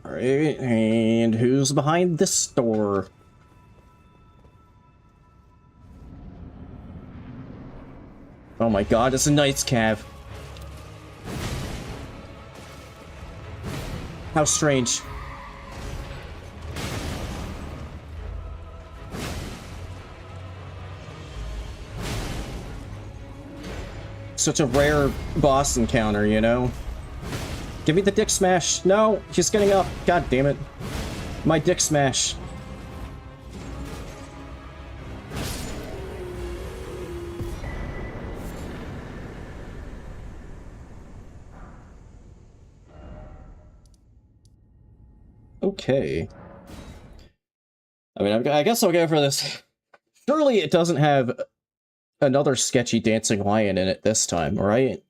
Alright, and who's behind this door? Oh my god, it's a Knight's Cav. How strange. Such a rare boss encounter, you know? Give me the dick smash. No, she's getting up. God damn it. My dick smash. Okay. I mean, I guess I'll go for this. Surely it doesn't have another sketchy dancing lion in it this time, right?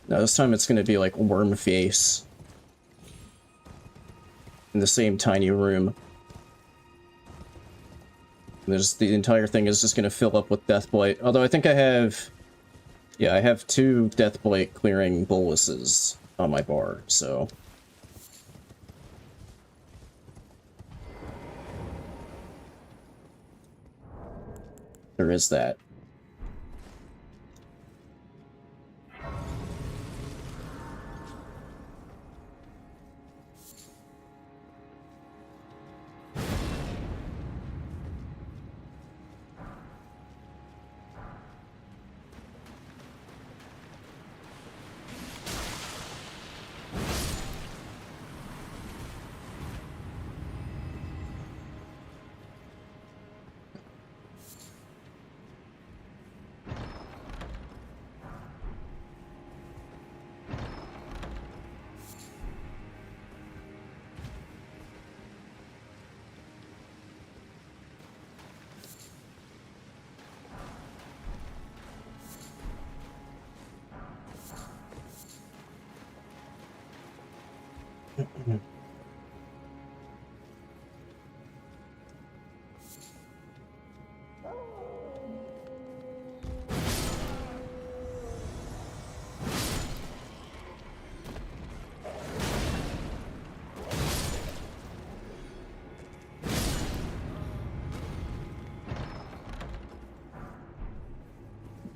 No, this time it's gonna be like worm face. In the same tiny room. The entire thing is just gonna fill up with Deathblight. Although I think I have... Yeah, I have 2 Deathblight clearing boluses on my bar, so... There is that.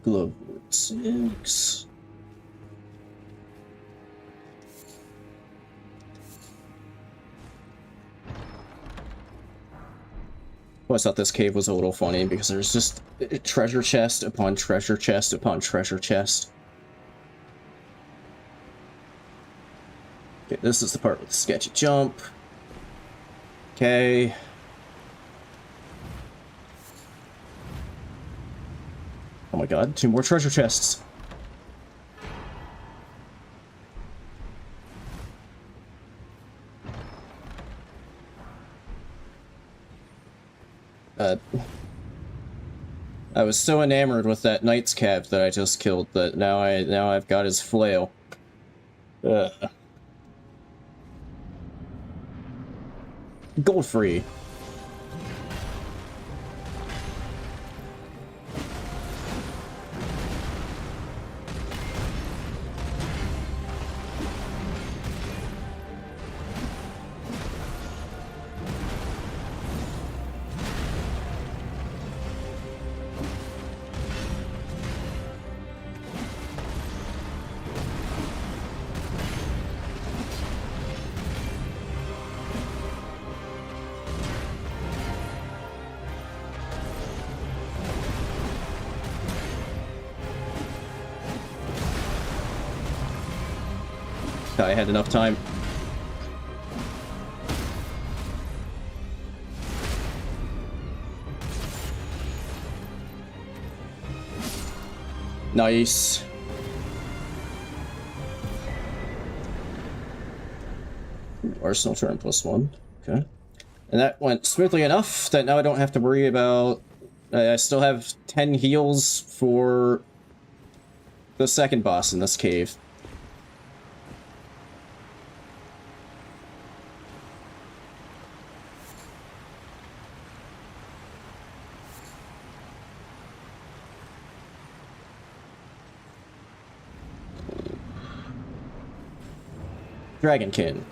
Glove 6. I always thought this cave was a little funny because there's just treasure chest upon treasure chest upon treasure chest. Okay, this is the part with the sketchy jump. Okay. Oh my god, 2 more treasure chests. I was so enamored with that knight's cav that I just killed that now I've got his flail. Gold free. I had enough time. Nice. Arsenal turn +1. Okay. And that went smoothly enough that now I don't have to worry about... I still have 10 heals for the second boss in this cave. Dragonkin.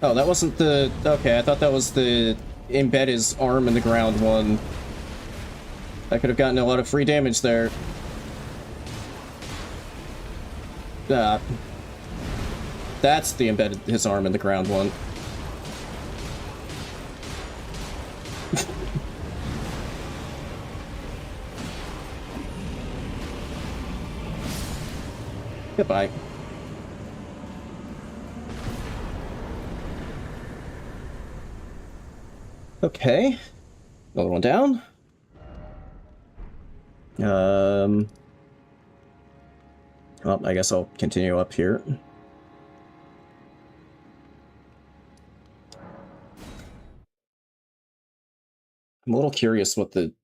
Oh, that wasn't the... Okay, I thought that was the embed his arm in the ground one. I could have gotten a lot of free damage there. That's the embedded his arm in the ground one. Goodbye. Okay. Another one down. Well, I guess I'll continue up here. I'm a little curious what the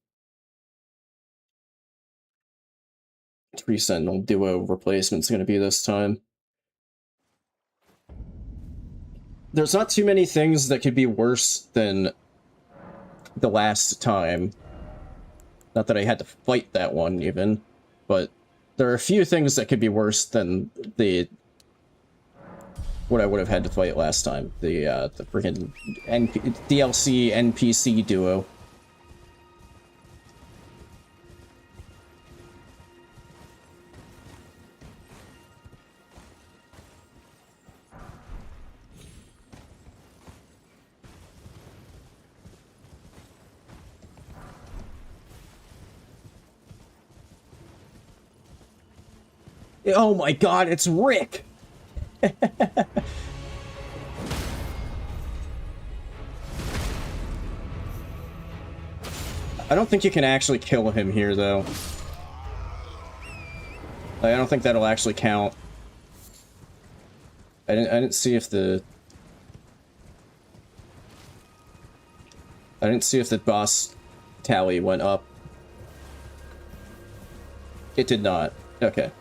Tree Sentinel duo replacement's going to be this time. There's not too many things that could be worse than the last time. Not that I had to fight that one, even. But there are a few things that could be worse than what I would have had to fight last time. The freaking DLC NPC duo. Oh my god, it's Rick! I don't think you can actually kill him here, though. I don't think that'll actually count. I didn't see if the... I didn't see if the boss tally went up. It did not. Okay.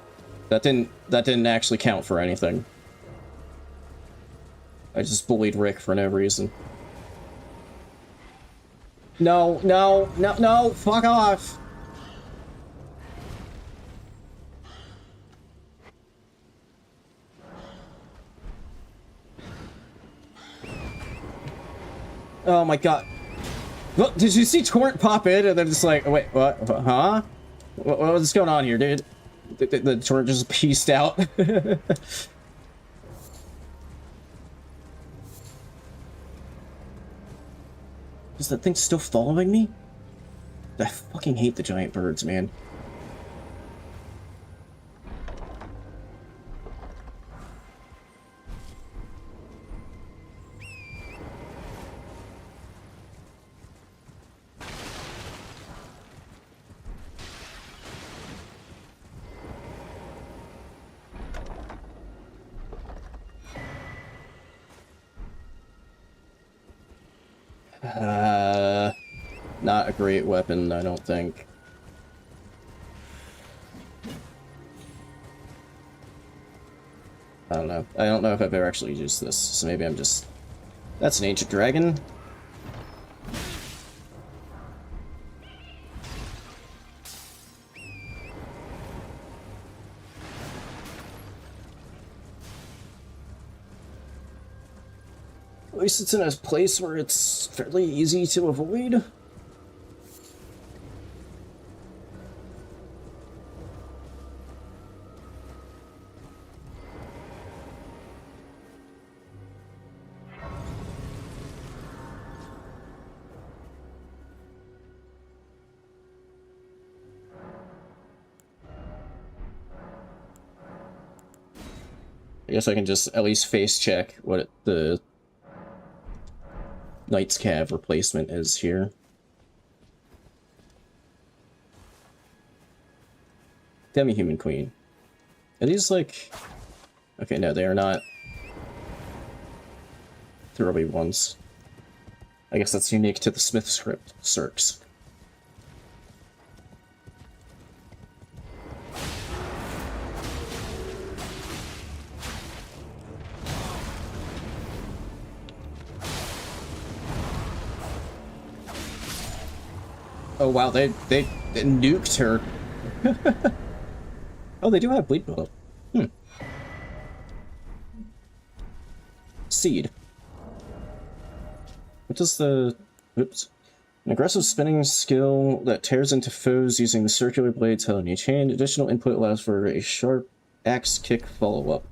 That didn't actually count for anything. I just bullied Rick for no reason. No, no, no, no, fuck off! Oh my god. Look, did you see Torrent pop in and then just like, wait, what? Huh? What's going on here, dude? The Torrent just pieced out. Is that thing still following me? I fucking hate the giant birds, man. Not a great weapon, I don't think. I don't know. I don't know if I've ever actually used this, so maybe I'm just... That's an ancient dragon. At least it's in a place where it's fairly easy to avoid. I guess I can just at least face check what the Knight's Cav replacement is here. Demi-Human Queen. Are these like... Okay, no, they are not throwy ones. I guess that's unique to the Smith script, Cirques. Oh wow, they nuked her. Oh, they do have bleed buildup. Seed. What does the... Oops. An aggressive spinning skill that tears into foes using the circular blades held in each hand. Additional input allows for a sharp axe kick follow-up.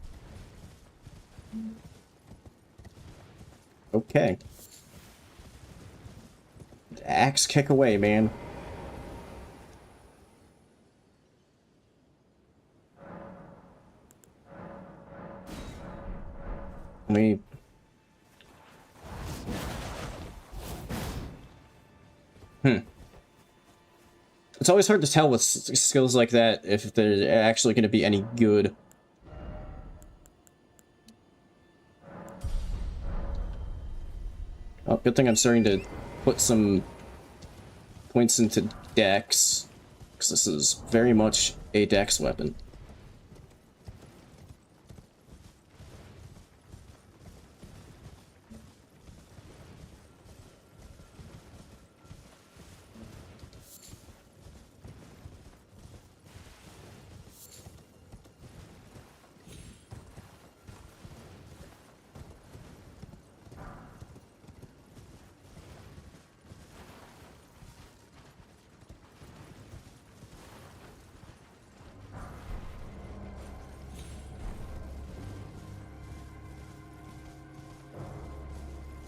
Okay. Axe kick away, man. We... It's always hard to tell with skills like that if they're actually going to be any good. Oh, good thing I'm starting to put some points into Dex, because this is very much a Dex weapon.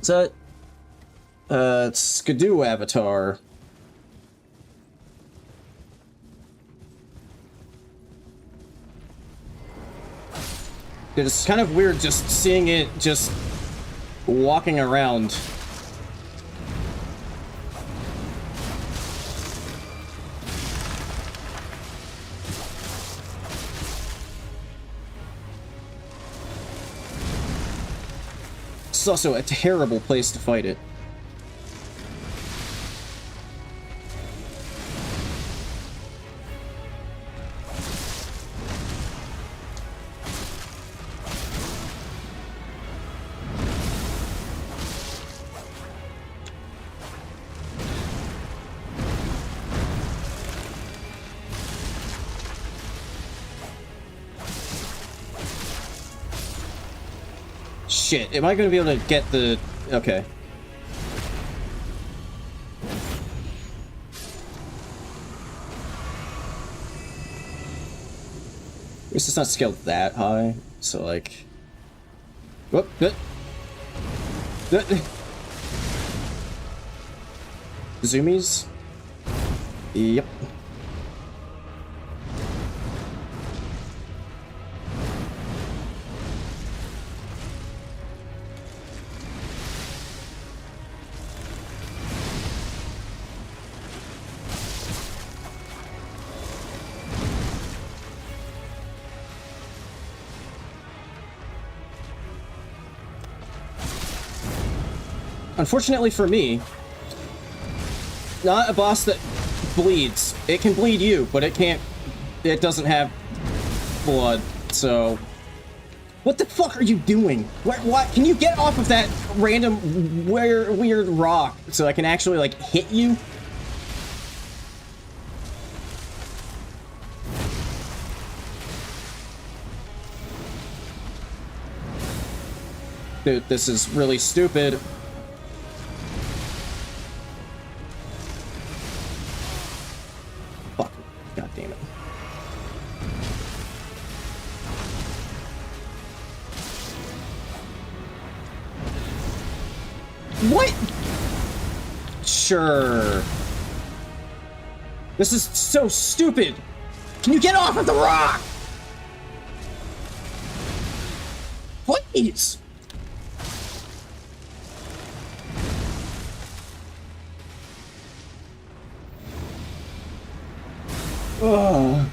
Is that... Skidoo Avatar. It's kind of weird just seeing it just walking around. It's also a terrible place to fight it. Shit, am I gonna be able to get the... Okay. At least it's not scaled that high, so like... Whoop, Zoomies? Yep. Unfortunately for me, not a boss that bleeds. It can bleed you, but it can't... It doesn't have blood, so... What the fuck are you doing? What? Can you get off of that random weird rock so I can actually, like, hit you? Dude, this is really stupid. Fuck. God damn it. What? Sure. This is so stupid. Can you get off of the rock? Please. Ugh.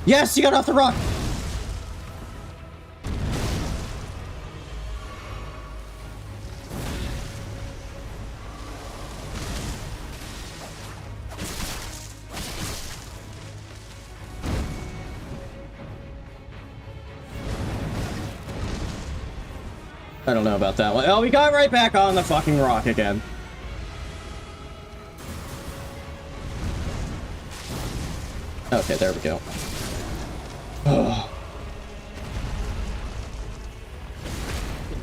Yes, you got off the rock. I don't know about that one. Oh, we got right back on the fucking rock again. Okay, there we go. Oh.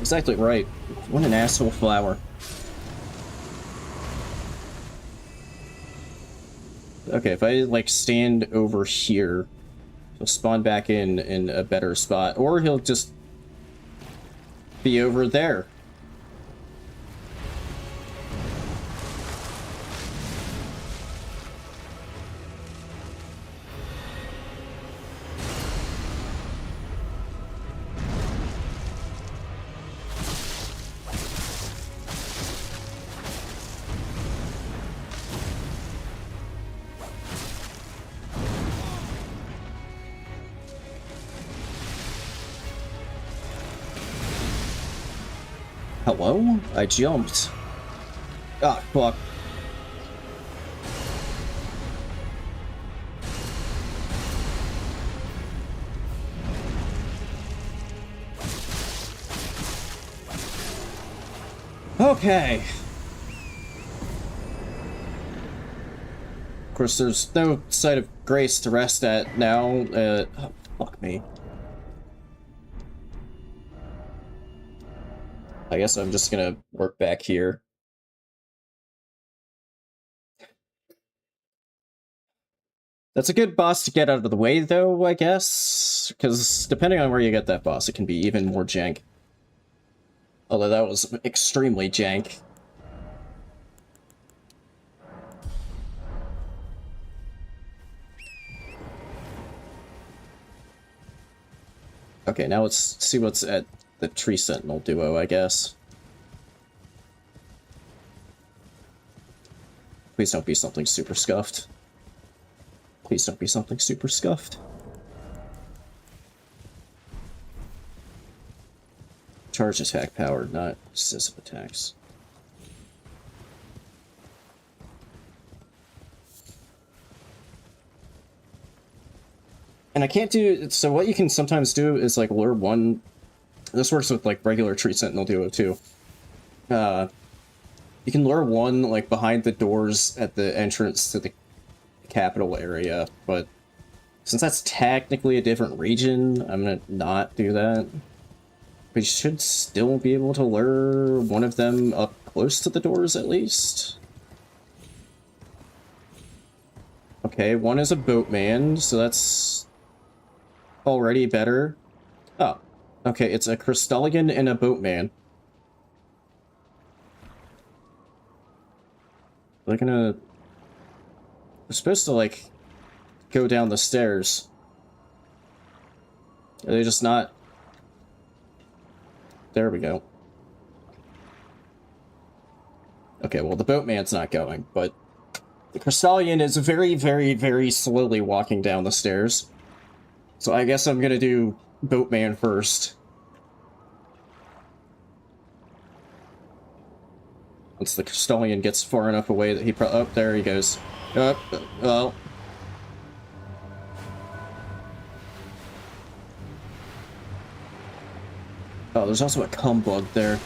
Exactly right. What an asshole flower. Okay, if I, like, stand over here, he'll spawn back in a better spot, or he'll just be over there. Hello? I jumped. Ah, fuck. Okay. Of course, there's no site of grace to rest at now. Oh, fuck me. I guess I'm just gonna work back here. That's a good boss to get out of the way, though, I guess. Because depending on where you get that boss, it can be even more jank. Although that was extremely jank. Okay, now let's see what's at the Tree Sentinel duo, I guess. Please don't be something super scuffed. Please don't be something super scuffed. Charge attack powered, not decisive attacks. And I can't do, so what you can sometimes do is like lure one, this works with like regular Tree Sentinel duo too. You can lure one like behind the doors at the entrance to the capital area, but since that's technically a different region, I'm gonna not do that. We should still be able to lure one of them up close to the doors at least. Okay, one is a boatman, so that's already better. Oh, okay, it's a Crystallian and a boatman. They're gonna... We're supposed to, like, go down the stairs. Are they just not... There we go. Okay, well, the boatman's not going, but the Crystallian is very, very, very slowly walking down the stairs. So I guess I'm gonna do boatman first. Once the Crystallian gets far enough away that he oh, there he goes. Well. Oh, there's also a cum bug there.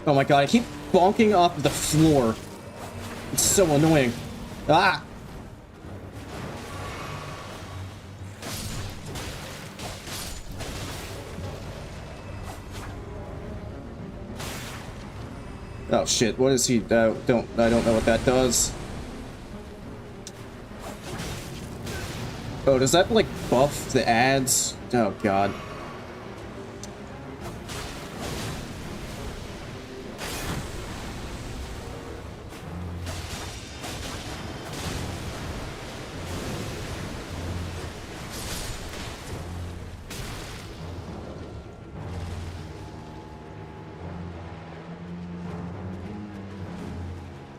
Oh my god, I keep bonking off the floor. It's so annoying. Ah! Oh shit, what is he? I don't know what that does. Oh, does that like buff the ads? Oh god.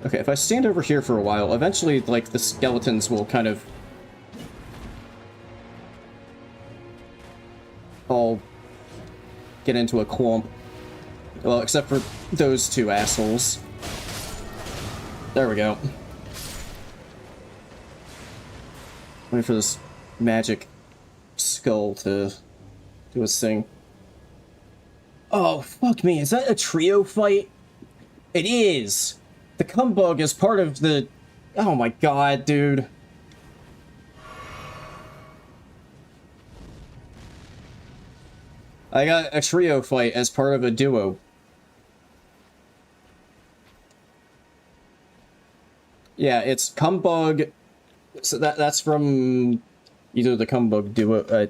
Okay, if I stand over here for a while, eventually, like, the skeletons will kind of all get into a clump. Well, except for those two assholes. There we go. Wait for this magic skull to do its thing. Oh, fuck me. Is that a trio fight? It is! The cum bug is part of the... Oh my god, dude. I got a trio fight as part of a duo. Yeah, it's cum bug. So that's from either the cum bug duo.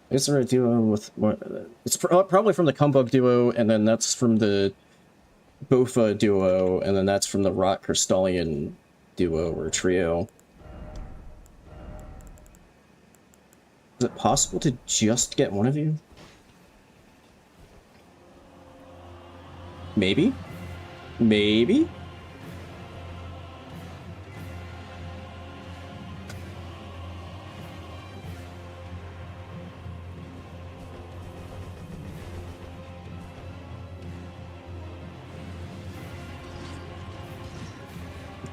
Is there a duo with what? It's probably from the cum bug duo, and then that's from the Bofa duo, and then that's from the Rot Crystallian duo or trio. Is it possible to just get one of you? Maybe? Maybe?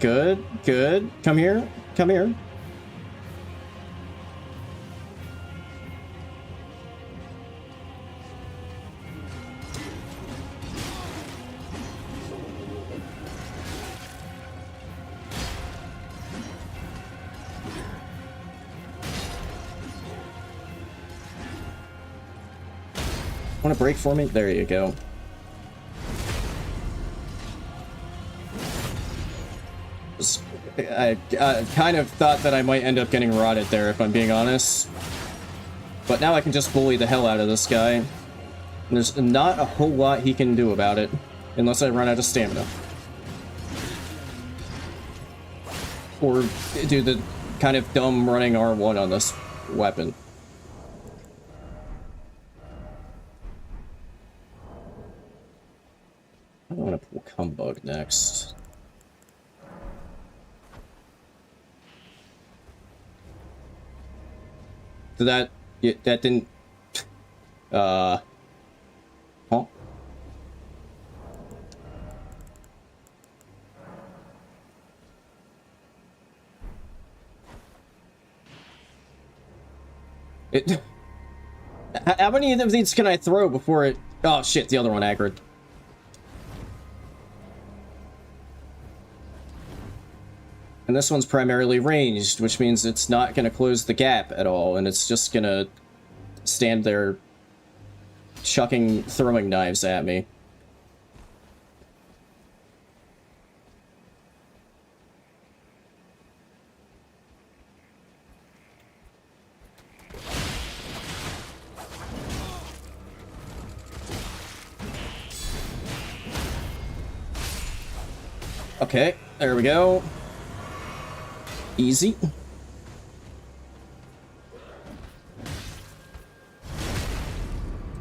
Good, good. Come here. Come here. Want to break for me? There you go. I kind of thought that I might end up getting rotted there, if I'm being honest. But now I can just bully the hell out of this guy. And there's not a whole lot he can do about it, unless I run out of stamina. or do the kind of dumb running R1 on this weapon. I want to pull Cumbug next. Did that... Yeah, that didn't... Huh? It... How many of these can I throw before it... Oh shit, the other one aggroed. And this one's primarily ranged, which means it's not going to close the gap at all, and it's just going to stand there chucking throwing knives at me. Okay, there we go. Easy.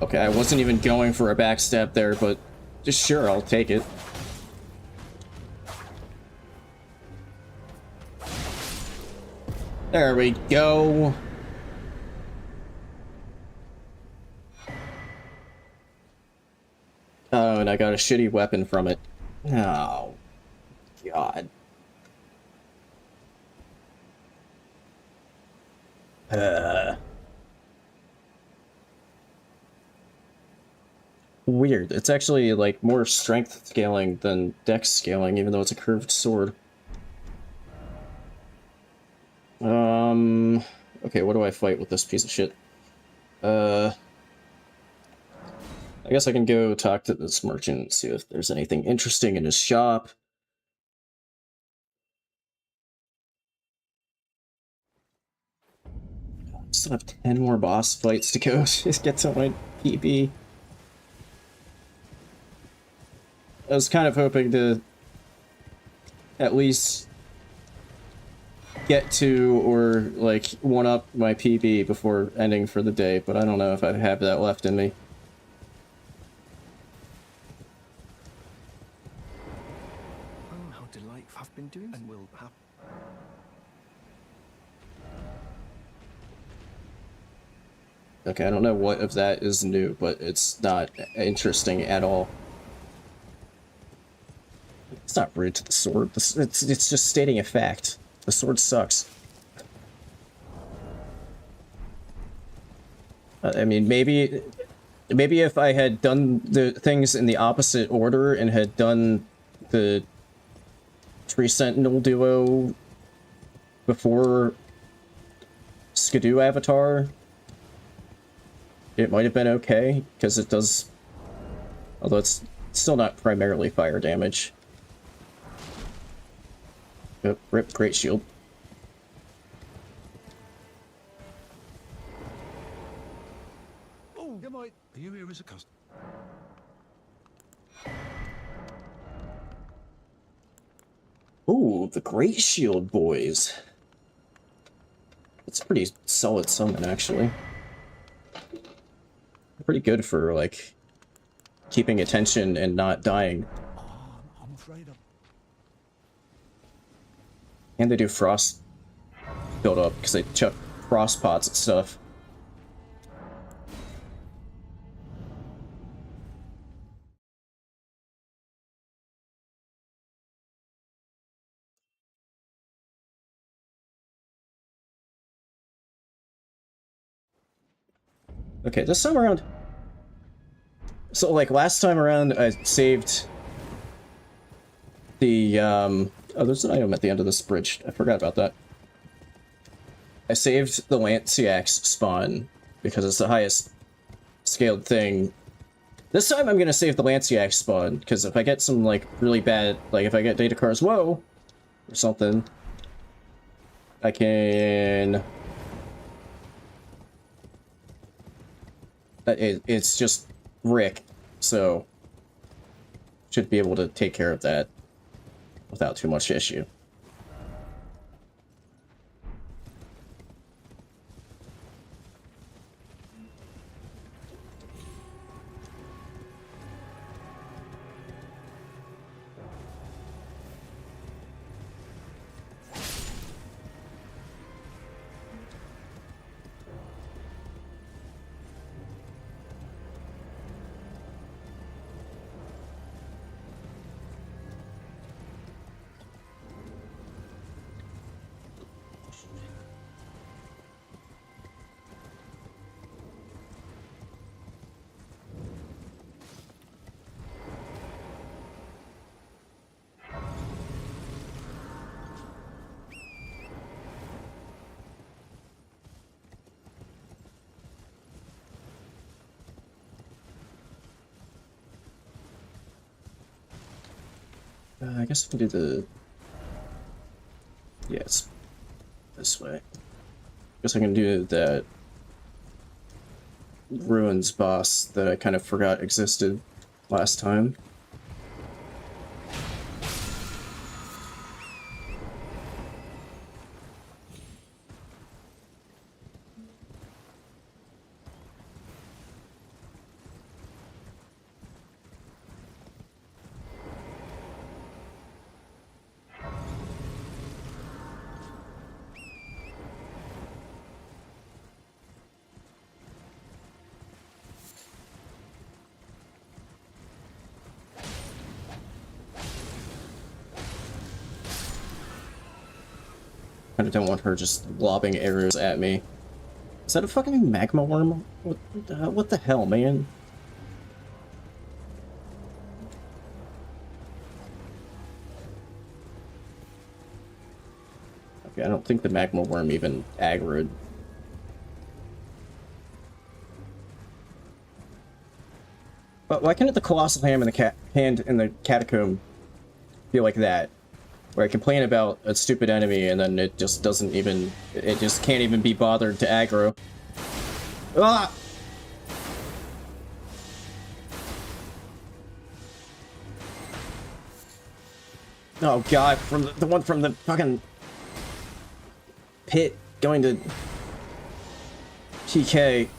Okay, I wasn't even going for a backstab there, but just sure, I'll take it. There we go. Oh, and I got a shitty weapon from it. Oh, God. Weird. It's actually, like, more strength scaling than dex scaling, even though it's a curved sword. Okay, what do I fight with this piece of shit? I guess I can go talk to this merchant and see if there's anything interesting in his shop. Still have 10 more boss fights to go to get to my PB. I was kind of hoping to at least get to or like one up my PB before ending for the day, but I don't know if I have that left in me. Oh, how delightful. I've been doing and will have. Okay, I don't know what of that is new, but it's not interesting at all. It's not rude to the sword. It's just stating a fact. The sword sucks. I mean, maybe if I had done the things in the opposite order and had done the Tree Sentinel duo before Skidoo Avatar, it might have been okay, because it does... Although it's still not primarily fire damage. Oh, rip, great shield. Oh, good night. Are you here as a customer? Ooh, the great shield boys. It's a pretty solid summon, actually. Pretty good for, like, keeping attention and not dying. I'm afraid I'm... And they do frost build up, because they chuck frost pots and stuff. Okay, this time around... So, like, last time around, I saved the, Oh, there's an item at the end of this bridge. I forgot about that. I saved the Lanciax spawn, because it's the highest scaled thing. This time I'm gonna save the Lanciax spawn, because if I get some, like, really bad... Like, if I get Data Cars Whoa! Or something... I can... It's just Rick, so should be able to take care of that without too much issue. I guess we can do the... Yeah, it's this way. Guess I can do that Ruins boss that I kind of forgot existed last time. I don't want her just lobbing arrows at me. Is that a fucking magma worm? What the hell, man? Okay, I don't think the magma worm even aggroed. But why can't the colossal hand in the catacomb feel like that? Where I complain about a stupid enemy and then it just doesn't even... It just can't even be bothered to aggro. Ah! Oh god, from the one from the fucking pit going to TK.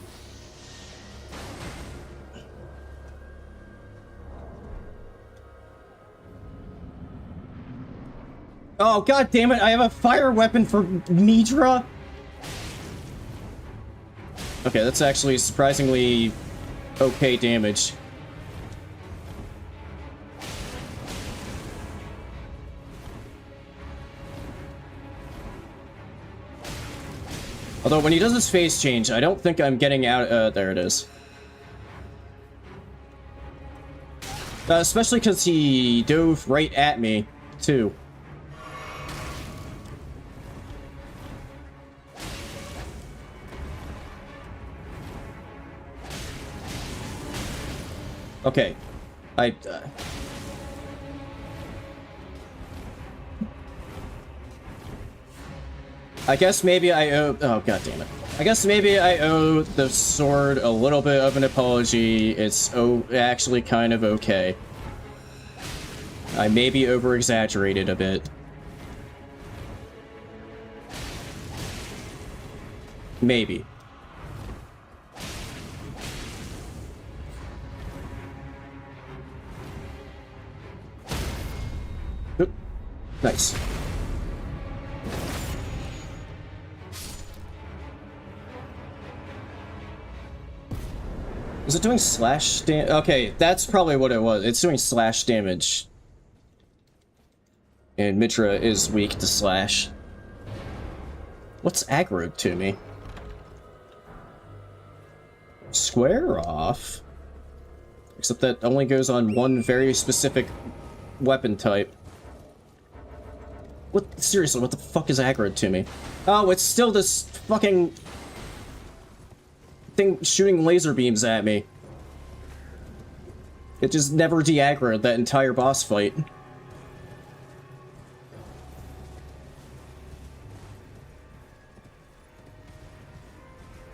Oh god damn it, I have a fire weapon for Midra? Okay, that's actually surprisingly okay damage. Although when he does his phase change, I don't think I'm getting out. There it is. Especially because he dove right at me, too. Okay. I guess maybe I owe... Oh, god damn it. I guess maybe I owe the sword a little bit of an apology. It's actually kind of okay. I maybe over-exaggerated a bit. Maybe. Oop. Nice. Is it doing slash damage? Okay, that's probably what it was. It's doing slash damage. And Mitra is weak to slash. What's aggroed to me? Square off? Except that only goes on one very specific weapon type. What? Seriously, what the fuck is aggroed to me? Oh, it's still this fucking... thing shooting laser beams at me. It just never de-aggroed that entire boss fight.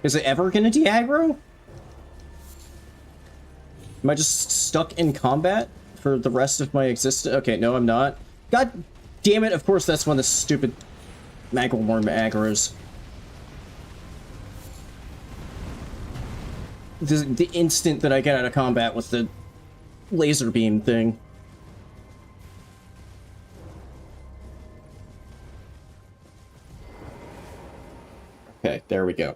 Is it ever gonna de-aggro? Am I just stuck in combat for the rest of my existence? Okay, no, I'm not. God damn it, of course that's when the stupid magma worm aggroes. The instant that I get out of combat with the laser beam thing. Okay, there we go.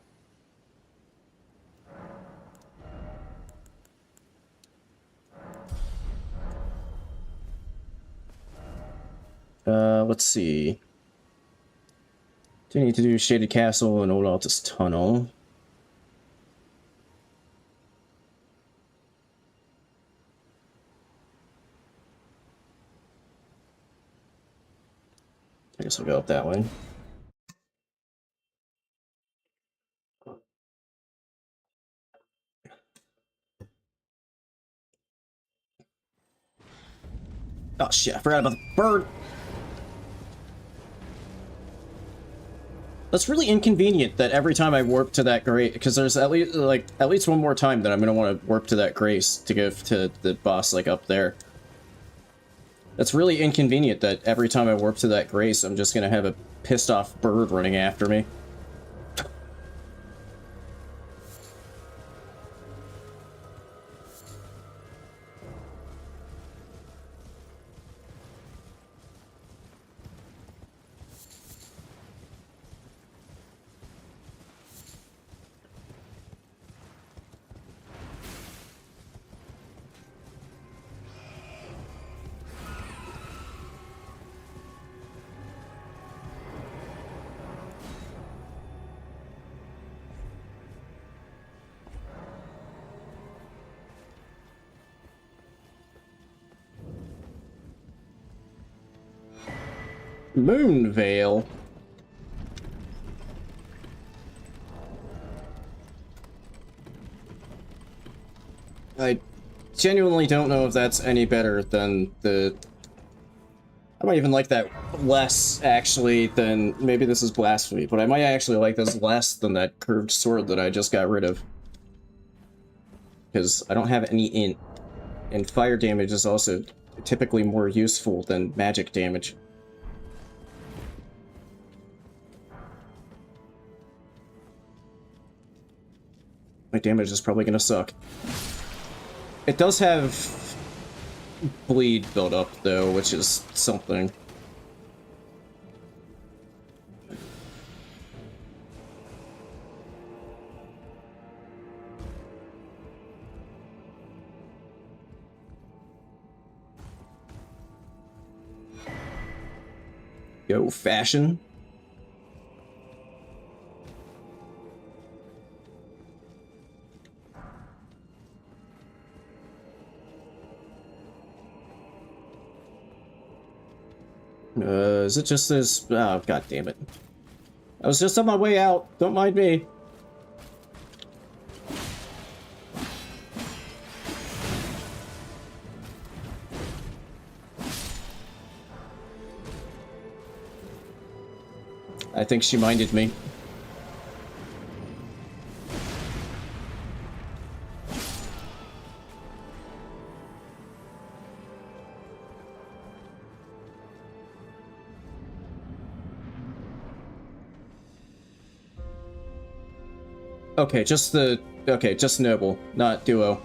Let's see. Do you need to do Shaded Castle and Old Altus Tunnel? I guess I'll go up that way. Oh shit, I forgot about the bird. That's really inconvenient that every time I warp to that grace, because there's at least one more time that I'm gonna want to warp to that grace to go to the boss like up there. That's really inconvenient that every time I warp to that grace, I'm just gonna have a pissed off bird running after me. Moonveil. I genuinely don't know if that's any better than the... I might even like that less, actually, than... Maybe this is blasphemy, but I might actually like this less than that curved sword that I just got rid of. Because I don't have any int. And fire damage is also typically more useful than magic damage. My damage is probably gonna suck. It does have bleed built up, though, which is something. Yo, fashion. Is it just this? Oh, god damn it. I was just on my way out. Don't mind me. I think she minded me. Okay, just noble, not duo.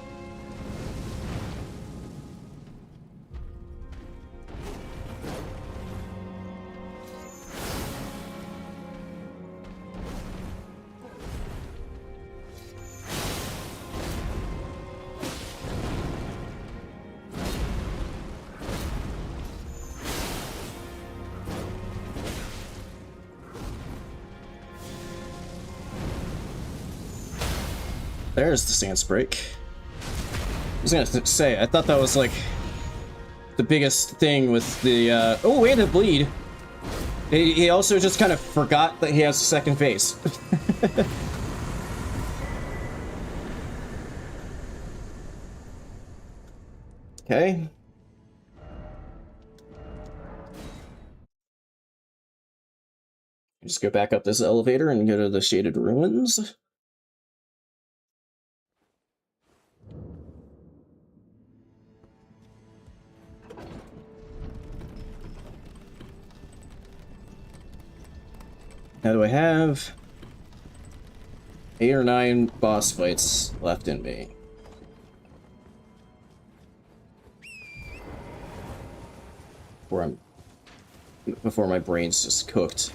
There's the stance break. I was gonna say, I thought that was like the biggest thing with the oh, and the bleed. He also just kind of forgot that he has a second phase. Okay. Just go back up this elevator and go to the Shaded Ruins. Now do I have 8 or 9 boss fights left in me? Before my brain's just cooked.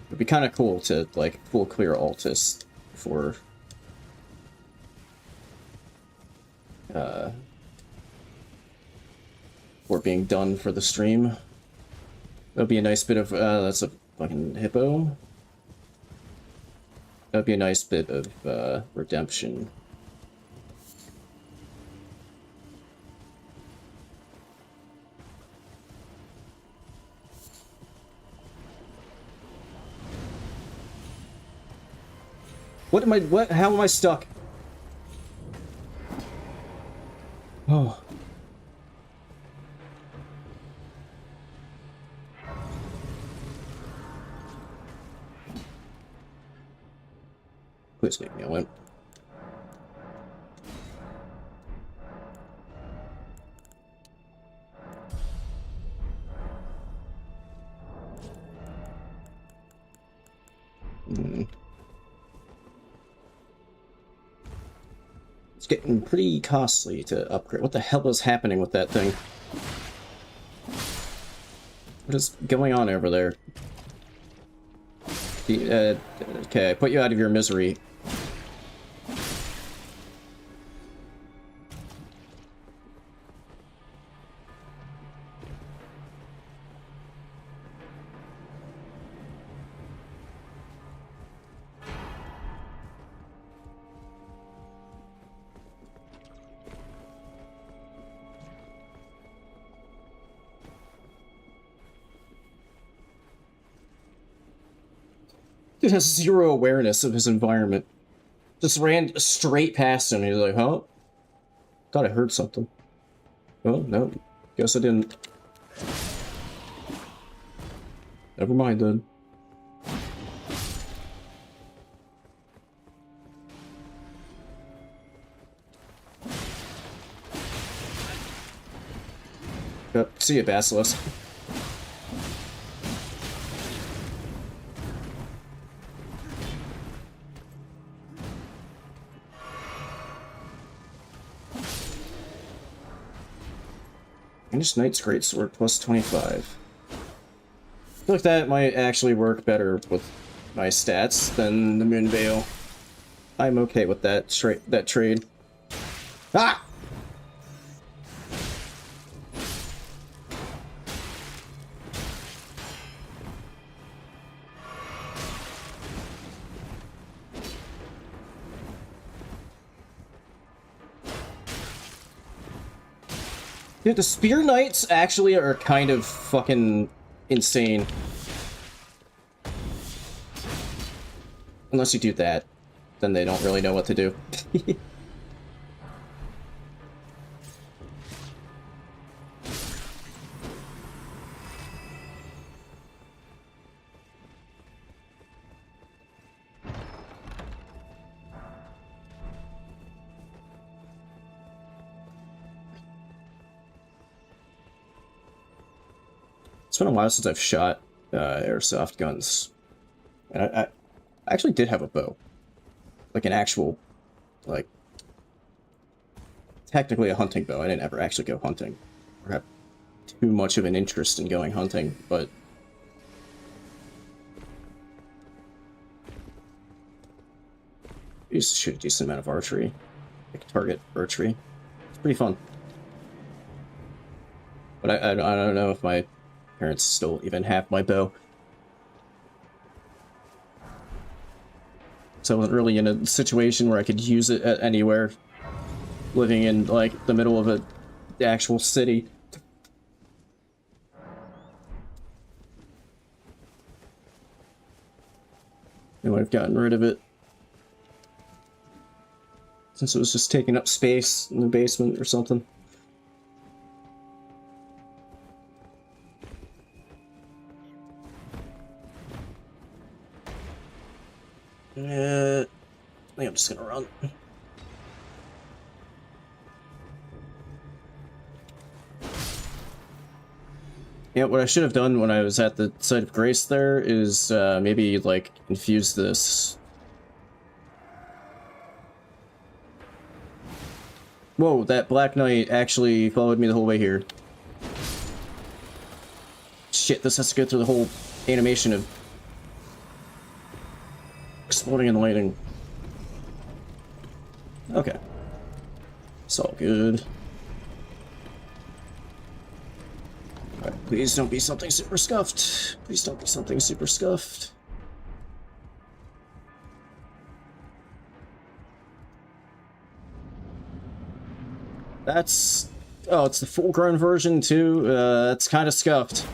It'd be kind of cool to, like, full clear Altus for being done for the stream. That'd be a nice bit of, that's a fucking hippo. That'd be a nice bit of, redemption. How am I stuck? Oh. Please leave me alone. It's getting pretty costly to upgrade. What the hell is happening with that thing? What is going on over there? Okay, put you out of your misery. Dude has zero awareness of his environment. Just ran straight past him. He's like, huh? Thought I heard something. Oh, no. Guess I didn't. Never mind then. Yep, see you, Basilisk. Finished Knight's Greatsword plus 25. I feel like that might actually work better with my stats than the Moon Veil. I'm okay with that trade. Ah! Yeah, the Spear Knights actually are kind of fucking insane. Unless you do that, then they don't really know what to do. It's been a while since I've shot airsoft guns. And I actually did have a bow. Like an actual, like, technically a hunting bow. I didn't ever actually go hunting. Or have too much of an interest in going hunting, but... I used to shoot a decent amount of archery. Like target archery. It's pretty fun. But I don't know if my parents still even have my bow. So I wasn't really in a situation where I could use it at anywhere. Living in, like, the middle of the actual city. I would have gotten rid of it. Since it was just taking up space in the basement or something. I think I'm just gonna run. Yeah, what I should have done when I was at the site of grace there is maybe like infuse this. Whoa, that Black Knight actually followed me the whole way here. Shit, this has to go through the whole animation of exploding in the lighting. Okay. It's all good. Alright, please don't be something super scuffed. Please don't be something super scuffed. That's... oh, it's the full-grown version too? That's kind of scuffed.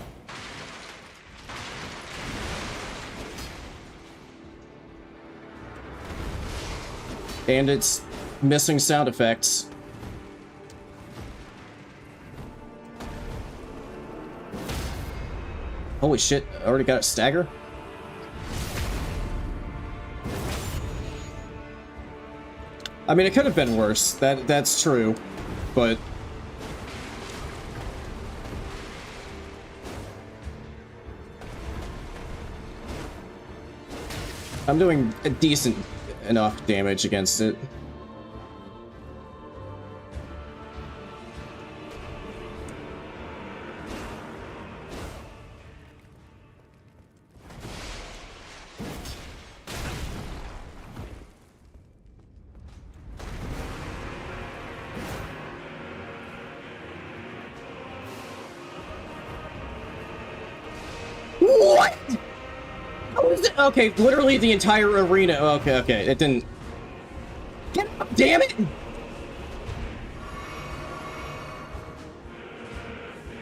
And it's missing sound effects. Holy shit, I already got a stagger? I mean, it could have been worse. That's true. But I'm doing a decent enough damage against it. What? How is it? Okay, literally the entire arena. Okay, it didn't. Get up, damn it!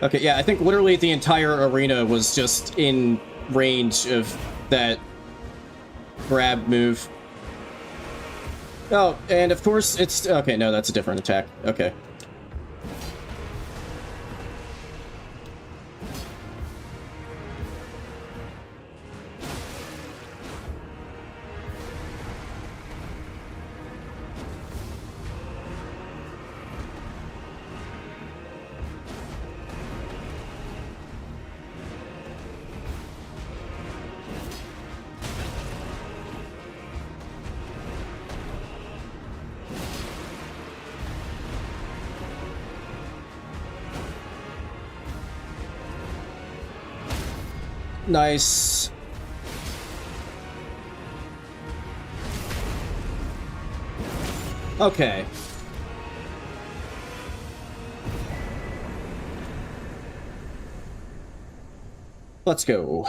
Okay, yeah, I think literally the entire arena was just in range of that grab move. Oh, and of course it's... Okay, no, that's a different attack. Okay. Nice. Okay. Let's go.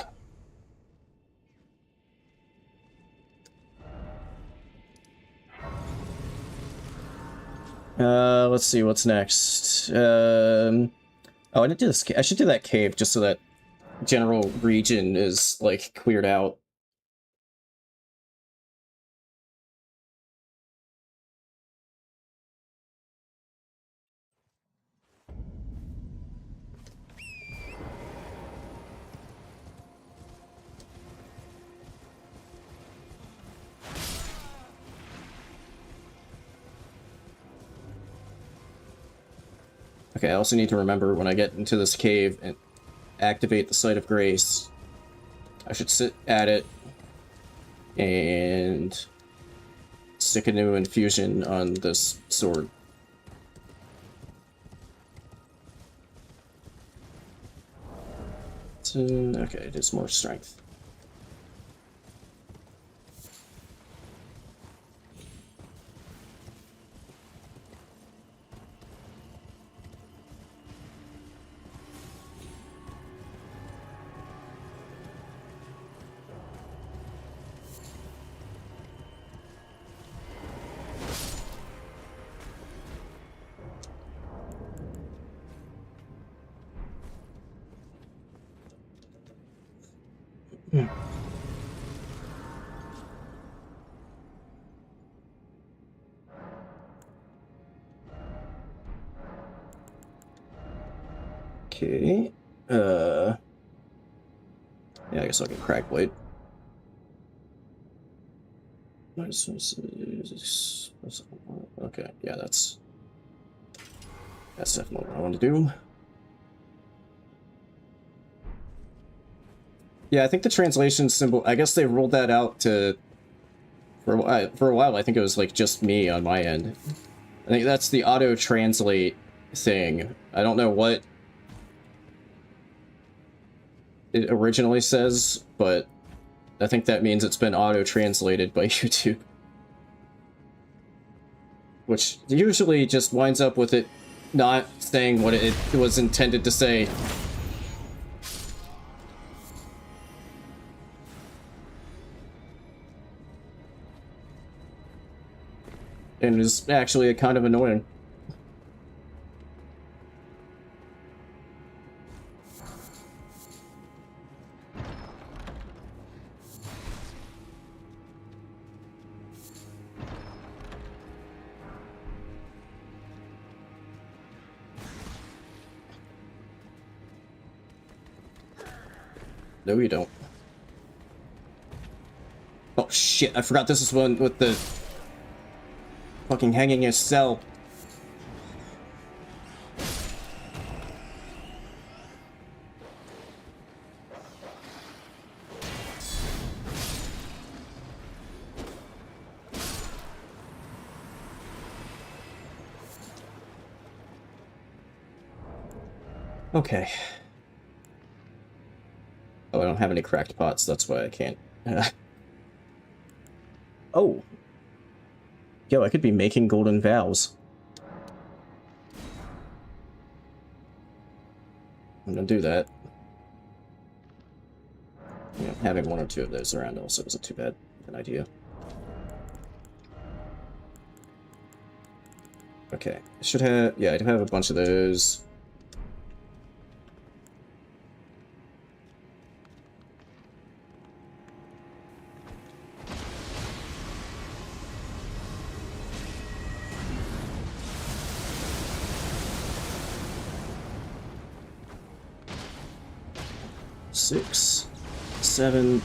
Let's see what's next. Oh, I didn't do this. I should do that cave just so that general region is like cleared out. Okay, I also need to remember when I get into this cave and activate the Site of Grace, I should sit at it and stick a new infusion on this sword. So, okay, it is more strength. Okay. Yeah, I guess I'll get Crack Blade. Okay, yeah, that's definitely what I want to do. Yeah, I think the translation symbol, I guess they rolled that out to, for a while, I think it was like just me on my end. I think that's the auto-translate thing. I don't know what it originally says, but I think that means it's been auto-translated by YouTube. Which usually just winds up with it not saying what it was intended to say. And is actually kind of annoying. No, you don't. Oh shit, I forgot this is one with the fucking hanging in a cell. Okay. Oh, I don't have any cracked pots, that's why I can't. Oh. Yo, I could be making golden vows. I'm gonna do that. You know, having one or two of those around also isn't too bad of an idea. Okay, I should have... Yeah, I do have a bunch of those. Six, 7.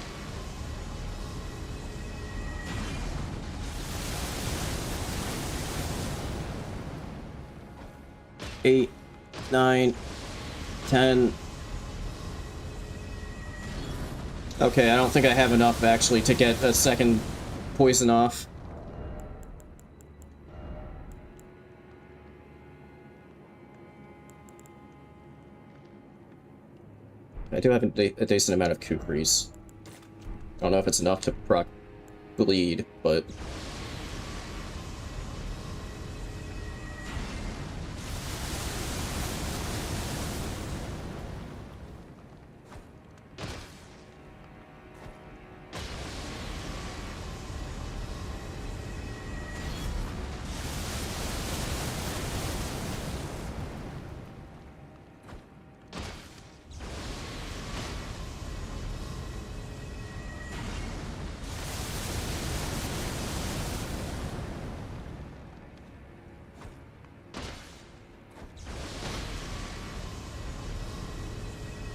Eight, 9, 10. Okay, I don't think I have enough actually to get a second poison off. I do have a decent amount of kukris. I don't know if it's enough to proc bleed, but...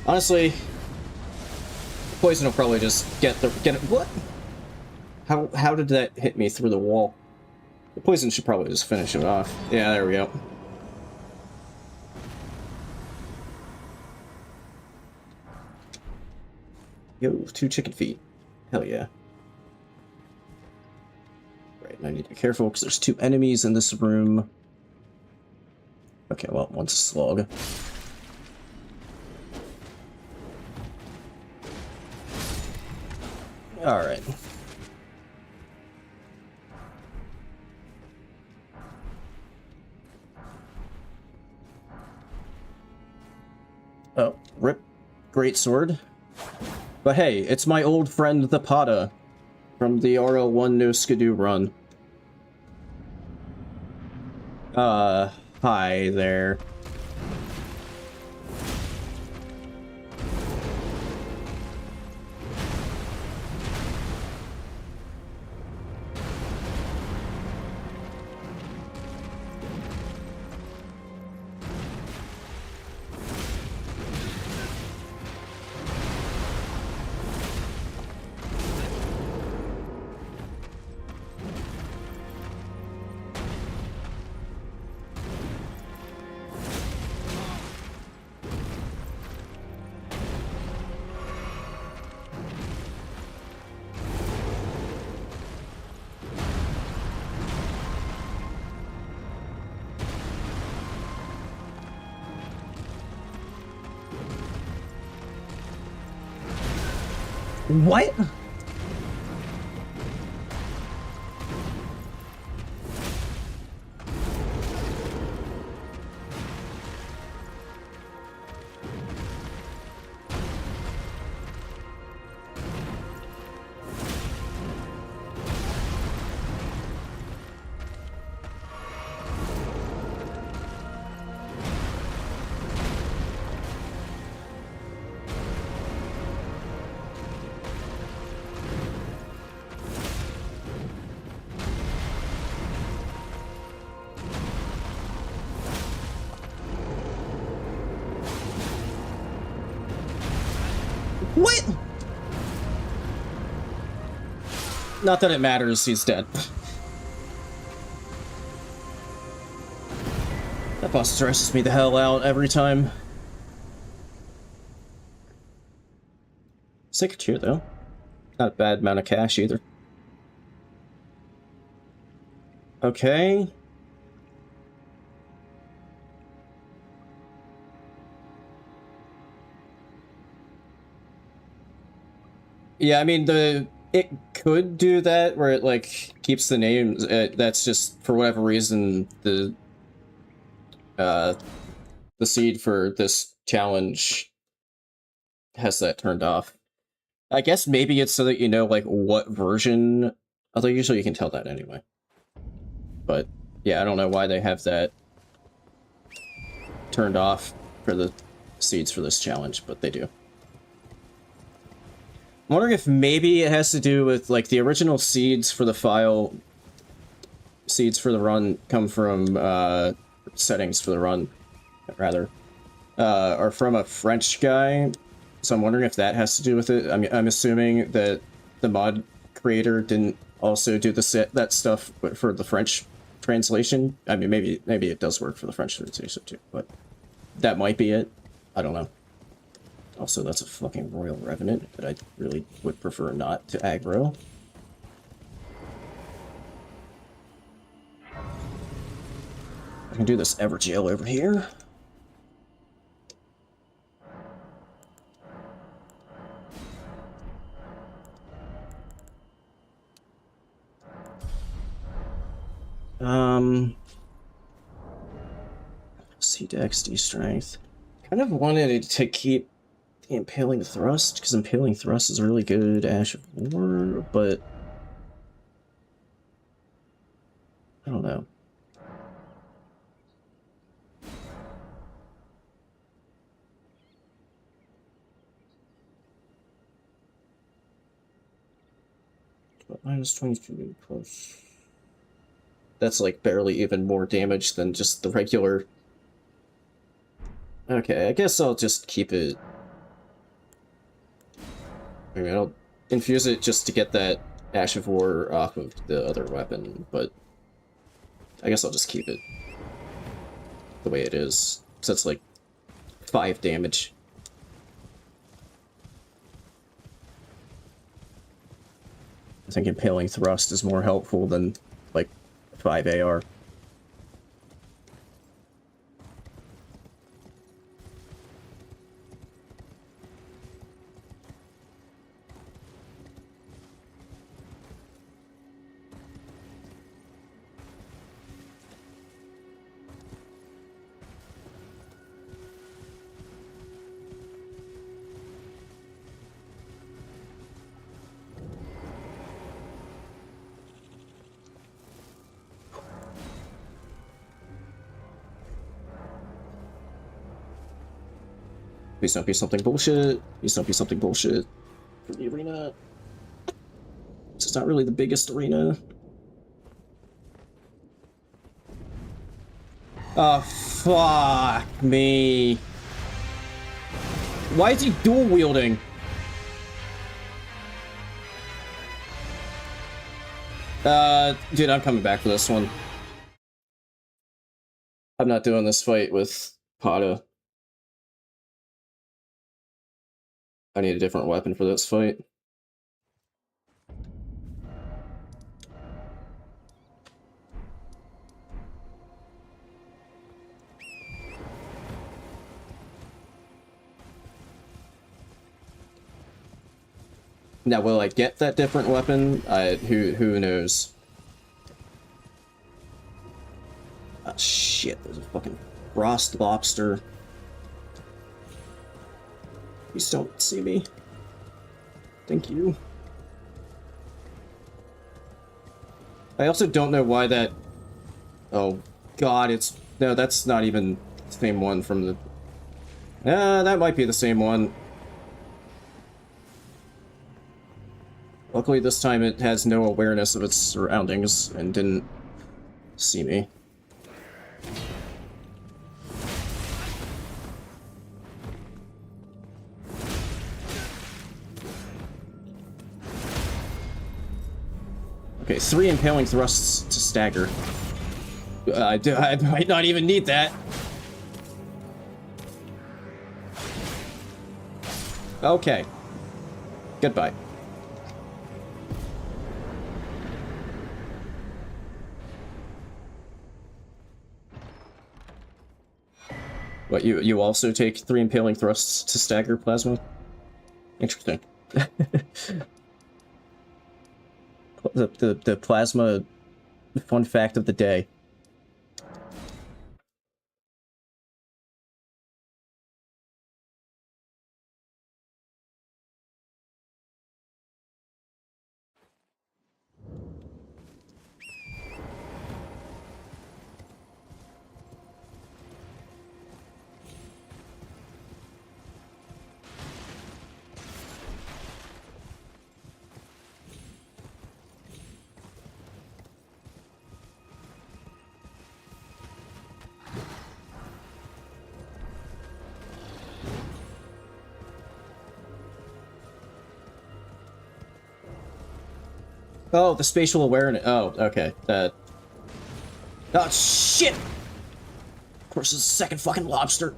Honestly, poison will probably just get it. What? How did that hit me through the wall? The poison should probably just finish it off. Yeah, there we go. Yo, 2 chicken feet. Hell yeah. Right, I need to be careful because there's 2 enemies in this room. Okay, well, one's a slug. Alright. Oh, rip. Great sword. But hey, it's my old friend the Pata from the RL1 No Skidoo run. Hi there. What? What? Not that it matters, he's dead. That boss stresses me the hell out every time. Sick cheer though. Not a bad amount of cash either. Okay. Yeah, I mean, it could do that where it like keeps the names. That's just for whatever reason the seed for this challenge has that turned off. I guess maybe it's so that you know like what version. Although usually you can tell that anyway. But yeah, I don't know why they have that turned off for the seeds for this challenge, but they do. I'm wondering if maybe it has to do with, like, the original seeds for the file, seeds for the run come from, settings for the run, rather, are from a French guy, so I'm wondering if that has to do with it. I mean, I'm assuming that the mod creator didn't also do that stuff for the French translation. I mean, maybe it does work for the French translation too, but that might be it. I don't know. Also, that's a fucking Royal Revenant that I really would prefer not to aggro. I can do this Everjail over here. C dex, D strength. Kind of wanted to keep the Impaling Thrust, because Impaling Thrust is a really good Ash of War, but I don't know. But minus 22 plus. That's like barely even more damage than just the regular. Okay, I guess I'll just keep it. I mean, I'll infuse it just to get that Ash of War off of the other weapon, but I guess I'll just keep it the way it is. So it's like 5 damage. I think Impaling Thrust is more helpful than like 5 AR. Please don't be something bullshit. Please don't be something bullshit. For the arena. This is not really the biggest arena. Oh, fuck me. Why is he dual wielding? Dude, I'm coming back for this one. I'm not doing this fight with Pata. I need a different weapon for this fight. Now, will I get that different weapon? Who knows? Oh, shit, there's a fucking frost lobster. Please don't see me. Thank you. I also don't know why that... Oh, God, it's... No, that's not even the same one from the... that might be the same one. Luckily, this time it has no awareness of its surroundings and didn't see me. Okay, 3 impaling thrusts to stagger. I might not even need that. Okay. Goodbye. What, you also take 3 impaling thrusts to stagger plasma? Interesting. the plasma fun fact of the day. Oh, the spatial awareness. Oh, okay. Oh, shit! Of course, it's a second fucking lobster.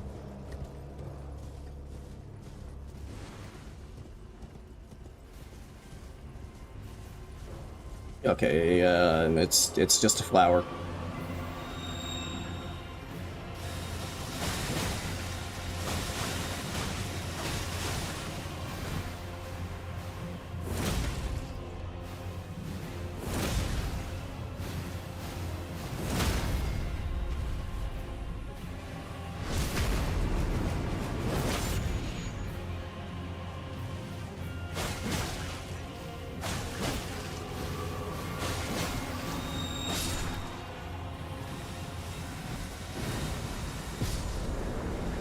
Okay, it's just a flower.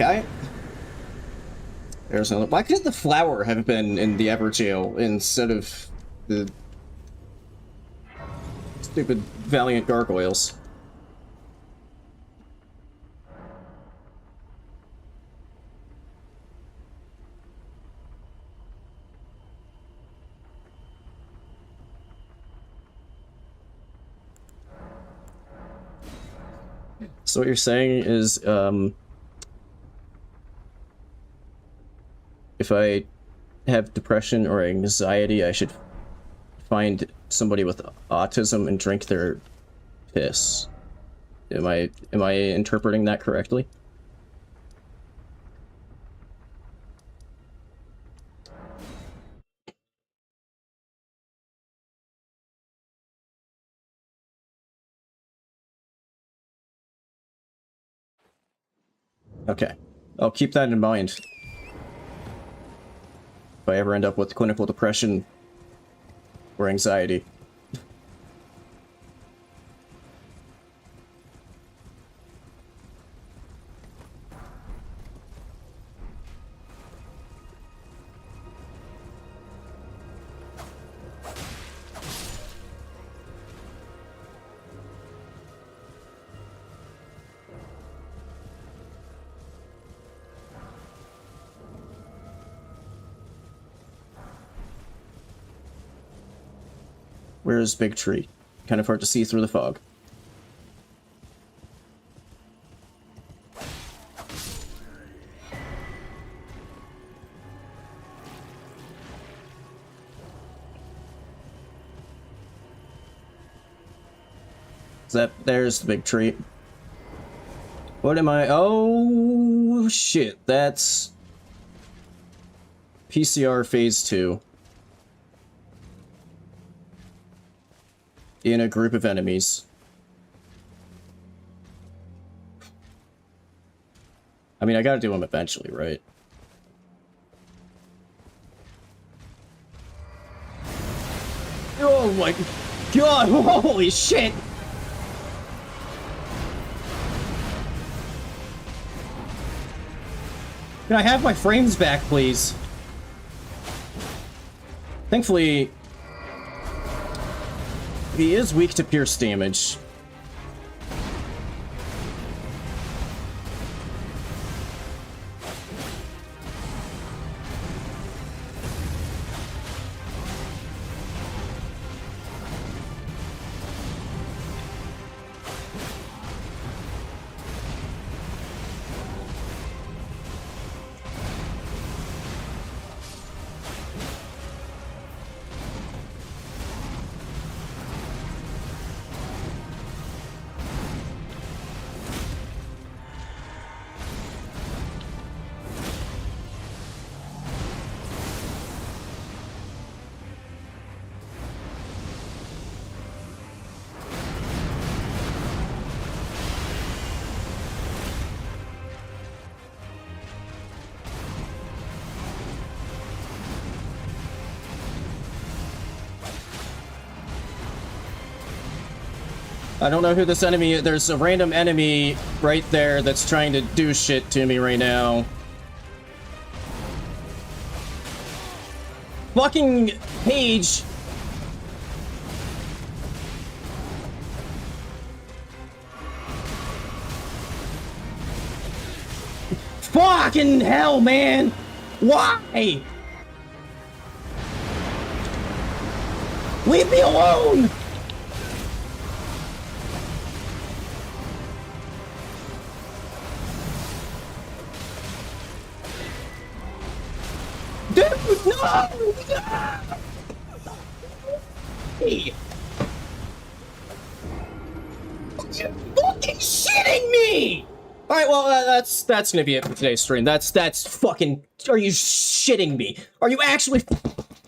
Okay. There's another. Why could the flower have been in the Everjail instead of the stupid Valiant Gargoyles? So what you're saying is, if I have depression or anxiety, I should find somebody with autism and drink their piss. Am I interpreting that correctly? Okay. I'll keep that in mind. If I ever end up with clinical depression or anxiety. Where's Big Tree? Kind of hard to see through the fog. There's the Big Tree. What am I? Oh, shit. That's PCR Phase 2. In a group of enemies. I mean, I gotta do them eventually, right? Oh my god, holy shit! Can I have my frames back, please? Thankfully, he is weak to pierce damage. I don't know who this enemy is. There's a random enemy right there that's trying to do shit to me right now. Fucking Paige. Fucking hell, man! Why? Leave me alone! Dude, no! No! Hey. You're fucking shitting me! Alright, well, that's gonna be it for today's stream. That's fucking... Are you shitting me? Are you actually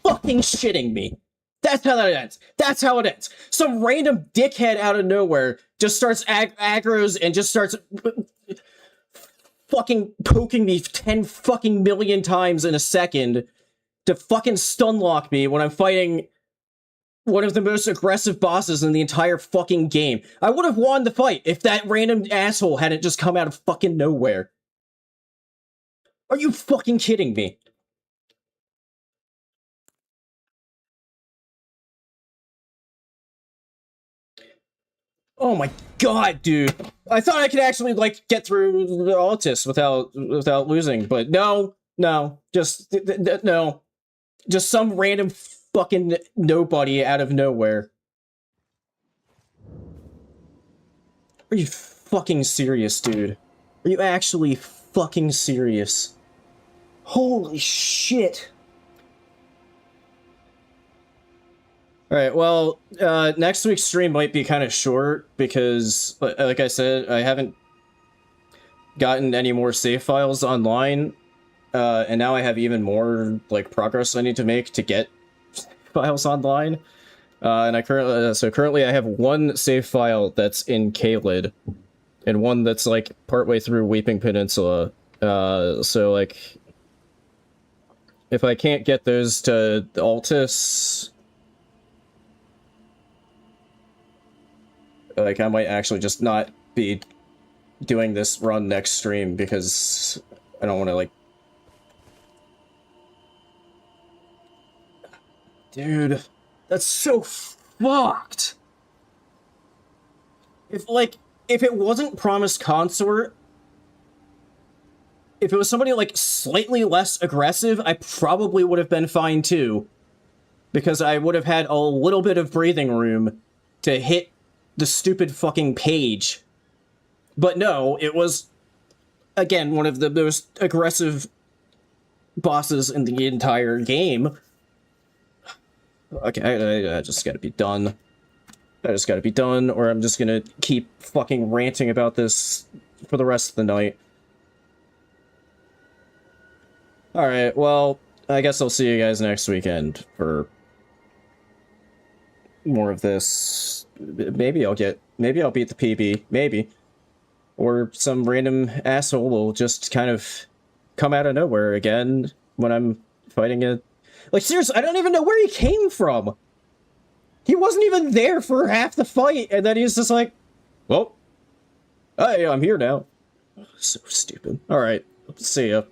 fucking shitting me? That's how that ends. That's how it ends. Some random dickhead out of nowhere just starts aggros and just starts fucking poking me 10 fucking million times in a second to fucking stunlock me when I'm fighting one of the most aggressive bosses in the entire fucking game. I would have won the fight if that random asshole hadn't just come out of fucking nowhere. Are you fucking kidding me? Oh my god, dude. I thought I could actually, like, get through the Altus without losing, but no. Just, no. Just some random fucking nobody out of nowhere. Are you fucking serious, dude? Are you actually fucking serious? Holy shit. Alright, well, next week's stream might be kind of short because, like I said, I haven't gotten any more save files online, and now I have even more, like, progress I need to make to get files online. And I currently I have one save file that's in Caelid, and one that's, like, partway through Weeping Peninsula. So, like, if I can't get those to Altus, like, I might actually just not be doing this run next stream because I don't want to, like... Dude, that's so fucked! If it wasn't Promised Consort, if it was somebody, like, slightly less aggressive, I probably would have been fine too. Because I would have had a little bit of breathing room to hit the stupid fucking Page. But no, it was, again, one of the most aggressive bosses in the entire game. Okay, I just gotta be done. I just gotta be done, or I'm just gonna keep fucking ranting about this for the rest of the night. Alright, well, I guess I'll see you guys next weekend for more of this. Maybe I'll beat the PB, maybe. Or some random asshole will just kind of come out of nowhere again when I'm fighting a... Like, seriously, I don't even know where he came from! He wasn't even there for half the fight, and then he's just like, well, hey, I'm here now. So stupid. Alright, see ya.